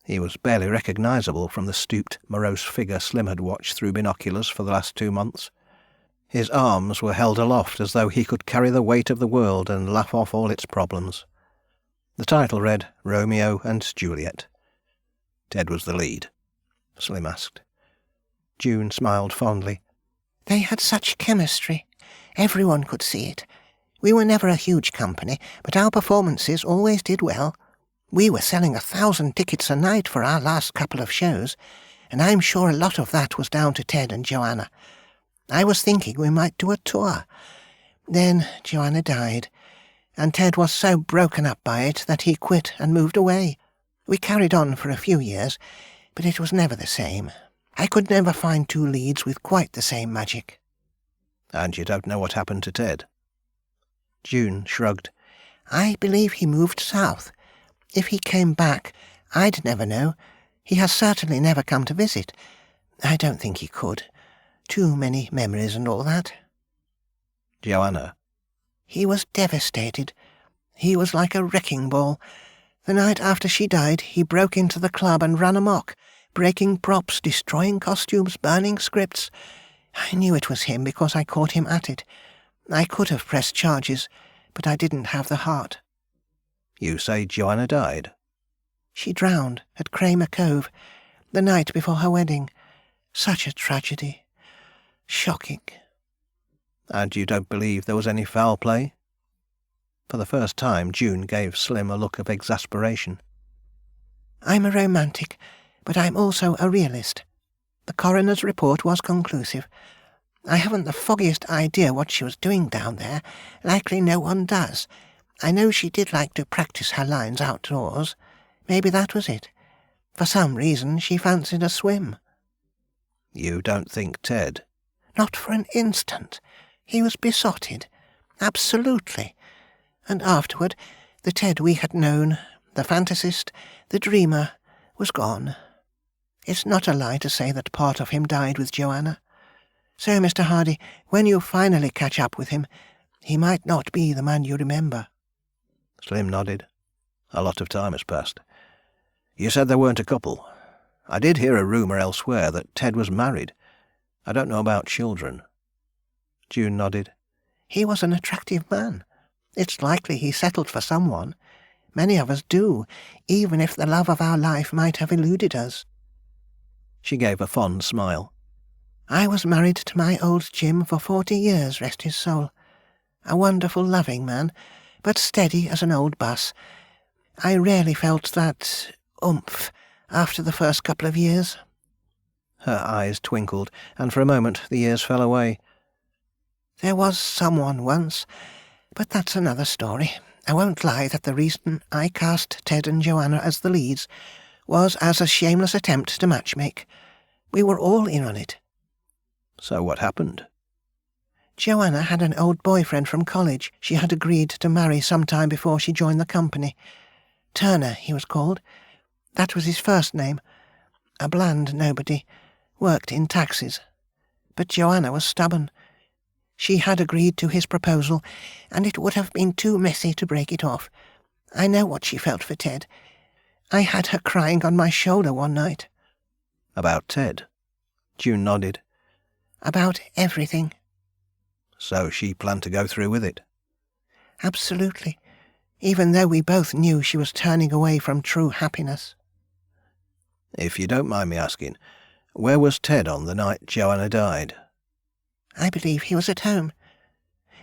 He was barely recognisable from the stooped, morose figure Slim had watched through binoculars for the last 2 months. His arms were held aloft as though he could carry the weight of the world and laugh off all its problems. The title read Romeo and Juliet. "Ted was the lead?" Slim asked. June smiled fondly. "They had such chemistry. Everyone could see it. We were never a huge company, but our performances always did well. We were selling 1,000 tickets a night for our last couple of shows, and I'm sure a lot of that was down to Ted and Joanna. I was thinking we might do a tour. Then Joanna died, and Ted was so broken up by it that he quit and moved away. We carried on for a few years, but it was never the same. I could never find two leads with quite the same magic." "And you don't know what happened to Ted?" June shrugged. "I believe he moved south. If he came back, I'd never know. He has certainly never come to visit. I don't think he could. Too many memories and all that." "Joanna?" "He was devastated. He was like a wrecking ball. The night after she died, he broke into the club and ran amok, breaking props, destroying costumes, burning scripts. I knew it was him because I caught him at it. I could have pressed charges, but I didn't have the heart." "You say Joanna died?" "She drowned at Kramer Cove, the night before her wedding. Such a tragedy. Shocking." "And you don't believe there was any foul play?" For the first time June gave Slim a look of exasperation. "I'm a romantic, but I'm also a realist. The coroner's report was conclusive. I haven't the foggiest idea what she was doing down there. Likely no one does. I know she did like to practice her lines outdoors. Maybe that was it. For some reason she fancied a swim. You don't think Ted? Not for an instant. He was besotted. Absolutely. And afterward, the Ted we had known, the fantasist, the dreamer, was gone. It's not a lie to say that part of him died with Joanna. So, Mr. Hardy, when you finally catch up with him, he might not be the man you remember. Slim nodded. A lot of time has passed. You said there weren't a couple. I did hear a rumour elsewhere that Ted was married. I don't know about children. June nodded. He was an attractive man. It's likely he settled for someone. Many of us do, even if the love of our life might have eluded us. She gave a fond smile. I was married to my old Jim for 40 years, rest his soul. A wonderful, loving man, but steady as an old bus. I rarely felt that oomph after the first couple of years. Her eyes twinkled, and for a moment the years fell away. There was someone once, but that's another story. I won't lie that the reason I cast Ted and Joanna as the leads was as a shameless attempt to matchmake. We were all in on it. So what happened? Joanna had an old boyfriend from college she had agreed to marry some time before she joined the company. Turner, he was called. That was his first name. A bland nobody. Worked in taxis. But Joanna was stubborn. She had agreed to his proposal, and it would have been too messy to break it off. I know what she felt for Ted. I had her crying on my shoulder one night. About Ted? June nodded. About everything. So she planned to go through with it? Absolutely. Even though we both knew she was turning away from true happiness. If you don't mind me asking, where was Ted on the night Joanna died? I believe he was at home.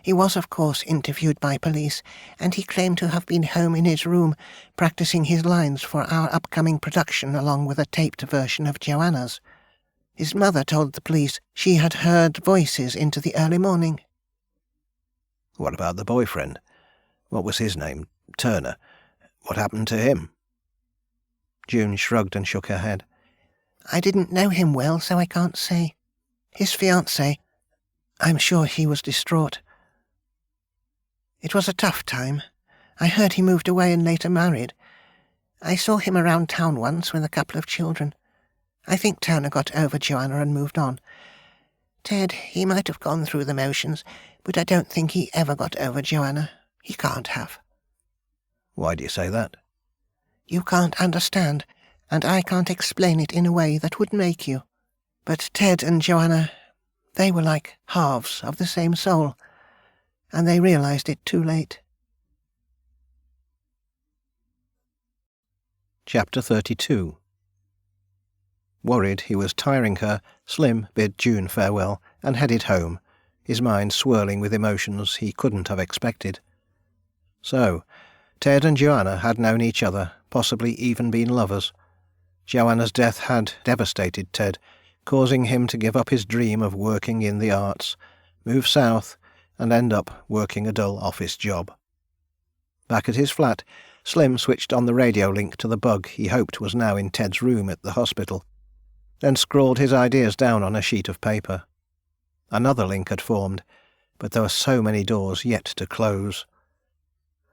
He was, of course, interviewed by police, and he claimed to have been home in his room, practicing his lines for our upcoming production along with a taped version of Joanna's. His mother told the police she had heard voices into the early morning. What about the boyfriend? What was his name? Turner. What happened to him? June shrugged and shook her head. I didn't know him well, so I can't say. His fiancée, I'm sure he was distraught. It was a tough time. I heard he moved away and later married. I saw him around town once with a couple of children. I think Turner got over Joanna and moved on. Ted, he might have gone through the motions, but I don't think he ever got over Joanna. He can't have. Why do you say that? You can't understand, and I can't explain it in a way that would make you. But Ted and Joanna, they were like halves of the same soul, and they realized it too late. Chapter 32. Worried he was tiring her, Slim bid June farewell and headed home, his mind swirling with emotions he couldn't have expected. So, Ted and Joanna had known each other, possibly even been lovers. Joanna's death had devastated Ted, causing him to give up his dream of working in the arts, move south, and end up working a dull office job. Back at his flat, Slim switched on the radio link to the bug he hoped was now in Ted's room at the hospital, then scrawled his ideas down on a sheet of paper. Another link had formed, but there were so many doors yet to close.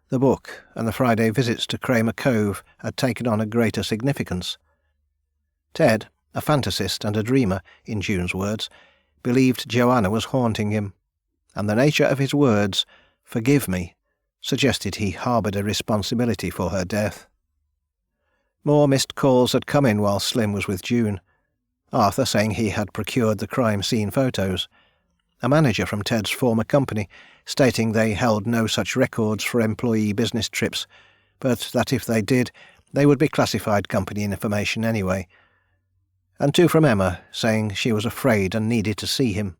The book and the Friday visits to Kramer Cove had taken on a greater significance. Ted, a fantasist and a dreamer, in June's words, believed Joanna was haunting him, and the nature of his words, "forgive me," suggested he harboured a responsibility for her death. More missed calls had come in while Slim was with June. Arthur saying he had procured the crime scene photos. A manager from Ted's former company stating they held no such records for employee business trips, but that if they did, they would be classified company information anyway. And two from Emma saying she was afraid and needed to see him.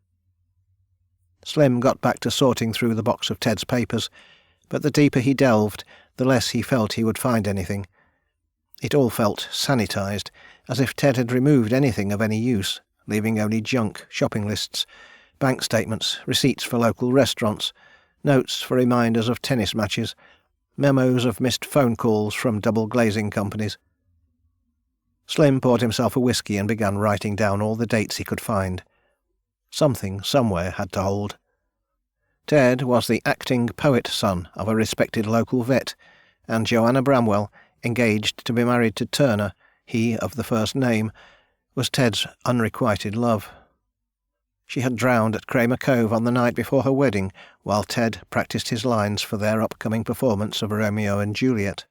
Slim got back to sorting through the box of Ted's papers, but the deeper he delved, the less he felt he would find anything. It all felt sanitized, as if Ted had removed anything of any use, leaving only junk, shopping lists, bank statements, receipts for local restaurants, notes for reminders of tennis matches, memos of missed phone calls from double glazing companies. Slim poured himself a whiskey and began writing down all the dates he could find. Something somewhere had to hold. Ted was the acting poet son of a respected local vet, and Joanna Bramwell, engaged to be married to Turner, he of the first name, was Ted's unrequited love. She had drowned at Kramer Cove on the night before her wedding, while Ted practised his lines for their upcoming performance of Romeo and Juliet.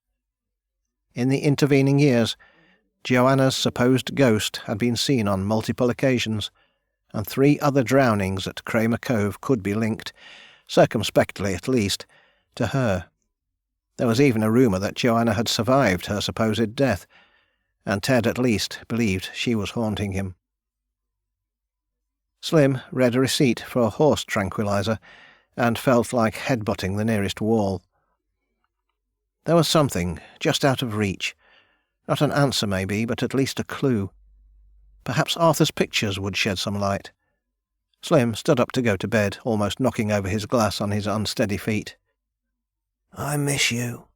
In the intervening years, Joanna's supposed ghost had been seen on multiple occasions, and 3 other drownings at Kramer Cove could be linked, circumspectly at least, to her. There was even a rumour that Joanna had survived her supposed death, and Ted at least believed she was haunting him. Slim read a receipt for a horse tranquilizer and felt like headbutting the nearest wall. There was something just out of reach. Not an answer, maybe, but at least a clue. Perhaps Arthur's pictures would shed some light. Slim stood up to go to bed, almost knocking over his glass on his unsteady feet. "I miss you."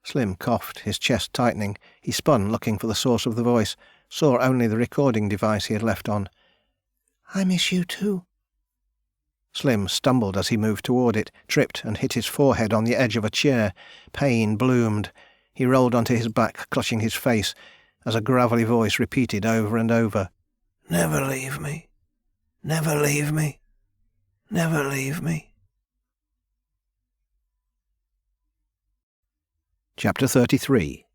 Slim coughed, his chest tightening. He spun, looking for the source of the voice, saw only the recording device he had left on. "I miss you too." Slim stumbled as he moved toward it, tripped and hit his forehead on the edge of a chair. Pain bloomed. He rolled onto his back, clutching his face, as a gravelly voice repeated over and over, "Never leave me. Never leave me. Never leave me." Chapter 33.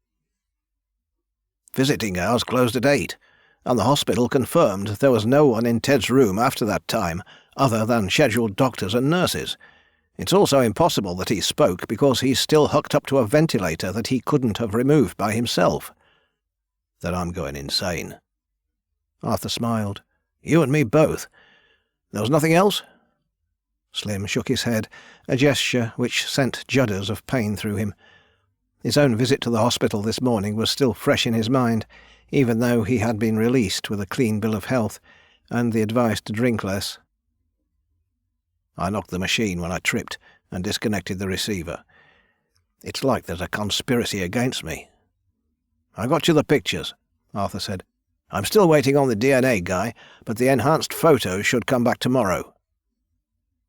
Visiting hours closed at 8, and the hospital confirmed there was no one in Ted's room after that time other than scheduled doctors and nurses. It's also impossible that he spoke because he's still hooked up to a ventilator that he couldn't have removed by himself. That I'm going insane. Arthur smiled. You and me both. There was nothing else? Slim shook his head, a gesture which sent judders of pain through him. His own visit to the hospital this morning was still fresh in his mind, even though he had been released with a clean bill of health and the advice to drink less. I knocked the machine when I tripped and disconnected the receiver. It's like there's a conspiracy against me. I got you the pictures, Arthur said. I'm still waiting on the DNA guy, but the enhanced photos should come back tomorrow.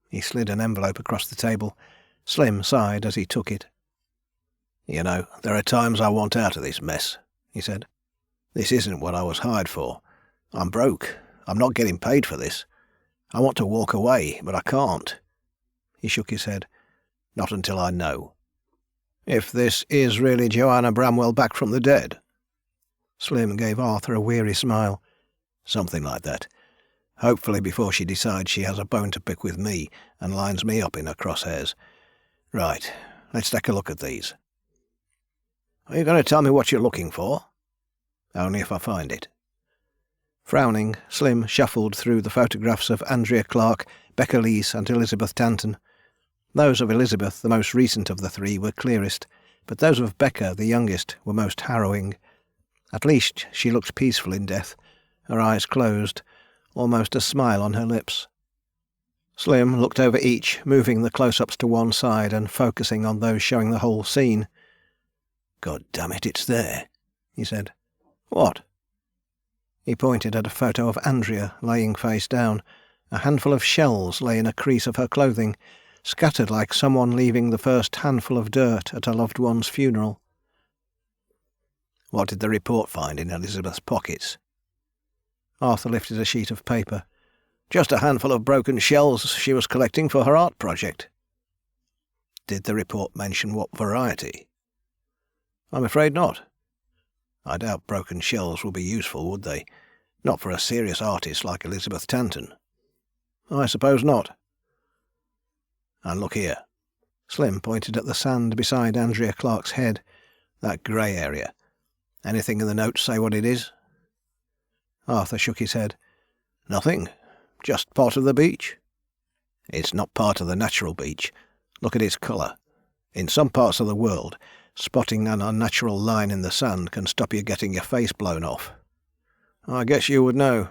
He slid an envelope across the table. Slim sighed as he took it. You know, there are times I want out of this mess, he said. This isn't what I was hired for. I'm broke. I'm not getting paid for this. I want to walk away, but I can't. He shook his head. Not until I know. If this is really Joanna Bramwell back from the dead? Slim gave Arthur a weary smile. Something like that. Hopefully before she decides she has a bone to pick with me and lines me up in her crosshairs. Right, let's take a look at these. Are you going to tell me what you're looking for? Only if I find it. Frowning, Slim shuffled through the photographs of Andrea Clark, Becca Leese and Elizabeth Tanton. Those of Elizabeth, the most recent of the three, were clearest, but those of Becca, the youngest, were most harrowing. At least she looked peaceful in death, her eyes closed, almost a smile on her lips. Slim looked over each, moving the close-ups to one side and focusing on those showing the whole scene. God damn it, it's there, he said. What? He pointed at a photo of Andrea laying face down. A handful of shells lay in a crease of her clothing, scattered like someone leaving the first handful of dirt at a loved one's funeral. What did the report find in Elizabeth's pockets? Arthur lifted a sheet of paper. Just a handful of broken shells she was collecting for her art project. Did the report mention what variety? I'm afraid not. I doubt broken shells will be useful, would they? Not for a serious artist like Elizabeth Tanton. I suppose not. And look here. Slim pointed at the sand beside Andrea Clark's head. That grey area. Anything in the notes say what it is? Arthur shook his head. Nothing. Just part of the beach. It's not part of the natural beach. Look at its colour. In some parts of the world, spotting an unnatural line in the sand can stop you getting your face blown off. I guess you would know.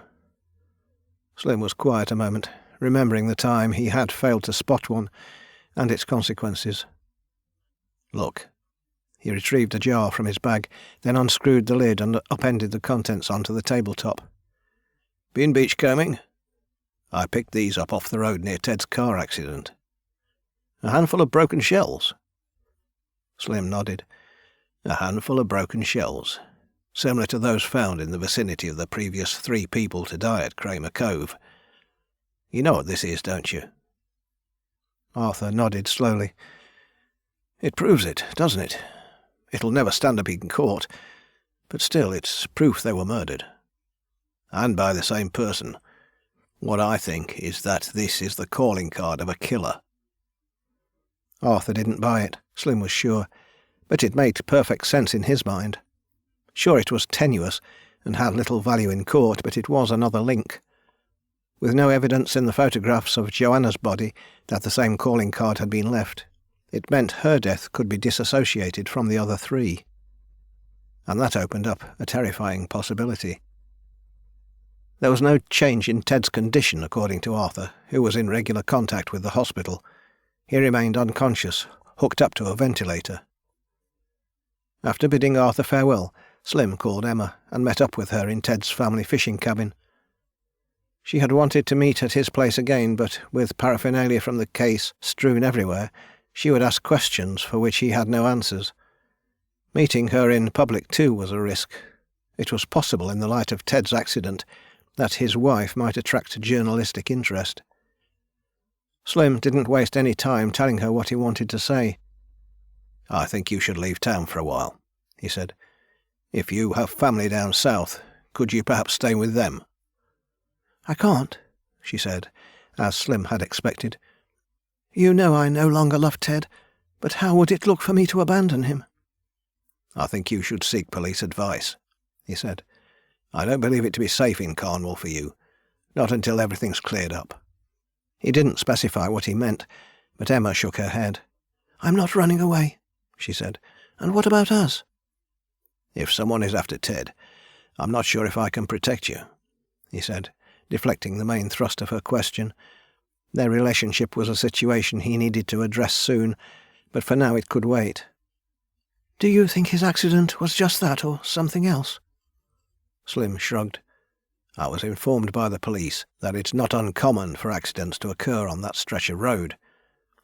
Slim was quiet a moment, remembering the time he had failed to spot one, and its consequences. Look." He retrieved a jar from his bag, then unscrewed the lid and upended the contents onto the tabletop. "Been beachcombing? I picked these up off the road near Ted's car accident." "A handful of broken shells?" Slim nodded. "A handful of broken shells, similar to those found in the vicinity of the previous 3 people to die at Kramer Cove. You know what this is, don't you?" Arthur nodded slowly. "It proves it, doesn't it? It'll never stand up in court, but still it's proof they were murdered. And by the same person. What I think is that this is the calling card of a killer." Arthur didn't buy it, Slim was sure, but it made perfect sense in his mind. Sure, it was tenuous and had little value in court, but it was another link. With no evidence in the photographs of Joanna's body that the same calling card had been left, it meant her death could be disassociated from the other 3. And that opened up a terrifying possibility. There was no change in Ted's condition, according to Arthur, who was in regular contact with the hospital. He remained unconscious, hooked up to a ventilator. After bidding Arthur farewell, Slim called Emma and met up with her in Ted's family fishing cabin. She had wanted to meet at his place again, but with paraphernalia from the case strewn everywhere, she would ask questions for which he had no answers. Meeting her in public, too, was a risk. It was possible, in the light of Ted's accident, that his wife might attract journalistic interest. Slim didn't waste any time telling her what he wanted to say. "I think you should leave town for a while," he said. "If you have family down south, could you perhaps stay with them?" "I can't," she said, as Slim had expected. "You know I no longer love Ted, but how would it look for me to abandon him?" "I think you should seek police advice," he said. "I don't believe it to be safe in Cornwall for you, not until everything's cleared up." He didn't specify what he meant, but Emma shook her head. "I'm not running away," she said. "And what about us?" "If someone is after Ted, I'm not sure if I can protect you," he said, deflecting the main thrust of her question. Their relationship was a situation he needed to address soon, but for now it could wait. "Do you think his accident was just that, or something else?" Slim shrugged. "I was informed by the police that it's not uncommon for accidents to occur on that stretch of road.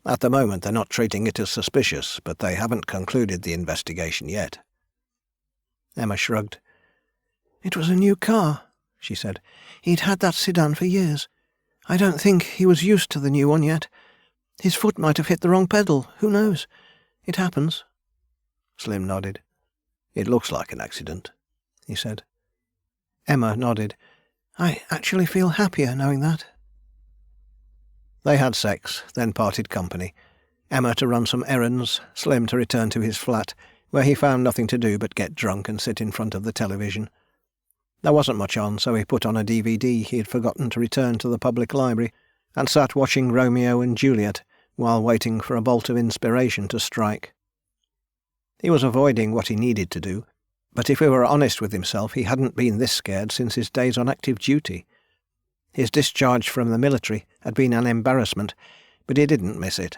At the moment they're not treating it as suspicious, but they haven't concluded the investigation yet." Emma shrugged. "It was a new car," she said. "He'd had that sedan for years. I don't think he was used to the new one yet. His foot might have hit the wrong pedal. Who knows? It happens." Slim nodded. "It looks like an accident," he said. Emma nodded. "I actually feel happier knowing that." They had sex, then parted company. Emma to run some errands, Slim to return to his flat, where he found nothing to do but get drunk and sit in front of the television. There wasn't much on, so he put on a DVD he had forgotten to return to the public library, and sat watching Romeo and Juliet while waiting for a bolt of inspiration to strike. He was avoiding what he needed to do, but if he were honest with himself, he hadn't been this scared since his days on active duty. His discharge from the military had been an embarrassment, but he didn't miss it.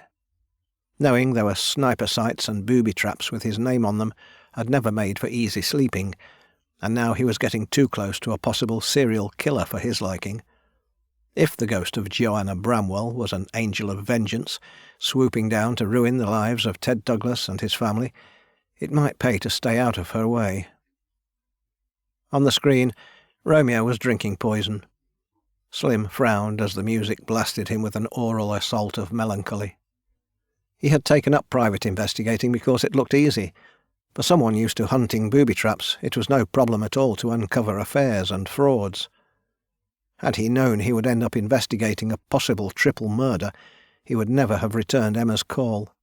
Knowing there were sniper sights and booby traps with his name on them had never made for easy sleeping, and now he was getting too close to a possible serial killer for his liking. If the ghost of Joanna Bramwell was an angel of vengeance, swooping down to ruin the lives of Ted Douglas and his family, it might pay to stay out of her way. On the screen, Romeo was drinking poison. Slim frowned as the music blasted him with an oral assault of melancholy. He had taken up private investigating because it looked easy. For someone used to hunting booby traps, it was no problem at all to uncover affairs and frauds. Had he known he would end up investigating a possible triple murder, he would never have returned Emma's call.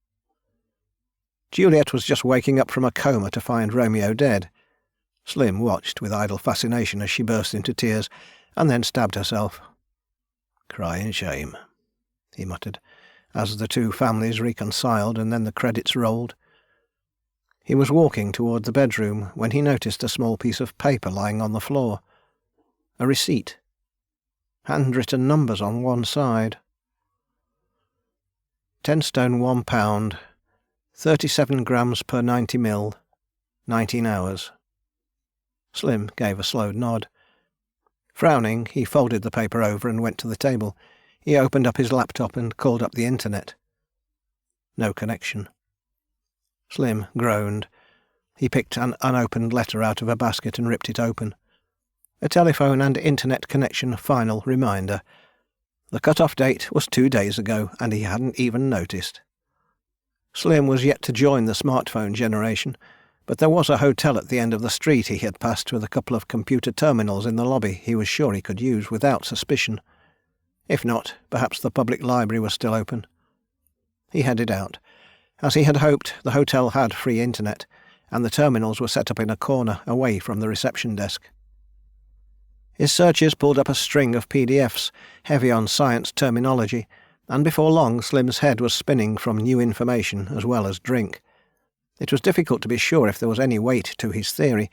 Juliet was just waking up from a coma to find Romeo dead. Slim watched with idle fascination as she burst into tears, and then stabbed herself. "Crying shame," he muttered, as the two families reconciled and then the credits rolled. He was walking toward the bedroom when he noticed a small piece of paper lying on the floor. A receipt. Handwritten numbers on one side. 10 stone £1, 37 grams per 90 mil, 19 hours. Slim gave a slow nod. Frowning, he folded the paper over and went to the table. He opened up his laptop and called up the internet. No connection. Slim groaned. He picked an unopened letter out of a basket and ripped it open. A telephone and internet connection final reminder. The cut-off date was 2 days ago, and he hadn't even noticed. Slim was yet to join the smartphone generation, but there was a hotel at the end of the street he had passed with a couple of computer terminals in the lobby he was sure he could use without suspicion. If not, perhaps the public library was still open. He headed out. As he had hoped, the hotel had free internet, and the terminals were set up in a corner away from the reception desk. His searches pulled up a string of PDFs, heavy on science terminology, and before long Slim's head was spinning from new information as well as drink. It was difficult to be sure if there was any weight to his theory,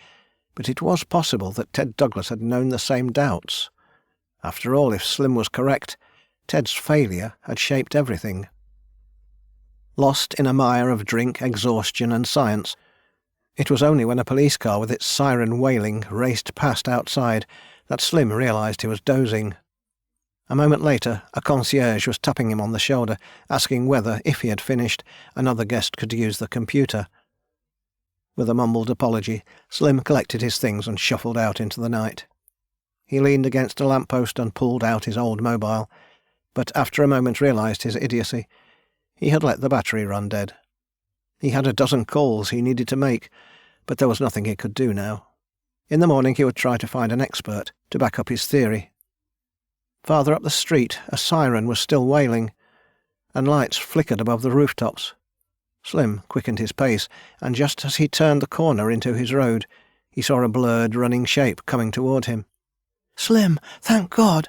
but it was possible that Ted Douglas had known the same doubts. After all, if Slim was correct, Ted's failure had shaped everything. Lost in a mire of drink, exhaustion and science, it was only when a police car with its siren wailing raced past outside that Slim realised he was dozing. A moment later, a concierge was tapping him on the shoulder, asking whether, if he had finished, another guest could use the computer. With a mumbled apology, Slim collected his things and shuffled out into the night. He leaned against a lamp-post and pulled out his old mobile, but after a moment realised his idiocy. He had let the battery run dead. He had a dozen calls he needed to make, but there was nothing he could do now. In the morning he would try to find an expert to back up his theory. Farther up the street, a siren was still wailing, and lights flickered above the rooftops. Slim quickened his pace, and just as he turned the corner into his road, he saw a blurred, running shape coming toward him. "Slim, thank God!"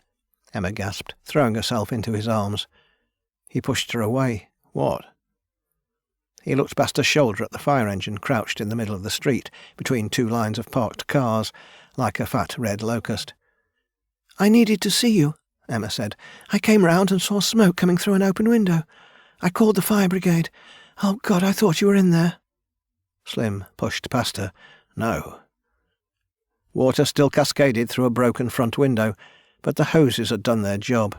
Emma gasped, throwing herself into his arms. He pushed her away. What? He looked past her shoulder at the fire engine crouched in the middle of the street, between two lines of parked cars, like a fat red locust. "I needed to see you," Emma said. "I came round and saw smoke coming through an open window. I called the fire brigade. Oh, God, I thought you were in there." Slim pushed past her. No. Water still cascaded through a broken front window, but the hoses had done their job.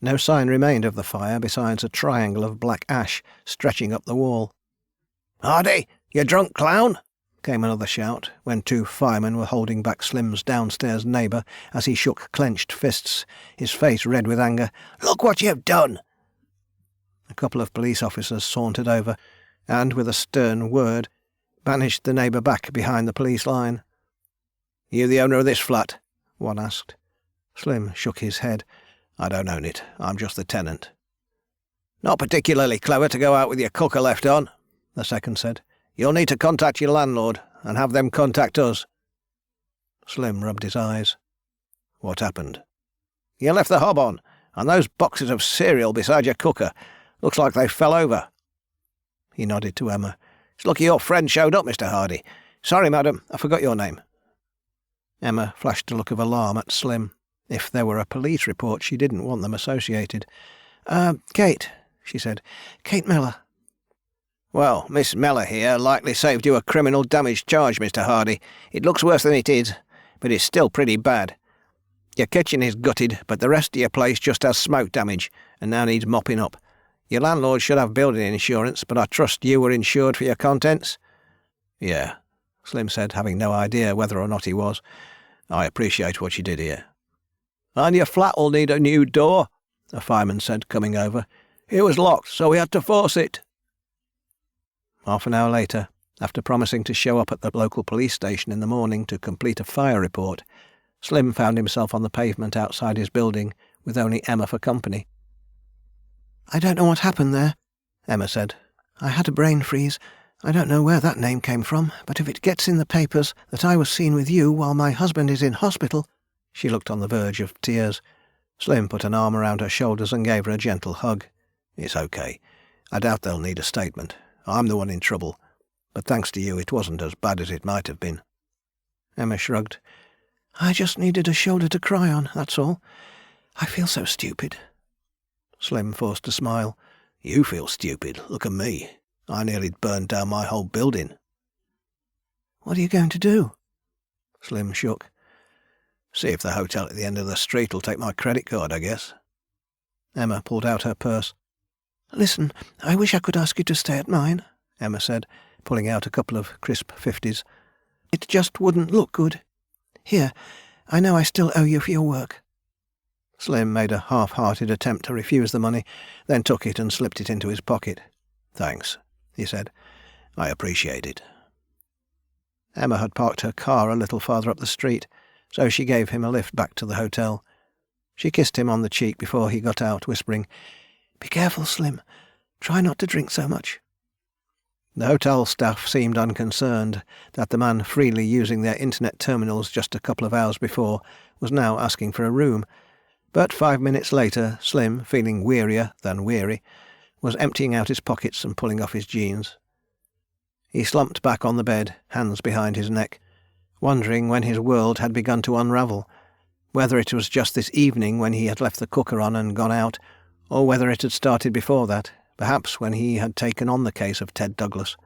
No sign remained of the fire besides a triangle of black ash stretching up the wall. "Hardy, you drunk clown!" came another shout, when two firemen were holding back Slim's downstairs neighbour as he shook clenched fists, his face red with anger. "Look what you've done!" A couple of police officers sauntered over, and, with a stern word, banished the neighbour back behind the police line. "You the owner of this flat?" one asked. Slim shook his head. "I don't own it. I'm just the tenant." "Not particularly clever to go out with your cooker left on," the second said. "You'll need to contact your landlord, and have them contact us." Slim rubbed his eyes. "What happened?" "You left the hob on, and those boxes of cereal beside your cooker. Looks like they fell over." He nodded to Emma. "It's lucky your friend showed up, Mr. Hardy. Sorry, madam, I forgot your name." Emma flashed a look of alarm at Slim. If there were a police report, she didn't want them associated. Kate," she said. "Kate Miller." "Well, Miss Mellor here likely saved you a criminal damage charge, Mr. Hardy. It looks worse than it is, but it's still pretty bad. Your kitchen is gutted, but the rest of your place just has smoke damage, and now needs mopping up. Your landlord should have building insurance, but I trust you were insured for your contents?" "Yeah," Slim said, having no idea whether or not he was. "I appreciate what you did here." "And your flat'll need a new door," a fireman said, coming over. "It was locked, so we had to force it." Half an hour later, after promising to show up at the local police station in the morning to complete a fire report, Slim found himself on the pavement outside his building, with only Emma for company. "I don't know what happened there," Emma said. "I had a brain freeze. I don't know where that name came from, but if it gets in the papers that I was seen with you while my husband is in hospital—" She looked on the verge of tears. Slim put an arm around her shoulders and gave her a gentle hug. "It's okay. I doubt they'll need a statement. I'm the one in trouble. But thanks to you, it wasn't as bad as it might have been." Emma shrugged. "I just needed a shoulder to cry on, that's all. I feel so stupid." Slim forced a smile. "You feel stupid. Look at me." I nearly burned down my whole building." "What are you going to do?" Slim shook. "See if the hotel at the end of the street will take my credit card, I guess." Emma pulled out her purse. "Listen, I wish I could ask you to stay at mine," Emma said, pulling out a couple of crisp 50s. "It just wouldn't look good. Here, I know I still owe you for your work." Slim made a half-hearted attempt to refuse the money, then took it and slipped it into his pocket. "Thanks," he said. "I appreciate it." Emma had parked her car a little farther up the street, so she gave him a lift back to the hotel. She kissed him on the cheek before he got out, whispering, "Be careful, Slim. Try not to drink so much." The hotel staff seemed unconcerned that the man freely using their internet terminals just a couple of hours before was now asking for a room, but 5 minutes later Slim, feeling wearier than weary, was emptying out his pockets and pulling off his jeans. He slumped back on the bed, hands behind his neck, wondering when his world had begun to unravel, whether it was just this evening when he had left the cooker on and gone out, or whether it had started before that, perhaps when he had taken on the case of Ted Douglas,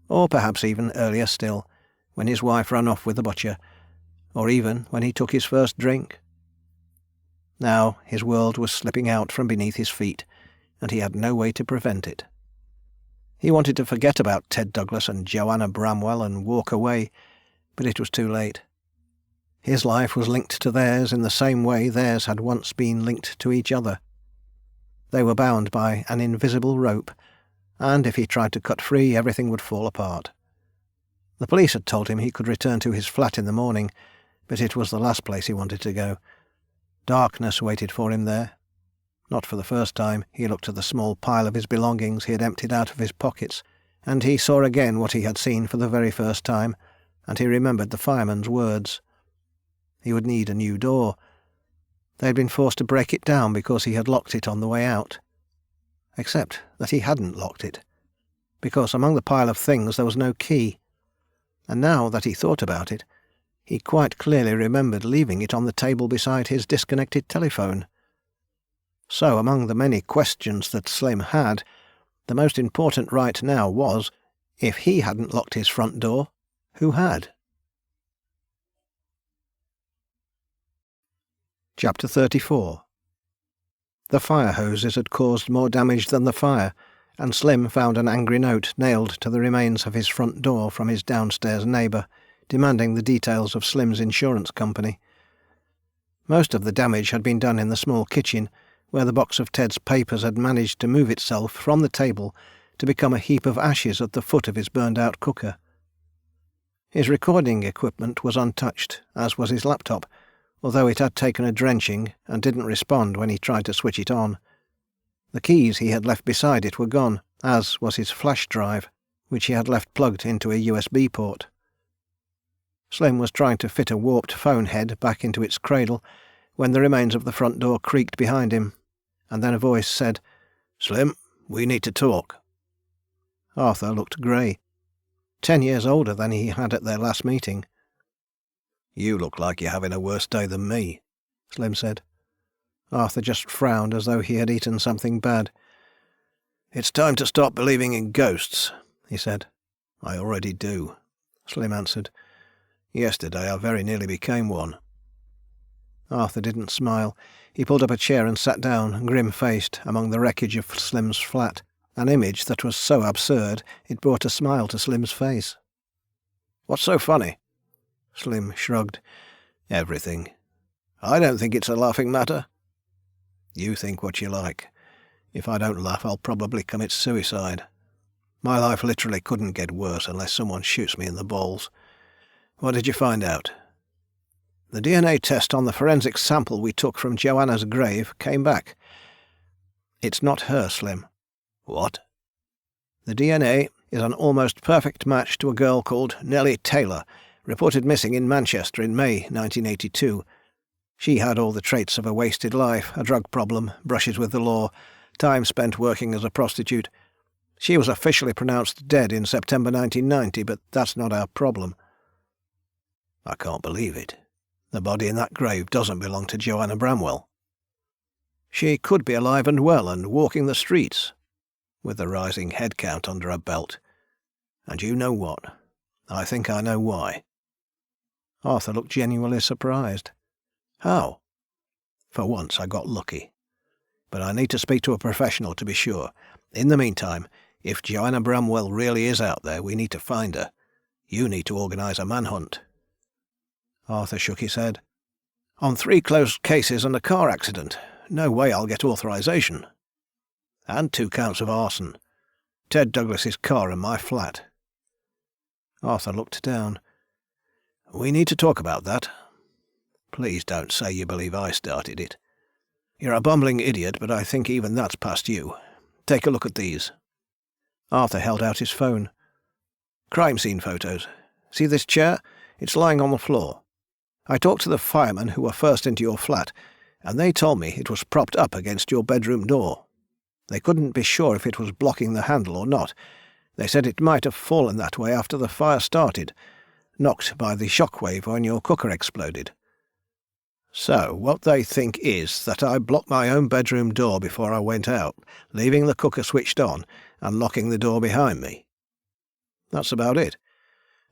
or perhaps even earlier still, when his wife ran off with the butcher, or even when he took his first drink. Now his world was slipping out from beneath his feet, and he had no way to prevent it. He wanted to forget about Ted Douglas and Joanna Bramwell and walk away, but it was too late. His life was linked to theirs in the same way theirs had once been linked to each other. They were bound by an invisible rope, and if he tried to cut free, everything would fall apart. The police had told him he could return to his flat in the morning, but it was the last place he wanted to go. Darkness waited for him there. Not for the first time he looked at the small pile of his belongings he had emptied out of his pockets, and he saw again what he had seen for the very first time, and he remembered the fireman's words. He would need a new door. They had been forced to break it down because he had locked it on the way out. Except that he hadn't locked it, because among the pile of things there was no key. And now that he thought about it, he quite clearly remembered leaving it on the table beside his disconnected telephone. So among the many questions that Slim had, the most important right now was, if he hadn't locked his front door, who had? Chapter 34. The fire hoses had caused more damage than the fire, and Slim found an angry note nailed to the remains of his front door from his downstairs neighbour, demanding the details of Slim's insurance company. Most of the damage had been done in the small kitchen, where the box of Ted's papers had managed to move itself from the table to become a heap of ashes at the foot of his burned-out cooker. His recording equipment was untouched, as was his laptop, although it had taken a drenching and didn't respond when he tried to switch it on. The keys he had left beside it were gone, as was his flash drive, which he had left plugged into a USB port. Slim was trying to fit a warped phone head back into its cradle when the remains of the front door creaked behind him, and then a voice said, "Slim, we need to talk." Arthur looked grey, 10 years older than he had at their last meeting. "You look like you're having a worse day than me," Slim said. Arthur just frowned as though he had eaten something bad. "It's time to stop believing in ghosts," he said. "I already do," Slim answered. "Yesterday I very nearly became one." Arthur didn't smile. He pulled up a chair and sat down, grim-faced, among the wreckage of Slim's flat, an image that was so absurd it brought a smile to Slim's face. "What's so funny?" Slim shrugged. "Everything. I don't think it's a laughing matter." "You think what you like. If I don't laugh, I'll probably commit suicide. My life literally couldn't get worse unless someone shoots me in the balls. What did you find out?" The DNA test on the forensic sample we took from Joanna's grave came back. It's not her, Slim." "What?" "The DNA is an almost perfect match to a girl called Nellie Taylor, reported missing in Manchester in May 1982. She had all the traits of a wasted life, a drug problem, brushes with the law, time spent working as a prostitute. She was officially pronounced dead in September 1990, but that's not our problem." "I can't believe it. The body in that grave doesn't belong to Joanna Bramwell." "She could be alive and well and walking the streets." with the rising head count under her belt. And you know what? I think I know why. Arthur looked genuinely surprised. How? For once I got lucky. But I need to speak to a professional to be sure. In the meantime, if Joanna Bramwell really is out there, we need to find her. You need to organise a manhunt. Arthur shook his head. On 3 closed cases and a car accident. No way I'll get authorisation. And 2 counts of arson. Ted Douglas's car and my flat. Arthur looked down. We need to talk about that. Please don't say you believe I started it. You're a bumbling idiot, but I think even that's past you. Take a look at these. Arthur held out his phone. Crime scene photos. See this chair? It's lying on the floor. I talked to the firemen who were first into your flat, and they told me it was propped up against your bedroom door. They couldn't be sure if it was blocking the handle or not. They said it might have fallen that way after the fire started, knocked by the shockwave when your cooker exploded. So what they think is that I blocked my own bedroom door before I went out, leaving the cooker switched on and locking the door behind me. That's about it.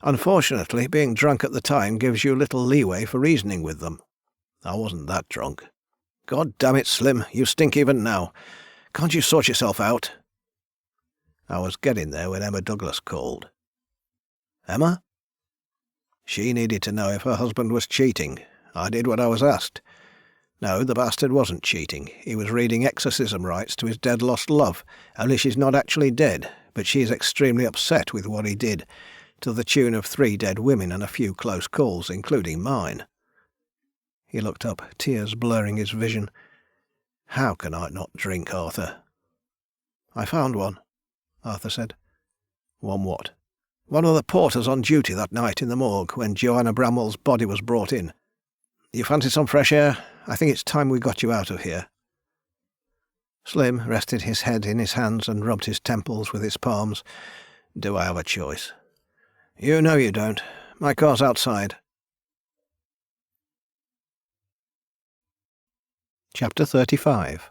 Unfortunately, being drunk at the time gives you little leeway for reasoning with them. I wasn't that drunk. God damn it, Slim, you stink even now. Can't you sort yourself out? I was getting there when Emma Douglas called. Emma? She needed to know if her husband was cheating. I did what I was asked. No, the bastard wasn't cheating. He was reading exorcism rites to his dead-lost love, only she's not actually dead, but she's extremely upset with what he did, to the tune of 3 dead women and a few close calls, including mine. He looked up, tears blurring his vision. How can I not drink, Arthur? I found one, Arthur said. One what? One of the porters on duty that night in the morgue when Joanna Bramwell's body was brought in. You fancy some fresh air? I think it's time we got you out of here. Slim rested his head in his hands and rubbed his temples with his palms. Do I have a choice? You know you don't. My car's outside. Chapter 35.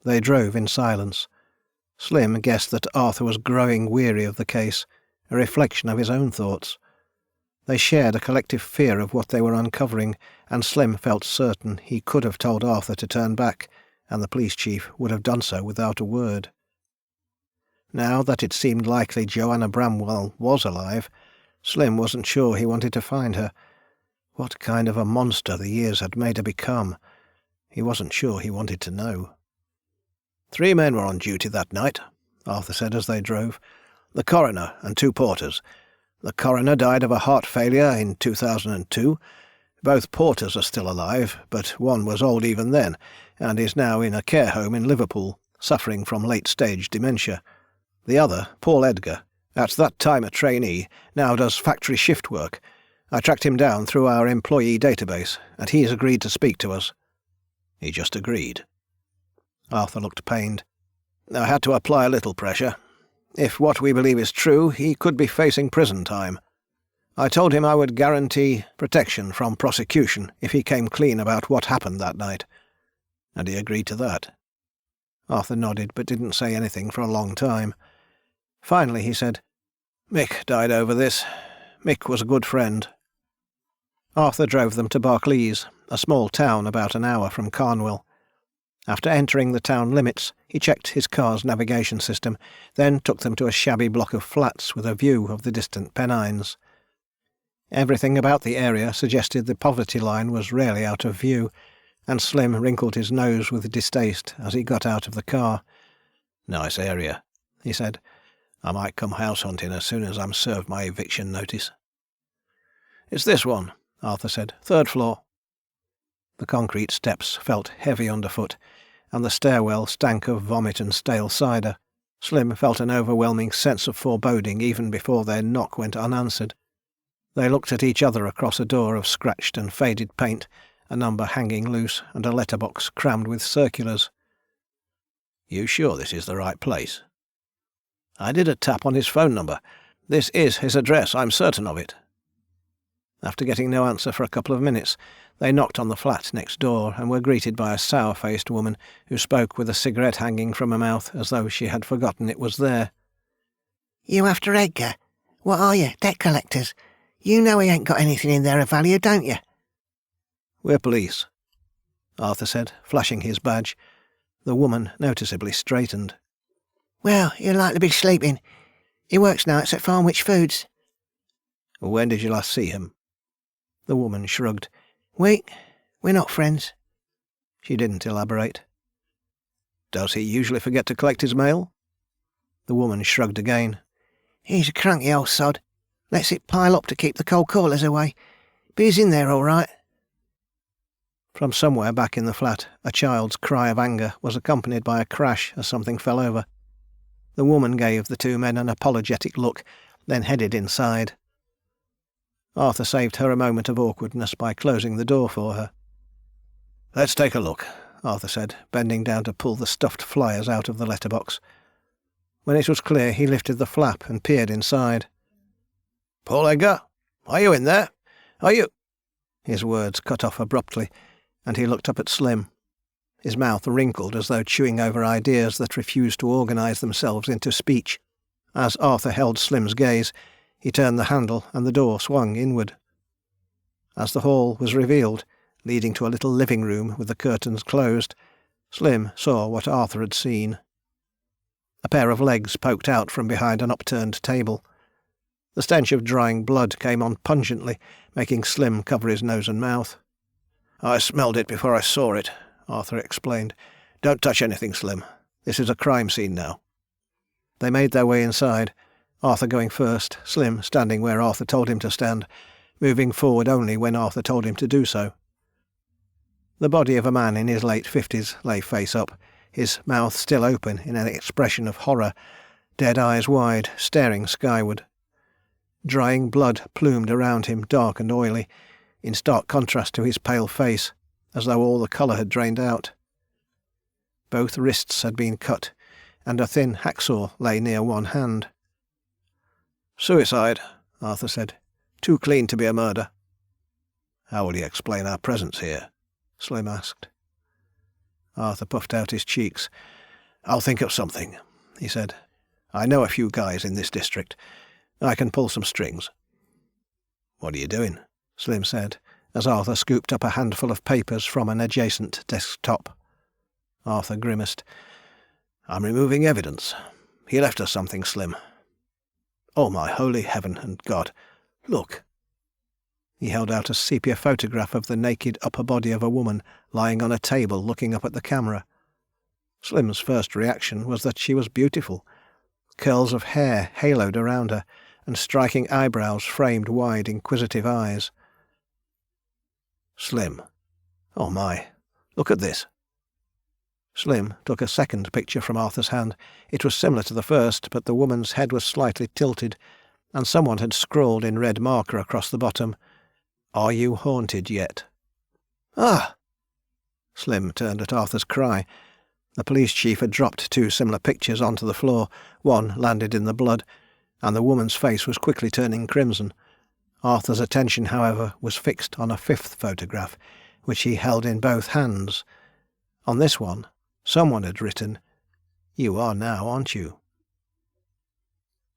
They drove in silence. Slim guessed that Arthur was growing weary of the case, a reflection of his own thoughts. They shared a collective fear of what they were uncovering, and Slim felt certain he could have told Arthur to turn back, and the police chief would have done so without a word. Now that it seemed likely Joanna Bramwell was alive, Slim wasn't sure he wanted to find her. What kind of a monster the years had made her become? He wasn't sure he wanted to know. 3 men were on duty that night, Arthur said as they drove. The coroner and 2 porters. The coroner died of a heart failure in 2002. Both porters are still alive, but one was old even then, and is now in a care home in Liverpool, suffering from late-stage dementia. The other, Paul Edgar, at that time a trainee, now does factory shift work. I tracked him down through our employee database, and he's agreed to speak to us. He just agreed. Arthur looked pained. I had to apply a little pressure. If what we believe is true, he could be facing prison time. I told him I would guarantee protection from prosecution if he came clean about what happened that night. And he agreed to that. Arthur nodded but didn't say anything for a long time. Finally he said, Mick died over this. Mick was a good friend. Arthur drove them to Barclays, a small town about an hour from Carnwell. After entering the town limits, he checked his car's navigation system, then took them to a shabby block of flats with a view of the distant Pennines. Everything about the area suggested the poverty line was rarely out of view, and Slim wrinkled his nose with distaste as he got out of the car. Nice area, he said. I might come house hunting as soon as I'm served my eviction notice. It's this one, Arthur said. 3rd floor. The concrete steps felt heavy underfoot, and the stairwell stank of vomit and stale cider. Slim felt an overwhelming sense of foreboding even before their knock went unanswered. They looked at each other across a door of scratched and faded paint, a number hanging loose, and a letterbox crammed with circulars. You sure this is the right place? I did a tap on his phone number. This is his address, I'm certain of it. After getting no answer for a couple of minutes, they knocked on the flat next door and were greeted by a sour-faced woman who spoke with a cigarette hanging from her mouth as though she had forgotten it was there. "You after Edgar? What are you, debt collectors? You know he ain't got anything in there of value, don't you?" "We're police," Arthur said, flashing his badge. The woman noticeably straightened. "Well, you'll likely be sleeping. He works nights at Farnwich Foods." "When did you last see him?" The woman shrugged. We're not friends." She didn't elaborate. "Does he usually forget to collect his mail?" The woman shrugged again. "He's a cranky old sod. Lets it pile up to keep the cold callers away. But he's in there all right." From somewhere back in the flat, a child's cry of anger was accompanied by a crash as something fell over. The woman gave the two men an apologetic look, then headed inside. Arthur saved her a moment of awkwardness by closing the door for her. "Let's take a look," Arthur said, bending down to pull the stuffed flyers out of the letterbox. When it was clear, he lifted the flap and peered inside. "Paul Edgar? Are you in there? Are you—" His words cut off abruptly, and he looked up at Slim. His mouth wrinkled as though chewing over ideas that refused to organise themselves into speech. As Arthur held Slim's gaze, he turned the handle and the door swung inward. As the hall was revealed, leading to a little living room with the curtains closed, Slim saw what Arthur had seen. A pair of legs poked out from behind an upturned table. The stench of drying blood came on pungently, making Slim cover his nose and mouth. "I smelled it before I saw it," Arthur explained. "Don't touch anything, Slim. This is a crime scene now." They made their way inside, Arthur going first, Slim standing where Arthur told him to stand, moving forward only when Arthur told him to do so. The body of a man in his late 50s lay face up, his mouth still open in an expression of horror, dead eyes wide, staring skyward. Drying blood plumed around him, dark and oily, in stark contrast to his pale face, as though all the colour had drained out. Both wrists had been cut, and a thin hacksaw lay near one hand. "Suicide," Arthur said. "Too clean to be a murder." "How will you explain our presence here?" Slim asked. Arthur puffed out his cheeks. "I'll think of something," he said. "I know a few guys in this district. I can pull some strings." "What are you doing?" Slim said, as Arthur scooped up a handful of papers from an adjacent desktop. Arthur grimaced. "I'm removing evidence. He left us something, Slim. Oh, my holy heaven and God! Look!" He held out a sepia photograph of the naked upper body of a woman lying on a table looking up at the camera. Slim's first reaction was that she was beautiful. Curls of hair haloed around her, and striking eyebrows framed wide, inquisitive eyes. "Slim. Oh my, look at this." Slim took a second picture from Arthur's hand. It was similar to the first, but the woman's head was slightly tilted, and someone had scrawled in red marker across the bottom, "Are you haunted yet?" "Ah!" Slim turned at Arthur's cry. The police chief had dropped two similar pictures onto the floor. One landed in the blood, and the woman's face was quickly turning crimson. Arthur's attention, however, was fixed on a fifth photograph, which he held in both hands. On this one, someone had written, "You are now, aren't you?"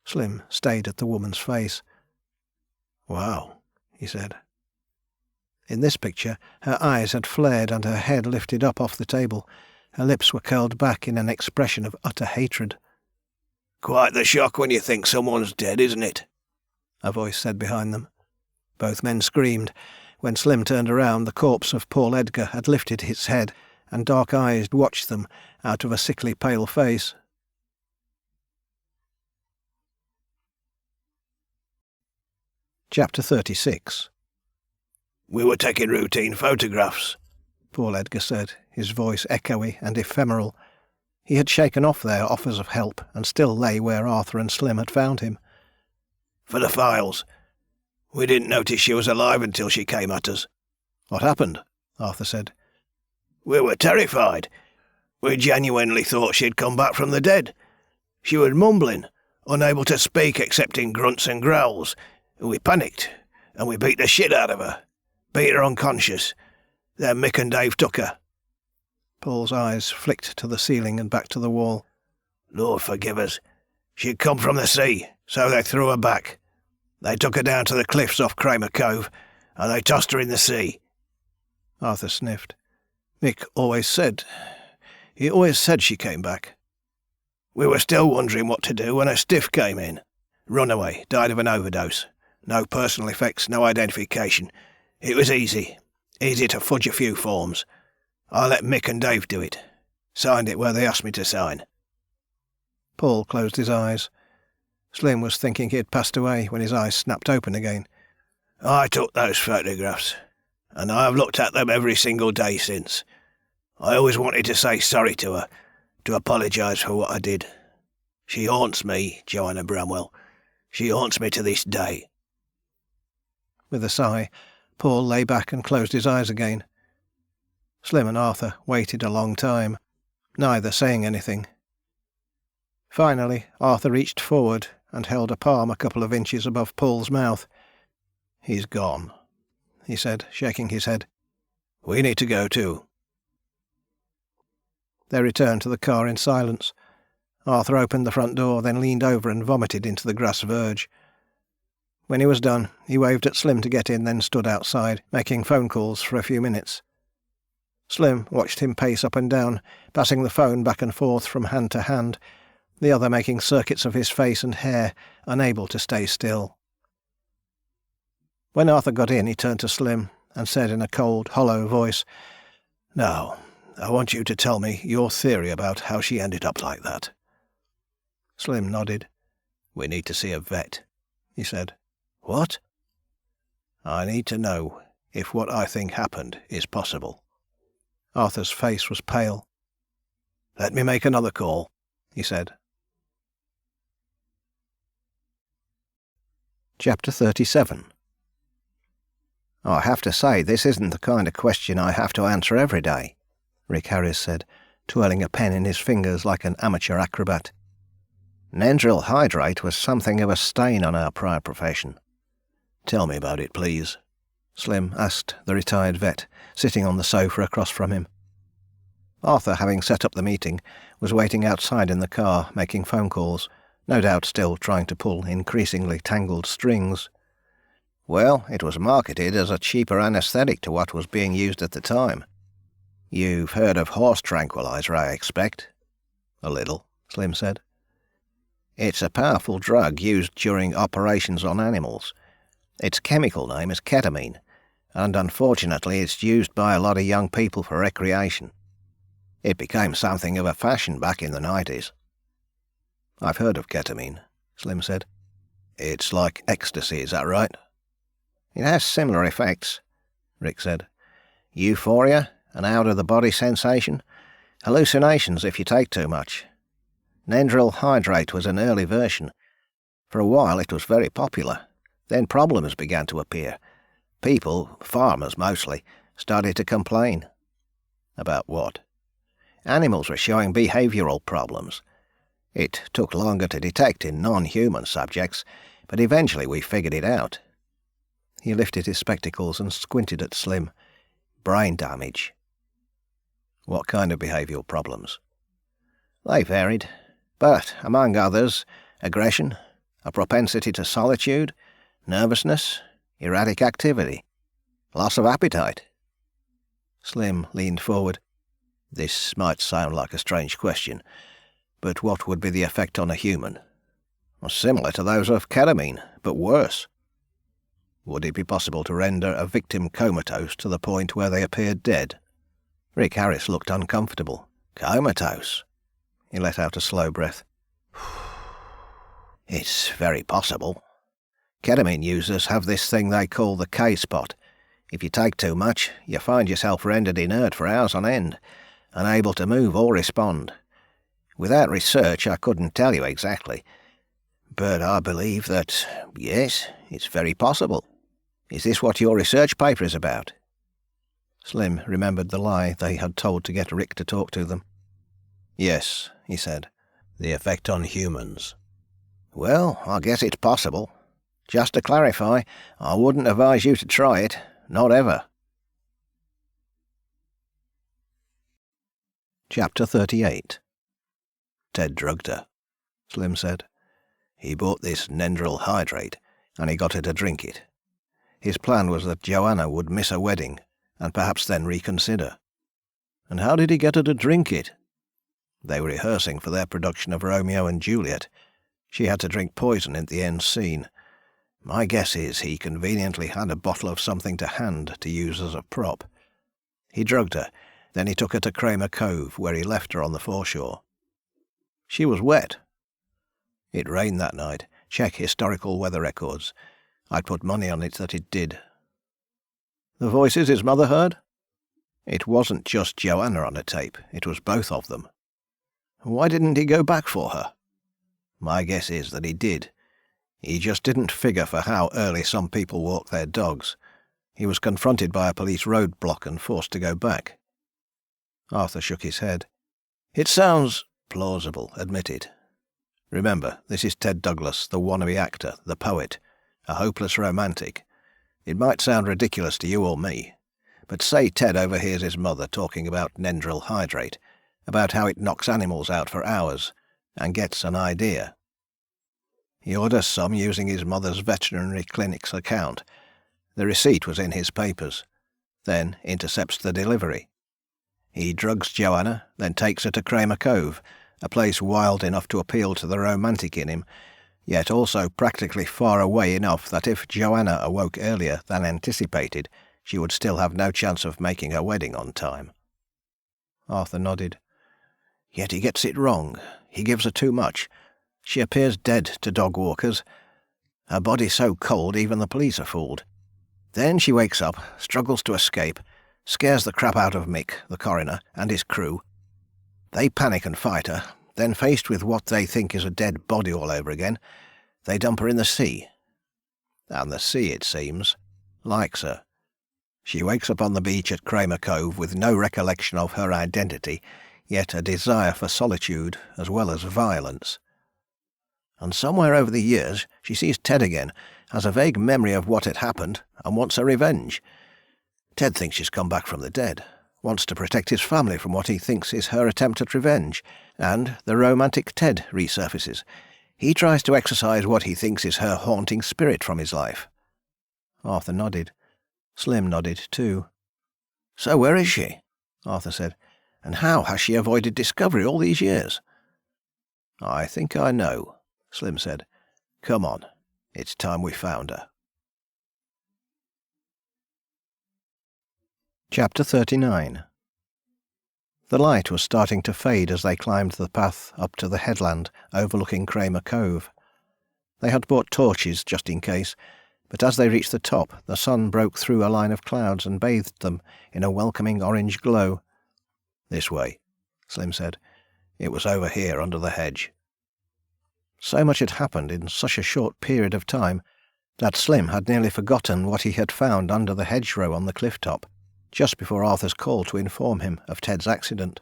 Slim stayed at the woman's face. "Wow," he said. In this picture, her eyes had flared and her head lifted up off the table. Her lips were curled back in an expression of utter hatred. "Quite the shock when you think someone's dead, isn't it?" a voice said behind them. Both men screamed. When Slim turned around, the corpse of Paul Edgar had lifted its head, and dark eyes watched them out of a sickly pale face. Chapter 36. "We were taking routine photographs," Paul Edgar said, his voice echoey and ephemeral. He had shaken off their offers of help, and still lay where Arthur and Slim had found him. "For the files. We didn't notice she was alive until she came at us." "What happened?" Arthur said. "We were terrified. We genuinely thought she'd come back from the dead. She was mumbling, unable to speak except in grunts and growls. We panicked. and we beat the shit out of her. Beat her unconscious. Then Mick and Dave took her." Paul's eyes flicked to the ceiling and back to the wall. "Lord forgive us. She'd come from the sea, so they threw her back. They took her down to the cliffs off Kramer Cove, and they tossed her in the sea." Arthur sniffed. "Mick always said she came back." "We were still wondering what to do when a stiff came in. Runaway, died of an overdose. No personal effects, no identification. It was easy to fudge a few forms. I let Mick and Dave do it. Signed it where they asked me to sign." Paul closed his eyes. Slim was thinking he had passed away when his eyes snapped open again. "I took those photographs, and I have looked at them every single day since. I always wanted to say sorry to her, to apologise for what I did. She haunts me, Joanna Bramwell. She haunts me to this day." With a sigh, Paul lay back and closed his eyes again. Slim and Arthur waited a long time, neither saying anything. Finally, Arthur reached forward and held a palm a couple of inches above Paul's mouth. "He's gone," he said, shaking his head. "We need to go too." They returned to the car in silence. Arthur opened the front door, then leaned over and vomited into the grass verge. When he was done, he waved at Slim to get in, then stood outside, making phone calls for a few minutes. Slim watched him pace up and down, passing the phone back and forth from hand to hand, the other making circuits of his face and hair, unable to stay still. When Arthur got in, he turned to Slim and said in a cold, hollow voice, "Now, I want you to tell me your theory about how she ended up like that." Slim nodded. "We need to see a vet," he said. "What?" "I need to know if what I think happened is possible." Arthur's face was pale. "Let me make another call," he said. Chapter 37. "I have to say, this isn't the kind of question I have to answer every day," Rick Harris said, twirling a pen in his fingers like an amateur acrobat. "Nendryl hydrate was something of a stain on our prior profession." "Tell me about it, please," Slim asked the retired vet, sitting on the sofa across from him. Arthur, having set up the meeting, was waiting outside in the car, making phone calls, no doubt still trying to pull increasingly tangled strings. "Well, it was marketed as a cheaper anaesthetic to what was being used at the time. You've heard of horse tranquilizer, I expect?" "A little," Slim said. "It's a powerful drug used during operations on animals. Its chemical name is ketamine, and unfortunately it's used by a lot of young people for recreation. It became something of a fashion back in the 90s. "I've heard of ketamine," Slim said. "It's like ecstasy, is that right?" "It has similar effects," Rick said. "Euphoria, an out-of-the-body sensation, hallucinations if you take too much. Nendryl hydrate was an early version. For a while it was very popular. Then problems began to appear. People, farmers mostly, started to complain." "About what?" "Animals were showing behavioural problems. It took longer to detect in non-human subjects, but eventually we figured it out." He lifted his spectacles and squinted at Slim. "Brain damage." "What kind of behavioural problems?" "They varied, but among others, aggression, a propensity to solitude, nervousness, erratic activity, loss of appetite." Slim leaned forward. "This might sound like a strange question, but what would be the effect on a human?" "Similar to those of ketamine, but worse." "Would it be possible to render a victim comatose to the point where they appeared dead?" Rick Harris looked uncomfortable. "Comatose?" He let out a slow breath. "It's very possible. Ketamine users have this thing they call the K-spot. If you take too much, you find yourself rendered inert for hours on end, unable to move or respond. Without research, I couldn't tell you exactly. But I believe that, yes, it's very possible. Is this what your research paper is about?" Slim remembered the lie they had told to get Rick to talk to them. "Yes," he said. "The effect on humans." "Well, I guess it's possible. Just to clarify, I wouldn't advise you to try it. Not ever. Chapter 38. Ted drugged her, Slim said. He bought this nendral hydrate, and he got her to drink it. His plan was that Joanna would miss a wedding, and perhaps then reconsider. And how did he get her to drink it? They were rehearsing for their production of Romeo and Juliet. She had to drink poison at the end scene. My guess is he conveniently had a bottle of something to hand to use as a prop. He drugged her, then he took her to Kramer Cove, where he left her on the foreshore. She was wet. It rained that night. Check historical weather records. I'd put money on it that it did. The voices his mother heard? It wasn't just Joanna on a tape, it was both of them. Why didn't he go back for her? My guess is that he did. He just didn't figure for how early some people walk their dogs. He was confronted by a police roadblock and forced to go back. Arthur shook his head. It sounds plausible, admitted. Remember, this is Ted Douglas, the wannabe actor, the poet, a hopeless romantic. It might sound ridiculous to you or me, but say Ted overhears his mother talking about nendral hydrate, about how it knocks animals out for hours, and gets an idea. He orders some using his mother's veterinary clinic's account. The receipt was in his papers. Then intercepts the delivery. He drugs Joanna, then takes her to Kramer Cove, a place wild enough to appeal to the romantic in him, yet also practically far away enough that if Joanna awoke earlier than anticipated, she would still have no chance of making her wedding on time. Arthur nodded. Yet he gets it wrong. He gives her too much. She appears dead to dog walkers. Her body so cold even the police are fooled. Then she wakes up, struggles to escape, scares the crap out of Mick, the coroner, and his crew. They panic and fight her, then faced with what they think is a dead body all over again, they dump her in the sea. And the sea, it seems, likes her. She wakes up on the beach at Kramer Cove with no recollection of her identity, yet a desire for solitude as well as violence. And somewhere over the years she sees Ted again, has a vague memory of what had happened, and wants her revenge. Ted thinks she's come back from the dead, wants to protect his family from what he thinks is her attempt at revenge, and the romantic Ted resurfaces. He tries to exorcise what he thinks is her haunting spirit from his life. Arthur nodded. Slim nodded too. So where is she? Arthur said. And how has she avoided discovery all these years? I think I know, Slim said. Come on, it's time we found her. Chapter 39. The light was starting to fade as they climbed the path up to the headland overlooking Kramer Cove. They had brought torches just in case, but as they reached the top, the sun broke through a line of clouds and bathed them in a welcoming orange glow. This way, Slim said. It was over here under the hedge. So much had happened in such a short period of time that Slim had nearly forgotten what he had found under the hedgerow on the cliff top, just before Arthur's call to inform him of Ted's accident.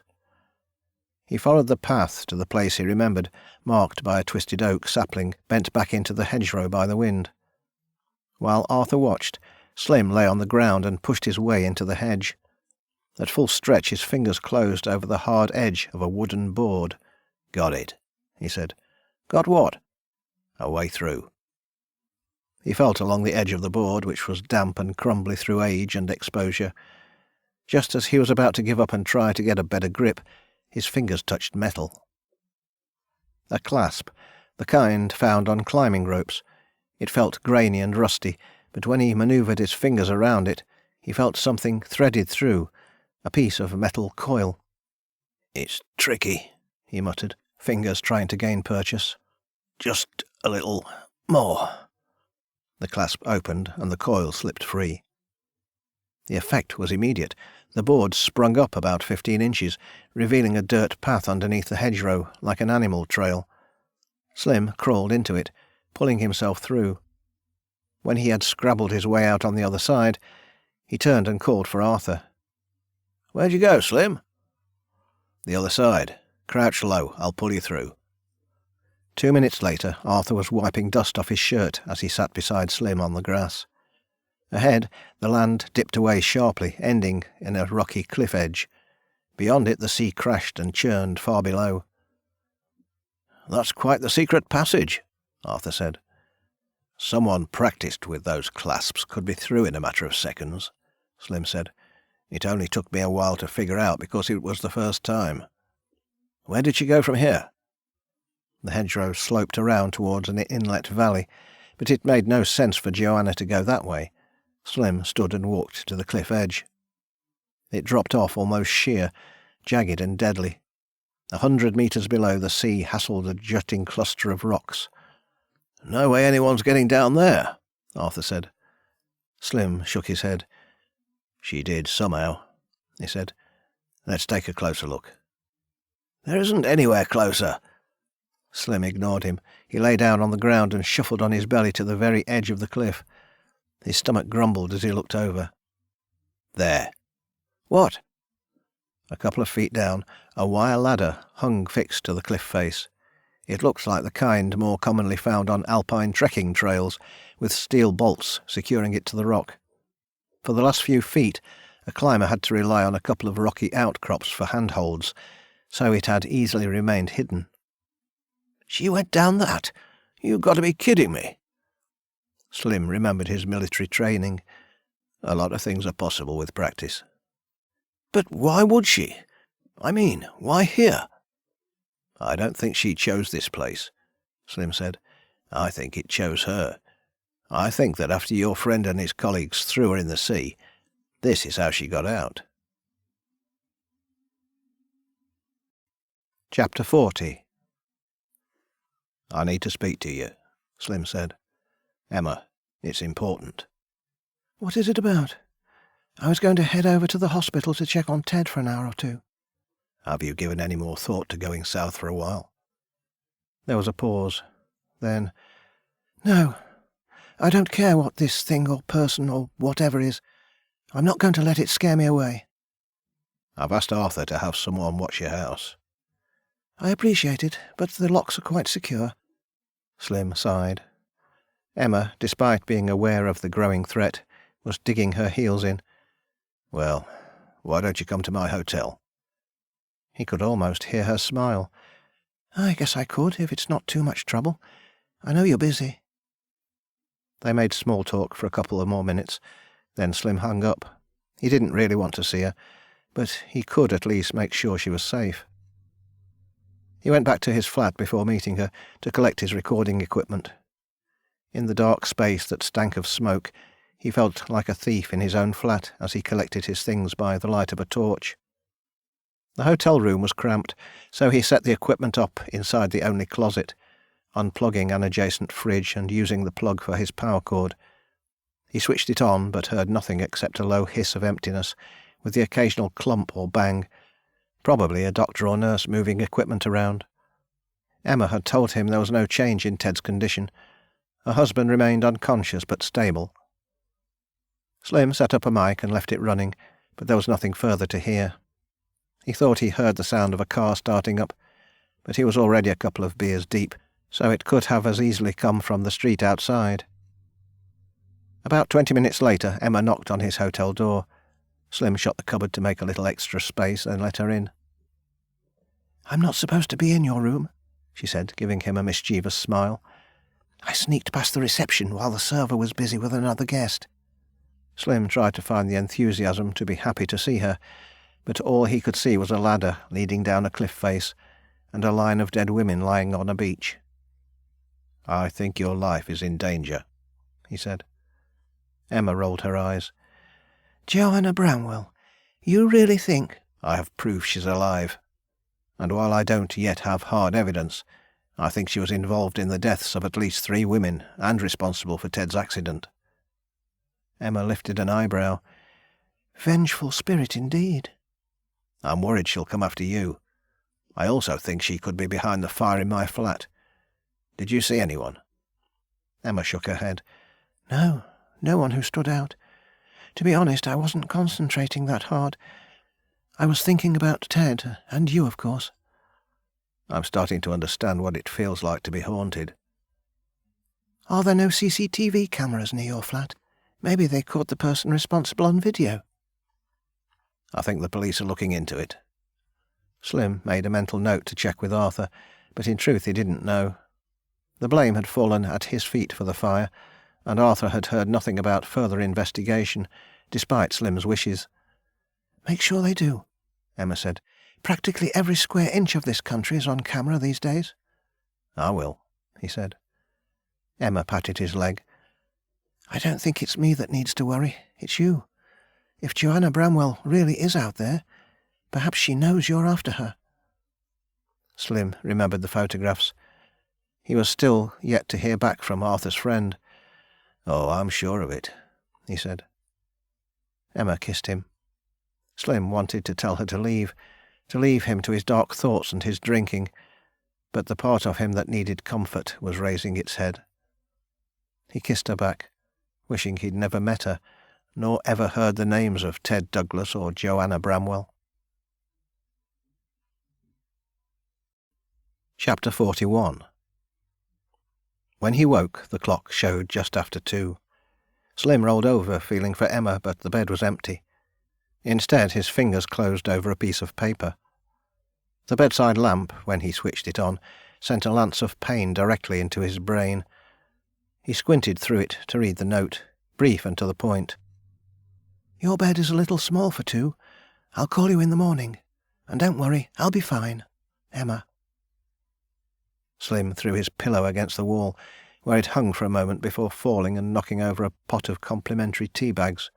He followed the path to the place he remembered, marked by a twisted oak sapling bent back into the hedgerow by the wind. While Arthur watched, Slim lay on the ground and pushed his way into the hedge. At full stretch his fingers closed over the hard edge of a wooden board. "Got it," he said. "Got what?" "A way through." He felt along the edge of the board, which was damp and crumbly through age and exposure. Just as he was about to give up and try to get a better grip, his fingers touched metal. A clasp, the kind found on climbing ropes. It felt grainy and rusty, but when he manoeuvred his fingers around it, he felt something threaded through, a piece of metal coil. "It's tricky," he muttered, fingers trying to gain purchase. "Just a little more." The clasp opened and the coil slipped free. The effect was immediate. The board sprung up about 15 inches, revealing a dirt path underneath the hedgerow like an animal trail. Slim crawled into it, pulling himself through. When he had scrabbled his way out on the other side, he turned and called for Arthur. "Where'd you go, Slim?" "The other side. Crouch low, I'll pull you through." 2 minutes later, Arthur was wiping dust off his shirt as he sat beside Slim on the grass. Ahead, the land dipped away sharply, ending in a rocky cliff edge. Beyond it, the sea crashed and churned far below. "That's quite the secret passage," Arthur said. "Someone practised with those clasps could be through in a matter of seconds," Slim said. "It only took me a while to figure out because it was the first time. Where did she go from here?" The hedgerow sloped around towards an inlet valley, but it made no sense for Joanna to go that way. Slim stood and walked to the cliff edge. It dropped off almost sheer, jagged and deadly. 100 metres below, the sea hassled a jutting cluster of rocks. "No way anyone's getting down there," Arthur said. Slim shook his head. "She did somehow," he said. "Let's take a closer look." "There isn't anywhere closer." Slim ignored him. He lay down on the ground and shuffled on his belly to the very edge of the cliff. His stomach grumbled as he looked over. "There." "What?" A couple of feet down, a wire ladder hung fixed to the cliff face. It looked like the kind more commonly found on alpine trekking trails, with steel bolts securing it to the rock. For the last few feet, a climber had to rely on a couple of rocky outcrops for handholds, so it had easily remained hidden. "She went down that? You've got to be kidding me." Slim remembered his military training. A lot of things are possible with practice. "But why would she? I mean, why here?" "I don't think she chose this place," Slim said. "I think it chose her. I think that after your friend and his colleagues threw her in the sea, this is how she got out." Chapter 40. "I need to speak to you," Slim said. "Emma, it's important." "What is it about? I was going to head over to the hospital to check on Ted for an hour or two." "Have you given any more thought to going south for a while?" There was a pause. Then, "No. I don't care what this thing or person or whatever is. I'm not going to let it scare me away." "I've asked Arthur to have someone watch your house." "I appreciate it, but the locks are quite secure." Slim sighed. Emma, despite being aware of the growing threat, was digging her heels in. "Well, why don't you come to my hotel?" He could almost hear her smile. "I guess I could, if it's not too much trouble. I know you're busy." They made small talk for a couple of more minutes, then Slim hung up. He didn't really want to see her, but he could at least make sure she was safe. He went back to his flat before meeting her to collect his recording equipment. In the dark space that stank of smoke, he felt like a thief in his own flat as he collected his things by the light of a torch. The hotel room was cramped, so he set the equipment up inside the only closet, unplugging an adjacent fridge and using the plug for his power cord. He switched it on, but heard nothing except a low hiss of emptiness, with the occasional clump or bang. Probably a doctor or nurse moving equipment around. Emma had told him there was no change in Ted's condition. Her husband remained unconscious but stable. Slim set up a mic and left it running, but there was nothing further to hear. He thought he heard the sound of a car starting up, but he was already a couple of beers deep, so it could have as easily come from the street outside. About 20 minutes later, Emma knocked on his hotel door. Slim shut the cupboard to make a little extra space and let her in. "I'm not supposed to be in your room," she said, giving him a mischievous smile. "I sneaked past the reception while the server was busy with another guest." Slim tried to find the enthusiasm to be happy to see her, but all he could see was a ladder leading down a cliff face and a line of dead women lying on a beach. "I think your life is in danger," he said. Emma rolled her eyes. "Joanna Bramwell, you really think—" "I have proof she's alive. And while I don't yet have hard evidence, I think she was involved in the deaths of at least 3 women and responsible for Ted's accident." Emma lifted an eyebrow. "Vengeful spirit indeed." "I'm worried she'll come after you. I also think she could be behind the fire in my flat. Did you see anyone?" Emma shook her head. "No, no one who stood out. To be honest, I wasn't concentrating that hard. I was thinking about Ted, and you, of course." I'm starting to understand what it feels like to be haunted. Are there no CCTV cameras near your flat? Maybe they caught the person responsible on video. I think the police are looking into it. Slim made a mental note to check with Arthur, but in truth he didn't know. The blame had fallen at his feet for the fire, and Arthur had heard nothing about further investigation, despite Slim's wishes. Make sure they do, Emma said. Practically every square inch of this country is on camera these days. I will, he said. Emma patted his leg. I don't think it's me that needs to worry. It's you. If Joanna Bramwell really is out there, perhaps she knows you're after her. Slim remembered the photographs. He was still yet to hear back from Arthur's friend. Oh, I'm sure of it, he said. Emma kissed him. Slim wanted to tell her to leave him to his dark thoughts and his drinking, but the part of him that needed comfort was raising its head. He kissed her back, wishing he'd never met her, nor ever heard the names of Ted Douglas or Joanna Bramwell. Chapter 41. When he woke, the clock showed just after 2. Slim rolled over, feeling for Emma, but the bed was empty. Instead, his fingers closed over a piece of paper. The bedside lamp, when he switched it on, sent a lance of pain directly into his brain. He squinted through it to read the note, brief and to the point. Your bed is a little small for 2. I'll call you in the morning. And don't worry, I'll be fine. Emma. Slim threw his pillow against the wall, where it hung for a moment before falling and knocking over a pot of complimentary tea bags.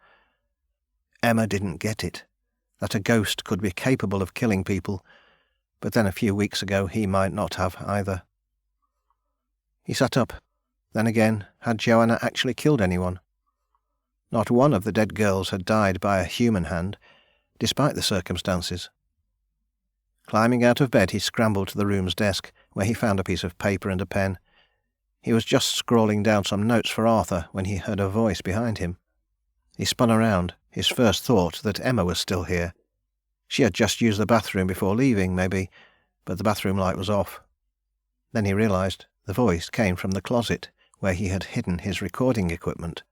Emma didn't get it, that a ghost could be capable of killing people, but then a few weeks ago he might not have either. He sat up. Then again, had Joanna actually killed anyone? Not one of the dead girls had died by a human hand, despite the circumstances. Climbing out of bed, he scrambled to the room's desk, where he found a piece of paper and a pen. He was just scrawling down some notes for Arthur when he heard a voice behind him. He spun around, his first thought that Emma was still here. She had just used the bathroom before leaving, maybe, but the bathroom light was off. Then he realized the voice came from the closet, where he had hidden his recording equipment.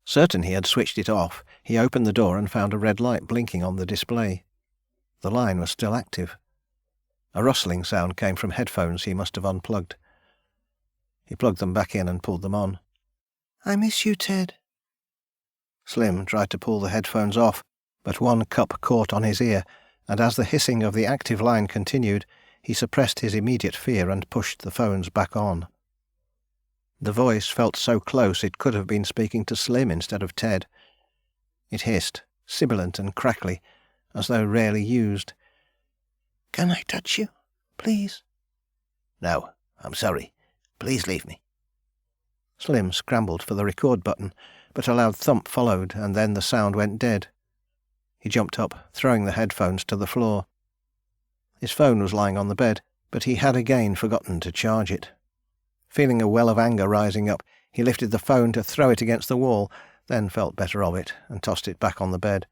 Certain he had switched it off, he opened the door and found a red light blinking on the display. The line was still active. A rustling sound came from headphones he must have unplugged. He plugged them back in and pulled them on. I miss you, Ted. Slim tried to pull the headphones off, but one cup caught on his ear, and as the hissing of the active line continued, he suppressed his immediate fear and pushed the phones back on. The voice felt so close it could have been speaking to Slim instead of Ted. It hissed, sibilant and crackly, as though rarely used. Can I touch you, please? No, I'm sorry. Please leave me. Slim scrambled for the record button, but a loud thump followed, and then the sound went dead. He jumped up, throwing the headphones to the floor. His phone was lying on the bed, but he had again forgotten to charge it. Feeling a well of anger rising up, he lifted the phone to throw it against the wall, then felt better of it, and tossed it back on the bed.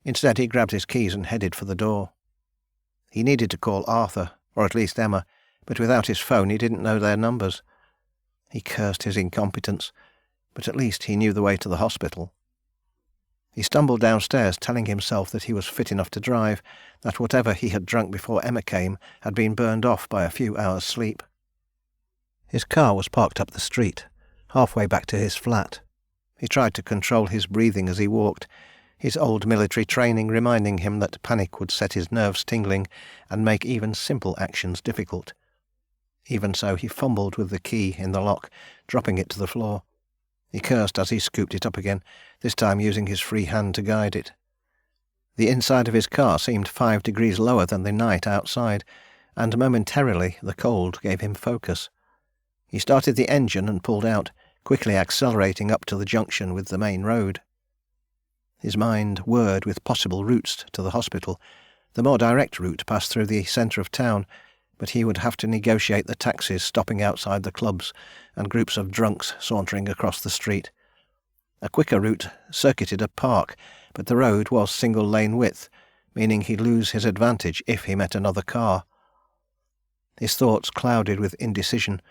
Instead, he grabbed his keys and headed for the door. He needed to call Arthur, or at least Emma, but without his phone he didn't know their numbers. He cursed his incompetence, but at least he knew the way to the hospital. He stumbled downstairs, telling himself that he was fit enough to drive, that whatever he had drunk before Emma came had been burned off by a few hours' sleep. His car was parked up the street, halfway back to his flat. He tried to control his breathing as he walked, his old military training reminding him that panic would set his nerves tingling and make even simple actions difficult. Even so, he fumbled with the key in the lock, dropping it to the floor. He cursed as he scooped it up again, this time using his free hand to guide it. The inside of his car seemed 5 degrees lower than the night outside, and momentarily the cold gave him focus. He started the engine and pulled out, quickly accelerating up to the junction with the main road. His mind whirred with possible routes to the hospital. The more direct route passed through the centre of town, but he would have to negotiate the taxis stopping outside the clubs and groups of drunks sauntering across the street. A quicker route circuited a park, but the road was single-lane width, meaning he'd lose his advantage if he met another car. His thoughts clouded with indecision.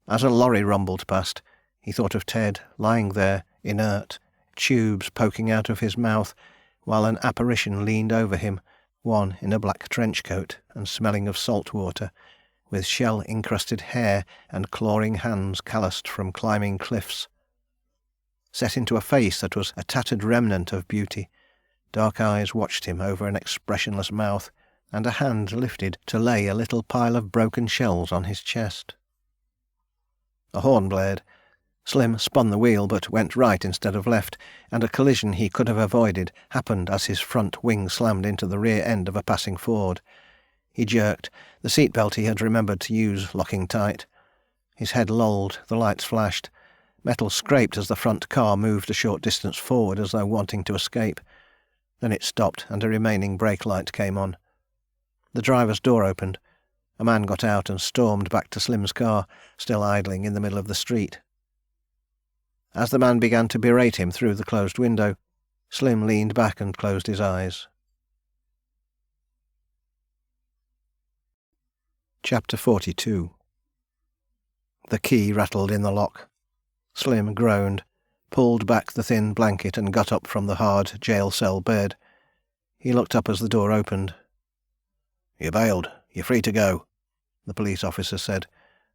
As a lorry rumbled past, he thought of Ted, lying there, inert, tubes poking out of his mouth, while an apparition leaned over him, one in a black trench coat and smelling of salt water, with shell-encrusted hair and clawing hands calloused from climbing cliffs. Set into a face that was a tattered remnant of beauty, dark eyes watched him over an expressionless mouth, and a hand lifted to lay a little pile of broken shells on his chest. A horn blared. Slim spun the wheel but went right instead of left, and a collision he could have avoided happened as his front wing slammed into the rear end of a passing Ford. He jerked, the seatbelt he had remembered to use locking tight. His head lolled, the lights flashed. Metal scraped as the front car moved a short distance forward as though wanting to escape. Then it stopped and a remaining brake light came on. The driver's door opened. A man got out and stormed back to Slim's car, still idling in the middle of the street. As the man began to berate him through the closed window, Slim leaned back and closed his eyes. Chapter 42. The key rattled in the lock. Slim groaned, pulled back the thin blanket and got up from the hard jail cell bed. He looked up as the door opened. "You're bailed. You're free to go," the police officer said,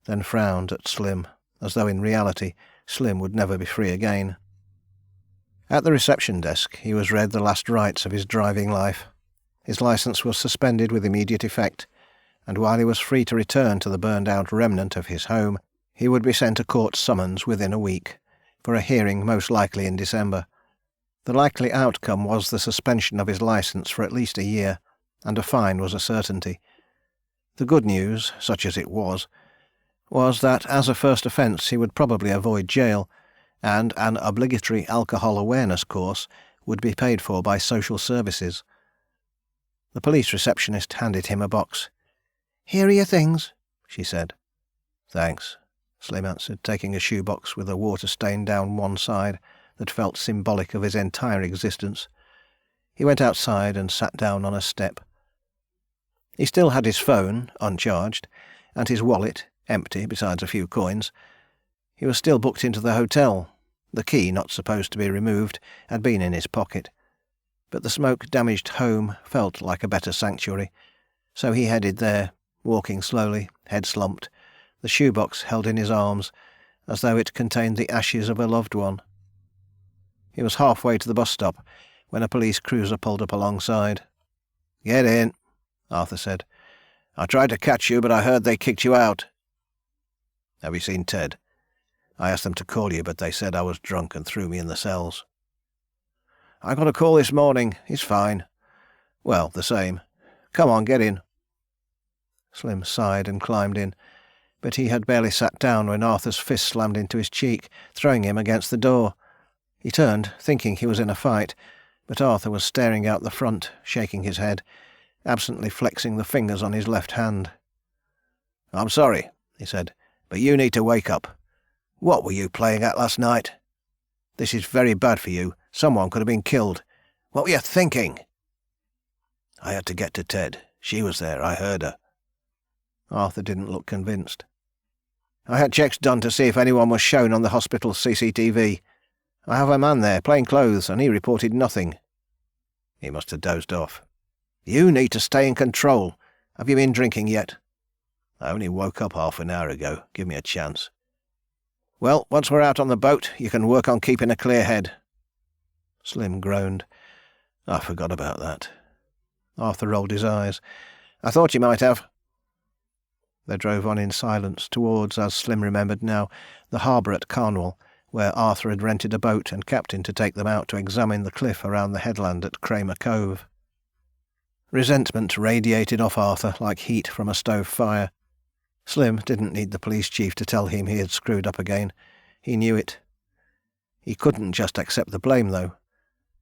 then frowned at Slim, as though in reality Slim would never be free again. At the reception desk he was read the last rites of his driving life. His licence was suspended with immediate effect, and while he was free to return to the burned-out remnant of his home, he would be sent a court summons within a week, for a hearing most likely in December. The likely outcome was the suspension of his licence for at least a year, and a fine was a certainty. The good news, such as it was that as a first offence he would probably avoid jail, and an obligatory alcohol awareness course would be paid for by social services. The police receptionist handed him a box. "Here are your things," she said. "Thanks," Slim answered, taking a shoebox with a water stain down one side that felt symbolic of his entire existence. He went outside and sat down on a step. He still had his phone, uncharged, and his wallet, empty besides a few coins. He was still booked into the hotel. The key, not supposed to be removed, had been in his pocket. But the smoke-damaged home felt like a better sanctuary, so he headed there, walking slowly, head slumped, the shoebox held in his arms, as though it contained the ashes of a loved one. He was halfway to the bus stop when a police cruiser pulled up alongside. "Get in," Arthur said. "I tried to catch you, but I heard they kicked you out." "Have you seen Ted? I asked them to call you, but they said I was drunk and threw me in the cells." "I got a call this morning. He's fine." "Well, the same. Come on, get in." Slim sighed and climbed in, but he had barely sat down when Arthur's fist slammed into his cheek, throwing him against the door. He turned, thinking he was in a fight, but Arthur was staring out the front, shaking his head, absently flexing the fingers on his left hand. "I'm sorry," he said, "but you need to wake up. What were you playing at last night? This is very bad for you. Someone could have been killed. What were you thinking?" "I had to get to Ted. She was there. I heard her." Arthur didn't look convinced. "I had checks done to see if anyone was shown on the hospital's CCTV. I have a man there, plain clothes, and he reported nothing." "He must have dozed off." "You need to stay in control. Have you been drinking yet?" "I only woke up half an hour ago. Give me a chance." "Well, once we're out on the boat, you can work on keeping a clear head." Slim groaned. "I forgot about that." Arthur rolled his eyes. "I thought you might have." They drove on in silence towards, as Slim remembered now, the harbour at Carnwell, where Arthur had rented a boat and captain to take them out to examine the cliff around the headland at Kramer Cove. Resentment radiated off Arthur like heat from a stove fire. Slim didn't need the police chief to tell him he had screwed up again. He knew it. He couldn't just accept the blame, though.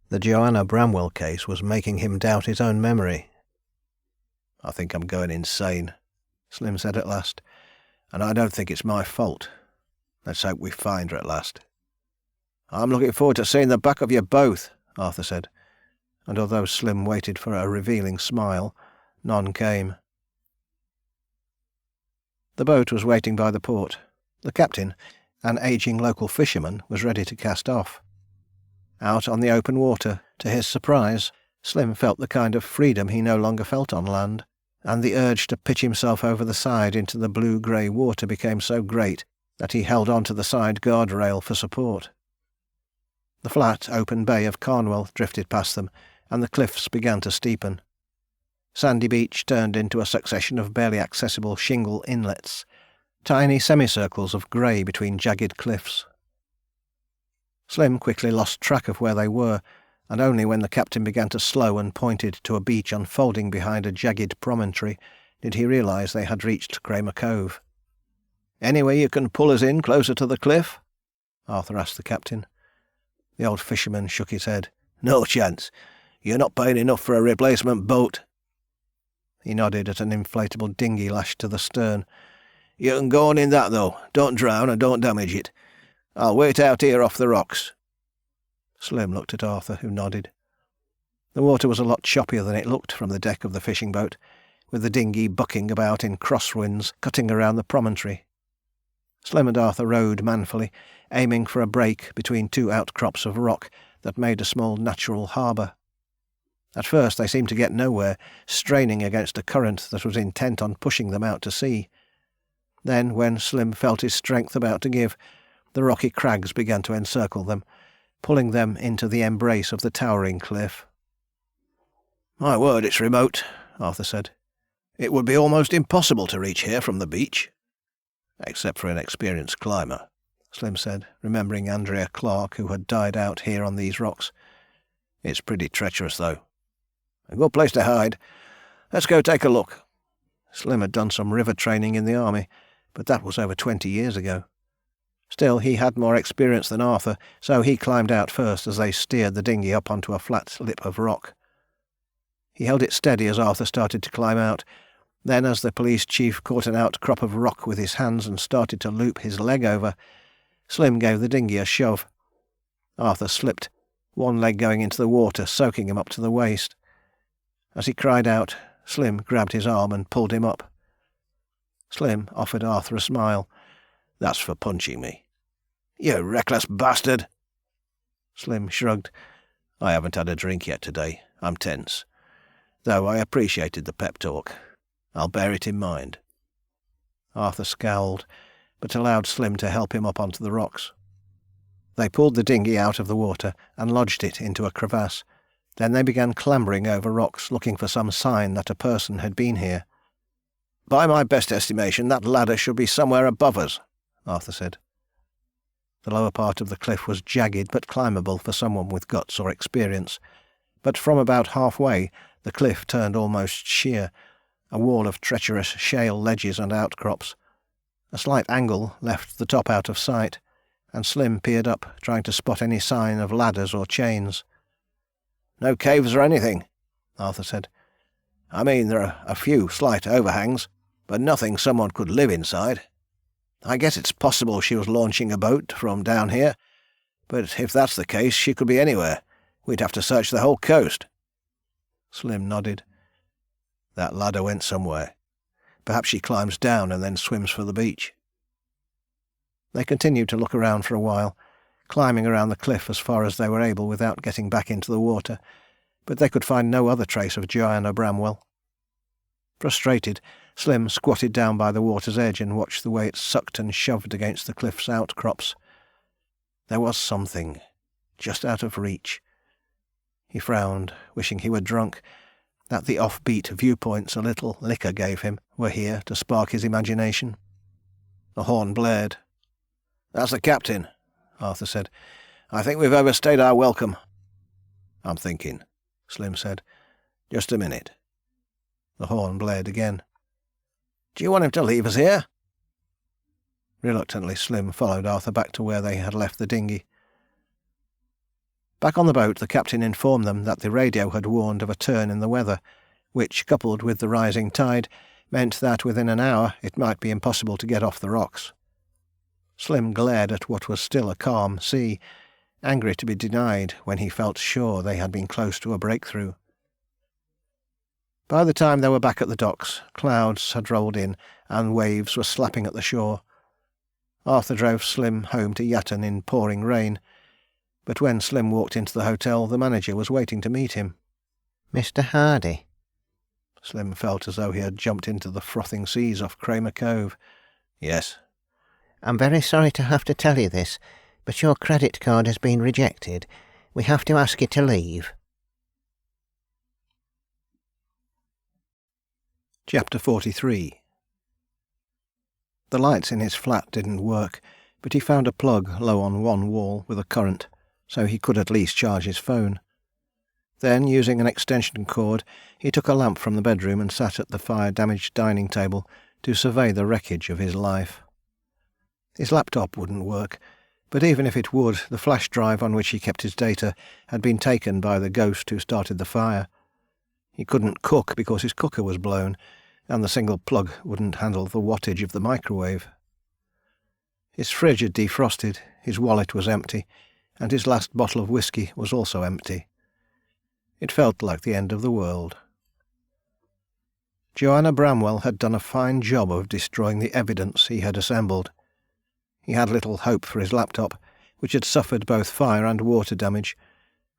The Joanna Bramwell case was making him doubt his own memory. "I think I'm going insane," Slim said at last, "and I don't think it's my fault. Let's hope we find her at last." "I'm looking forward to seeing the back of you both," Arthur said, and although Slim waited for a revealing smile, none came. The boat was waiting by the port. The captain, an ageing local fisherman, was ready to cast off. Out on the open water, to his surprise, Slim felt the kind of freedom he no longer felt on land, and the urge to pitch himself over the side into the blue-grey water became so great that he held on to the side guardrail for support. The flat, open bay of Carnwell drifted past them, and the cliffs began to steepen. Sandy Beach turned into a succession of barely accessible shingle inlets, tiny semicircles of grey between jagged cliffs. Slim quickly lost track of where they were, and only when the captain began to slow and pointed to a beach unfolding behind a jagged promontory did he realise they had reached Kramer Cove. "Any way you can pull us in closer to the cliff?" Arthur asked the captain. The old fisherman shook his head. "No chance. You're not paying enough for a replacement boat." He nodded at an inflatable dinghy lashed to the stern. "You can go on in that, though. Don't drown and don't damage it. I'll wait out here off the rocks." Slim looked at Arthur, who nodded. The water was a lot choppier than it looked from the deck of the fishing boat, with the dinghy bucking about in crosswinds, cutting around the promontory. Slim and Arthur rowed manfully, aiming for a break between two outcrops of rock that made a small natural harbour. At first they seemed to get nowhere, straining against a current that was intent on pushing them out to sea. Then, when Slim felt his strength about to give, the rocky crags began to encircle them, pulling them into the embrace of the towering cliff. "My word, it's remote," Arthur said. "It would be almost impossible to reach here from the beach." "Except for an experienced climber," Slim said, remembering Andrea Clark, who had died out here on these rocks. "It's pretty treacherous, though." "A good place to hide. Let's go take a look." Slim had done some river training in the army, but that was over 20 years ago. Still, he had more experience than Arthur, so he climbed out first as they steered the dinghy up onto a flat lip of rock. He held it steady as Arthur started to climb out. Then, as the police chief caught an outcrop of rock with his hands and started to loop his leg over, Slim gave the dinghy a shove. Arthur slipped, one leg going into the water, soaking him up to the waist. As he cried out, Slim grabbed his arm and pulled him up. Slim offered Arthur a smile. "That's for punching me." "You reckless bastard!" Slim shrugged. "I haven't had a drink yet today. I'm tense. Though I appreciated the pep talk. I'll bear it in mind." Arthur scowled, but allowed Slim to help him up onto the rocks. They pulled the dinghy out of the water and lodged it into a crevasse. Then they began clambering over rocks, looking for some sign that a person had been here. "By my best estimation, that ladder should be somewhere above us," Arthur said. The lower part of the cliff was jagged but climbable for someone with guts or experience, but from about halfway the cliff turned almost sheer, a wall of treacherous shale ledges and outcrops. A slight angle left the top out of sight, and Slim peered up, trying to spot any sign of ladders or chains. "No caves or anything," Arthur said. "I mean, there are a few slight overhangs, but nothing someone could live inside. I guess it's possible she was launching a boat from down here, but if that's the case, she could be anywhere. We'd have to search the whole coast." Slim nodded. "That ladder went somewhere. Perhaps she climbs down and then swims for the beach." They continued to look around for a while, climbing around the cliff as far as they were able without getting back into the water, but they could find no other trace of Joanna Bramwell. Frustrated, Slim squatted down by the water's edge and watched the way it sucked and shoved against the cliff's outcrops. There was something, just out of reach. He frowned, wishing he were drunk, that the offbeat viewpoints a little liquor gave him were here to spark his imagination. A horn blared. "That's the captain," Arthur said. "I think we've overstayed our welcome." "I'm thinking," Slim said. "Just a minute." The horn blared again. "Do you want him to leave us here?" Reluctantly, Slim followed Arthur back to where they had left the dinghy. Back on the boat, the captain informed them that the radio had warned of a turn in the weather, which, coupled with the rising tide, meant that within an hour it might be impossible to get off the rocks. Slim glared at what was still a calm sea, angry to be denied when he felt sure they had been close to a breakthrough. By the time they were back at the docks, clouds had rolled in and waves were slapping at the shore. Arthur drove Slim home to Yatton in pouring rain, but when Slim walked into the hotel, the manager was waiting to meet him. Mr. Hardy? Slim felt as though he had jumped into the frothing seas off Kramer Cove. Yes. I'm very sorry to have to tell you this, but your credit card has been rejected. We have to ask you to leave. Chapter 43. The lights in his flat didn't work, but he found a plug low on one wall with a current, so he could at least charge his phone. Then, using an extension cord, he took a lamp from the bedroom and sat at the fire-damaged dining table to survey the wreckage of his life. His laptop wouldn't work, but even if it would, the flash drive on which he kept his data had been taken by the ghost who started the fire. He couldn't cook because his cooker was blown, and the single plug wouldn't handle the wattage of the microwave. His fridge had defrosted, his wallet was empty, and his last bottle of whiskey was also empty. It felt like the end of the world. Joanna Bramwell had done a fine job of destroying the evidence he had assembled. He had little hope for his laptop, which had suffered both fire and water damage,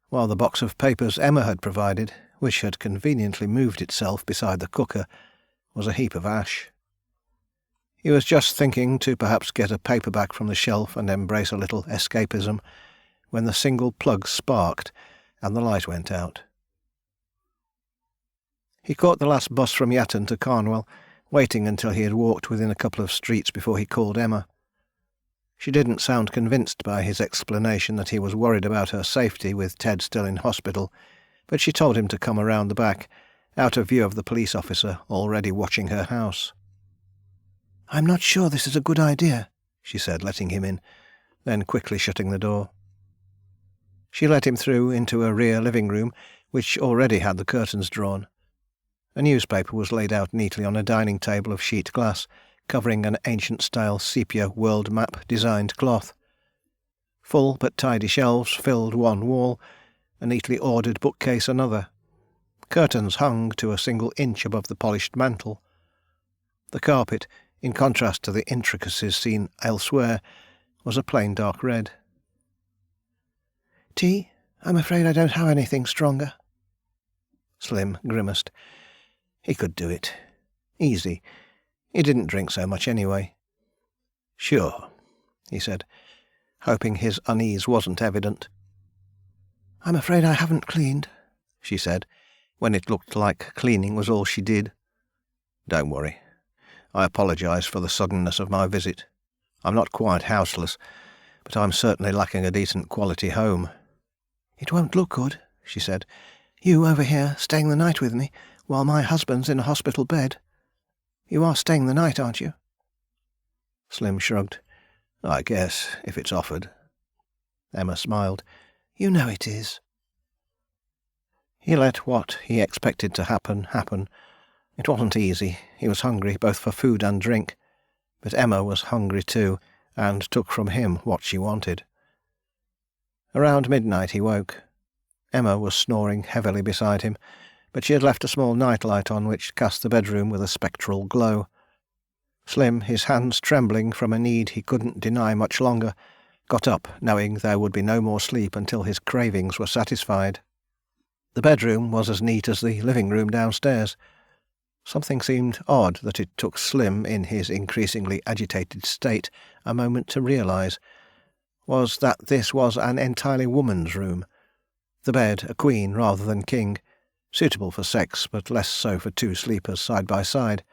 while the box of papers Emma had provided, which had conveniently moved itself beside the cooker, was a heap of ash. He was just thinking to perhaps get a paperback from the shelf and embrace a little escapism, when the single plug sparked and the light went out. He caught the last bus from Yatton to Carnwell, waiting until he had walked within a couple of streets before he called Emma. She didn't sound convinced by his explanation that he was worried about her safety with Ted still in hospital, but she told him to come around the back, out of view of the police officer already watching her house. "I'm not sure this is a good idea," she said, letting him in, then quickly shutting the door. She led him through into a rear living room, which already had the curtains drawn. A newspaper was laid out neatly on a dining table of sheet glass, covering an ancient-style sepia world map-designed cloth. Full but tidy shelves filled one wall, a neatly ordered bookcase another. Curtains hung to a single inch above the polished mantel. The carpet, in contrast to the intricacies seen elsewhere, was a plain dark red. "Tea? I'm afraid I don't have anything stronger." Slim grimaced. He could do it. Easy. He didn't drink so much anyway. "Sure," he said, hoping his unease wasn't evident. "I'm afraid I haven't cleaned," she said, when it looked like cleaning was all she did. "Don't worry. I apologise for the suddenness of my visit. I'm not quite houseless, but I'm certainly lacking a decent quality home." "It won't look good," she said. "You over here staying the night with me, while my husband's in a hospital bed. You are staying the night, aren't you?" Slim shrugged. "I guess, if it's offered." Emma smiled. "You know it is." He let what he expected to happen. It wasn't easy. He was hungry, both for food and drink. But Emma was hungry too, and took from him what she wanted. Around midnight he woke. Emma was snoring heavily beside him, but she had left a small nightlight on which cast the bedroom with a spectral glow. Slim, his hands trembling from a need he couldn't deny much longer, got up, knowing there would be no more sleep until his cravings were satisfied. The bedroom was as neat as the living room downstairs. Something seemed odd that it took Slim, in his increasingly agitated state, a moment to realise, was that this was an entirely woman's room. The bed a queen rather than king, suitable for sex but less so for two sleepers side by side,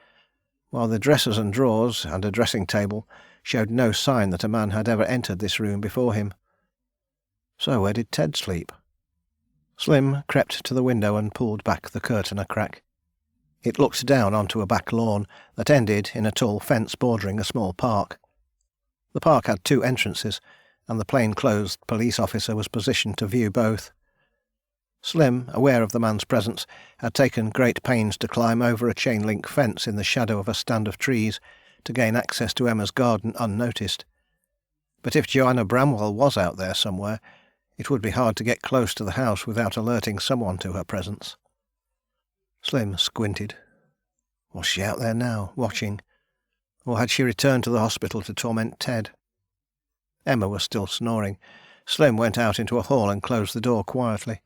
while the dressers and drawers and a dressing table showed no sign that a man had ever entered this room before him. So where did Ted sleep? Slim crept to the window and pulled back the curtain a crack. It looked down onto a back lawn that ended in a tall fence bordering a small park. The park had two entrances, and the plain-clothed police officer was positioned to view both. Slim, aware of the man's presence, had taken great pains to climb over a chain-link fence in the shadow of a stand of trees to gain access to Emma's garden unnoticed. But if Joanna Bramwell was out there somewhere, it would be hard to get close to the house without alerting someone to her presence. Slim squinted. Was she out there now, watching? Or had she returned to the hospital to torment Ted? Emma was still snoring. Slim went out into a hall and closed the door quietly.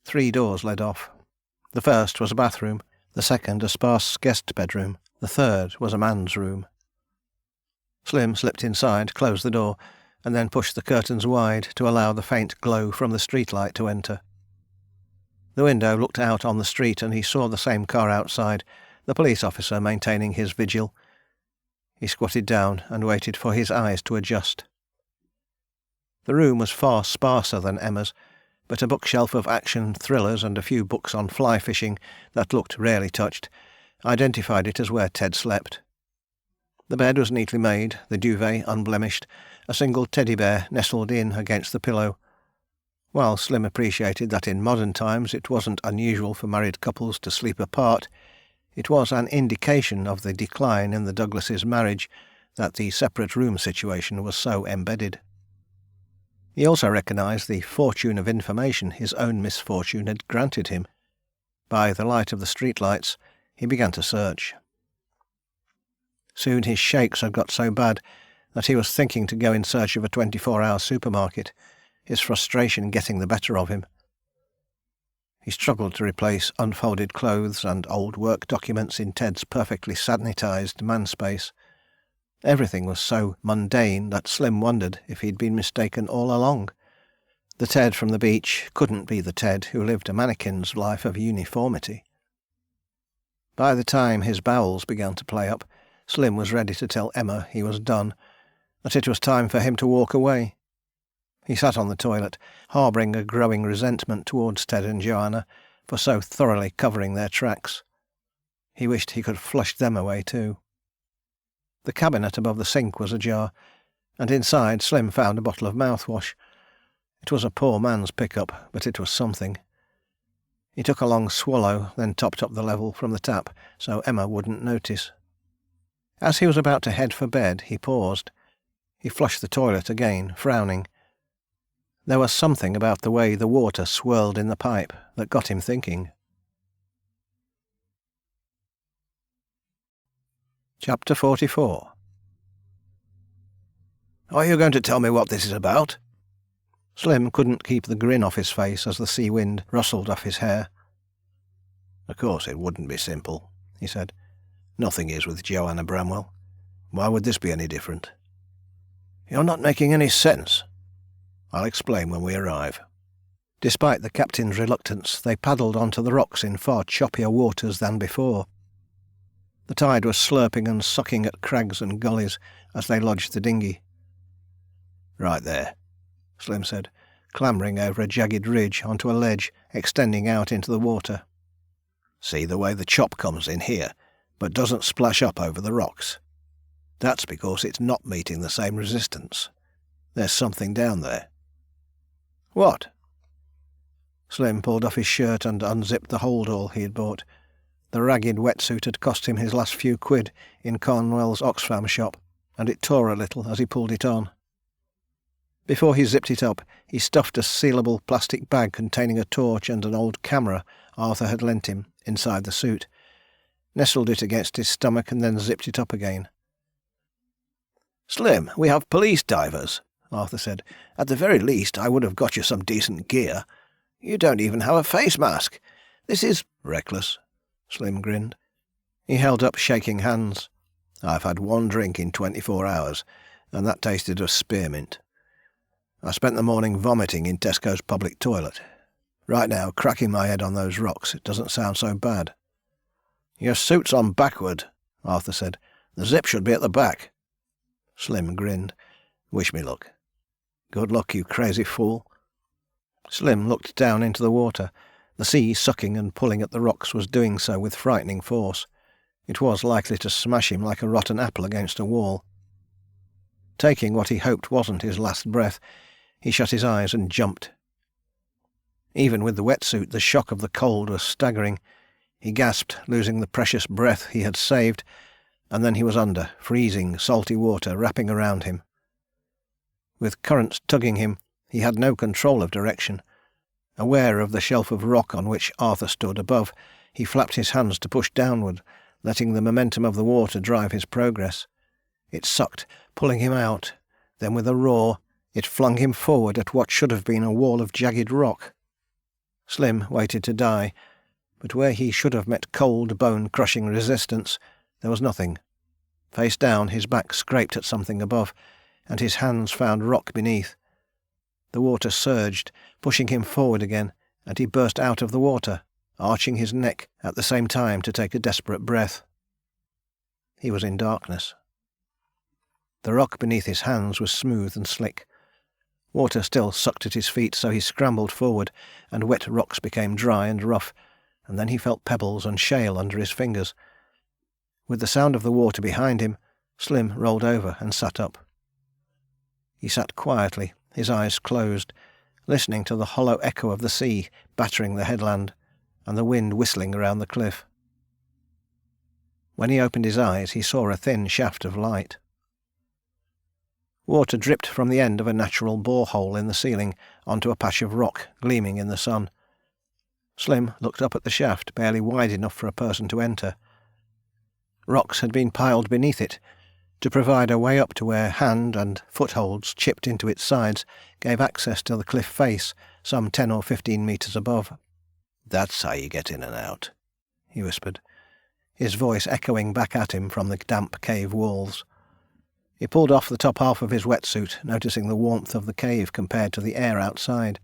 3 doors led off. The first was a bathroom, the second a sparse guest bedroom, the third was a man's room. Slim slipped inside, closed the door, and then pushed the curtains wide to allow the faint glow from the streetlight to enter. The window looked out on the street and he saw the same car outside, the police officer maintaining his vigil. He squatted down and waited for his eyes to adjust. The room was far sparser than Emma's, but a bookshelf of action thrillers and a few books on fly fishing that looked rarely touched identified it as where Ted slept. The bed was neatly made, the duvet unblemished, a single teddy bear nestled in against the pillow. While Slim appreciated that in modern times it wasn't unusual for married couples to sleep apart, it was an indication of the decline in the Douglases' marriage that the separate room situation was so embedded. He also recognised the fortune of information his own misfortune had granted him. By the light of the streetlights, he began to search. Soon his shakes had got so bad that he was thinking to go in search of a 24-hour supermarket, his frustration getting the better of him. He struggled to replace unfolded clothes and old work documents in Ted's perfectly sanitised man-space. Everything was so mundane that Slim wondered if he'd been mistaken all along. The Ted from the beach couldn't be the Ted who lived a mannequin's life of uniformity. By the time his bowels began to play up, Slim was ready to tell Emma he was done, that it was time for him to walk away. He sat on the toilet, harbouring a growing resentment towards Ted and Joanna for so thoroughly covering their tracks. He wished he could flush them away too. The cabinet above the sink was ajar, and inside Slim found a bottle of mouthwash. It was a poor man's pick-up, but it was something. He took a long swallow, then topped up the level from the tap so Emma wouldn't notice. As he was about to head for bed, he paused. He flushed the toilet again, frowning. There was something about the way the water swirled in the pipe that got him thinking. Chapter 44. "Are you going to tell me what this is about?" Slim couldn't keep the grin off his face as the sea wind rustled off his hair. "Of course it wouldn't be simple," he said. "Nothing is with Joanna Bramwell. Why would this be any different?" "You're not making any sense." "I'll explain when we arrive." Despite the captain's reluctance, they paddled onto the rocks in far choppier waters than before. The tide was slurping and sucking at crags and gullies as they lodged the dinghy. "Right there," Slim said, clambering over a jagged ridge onto a ledge extending out into the water. "See the way the chop comes in here, but doesn't splash up over the rocks? That's because it's not meeting the same resistance. There's something down there." "What?" Slim pulled off his shirt and unzipped the hold-all he had bought. The ragged wetsuit had cost him his last few quid in Cornwell's Oxfam shop, and it tore a little as he pulled it on. Before he zipped it up, he stuffed a sealable plastic bag containing a torch and an old camera Arthur had lent him inside the suit, nestled it against his stomach and then zipped it up again. "Slim, we have police divers," Arthur said. "At the very least I would have got you some decent gear. You don't even have a face mask. This is—" "Reckless," Slim grinned. He held up shaking hands. "I've had one drink in 24 hours, and that tasted of spearmint. I spent the morning vomiting in Tesco's public toilet. Right now, cracking my head on those rocks, it doesn't sound so bad." "Your suit's on backward," Arthur said. "The zip should be at the back." Slim grinned. "Wish me luck." "Good luck, you crazy fool." Slim looked down into the water. The sea, sucking and pulling at the rocks, was doing so with frightening force. It was likely to smash him like a rotten apple against a wall. Taking what he hoped wasn't his last breath, he shut his eyes and jumped. Even with the wetsuit, the shock of the cold was staggering. He gasped, losing the precious breath he had saved, and then he was under, freezing, salty water wrapping around him. With currents tugging him, he had no control of direction. Aware of the shelf of rock on which Arthur stood above, he flapped his hands to push downward, letting the momentum of the water drive his progress. It sucked, pulling him out. Then with a roar, it flung him forward at what should have been a wall of jagged rock. Slim waited to die, but where he should have met cold, bone-crushing resistance, there was nothing. Face down, his back scraped at something above, and his hands found rock beneath. The water surged, pushing him forward again, and he burst out of the water, arching his neck at the same time to take a desperate breath. He was in darkness. The rock beneath his hands was smooth and slick. Water still sucked at his feet, so he scrambled forward, and wet rocks became dry and rough, and then he felt pebbles and shale under his fingers. With the sound of the water behind him, Slim rolled over and sat up. He sat quietly, his eyes closed, listening to the hollow echo of the sea battering the headland, and the wind whistling around the cliff. When he opened his eyes, he saw a thin shaft of light. Water dripped from the end of a natural borehole in the ceiling onto a patch of rock gleaming in the sun. Slim looked up at the shaft, barely wide enough for a person to enter. Rocks had been piled beneath it, to provide a way up to where hand and footholds chipped into its sides gave access to the cliff face some 10 or 15 metres above. "That's how you get in and out," he whispered, his voice echoing back at him from the damp cave walls. He pulled off the top half of his wetsuit, noticing the warmth of the cave compared to the air outside.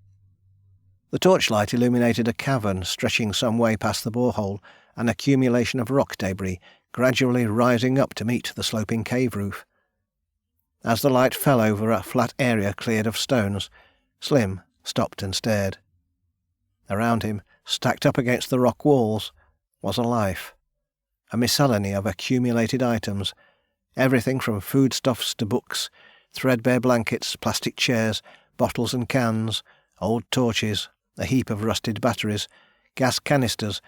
The torchlight illuminated a cavern stretching some way past the borehole, an accumulation of rock debris gradually rising up to meet the sloping cave roof. As the light fell over a flat area cleared of stones, Slim stopped and stared. Around him, stacked up against the rock walls, was a life, a miscellany of accumulated items, everything from foodstuffs to books, threadbare blankets, plastic chairs, bottles and cans, old torches, a heap of rusted batteries, gas canisters,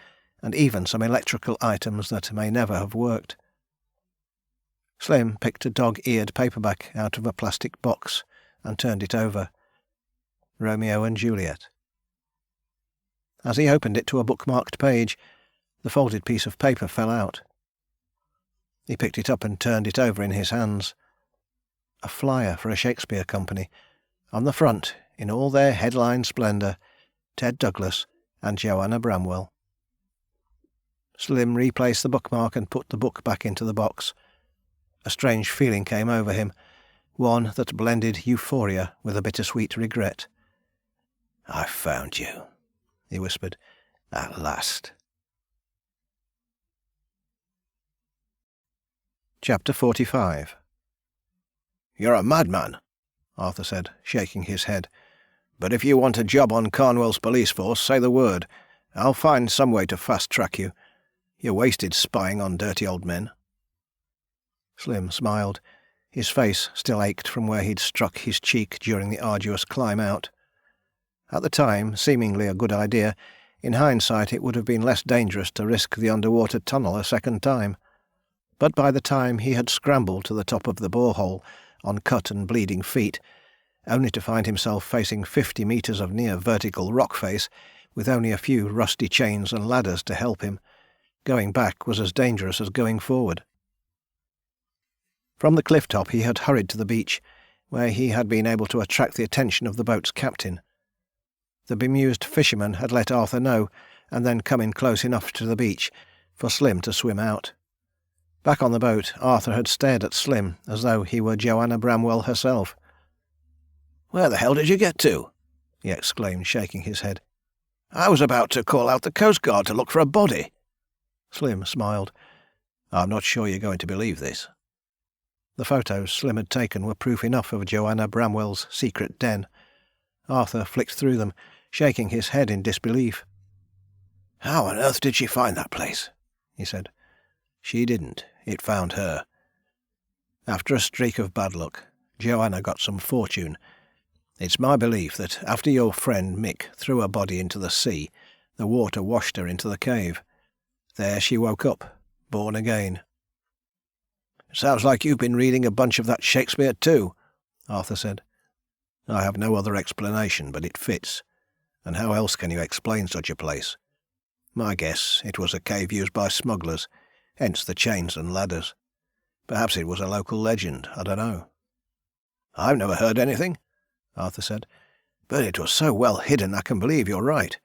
and even some electrical items that may never have worked. Slim picked a dog-eared paperback out of a plastic box and turned it over. Romeo and Juliet. As he opened it to a bookmarked page, the folded piece of paper fell out. He picked it up and turned it over in his hands. A flyer for a Shakespeare company. On the front, in all their headline splendour, Ted Douglas and Joanna Bramwell. Slim replaced the bookmark and put the book back into the box. A strange feeling came over him, one that blended euphoria with a bittersweet regret. "I've found you," he whispered. "At last." Chapter 45. "You're a madman," Arthur said, shaking his head. "But if you want a job on Cornwall's police force, say the word. I'll find some way to fast-track you. You're wasted spying on dirty old men." Slim smiled. His face still ached from where he'd struck his cheek during the arduous climb out. At the time, seemingly a good idea, in hindsight it would have been less dangerous to risk the underwater tunnel a second time. But by the time he had scrambled to the top of the borehole on cut and bleeding feet, only to find himself facing 50 metres of near vertical rock face, with only a few rusty chains and ladders to help him, going back was as dangerous as going forward. From the cliff top he had hurried to the beach, where he had been able to attract the attention of the boat's captain. The bemused fisherman had let Arthur know, and then come in close enough to the beach for Slim to swim out. Back on the boat, Arthur had stared at Slim as though he were Joanna Bramwell herself. "Where the hell did you get to?" he exclaimed, shaking his head. "I was about to call out the Coast Guard to look for a body." Slim smiled. "I'm not sure you're going to believe this." The photos Slim had taken were proof enough of Joanna Bramwell's secret den. Arthur flicked through them, shaking his head in disbelief. "How on earth did she find that place?" he said. "She didn't. It found her. After a streak of bad luck, Joanna got some fortune. It's my belief that after your friend Mick threw her body into the sea, the water washed her into the cave. There she woke up, born again." "Sounds like you've been reading a bunch of that Shakespeare too," Arthur said. "I have no other explanation, but it fits. And how else can you explain such a place? My guess, it was a cave used by smugglers, hence the chains and ladders. Perhaps it was a local legend, I don't know. I've never heard anything, Arthur said, but it was so well hidden I can believe you're right.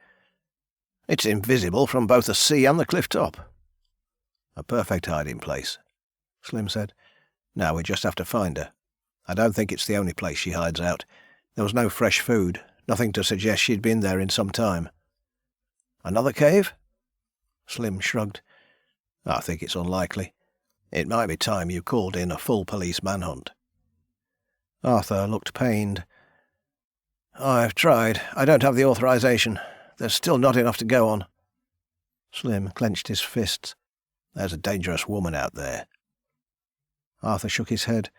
It's invisible from both the sea and the cliff top. A perfect hiding place, Slim said. Now we just have to find her. I don't think it's the only place she hides out. There was no fresh food, nothing to suggest she'd been there in some time. Another cave? Slim shrugged. I think it's unlikely. It might be time you called in a full police manhunt. Arthur looked pained. I've tried. I don't have the authorization. There's still not enough to go on. Slim clenched his fists. There's a dangerous woman out there. Arthur shook his head.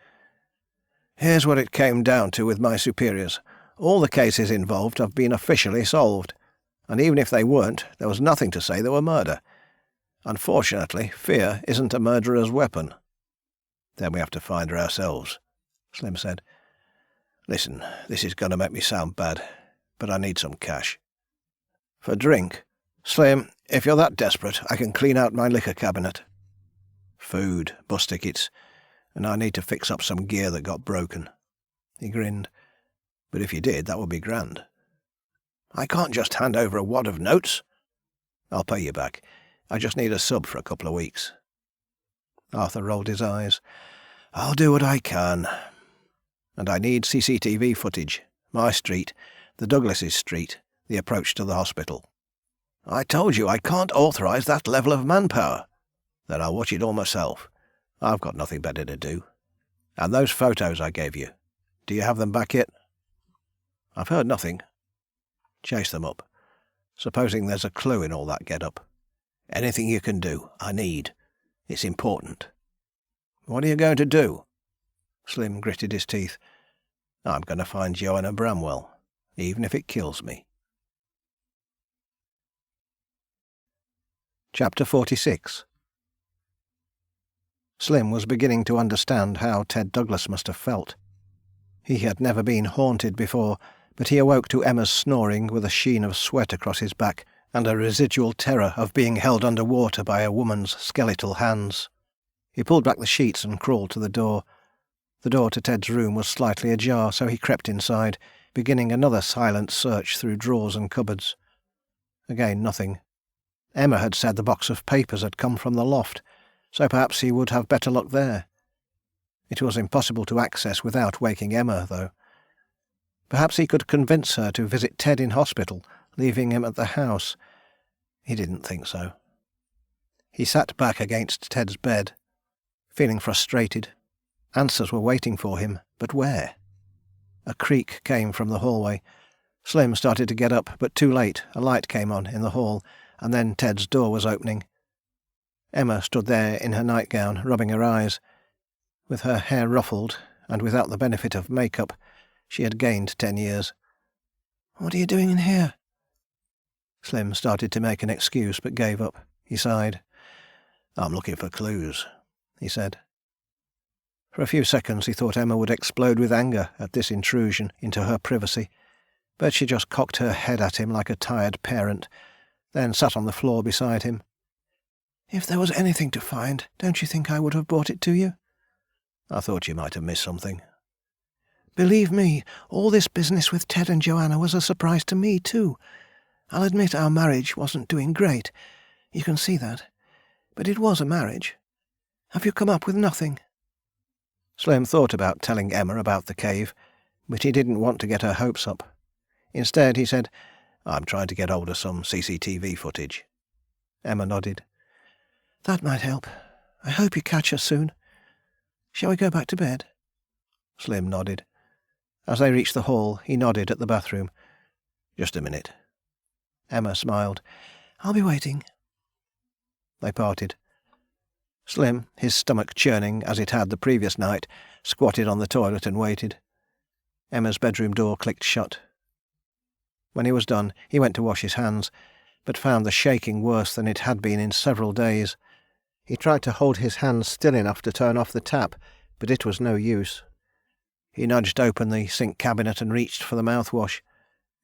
Here's what it came down to with my superiors. All the cases involved have been officially solved, and even if they weren't, there was nothing to say they were murder. Unfortunately, fear isn't a murderer's weapon. Then we have to find her ourselves, Slim said. Listen, this is going to make me sound bad, but I need some cash. For drink? Slim, if you're that desperate, I can clean out my liquor cabinet. Food, bus tickets, and I need to fix up some gear that got broken. He grinned. But if you did, that would be grand. I can't just hand over a wad of notes. I'll pay you back. I just need a sub for a couple of weeks. Arthur rolled his eyes. I'll do what I can. And I need CCTV footage. My street, the Douglas's street, the approach to the hospital. I told you I can't authorize that level of manpower. Then I'll watch it all myself. I've got nothing better to do. And those photos I gave you, do you have them back yet? I've heard nothing. Chase them up. Supposing there's a clue in all that get-up. Anything you can do, I need. It's important. What are you going to do? Slim gritted his teeth. I'm going to find Joanna Bramwell, even if it kills me. Chapter 46. Slim was beginning to understand how Ted Douglas must have felt. He had never been haunted before, but he awoke to Emma's snoring with a sheen of sweat across his back and a residual terror of being held under water by a woman's skeletal hands. He pulled back the sheets and crawled to the door. The door to Ted's room was slightly ajar, so he crept inside, beginning another silent search through drawers and cupboards. Again nothing. Emma had said the box of papers had come from the loft, so perhaps he would have better luck there. It was impossible to access without waking Emma, though. Perhaps he could convince her to visit Ted in hospital, leaving him at the house. He didn't think so. He sat back against Ted's bed, feeling frustrated. Answers were waiting for him, but where? A creak came from the hallway. Slim started to get up, but too late. A light came on in the hall, and then Ted's door was opening. Emma stood there in her nightgown, rubbing her eyes. With her hair ruffled, and without the benefit of makeup, she had gained 10 years. "What are you doing in here?" Slim started to make an excuse, but gave up. He sighed. "I'm looking for clues," he said. For a few seconds he thought Emma would explode with anger at this intrusion into her privacy, but she just cocked her head at him like a tired parent, then sat on the floor beside him. "If there was anything to find, don't you think I would have brought it to you?" "I thought you might have missed something." "Believe me, all this business with Ted and Joanna was a surprise to me, too. I'll admit our marriage wasn't doing great. You can see that. But it was a marriage. Have you come up with nothing?" Slim thought about telling Emma about the cave, but he didn't want to get her hopes up. Instead, he said, "I'm trying to get hold of some CCTV footage." Emma nodded. "That might help. I hope you catch her soon. Shall we go back to bed?" Slim nodded. As they reached the hall, he nodded at the bathroom. "Just a minute." Emma smiled. "I'll be waiting." They parted. Slim, his stomach churning as it had the previous night, squatted on the toilet and waited. Emma's bedroom door clicked shut. When he was done, he went to wash his hands, but found the shaking worse than it had been in several days. He tried to hold his hands still enough to turn off the tap, but it was no use. He nudged open the sink cabinet and reached for the mouthwash.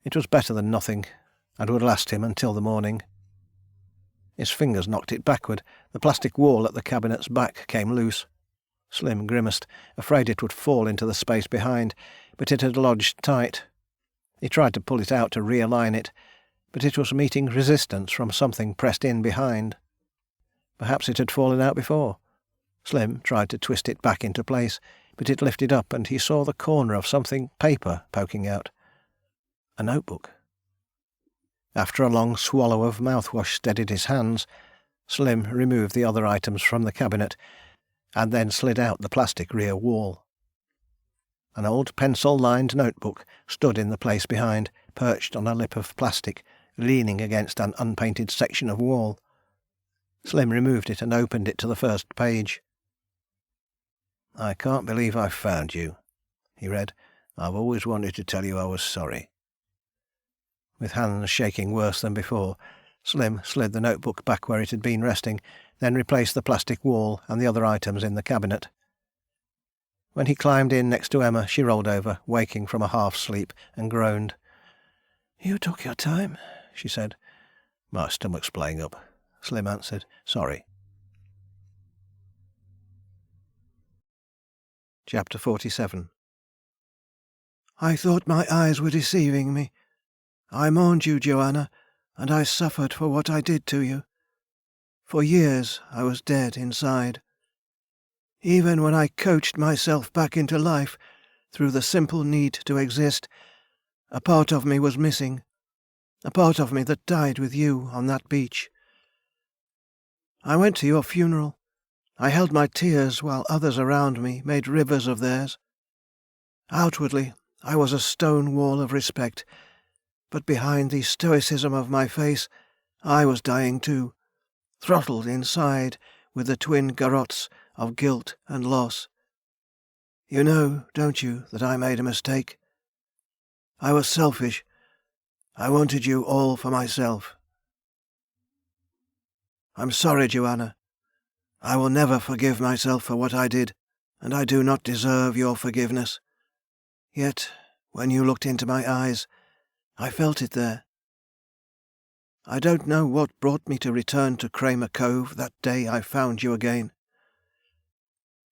It was better than nothing, and would last him until the morning. His fingers knocked it backward. The plastic wall at the cabinet's back came loose. Slim grimaced, afraid it would fall into the space behind, but it had lodged tight. He tried to pull it out to realign it, but it was meeting resistance from something pressed in behind. Perhaps it had fallen out before. Slim tried to twist it back into place, but it lifted up and he saw the corner of something paper poking out. A notebook. After a long swallow of mouthwash steadied his hands, Slim removed the other items from the cabinet and then slid out the plastic rear wall. An old pencil-lined notebook stood in the place behind, perched on a lip of plastic, leaning against an unpainted section of wall. Slim removed it and opened it to the first page. "I can't believe I've found you," he read. "I've always wanted to tell you I was sorry." With hands shaking worse than before, Slim slid the notebook back where it had been resting, then replaced the plastic wall and the other items in the cabinet. When he climbed in next to Emma, she rolled over, waking from a half-sleep, and groaned. "You took your time," she said. "My stomach's playing up," Slim answered. "Sorry." Chapter 47. I thought my eyes were deceiving me. I mourned you, Joanna, and I suffered for what I did to you. For years I was dead inside. Even when I coached myself back into life through the simple need to exist, a part of me was missing, a part of me that died with you on that beach. I went to your funeral. I held my tears while others around me made rivers of theirs. Outwardly, I was a stone wall of respect, but behind the stoicism of my face, I was dying too, throttled inside with the twin garrots of guilt and loss. You know, don't you, that I made a mistake? I was selfish. I wanted you all for myself. I'm sorry, Joanna. I will never forgive myself for what I did, and I do not deserve your forgiveness. Yet, when you looked into my eyes, I felt it there. I don't know what brought me to return to Kramer Cove that day I found you again.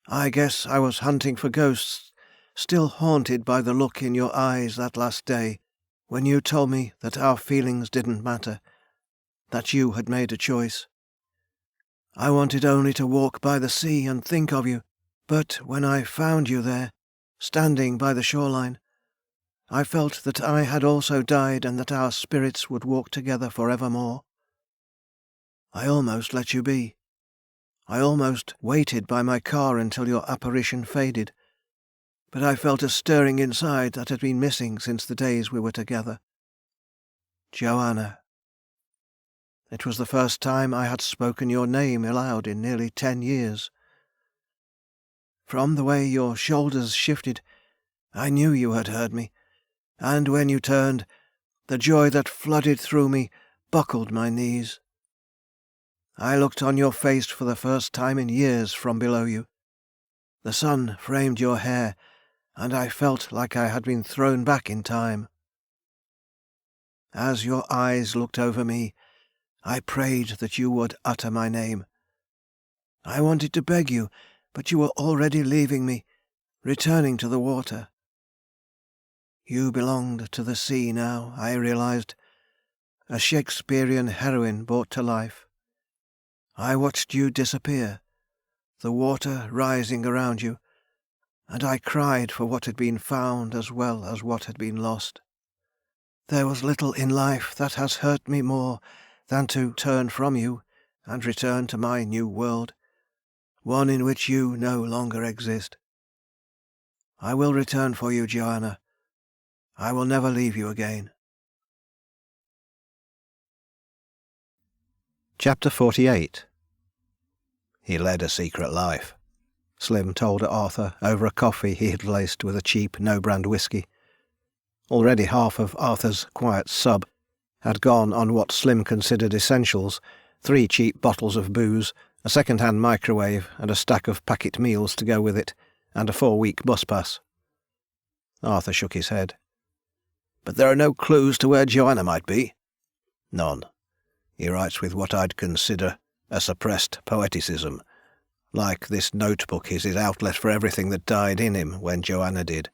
I guess I was hunting for ghosts, still haunted by the look in your eyes that last day, when you told me that our feelings didn't matter, that you had made a choice. I wanted only to walk by the sea and think of you, but when I found you there, standing by the shoreline, I felt that I had also died and that our spirits would walk together forevermore. I almost let you be. I almost waited by my car until your apparition faded, but I felt a stirring inside that had been missing since the days we were together. Joanna. It was the first time I had spoken your name aloud in nearly 10 years. From the way your shoulders shifted, I knew you had heard me, and when you turned, the joy that flooded through me buckled my knees. I looked on your face for the first time in years from below you. The sun framed your hair, and I felt like I had been thrown back in time. As your eyes looked over me, I prayed that you would utter my name. I wanted to beg you, but you were already leaving me, returning to the water. You belonged to the sea now, I realized, a Shakespearean heroine brought to life. I watched you disappear, the water rising around you, and I cried for what had been found as well as what had been lost. There was little in life that has hurt me more than to turn from you and return to my new world, one in which you no longer exist. I will return for you, Joanna. I will never leave you again. Chapter 48. He led a secret life, Slim told Arthur over a coffee he had laced with a cheap no-brand whiskey. Already half of Arthur's quiet sub had gone on what Slim considered essentials: 3 cheap bottles of booze, a second-hand microwave and a stack of packet meals to go with it, and a 4-week bus pass. Arthur shook his head. But there are no clues to where Joanna might be? None. He writes with what I'd consider a suppressed poeticism. Like this notebook is his outlet for everything that died in him when Joanna did.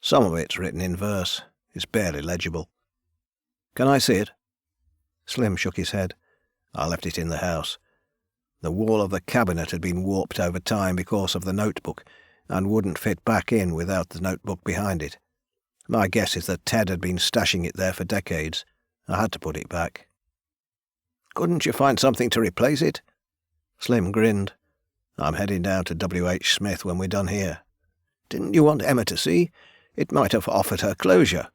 Some of it's written in verse. It's barely legible. Can I see it? Slim shook his head. I left it in the house. The wall of the cabinet had been warped over time because of the notebook, and wouldn't fit back in without the notebook behind it. My guess is that Ted had been stashing it there for decades. I had to put it back. Couldn't you find something to replace it? Slim grinned. I'm heading down to W.H. Smith when we're done here. Didn't you want Emma to see? It might have offered her closure.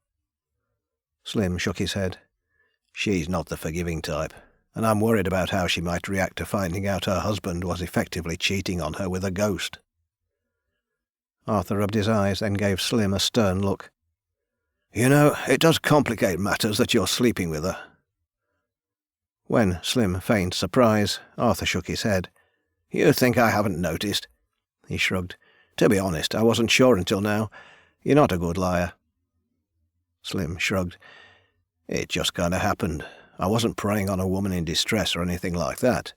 Slim shook his head. She's not the forgiving type, and I'm worried about how she might react to finding out her husband was effectively cheating on her with a ghost. Arthur rubbed his eyes, then gave Slim a stern look. You know, it does complicate matters that you're sleeping with her. When Slim feigned surprise, Arthur shook his head. You think I haven't noticed? He shrugged. To be honest, I wasn't sure until now. You're not a good liar. Slim shrugged. It just kind of happened. I wasn't preying on a woman in distress or anything like that.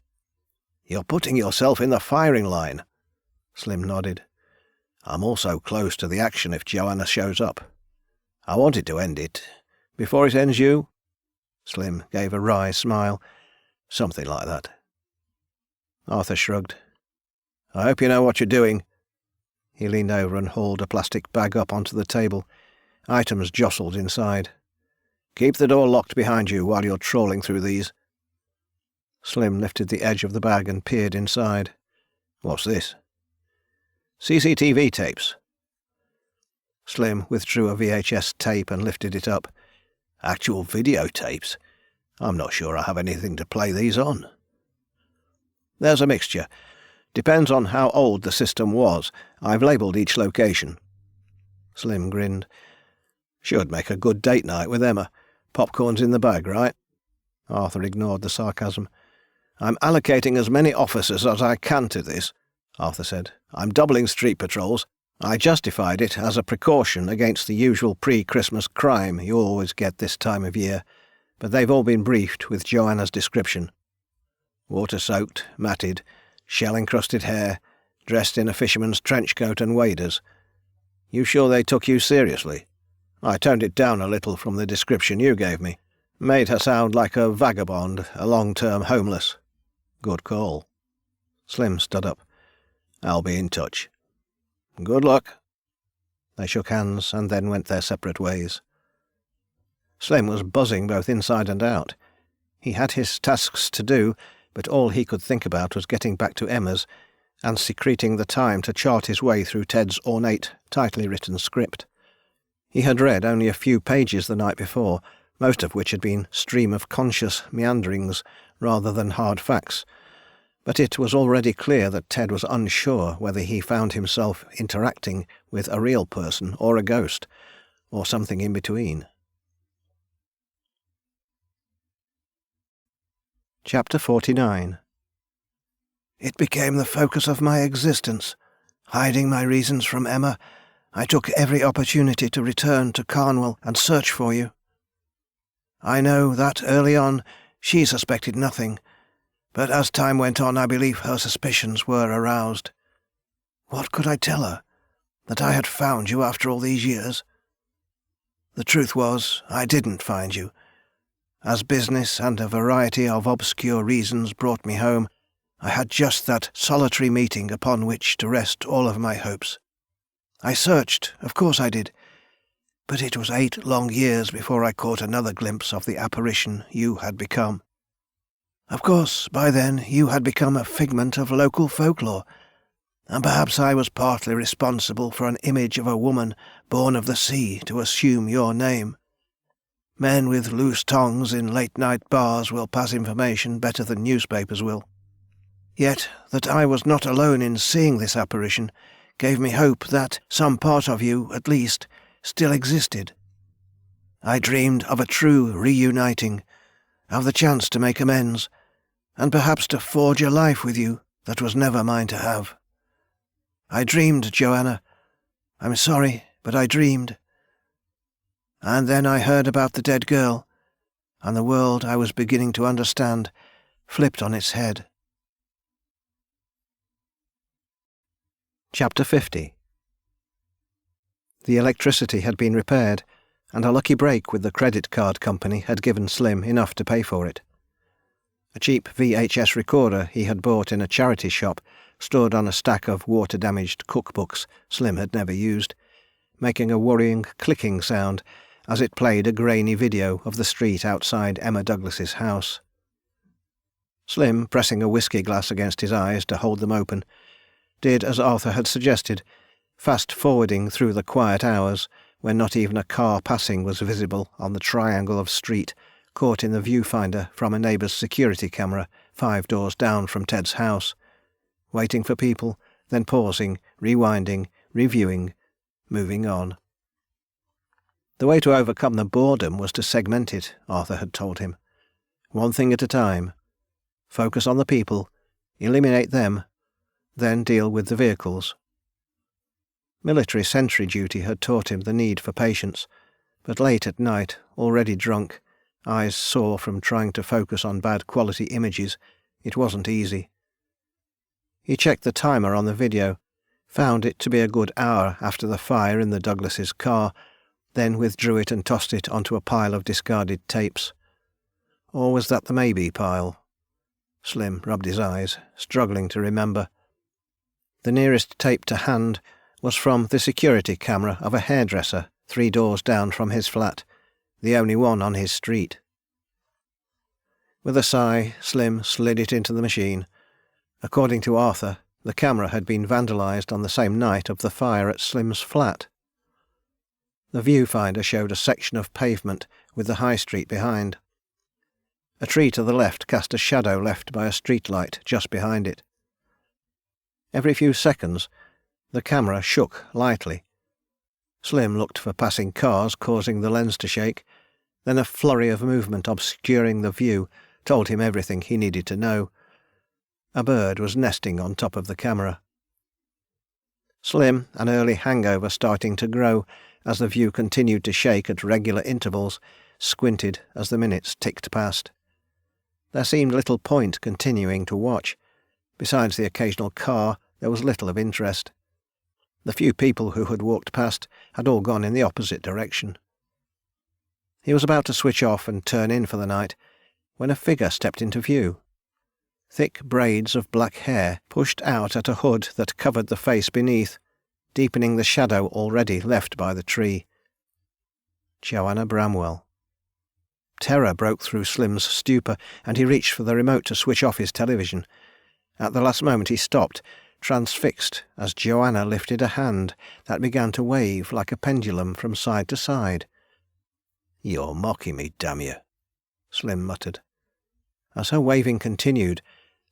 You're putting yourself in the firing line. Slim nodded. I'm also close to the action if Joanna shows up. I wanted to end it. Before it ends you? Slim gave a wry smile. Something like that. Arthur shrugged. I hope you know what you're doing. He leaned over and hauled a plastic bag up onto the table. Items jostled inside. Keep the door locked behind you while you're trawling through these. Slim lifted the edge of the bag and peered inside. What's this? CCTV tapes. Slim withdrew a VHS tape and lifted it up. Actual videotapes? I'm not sure I have anything to play these on. There's a mixture. Depends on how old the system was. I've labelled each location. Slim grinned. Should make a good date night with Emma. Popcorn's in the bag, right? Arthur ignored the sarcasm. I'm allocating as many officers as I can to this, Arthur said. I'm doubling street patrols. I justified it as a precaution against the usual pre-Christmas crime you always get this time of year, but they've all been briefed with Joanna's description. Water-soaked, matted, shell-encrusted hair, dressed in a fisherman's trench coat and waders. You sure they took you seriously? I toned it down a little from the description you gave me. Made her sound like a vagabond, a long-term homeless. Good call. Slim stood up. I'll be in touch. Good luck. They shook hands and then went their separate ways. Slim was buzzing both inside and out. He had his tasks to do, but all he could think about was getting back to Emma's and secreting the time to chart his way through Ted's ornate, tightly written script. He had read only a few pages the night before, most of which had been stream-of-conscious meanderings rather than hard facts, but it was already clear that Ted was unsure whether he found himself interacting with a real person or a ghost, or something in between. Chapter 49. It became the focus of my existence. Hiding my reasons from Emma, I took every opportunity to return to Carnwell and search for you. I know that early on she suspected nothing, but as time went on I believe her suspicions were aroused. What could I tell her? That I had found you after all these years? The truth was, I didn't find you. As business and a variety of obscure reasons brought me home, I had just that solitary meeting upon which to rest all of my hopes. I searched, of course I did, but it was 8 long years before I caught another glimpse of the apparition you had become. Of course, by then you had become a figment of local folklore, and perhaps I was partly responsible for an image of a woman born of the sea to assume your name. Men with loose tongues in late-night bars will pass information better than newspapers will. Yet that I was not alone in seeing this apparition gave me hope that some part of you, at least, still existed. I dreamed of a true reuniting, of the chance to make amends, and perhaps to forge a life with you that was never mine to have. I dreamed, Joanna. I'm sorry, but I dreamed. And then I heard about the dead girl, and the world I was beginning to understand flipped on its head. Chapter 50. The electricity had been repaired, and a lucky break with the credit card company had given Slim enough to pay for it. A cheap VHS recorder he had bought in a charity shop stood on a stack of water-damaged cookbooks Slim had never used, making a worrying clicking sound as it played a grainy video of the street outside Emma Douglas's house. Slim, pressing a whiskey glass against his eyes to hold them open, did as Arthur had suggested, fast-forwarding through the quiet hours when not even a car passing was visible on the triangle of street caught in the viewfinder from a neighbour's security camera 5 doors down from Ted's house, waiting for people, then pausing, rewinding, reviewing, moving on. The way to overcome the boredom was to segment it, Arthur had told him. One thing at a time. Focus on the people, eliminate them, then deal with the vehicles. Military sentry duty had taught him the need for patience, but late at night, already drunk, eyes sore from trying to focus on bad quality images, it wasn't easy. He checked the timer on the video, found it to be a good hour after the fire in the Douglas's car, then withdrew it and tossed it onto a pile of discarded tapes. Or was that the maybe pile? Slim rubbed his eyes, struggling to remember. The nearest tape to hand was from the security camera of a hairdresser 3 doors down from his flat, the only one on his street. With a sigh, Slim slid it into the machine. According to Arthur, the camera had been vandalised on the same night of the fire at Slim's flat. The viewfinder showed a section of pavement with the high street behind. A tree to the left cast a shadow left by a streetlight just behind it. Every few seconds, the camera shook lightly. Slim looked for passing cars causing the lens to shake, then a flurry of movement obscuring the view told him everything he needed to know. A bird was nesting on top of the camera. Slim, an early hangover starting to grow as the view continued to shake at regular intervals, squinted as the minutes ticked past. There seemed little point continuing to watch. Besides the occasional car, there was little of interest. The few people who had walked past had all gone in the opposite direction. He was about to switch off and turn in for the night, when a figure stepped into view. Thick braids of black hair pushed out at a hood that covered the face beneath, deepening the shadow already left by the tree. Joanna Bramwell. Terror broke through Slim's stupor, and he reached for the remote to switch off his television. At the last moment he stopped, transfixed, as Joanna lifted a hand that began to wave like a pendulum from side to side. "You're mocking me, damn you," Slim muttered. As her waving continued,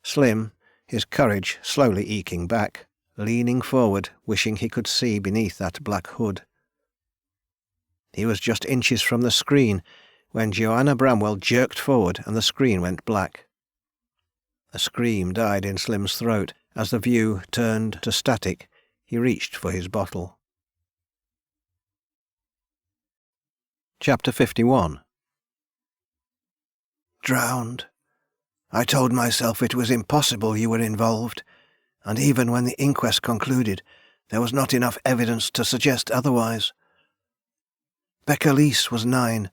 Slim, his courage slowly eking back, leaning forward, wishing he could see beneath that black hood. He was just inches from the screen when Joanna Bramwell jerked forward and the screen went black. A scream died in Slim's throat. As the view turned to static, he reached for his bottle. Chapter 51. Drowned. I told myself it was impossible you were involved, and even when the inquest concluded, there was not enough evidence to suggest otherwise. Becca Leese was 9,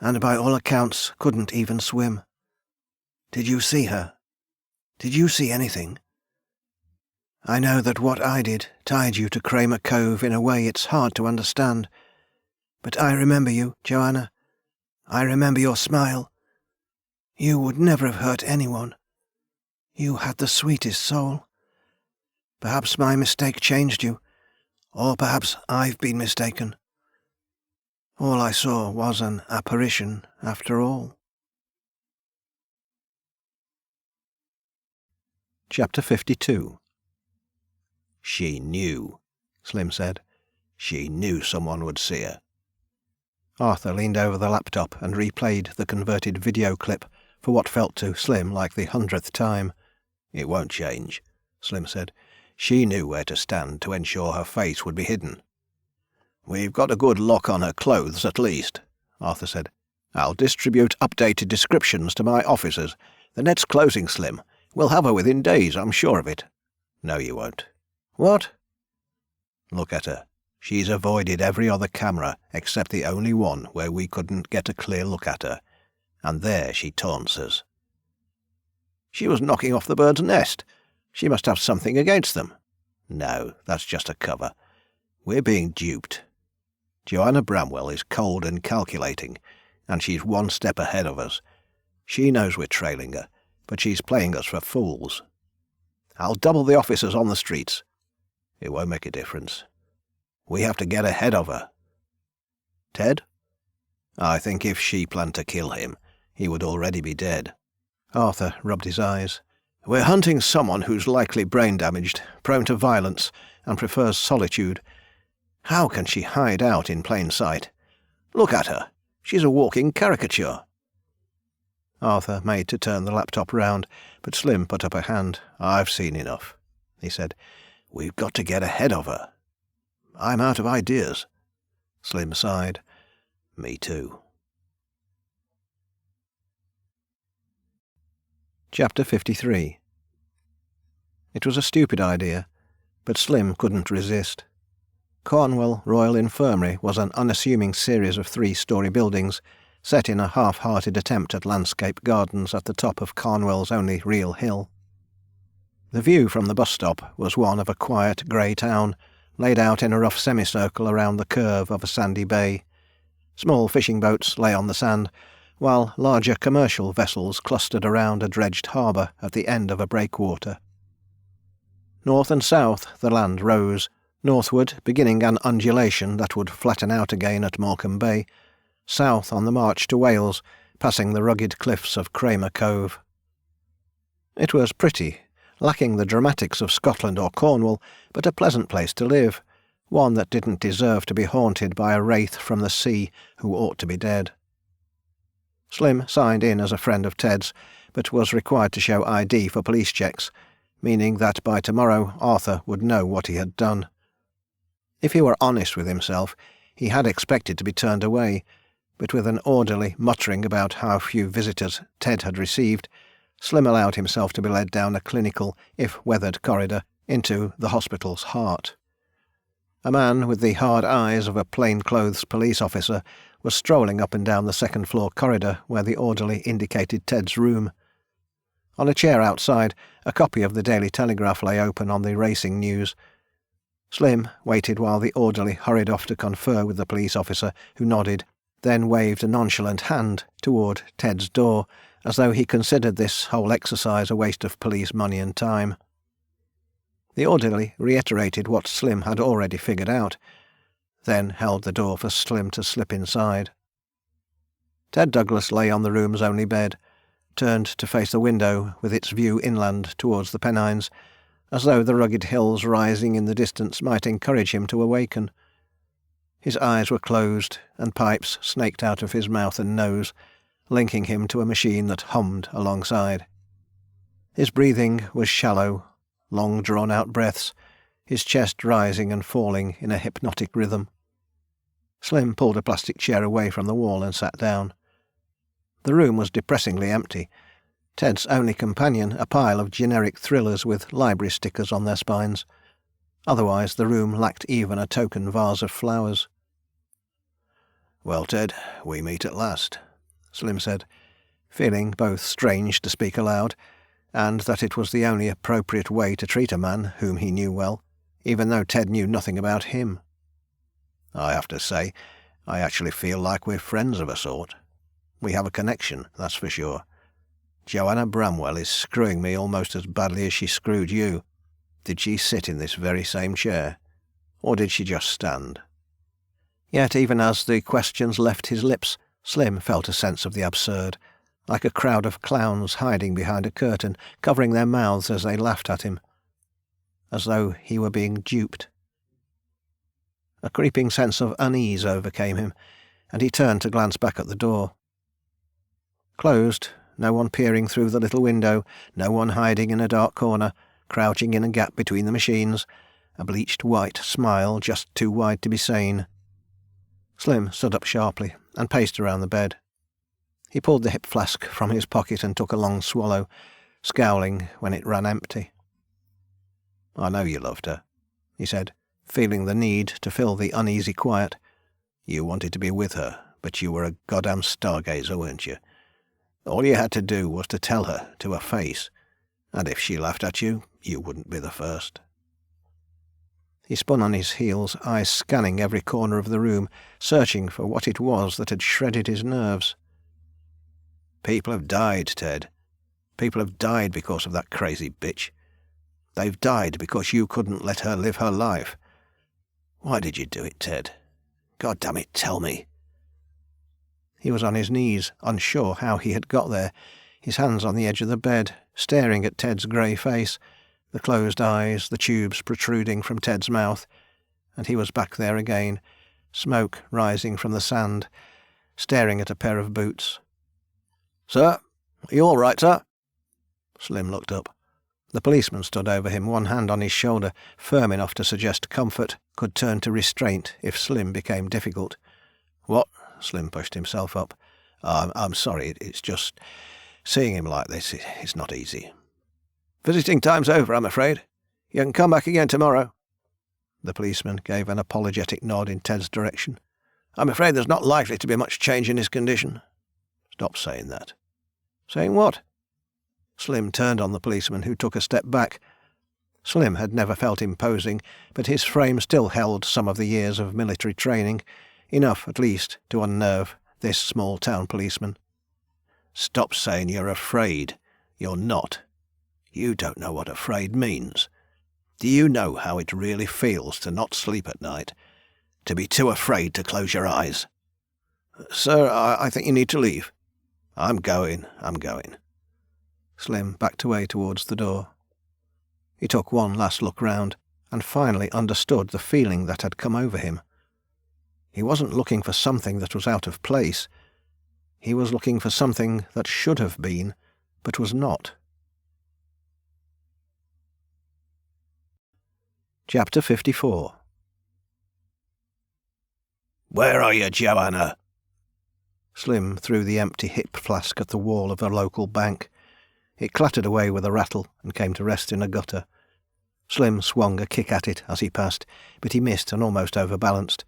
and by all accounts couldn't even swim. Did you see her? Did you see anything? I know that what I did tied you to Kramer Cove in a way it's hard to understand, but I remember you, Joanna. I remember your smile. You would never have hurt anyone. You had the sweetest soul. Perhaps my mistake changed you, or perhaps I've been mistaken. All I saw was an apparition, after all. Chapter 52. "She knew," Slim said. "She knew someone would see her." Arthur leaned over the laptop and replayed the converted video clip for what felt to Slim like the 100th time. "It won't change," Slim said. "She knew where to stand to ensure her face would be hidden." "We've got a good lock on her clothes, at least," Arthur said. I'll distribute updated descriptions to my officers. The net's closing, Slim. We'll have her within days, I'm sure of it. No, you won't. What? Look at her. She's avoided every other camera except the only one where we couldn't get a clear look at her. And there she taunts us. She was knocking off the bird's nest. She must have something against them. No, that's just a cover. We're being duped. Joanna Bramwell is cold and calculating, and she's one step ahead of us. She knows we're trailing her, but she's playing us for fools. I'll double the officers on the streets. It won't make a difference. We have to get ahead of her. Ted? I think if she planned to kill him, he would already be dead. Arthur rubbed his eyes. We're hunting someone who's likely brain-damaged, prone to violence, and prefers solitude. How can she hide out in plain sight? Look at her. She's a walking caricature. Arthur made to turn the laptop round, but Slim put up a hand. I've seen enough, he said. We've got to get ahead of her. I'm out of ideas. Slim sighed. Me too. Chapter 53. It was a stupid idea, but Slim couldn't resist. Cornwall Royal Infirmary was an unassuming series of 3-storey buildings set in a half-hearted attempt at landscape gardens at the top of Cornwall's only real hill. The view from the bus stop was one of a quiet grey town, laid out in a rough semicircle around the curve of a sandy bay. Small fishing boats lay on the sand, while larger commercial vessels clustered around a dredged harbour at the end of a breakwater. North and south the land rose, northward beginning an undulation that would flatten out again at Morecambe Bay, south on the march to Wales, passing the rugged cliffs of Cramer Cove. It was pretty, lacking the dramatics of Scotland or Cornwall, but a pleasant place to live, one that didn't deserve to be haunted by a wraith from the sea who ought to be dead. Slim signed in as a friend of Ted's, but was required to show ID for police checks, meaning that by tomorrow Arthur would know what he had done. If he were honest with himself, he had expected to be turned away, but with an orderly muttering about how few visitors Ted had received, Slim allowed himself to be led down a clinical, if weathered corridor, into the hospital's heart. A man with the hard eyes of a plainclothes police officer was strolling up and down the second-floor corridor where the orderly indicated Ted's room. On a chair outside, a copy of the Daily Telegraph lay open on the racing news. Slim waited while the orderly hurried off to confer with the police officer, who nodded, then waved a nonchalant hand toward Ted's door, as though he considered this whole exercise a waste of police money and time. The orderly reiterated what Slim had already figured out, then held the door for Slim to slip inside. Ted Douglas lay on the room's only bed, turned to face the window with its view inland towards the Pennines, as though the rugged hills rising in the distance might encourage him to awaken. His eyes were closed, and pipes snaked out of his mouth and nose, linking him to a machine that hummed alongside. His breathing was shallow, long drawn-out breaths, his chest rising and falling in a hypnotic rhythm. Slim pulled a plastic chair away from the wall and sat down. The room was depressingly empty, Ted's only companion a pile of generic thrillers with library stickers on their spines. Otherwise the room lacked even a token vase of flowers. "Well, Ted, we meet at last," Slim said, feeling both strange to speak aloud, and that it was the only appropriate way to treat a man whom he knew well, even though Ted knew nothing about him. "I have to say, I actually feel like we're friends of a sort. We have a connection, that's for sure. Joanna Bramwell is screwing me almost as badly as she screwed you. Did she sit in this very same chair? Or did she just stand?" Yet even as the questions left his lips, Slim felt a sense of the absurd, like a crowd of clowns hiding behind a curtain, covering their mouths as they laughed at him, as though he were being duped. A creeping sense of unease overcame him, and he turned to glance back at the door. Closed, no one peering through the little window, no one hiding in a dark corner, crouching in a gap between the machines, a bleached white smile just too wide to be sane. Slim stood up sharply and paced around the bed. He pulled the hip flask from his pocket and took a long swallow, scowling when it ran empty. "I know you loved her," he said, feeling the need to fill the uneasy quiet. "You wanted to be with her, but you were a goddamn stargazer, weren't you? All you had to do was to tell her to her face, and if she laughed at you, you wouldn't be the first." He spun on his heels, eyes scanning every corner of the room, searching for what it was that had shredded his nerves. "People have died, Ted. People have died because of that crazy bitch. They've died because you couldn't let her live her life. Why did you do it, Ted? God damn it, tell me." He was on his knees, unsure how he had got there, his hands on the edge of the bed, staring at Ted's grey face, the closed eyes, the tubes protruding from Ted's mouth, and he was back there again, smoke rising from the sand, staring at a pair of boots. "Sir? Are you all right, sir?" Slim looked up. The policeman stood over him, one hand on his shoulder, firm enough to suggest comfort could turn to restraint if Slim became difficult. "What?" Slim pushed himself up. I'm sorry, it's just... seeing him like this, it's not easy." "Visiting time's over, I'm afraid. You can come back again tomorrow." The policeman gave an apologetic nod in Ted's direction. "I'm afraid there's not likely to be much change in his condition." "Stop saying that." "Saying what?" Slim turned on the policeman, who took a step back. Slim had never felt imposing, but his frame still held some of the years of military training, enough, at least, to unnerve this small-town policeman. "Stop saying you're afraid. You're not. You don't know what afraid means. Do you know how it really feels to not sleep at night? To be too afraid to close your eyes?" "Sir, I think you need to leave." I'm going. Slim backed away towards the door. He took one last look round, and finally understood the feeling that had come over him. He wasn't looking for something that was out of place. He was looking for something that should have been, but was not. Chapter 54. "Where are you, Joanna?" Slim threw the empty hip flask at the wall of a local bank. It clattered away with a rattle and came to rest in a gutter. Slim swung a kick at it as he passed, but he missed and almost overbalanced.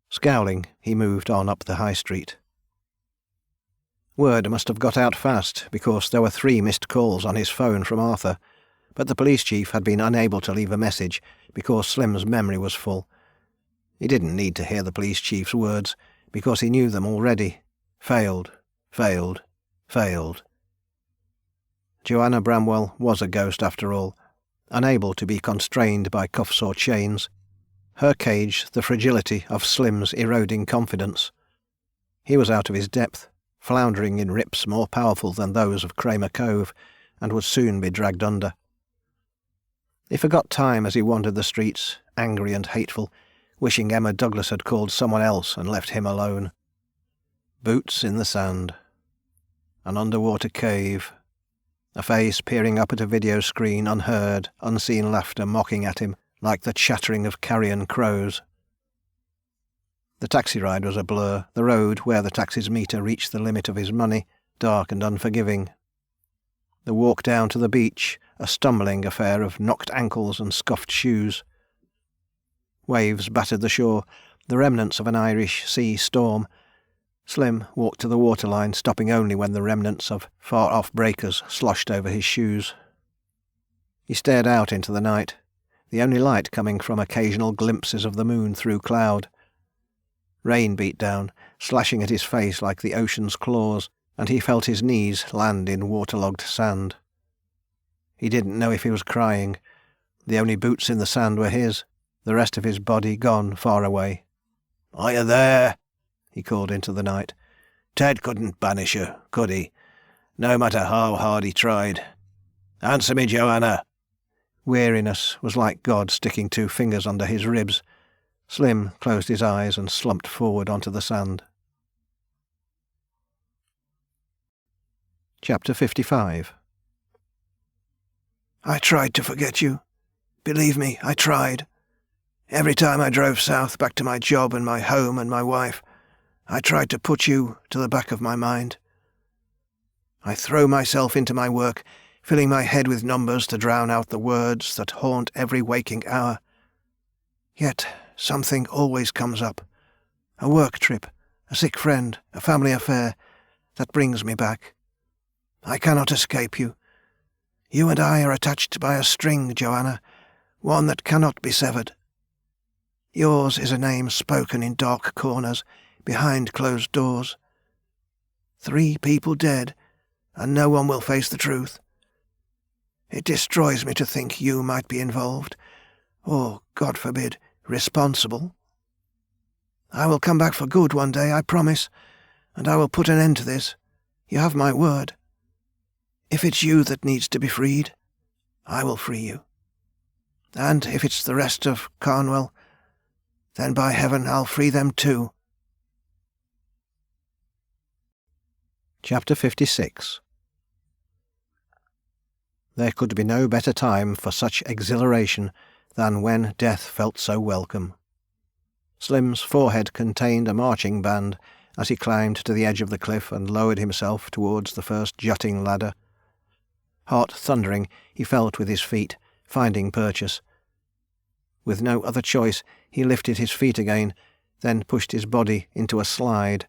Scowling, he moved on up the high street. Word must have got out fast, because there were 3 missed calls on his phone from Arthur, but the police chief had been unable to leave a message because Slim's memory was full. He didn't need to hear the police chief's words, because he knew them already. Failed. Joanna Bramwell was a ghost after all, unable to be constrained by cuffs or chains. Her cage the fragility of Slim's eroding confidence. He was out of his depth, floundering in rips more powerful than those of Kramer Cove, and would soon be dragged under. He forgot time as he wandered the streets, angry and hateful, wishing Emma Douglas had called someone else and left him alone. Boots in the sand. An underwater cave. A face peering up at a video screen, unheard, unseen laughter mocking at him, like the chattering of carrion crows. The taxi ride was a blur, the road where the taxi's meter reached the limit of his money, dark and unforgiving. The walk down to the beach, a stumbling affair of knocked ankles and scuffed shoes. Waves battered the shore, the remnants of an Irish sea storm. Slim walked to the waterline, stopping only when the remnants of far-off breakers sloshed over his shoes. He stared out into the night, the only light coming from occasional glimpses of the moon through cloud. Rain beat down, slashing at his face like the ocean's claws, and he felt his knees land in waterlogged sand. He didn't know if he was crying. The only boots in the sand were his, the rest of his body gone far away. "Are you there?" he called into the night. "Ted couldn't banish her, could he? No matter how hard he tried. Answer me, Joanna." Weariness was like God sticking 2 fingers under his ribs. Slim closed his eyes and slumped forward onto the sand. Chapter 55. "I tried to forget you. Believe me, I tried. Every time I drove south back to my job and my home and my wife, I tried to put you to the back of my mind. I throw myself into my work, filling my head with numbers to drown out the words that haunt every waking hour. Yet something always comes up. A work trip, a sick friend, a family affair, that brings me back. I cannot escape you. You and I are attached by a string, Joanna, one that cannot be severed. Yours is a name spoken in dark corners, behind closed doors. 3 people dead, and no one will face the truth. It destroys me to think you might be involved, or, God forbid, responsible. I will come back for good one day, I promise, and I will put an end to this. You have my word. If it's you that needs to be freed, I will free you. And if it's the rest of Carnwell, then by heaven I'll free them too. Chapter 56. There could be no better time for such exhilaration than when death felt so welcome. Slim's forehead contained a marching band as he climbed to the edge of the cliff and lowered himself towards the first jutting ladder. Heart thundering, he felt with his feet, finding purchase. With no other choice, he lifted his feet again, then pushed his body into a slide.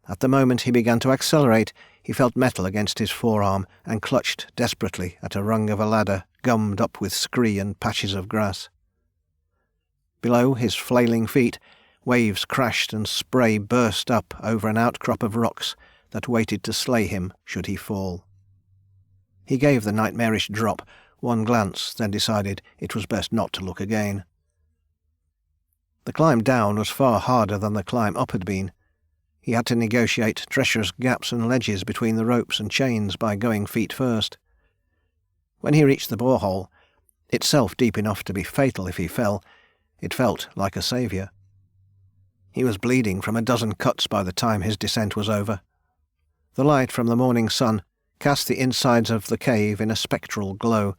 At the moment he began to accelerate, he felt metal against his forearm and clutched desperately at a rung of a ladder gummed up with scree and patches of grass. Below his flailing feet, waves crashed and spray burst up over an outcrop of rocks that waited to slay him should he fall. He gave the nightmarish drop one glance, then decided it was best not to look again. The climb down was far harder than the climb up had been. He had to negotiate treacherous gaps and ledges between the ropes and chains by going feet first. When he reached the borehole, itself deep enough to be fatal if he fell, it felt like a saviour. He was bleeding from a dozen cuts by the time his descent was over. The light from the morning sun cast the insides of the cave in a spectral glow,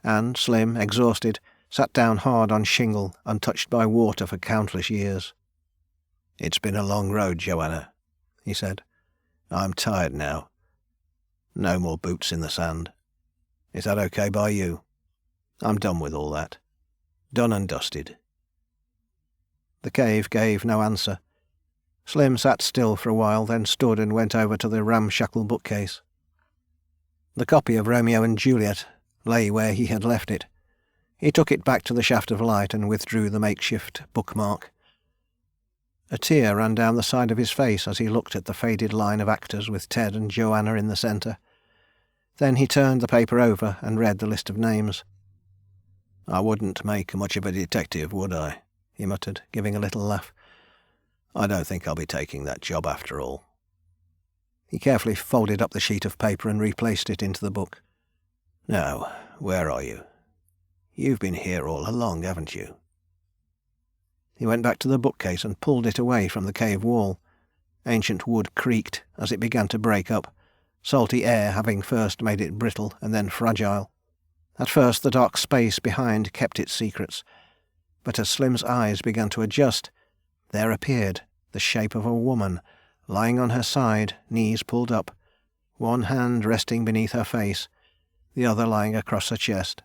and Slim, exhausted, sat down hard on shingle untouched by water for countless years. "It's been a long road, Joanna," he said. "I'm tired now. No more boots in the sand. Is that okay by you? I'm done with all that. Done and dusted." The cave gave no answer. Slim sat still for a while, then stood and went over to the ramshackle bookcase. The copy of Romeo and Juliet lay where he had left it. He took it back to the shaft of light and withdrew the makeshift bookmark. A tear ran down the side of his face as he looked at the faded line of actors with Ted and Joanna in the centre. Then he turned the paper over and read the list of names. "I wouldn't make much of a detective, would I?" he muttered, giving a little laugh. "I don't think I'll be taking that job after all." He carefully folded up the sheet of paper and replaced it into the book. "Now, where are you? You've been here all along, haven't you?" He went back to the bookcase and pulled it away from the cave wall. Ancient wood creaked as it began to break up, salty air having first made it brittle and then fragile. At first the dark space behind kept its secrets, but as Slim's eyes began to adjust, there appeared the shape of a woman, lying on her side, knees pulled up, one hand resting beneath her face, the other lying across her chest.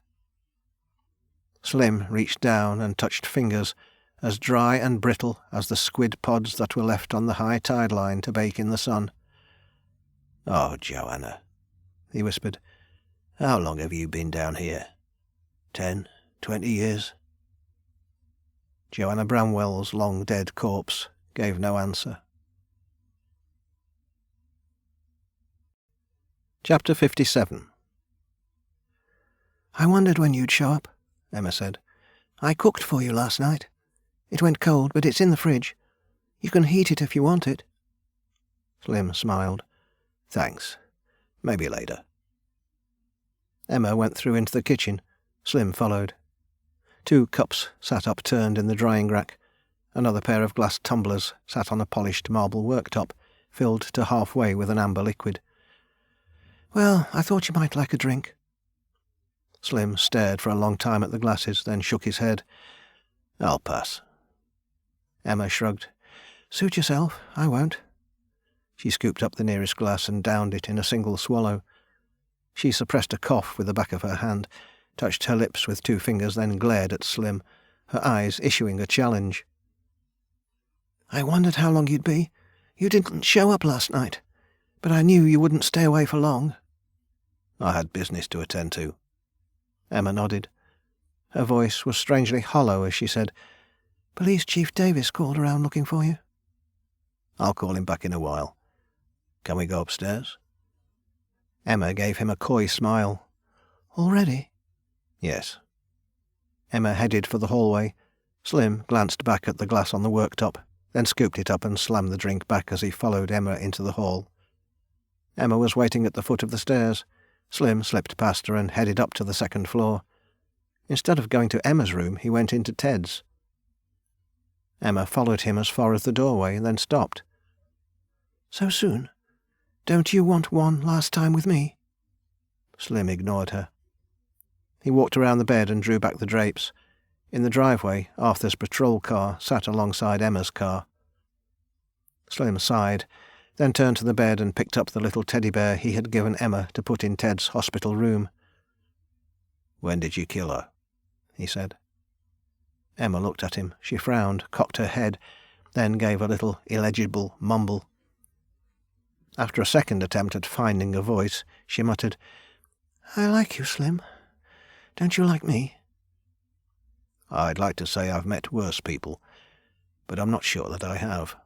Slim reached down and touched fingers as dry and brittle as the squid pods that were left on the high tide line to bake in the sun. "Oh, Joanna," he whispered, "how long have you been down here? 10, 20 years?" Joanna Bramwell's long-dead corpse gave no answer. Chapter 57. "I wondered when you'd show up," Emma said. "I cooked for you last night. It went cold, but it's in the fridge. You can heat it if you want it." Slim smiled. "Thanks. Maybe later." Emma went through into the kitchen. Slim followed. 2 cups sat upturned in the drying rack. Another pair of glass tumblers sat on a polished marble worktop, filled to halfway with an amber liquid. "Well, I thought you might like a drink." Slim stared for a long time at the glasses, then shook his head. "I'll pass." Emma shrugged. "Suit yourself. I won't." She scooped up the nearest glass and downed it in a single swallow. She suppressed a cough with the back of her hand, touched her lips with 2 fingers, then glared at Slim, her eyes issuing a challenge. "I wondered how long you'd be. You didn't show up last night, but I knew you wouldn't stay away for long." "I had business to attend to." Emma nodded. Her voice was strangely hollow as she said, "Police Chief Davis called around looking for you." "I'll call him back in a while. Can we go upstairs?" Emma gave him a coy smile. "Already?" "Yes." Emma headed for the hallway. Slim glanced back at the glass on the worktop, then scooped it up and slammed the drink back as he followed Emma into the hall. Emma was waiting at the foot of the stairs. Slim slipped past her and headed up to the 2nd floor. Instead of going to Emma's room, he went into Ted's. Emma followed him as far as the doorway and then stopped. "So soon? Don't you want one last time with me?" Slim ignored her. He walked around the bed and drew back the drapes. In the driveway, Arthur's patrol car sat alongside Emma's car. Slim sighed, then turned to the bed and picked up the little teddy bear he had given Emma to put in Ted's hospital room. "When did you kill her?" he said. Emma looked at him. She frowned, cocked her head, then gave a little illegible mumble. After a second attempt at finding a voice, she muttered, "I like you, Slim. Don't you like me?" "I'd like to say I've met worse people, but I'm not sure that I have."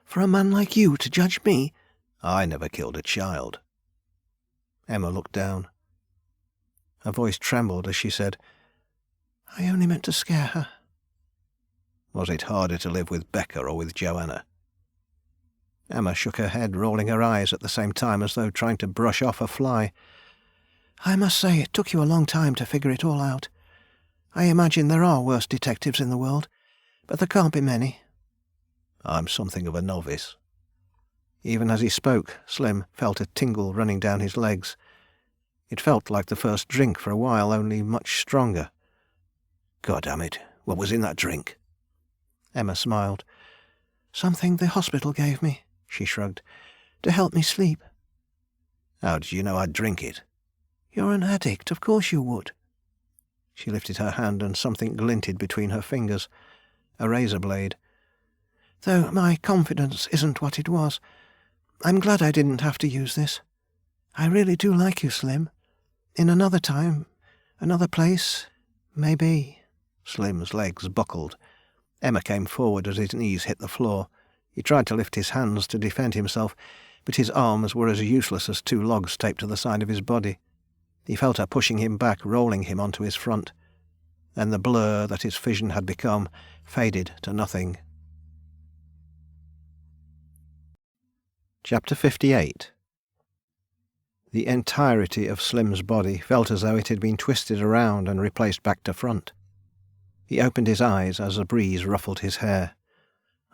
"For a man like you to judge me?" "I never killed a child." Emma looked down. Her voice trembled as she said, "I only meant to scare her." "Was it harder to live with Becca or with Joanna?" Emma shook her head, rolling her eyes at the same time as though trying to brush off a fly. "I must say it took you a long time to figure it all out. I imagine there are worse detectives in the world, but there can't be many." "I'm something of a novice." Even as he spoke, Slim felt a tingle running down his legs. It felt like the first drink for a while, only much stronger. "God damn it, what was in that drink?" Emma smiled. "Something the hospital gave me," she shrugged, "to help me sleep." "How did you know I'd drink it?" "You're an addict, of course you would." She lifted her hand and something glinted between her fingers. A razor blade. "Though my confidence isn't what it was. I'm glad I didn't have to use this. I really do like you, Slim. In another time, another place, maybe." Slim's legs buckled. Emma came forward as his knees hit the floor. He tried to lift his hands to defend himself, but his arms were as useless as 2 logs taped to the side of his body. He felt her pushing him back, rolling him onto his front. Then the blur that his vision had become faded to nothing. Chapter 58. The entirety of Slim's body felt as though it had been twisted around and replaced back to front. He opened his eyes as a breeze ruffled his hair.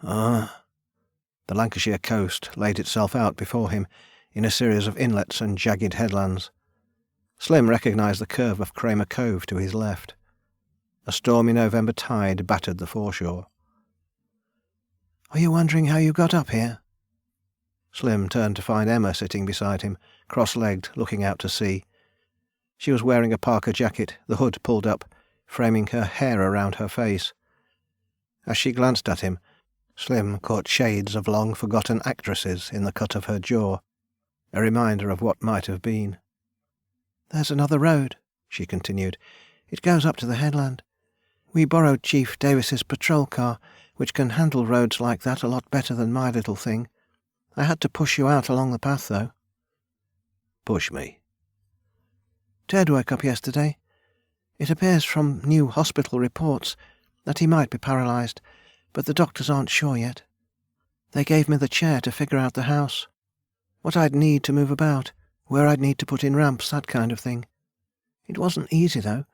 Ah. The Lancashire coast laid itself out before him in a series of inlets and jagged headlands. Slim recognised the curve of Kramer Cove to his left. A stormy November tide battered the foreshore. "Are you wondering how you got up here?" Slim turned to find Emma sitting beside him, cross-legged, looking out to sea. She was wearing a parka jacket, the hood pulled up, framing her hair around her face. As she glanced at him, Slim caught shades of long-forgotten actresses in the cut of her jaw, a reminder of what might have been. "There's another road," she continued. "It goes up to the headland. We borrowed Chief Davis's patrol car, which can handle roads like that a lot better than my little thing. I had to push you out along the path, though." "Push me?" "Ted woke up yesterday. It appears from new hospital reports that he might be paralysed, but the doctors aren't sure yet. They gave me the chair to figure out the house. What I'd need to move about, where I'd need to put in ramps, that kind of thing. It wasn't easy, though.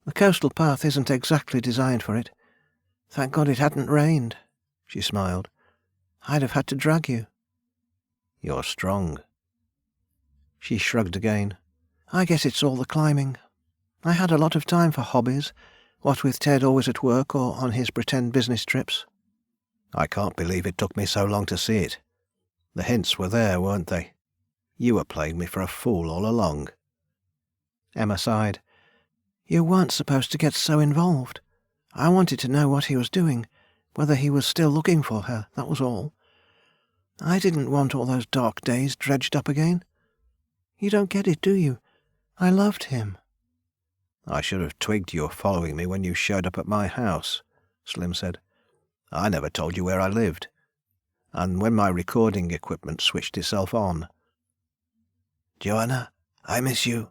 The coastal path isn't exactly designed for it. Thank God it hadn't rained." She smiled. "I'd have had to drag you." "You're strong." She shrugged again. "I guess it's all the climbing. I had a lot of time for hobbies, what with Ted always at work or on his pretend business trips." "I can't believe it took me so long to see it." The hints were there, weren't they? You were playing me for a fool all along." Emma sighed. "You weren't supposed to get so involved. I wanted to know what he was doing, whether he was still looking for her, that was all. I didn't want all those dark days dredged up again. You don't get it, do you? I loved him." "I should have twigged you were following me when you showed up at my house," Slim said. "I never told you where I lived. And when my recording equipment switched itself on." "Joanna, I miss you,"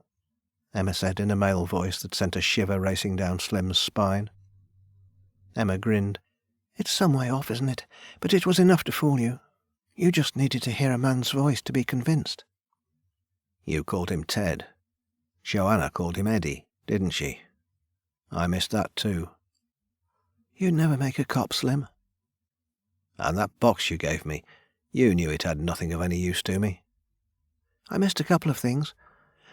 Emma said in a male voice that sent a shiver racing down Slim's spine. Emma grinned. "It's some way off, isn't it? But it was enough to fool you. You just needed to hear a man's voice to be convinced." "You called him Ted. Joanna called him Eddie, didn't she? I missed that too." "You'd never make a cop, Slim." "And that box you gave me, you knew it had nothing of any use to me." "I missed a couple of things.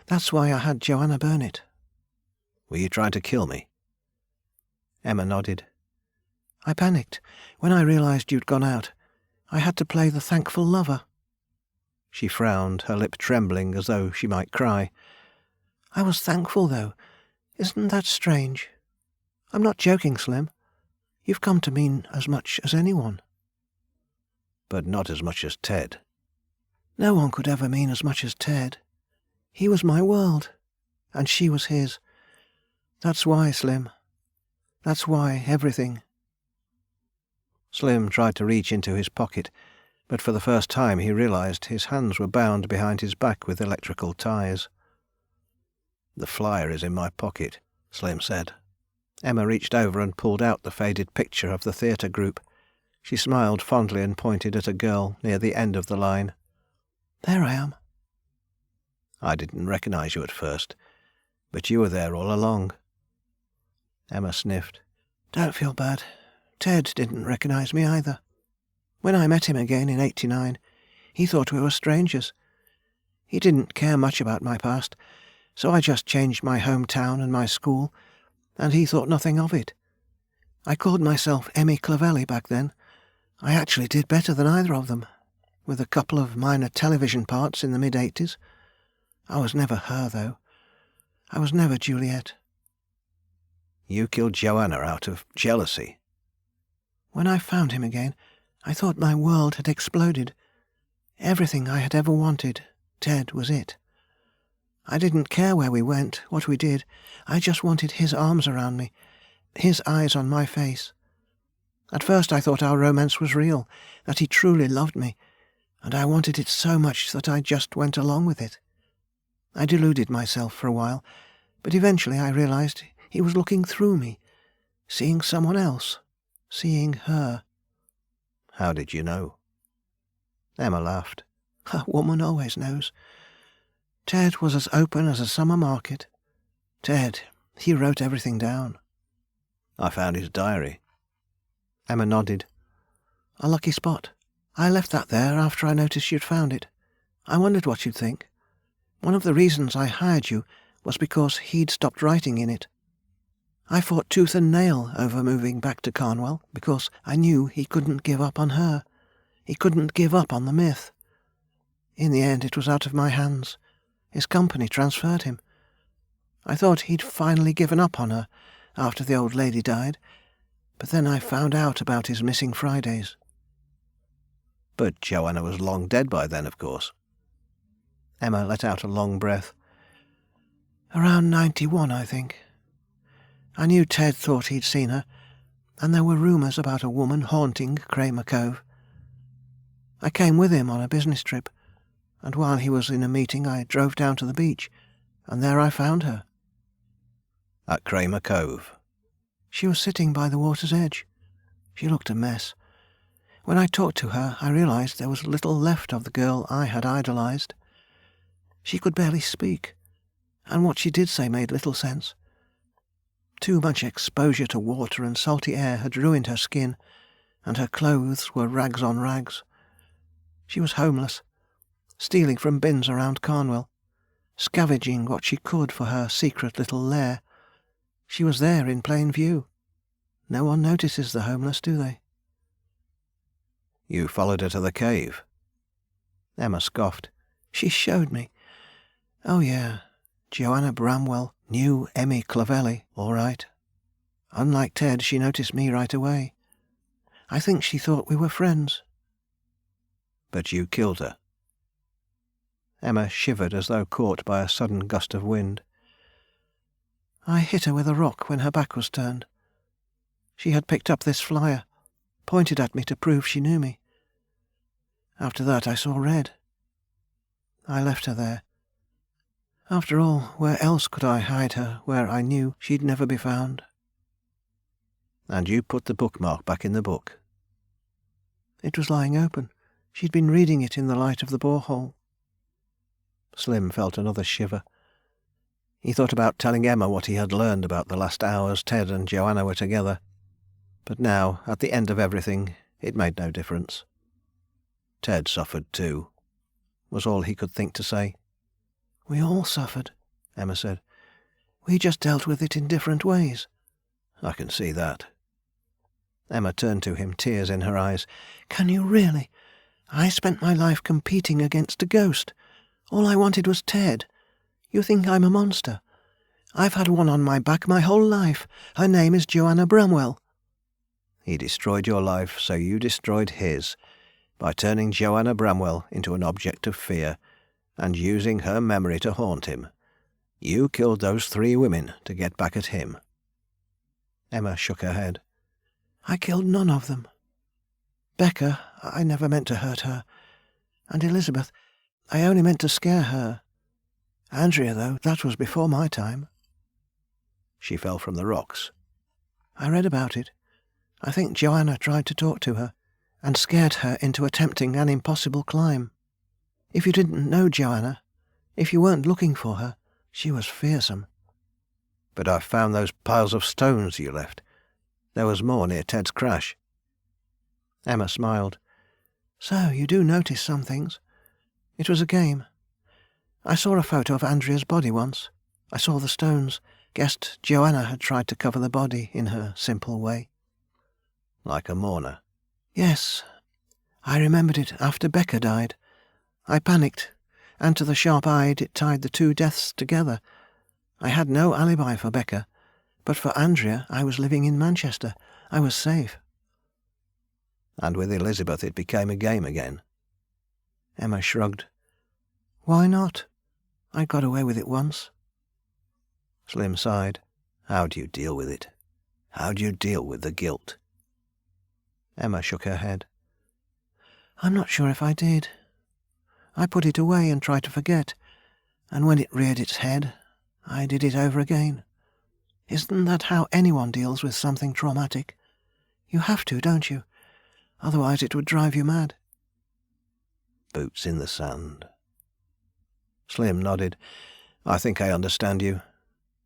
That's why I had Joanna burn it." "Were you trying to kill me?" Emma nodded. "I panicked. When I realized you'd gone out, I had to play the thankful lover." She frowned, her lip trembling as though she might cry. "I was thankful, though. Isn't that strange? I'm not joking, Slim. You've come to mean as much as anyone." "But not as much as Ted." "No one could ever mean as much as Ted. He was my world, and she was his. That's why, Slim. That's why everything." Slim tried to reach into his pocket, but for the first time he realized his hands were bound behind his back with electrical ties. "The flyer is in my pocket," Slim said. Emma reached over and pulled out the faded picture of the theatre group. She smiled fondly and pointed at a girl near the end of the line. "There I am." "I didn't recognize you at first, but you were there all along." Emma sniffed. "Don't feel bad. Ted didn't recognize me either. When I met him again in '89, he thought we were strangers. He didn't care much about my past, so I just changed my hometown and my school, and he thought nothing of it. I called myself Emmy Clavelli back then. I actually did better than either of them, with a couple of minor television parts in the mid-'80s. I was never her, though. I was never Juliet." "You killed Joanna out of jealousy?" "When I found him again, I thought my world had exploded. Everything I had ever wanted, Ted was it. I didn't care where we went, what we did. I just wanted his arms around me, his eyes on my face. At first I thought our romance was real, that he truly loved me, and I wanted it so much that I just went along with it. I deluded myself for a while, but eventually I realized he was looking through me, seeing someone else, seeing her." "How did you know?" Emma laughed. "A woman always knows. Ted was as open as a summer market. Ted, he wrote everything down." "I found his diary." Emma nodded. "A lucky spot. I left that there after I noticed you'd found it. I wondered what you'd think. One of the reasons I hired you was because he'd stopped writing in it. I fought tooth and nail over moving back to Cornwall because I knew he couldn't give up on her. He couldn't give up on the myth. In the end, it was out of my hands. His company transferred him. I thought he'd finally given up on her after the old lady died, but then I found out about his missing Fridays." "But Joanna was long dead by then, of course." Emma let out a long breath. "Around 91, I think. I knew Ted thought he'd seen her, and there were rumours about a woman haunting Kramer Cove. I came with him on a business trip, and while he was in a meeting I drove down to the beach, and there I found her." "At Kramer Cove?" "She was sitting by the water's edge. She looked a mess. When I talked to her I realized there was little left of the girl I had idolized. She could barely speak, and what she did say made little sense. Too much exposure to water and salty air had ruined her skin, and her clothes were rags on rags. She was homeless, stealing from bins around Cornwall, scavenging what she could for her secret little lair. She was there in plain view. No one notices the homeless, do they?" "You followed her to the cave?" Emma scoffed. She showed me. Oh yeah, Joanna Bramwell knew Emmy Clavelli, all right. Unlike Ted, she noticed me right away. I think she thought we were friends. But you killed her. Emma shivered as though caught by a sudden gust of wind. I hit her with a rock when her back was turned. She had picked up this flyer, pointed at me to prove she knew me. After that I saw red. I left her there. After all, where else could I hide her where I knew she'd never be found? And you put the bookmark back in the book. It was lying open. She'd been reading it in the light of the borehole. Slim felt another shiver. He thought about telling Emma what he had learned about the last hours Ted and Joanna were together. But now, at the end of everything, it made no difference. Ted suffered too, was all he could think to say. We all suffered, Emma said. We just dealt with it in different ways. I can see that. Emma turned to him, tears in her eyes. Can you really? I spent my life competing against a ghost. All I wanted was Ted. You think I'm a monster? I've had one on my back my whole life. Her name is Joanna Bramwell. He destroyed your life, so you destroyed his, by turning Joanna Bramwell into an object of fear, and using her memory to haunt him. You killed those 3 women to get back at him. Emma shook her head. I killed none of them. Becca, I never meant to hurt her. And Elizabeth, I only meant to scare her. Andrea, though, that was before my time. She fell from the rocks. I read about it. I think Joanna tried to talk to her, and scared her into attempting an impossible climb. If you didn't know Joanna, if you weren't looking for her, she was fearsome. But I found those piles of stones you left. There was more near Ted's crash. Emma smiled. So you do notice some things. It was a game. I saw a photo of Andrea's body once. I saw the stones, guessed Joanna had tried to cover the body in her simple way. Like a mourner? Yes. I remembered it after Becca died. I panicked, and to the sharp-eyed it tied the 2 deaths together. I had no alibi for Becca, but for Andrea I was living in Manchester. I was safe. And with Elizabeth it became a game again. Emma shrugged. Why not? I got away with it once. Slim sighed. How do you deal with it? How do you deal with the guilt? Emma shook her head. I'm not sure if I did. I put it away and tried to forget, and when it reared its head, I did it over again. Isn't that how anyone deals with something traumatic? You have to, don't you? Otherwise it would drive you mad. Boots in the sand. Slim nodded. I think I understand you.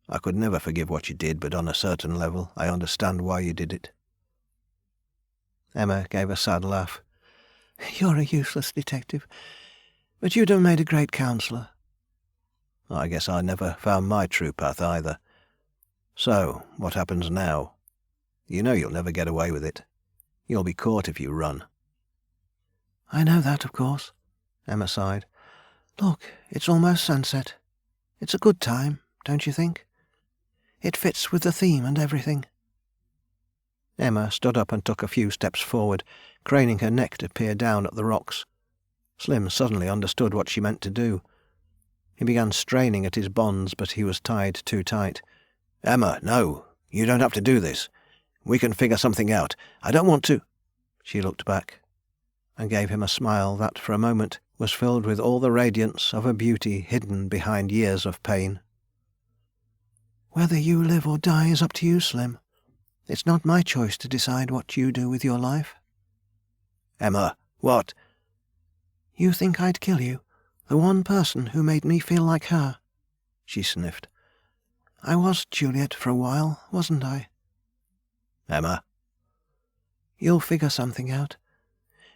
I could never forgive what you did, but on a certain level I understand why you did it. Emma gave a sad laugh. You're a useless detective, but you'd have made a great counsellor. I guess I never found my true path either. So, what happens now? You know you'll never get away with it. You'll be caught if you run. I know that, of course, Emma sighed. Look, it's almost sunset. It's a good time, don't you think? It fits with the theme and everything. Emma stood up and took a few steps forward, craning her neck to peer down at the rocks. Slim suddenly understood what she meant to do. He began straining at his bonds, but he was tied too tight. Emma, no, you don't have to do this. We can figure something out. I don't want to... She looked back and gave him a smile that, for a moment, was filled with all the radiance of a beauty hidden behind years of pain. Whether you live or die is up to you, Slim. It's not my choice to decide what you do with your life. Emma, what? You think I'd kill you, the one person who made me feel like her? She sniffed. I was Juliet for a while, wasn't I? Emma. You'll figure something out.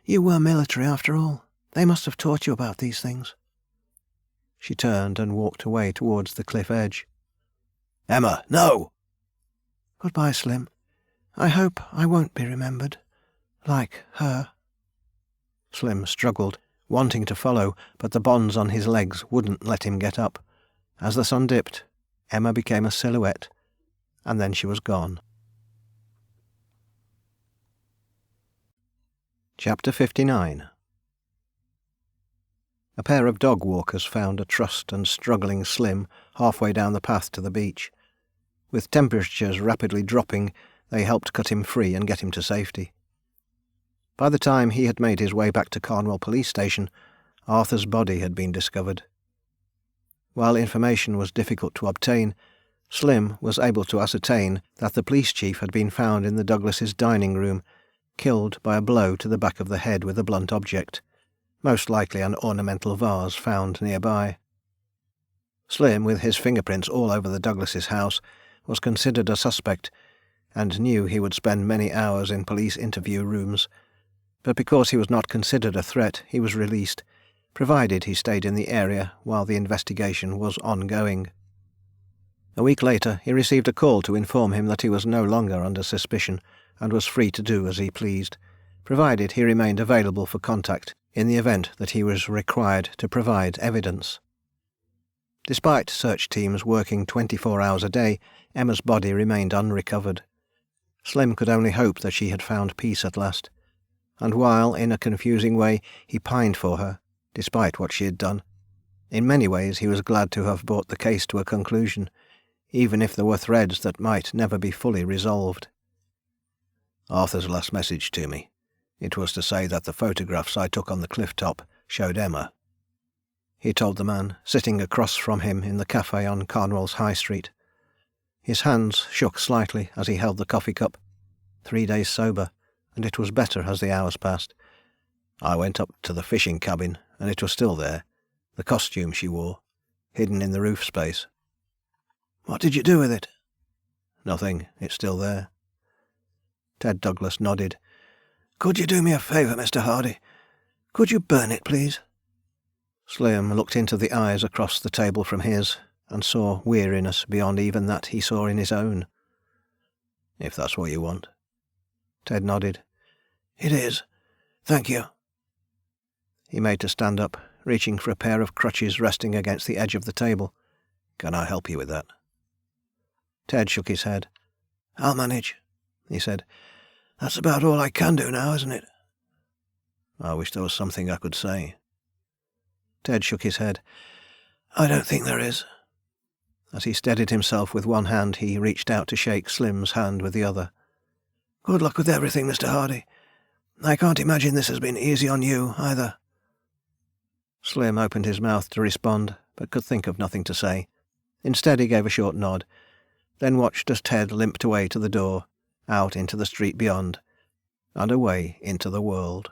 You were military after all. They must have taught you about these things. She turned and walked away towards the cliff edge. Emma, no! Goodbye, Slim. I hope I won't be remembered. Like her. Slim struggled. wanting to follow, but the bonds on his legs wouldn't let him get up. As the sun dipped, Emma became a silhouette, and then she was gone. Chapter 59. A pair of dog walkers found a trussed and struggling Slim halfway down the path to the beach. With temperatures rapidly dropping, they helped cut him free and get him to safety. By the time he had made his way back to Carnwell Police Station, Arthur's body had been discovered. While information was difficult to obtain, Slim was able to ascertain that the police chief had been found in the Douglases' dining room, killed by a blow to the back of the head with a blunt object, most likely an ornamental vase found nearby. Slim, with his fingerprints all over the Douglases' house, was considered a suspect, and knew he would spend many hours in police interview rooms, but because he was not considered a threat, he was released, provided he stayed in the area while the investigation was ongoing. A week later, he received a call to inform him that he was no longer under suspicion and was free to do as he pleased, provided he remained available for contact in the event that he was required to provide evidence. Despite search teams working 24 hours a day, Emma's body remained unrecovered. Slim could only hope that she had found peace at last, and while, in a confusing way, he pined for her, despite what she had done, in many ways he was glad to have brought the case to a conclusion, even if there were threads that might never be fully resolved. Arthur's last message to me. It was to say that the photographs I took on the cliff top showed Emma, he told the man, sitting across from him in the cafe on Carnwell's High Street. His hands shook slightly as he held the coffee cup. 3 days sober, and it was better as the hours passed. I went up to the fishing cabin, and it was still there, the costume she wore, hidden in the roof space. What did you do with it? Nothing, it's still there. Ted Douglas nodded. Could you do me a favour, Mr. Hardy? Could you burn it, please? Slim looked into the eyes across the table from his, and saw weariness beyond even that he saw in his own. If that's what you want. Ted nodded. It is. Thank you. He made to stand up, reaching for a pair of crutches resting against the edge of the table. Can I help you with that? Ted shook his head. I'll manage, he said. That's about all I can do now, isn't it? I wish there was something I could say. Ted shook his head. I don't think there is. As he steadied himself with one hand, he reached out to shake Slim's hand with the other. Good luck with everything, Mr. Hardy. I can't imagine this has been easy on you, either. Slim opened his mouth to respond, but could think of nothing to say. Instead, he gave a short nod, then watched as Ted limped away to the door, out into the street beyond, and away into the world.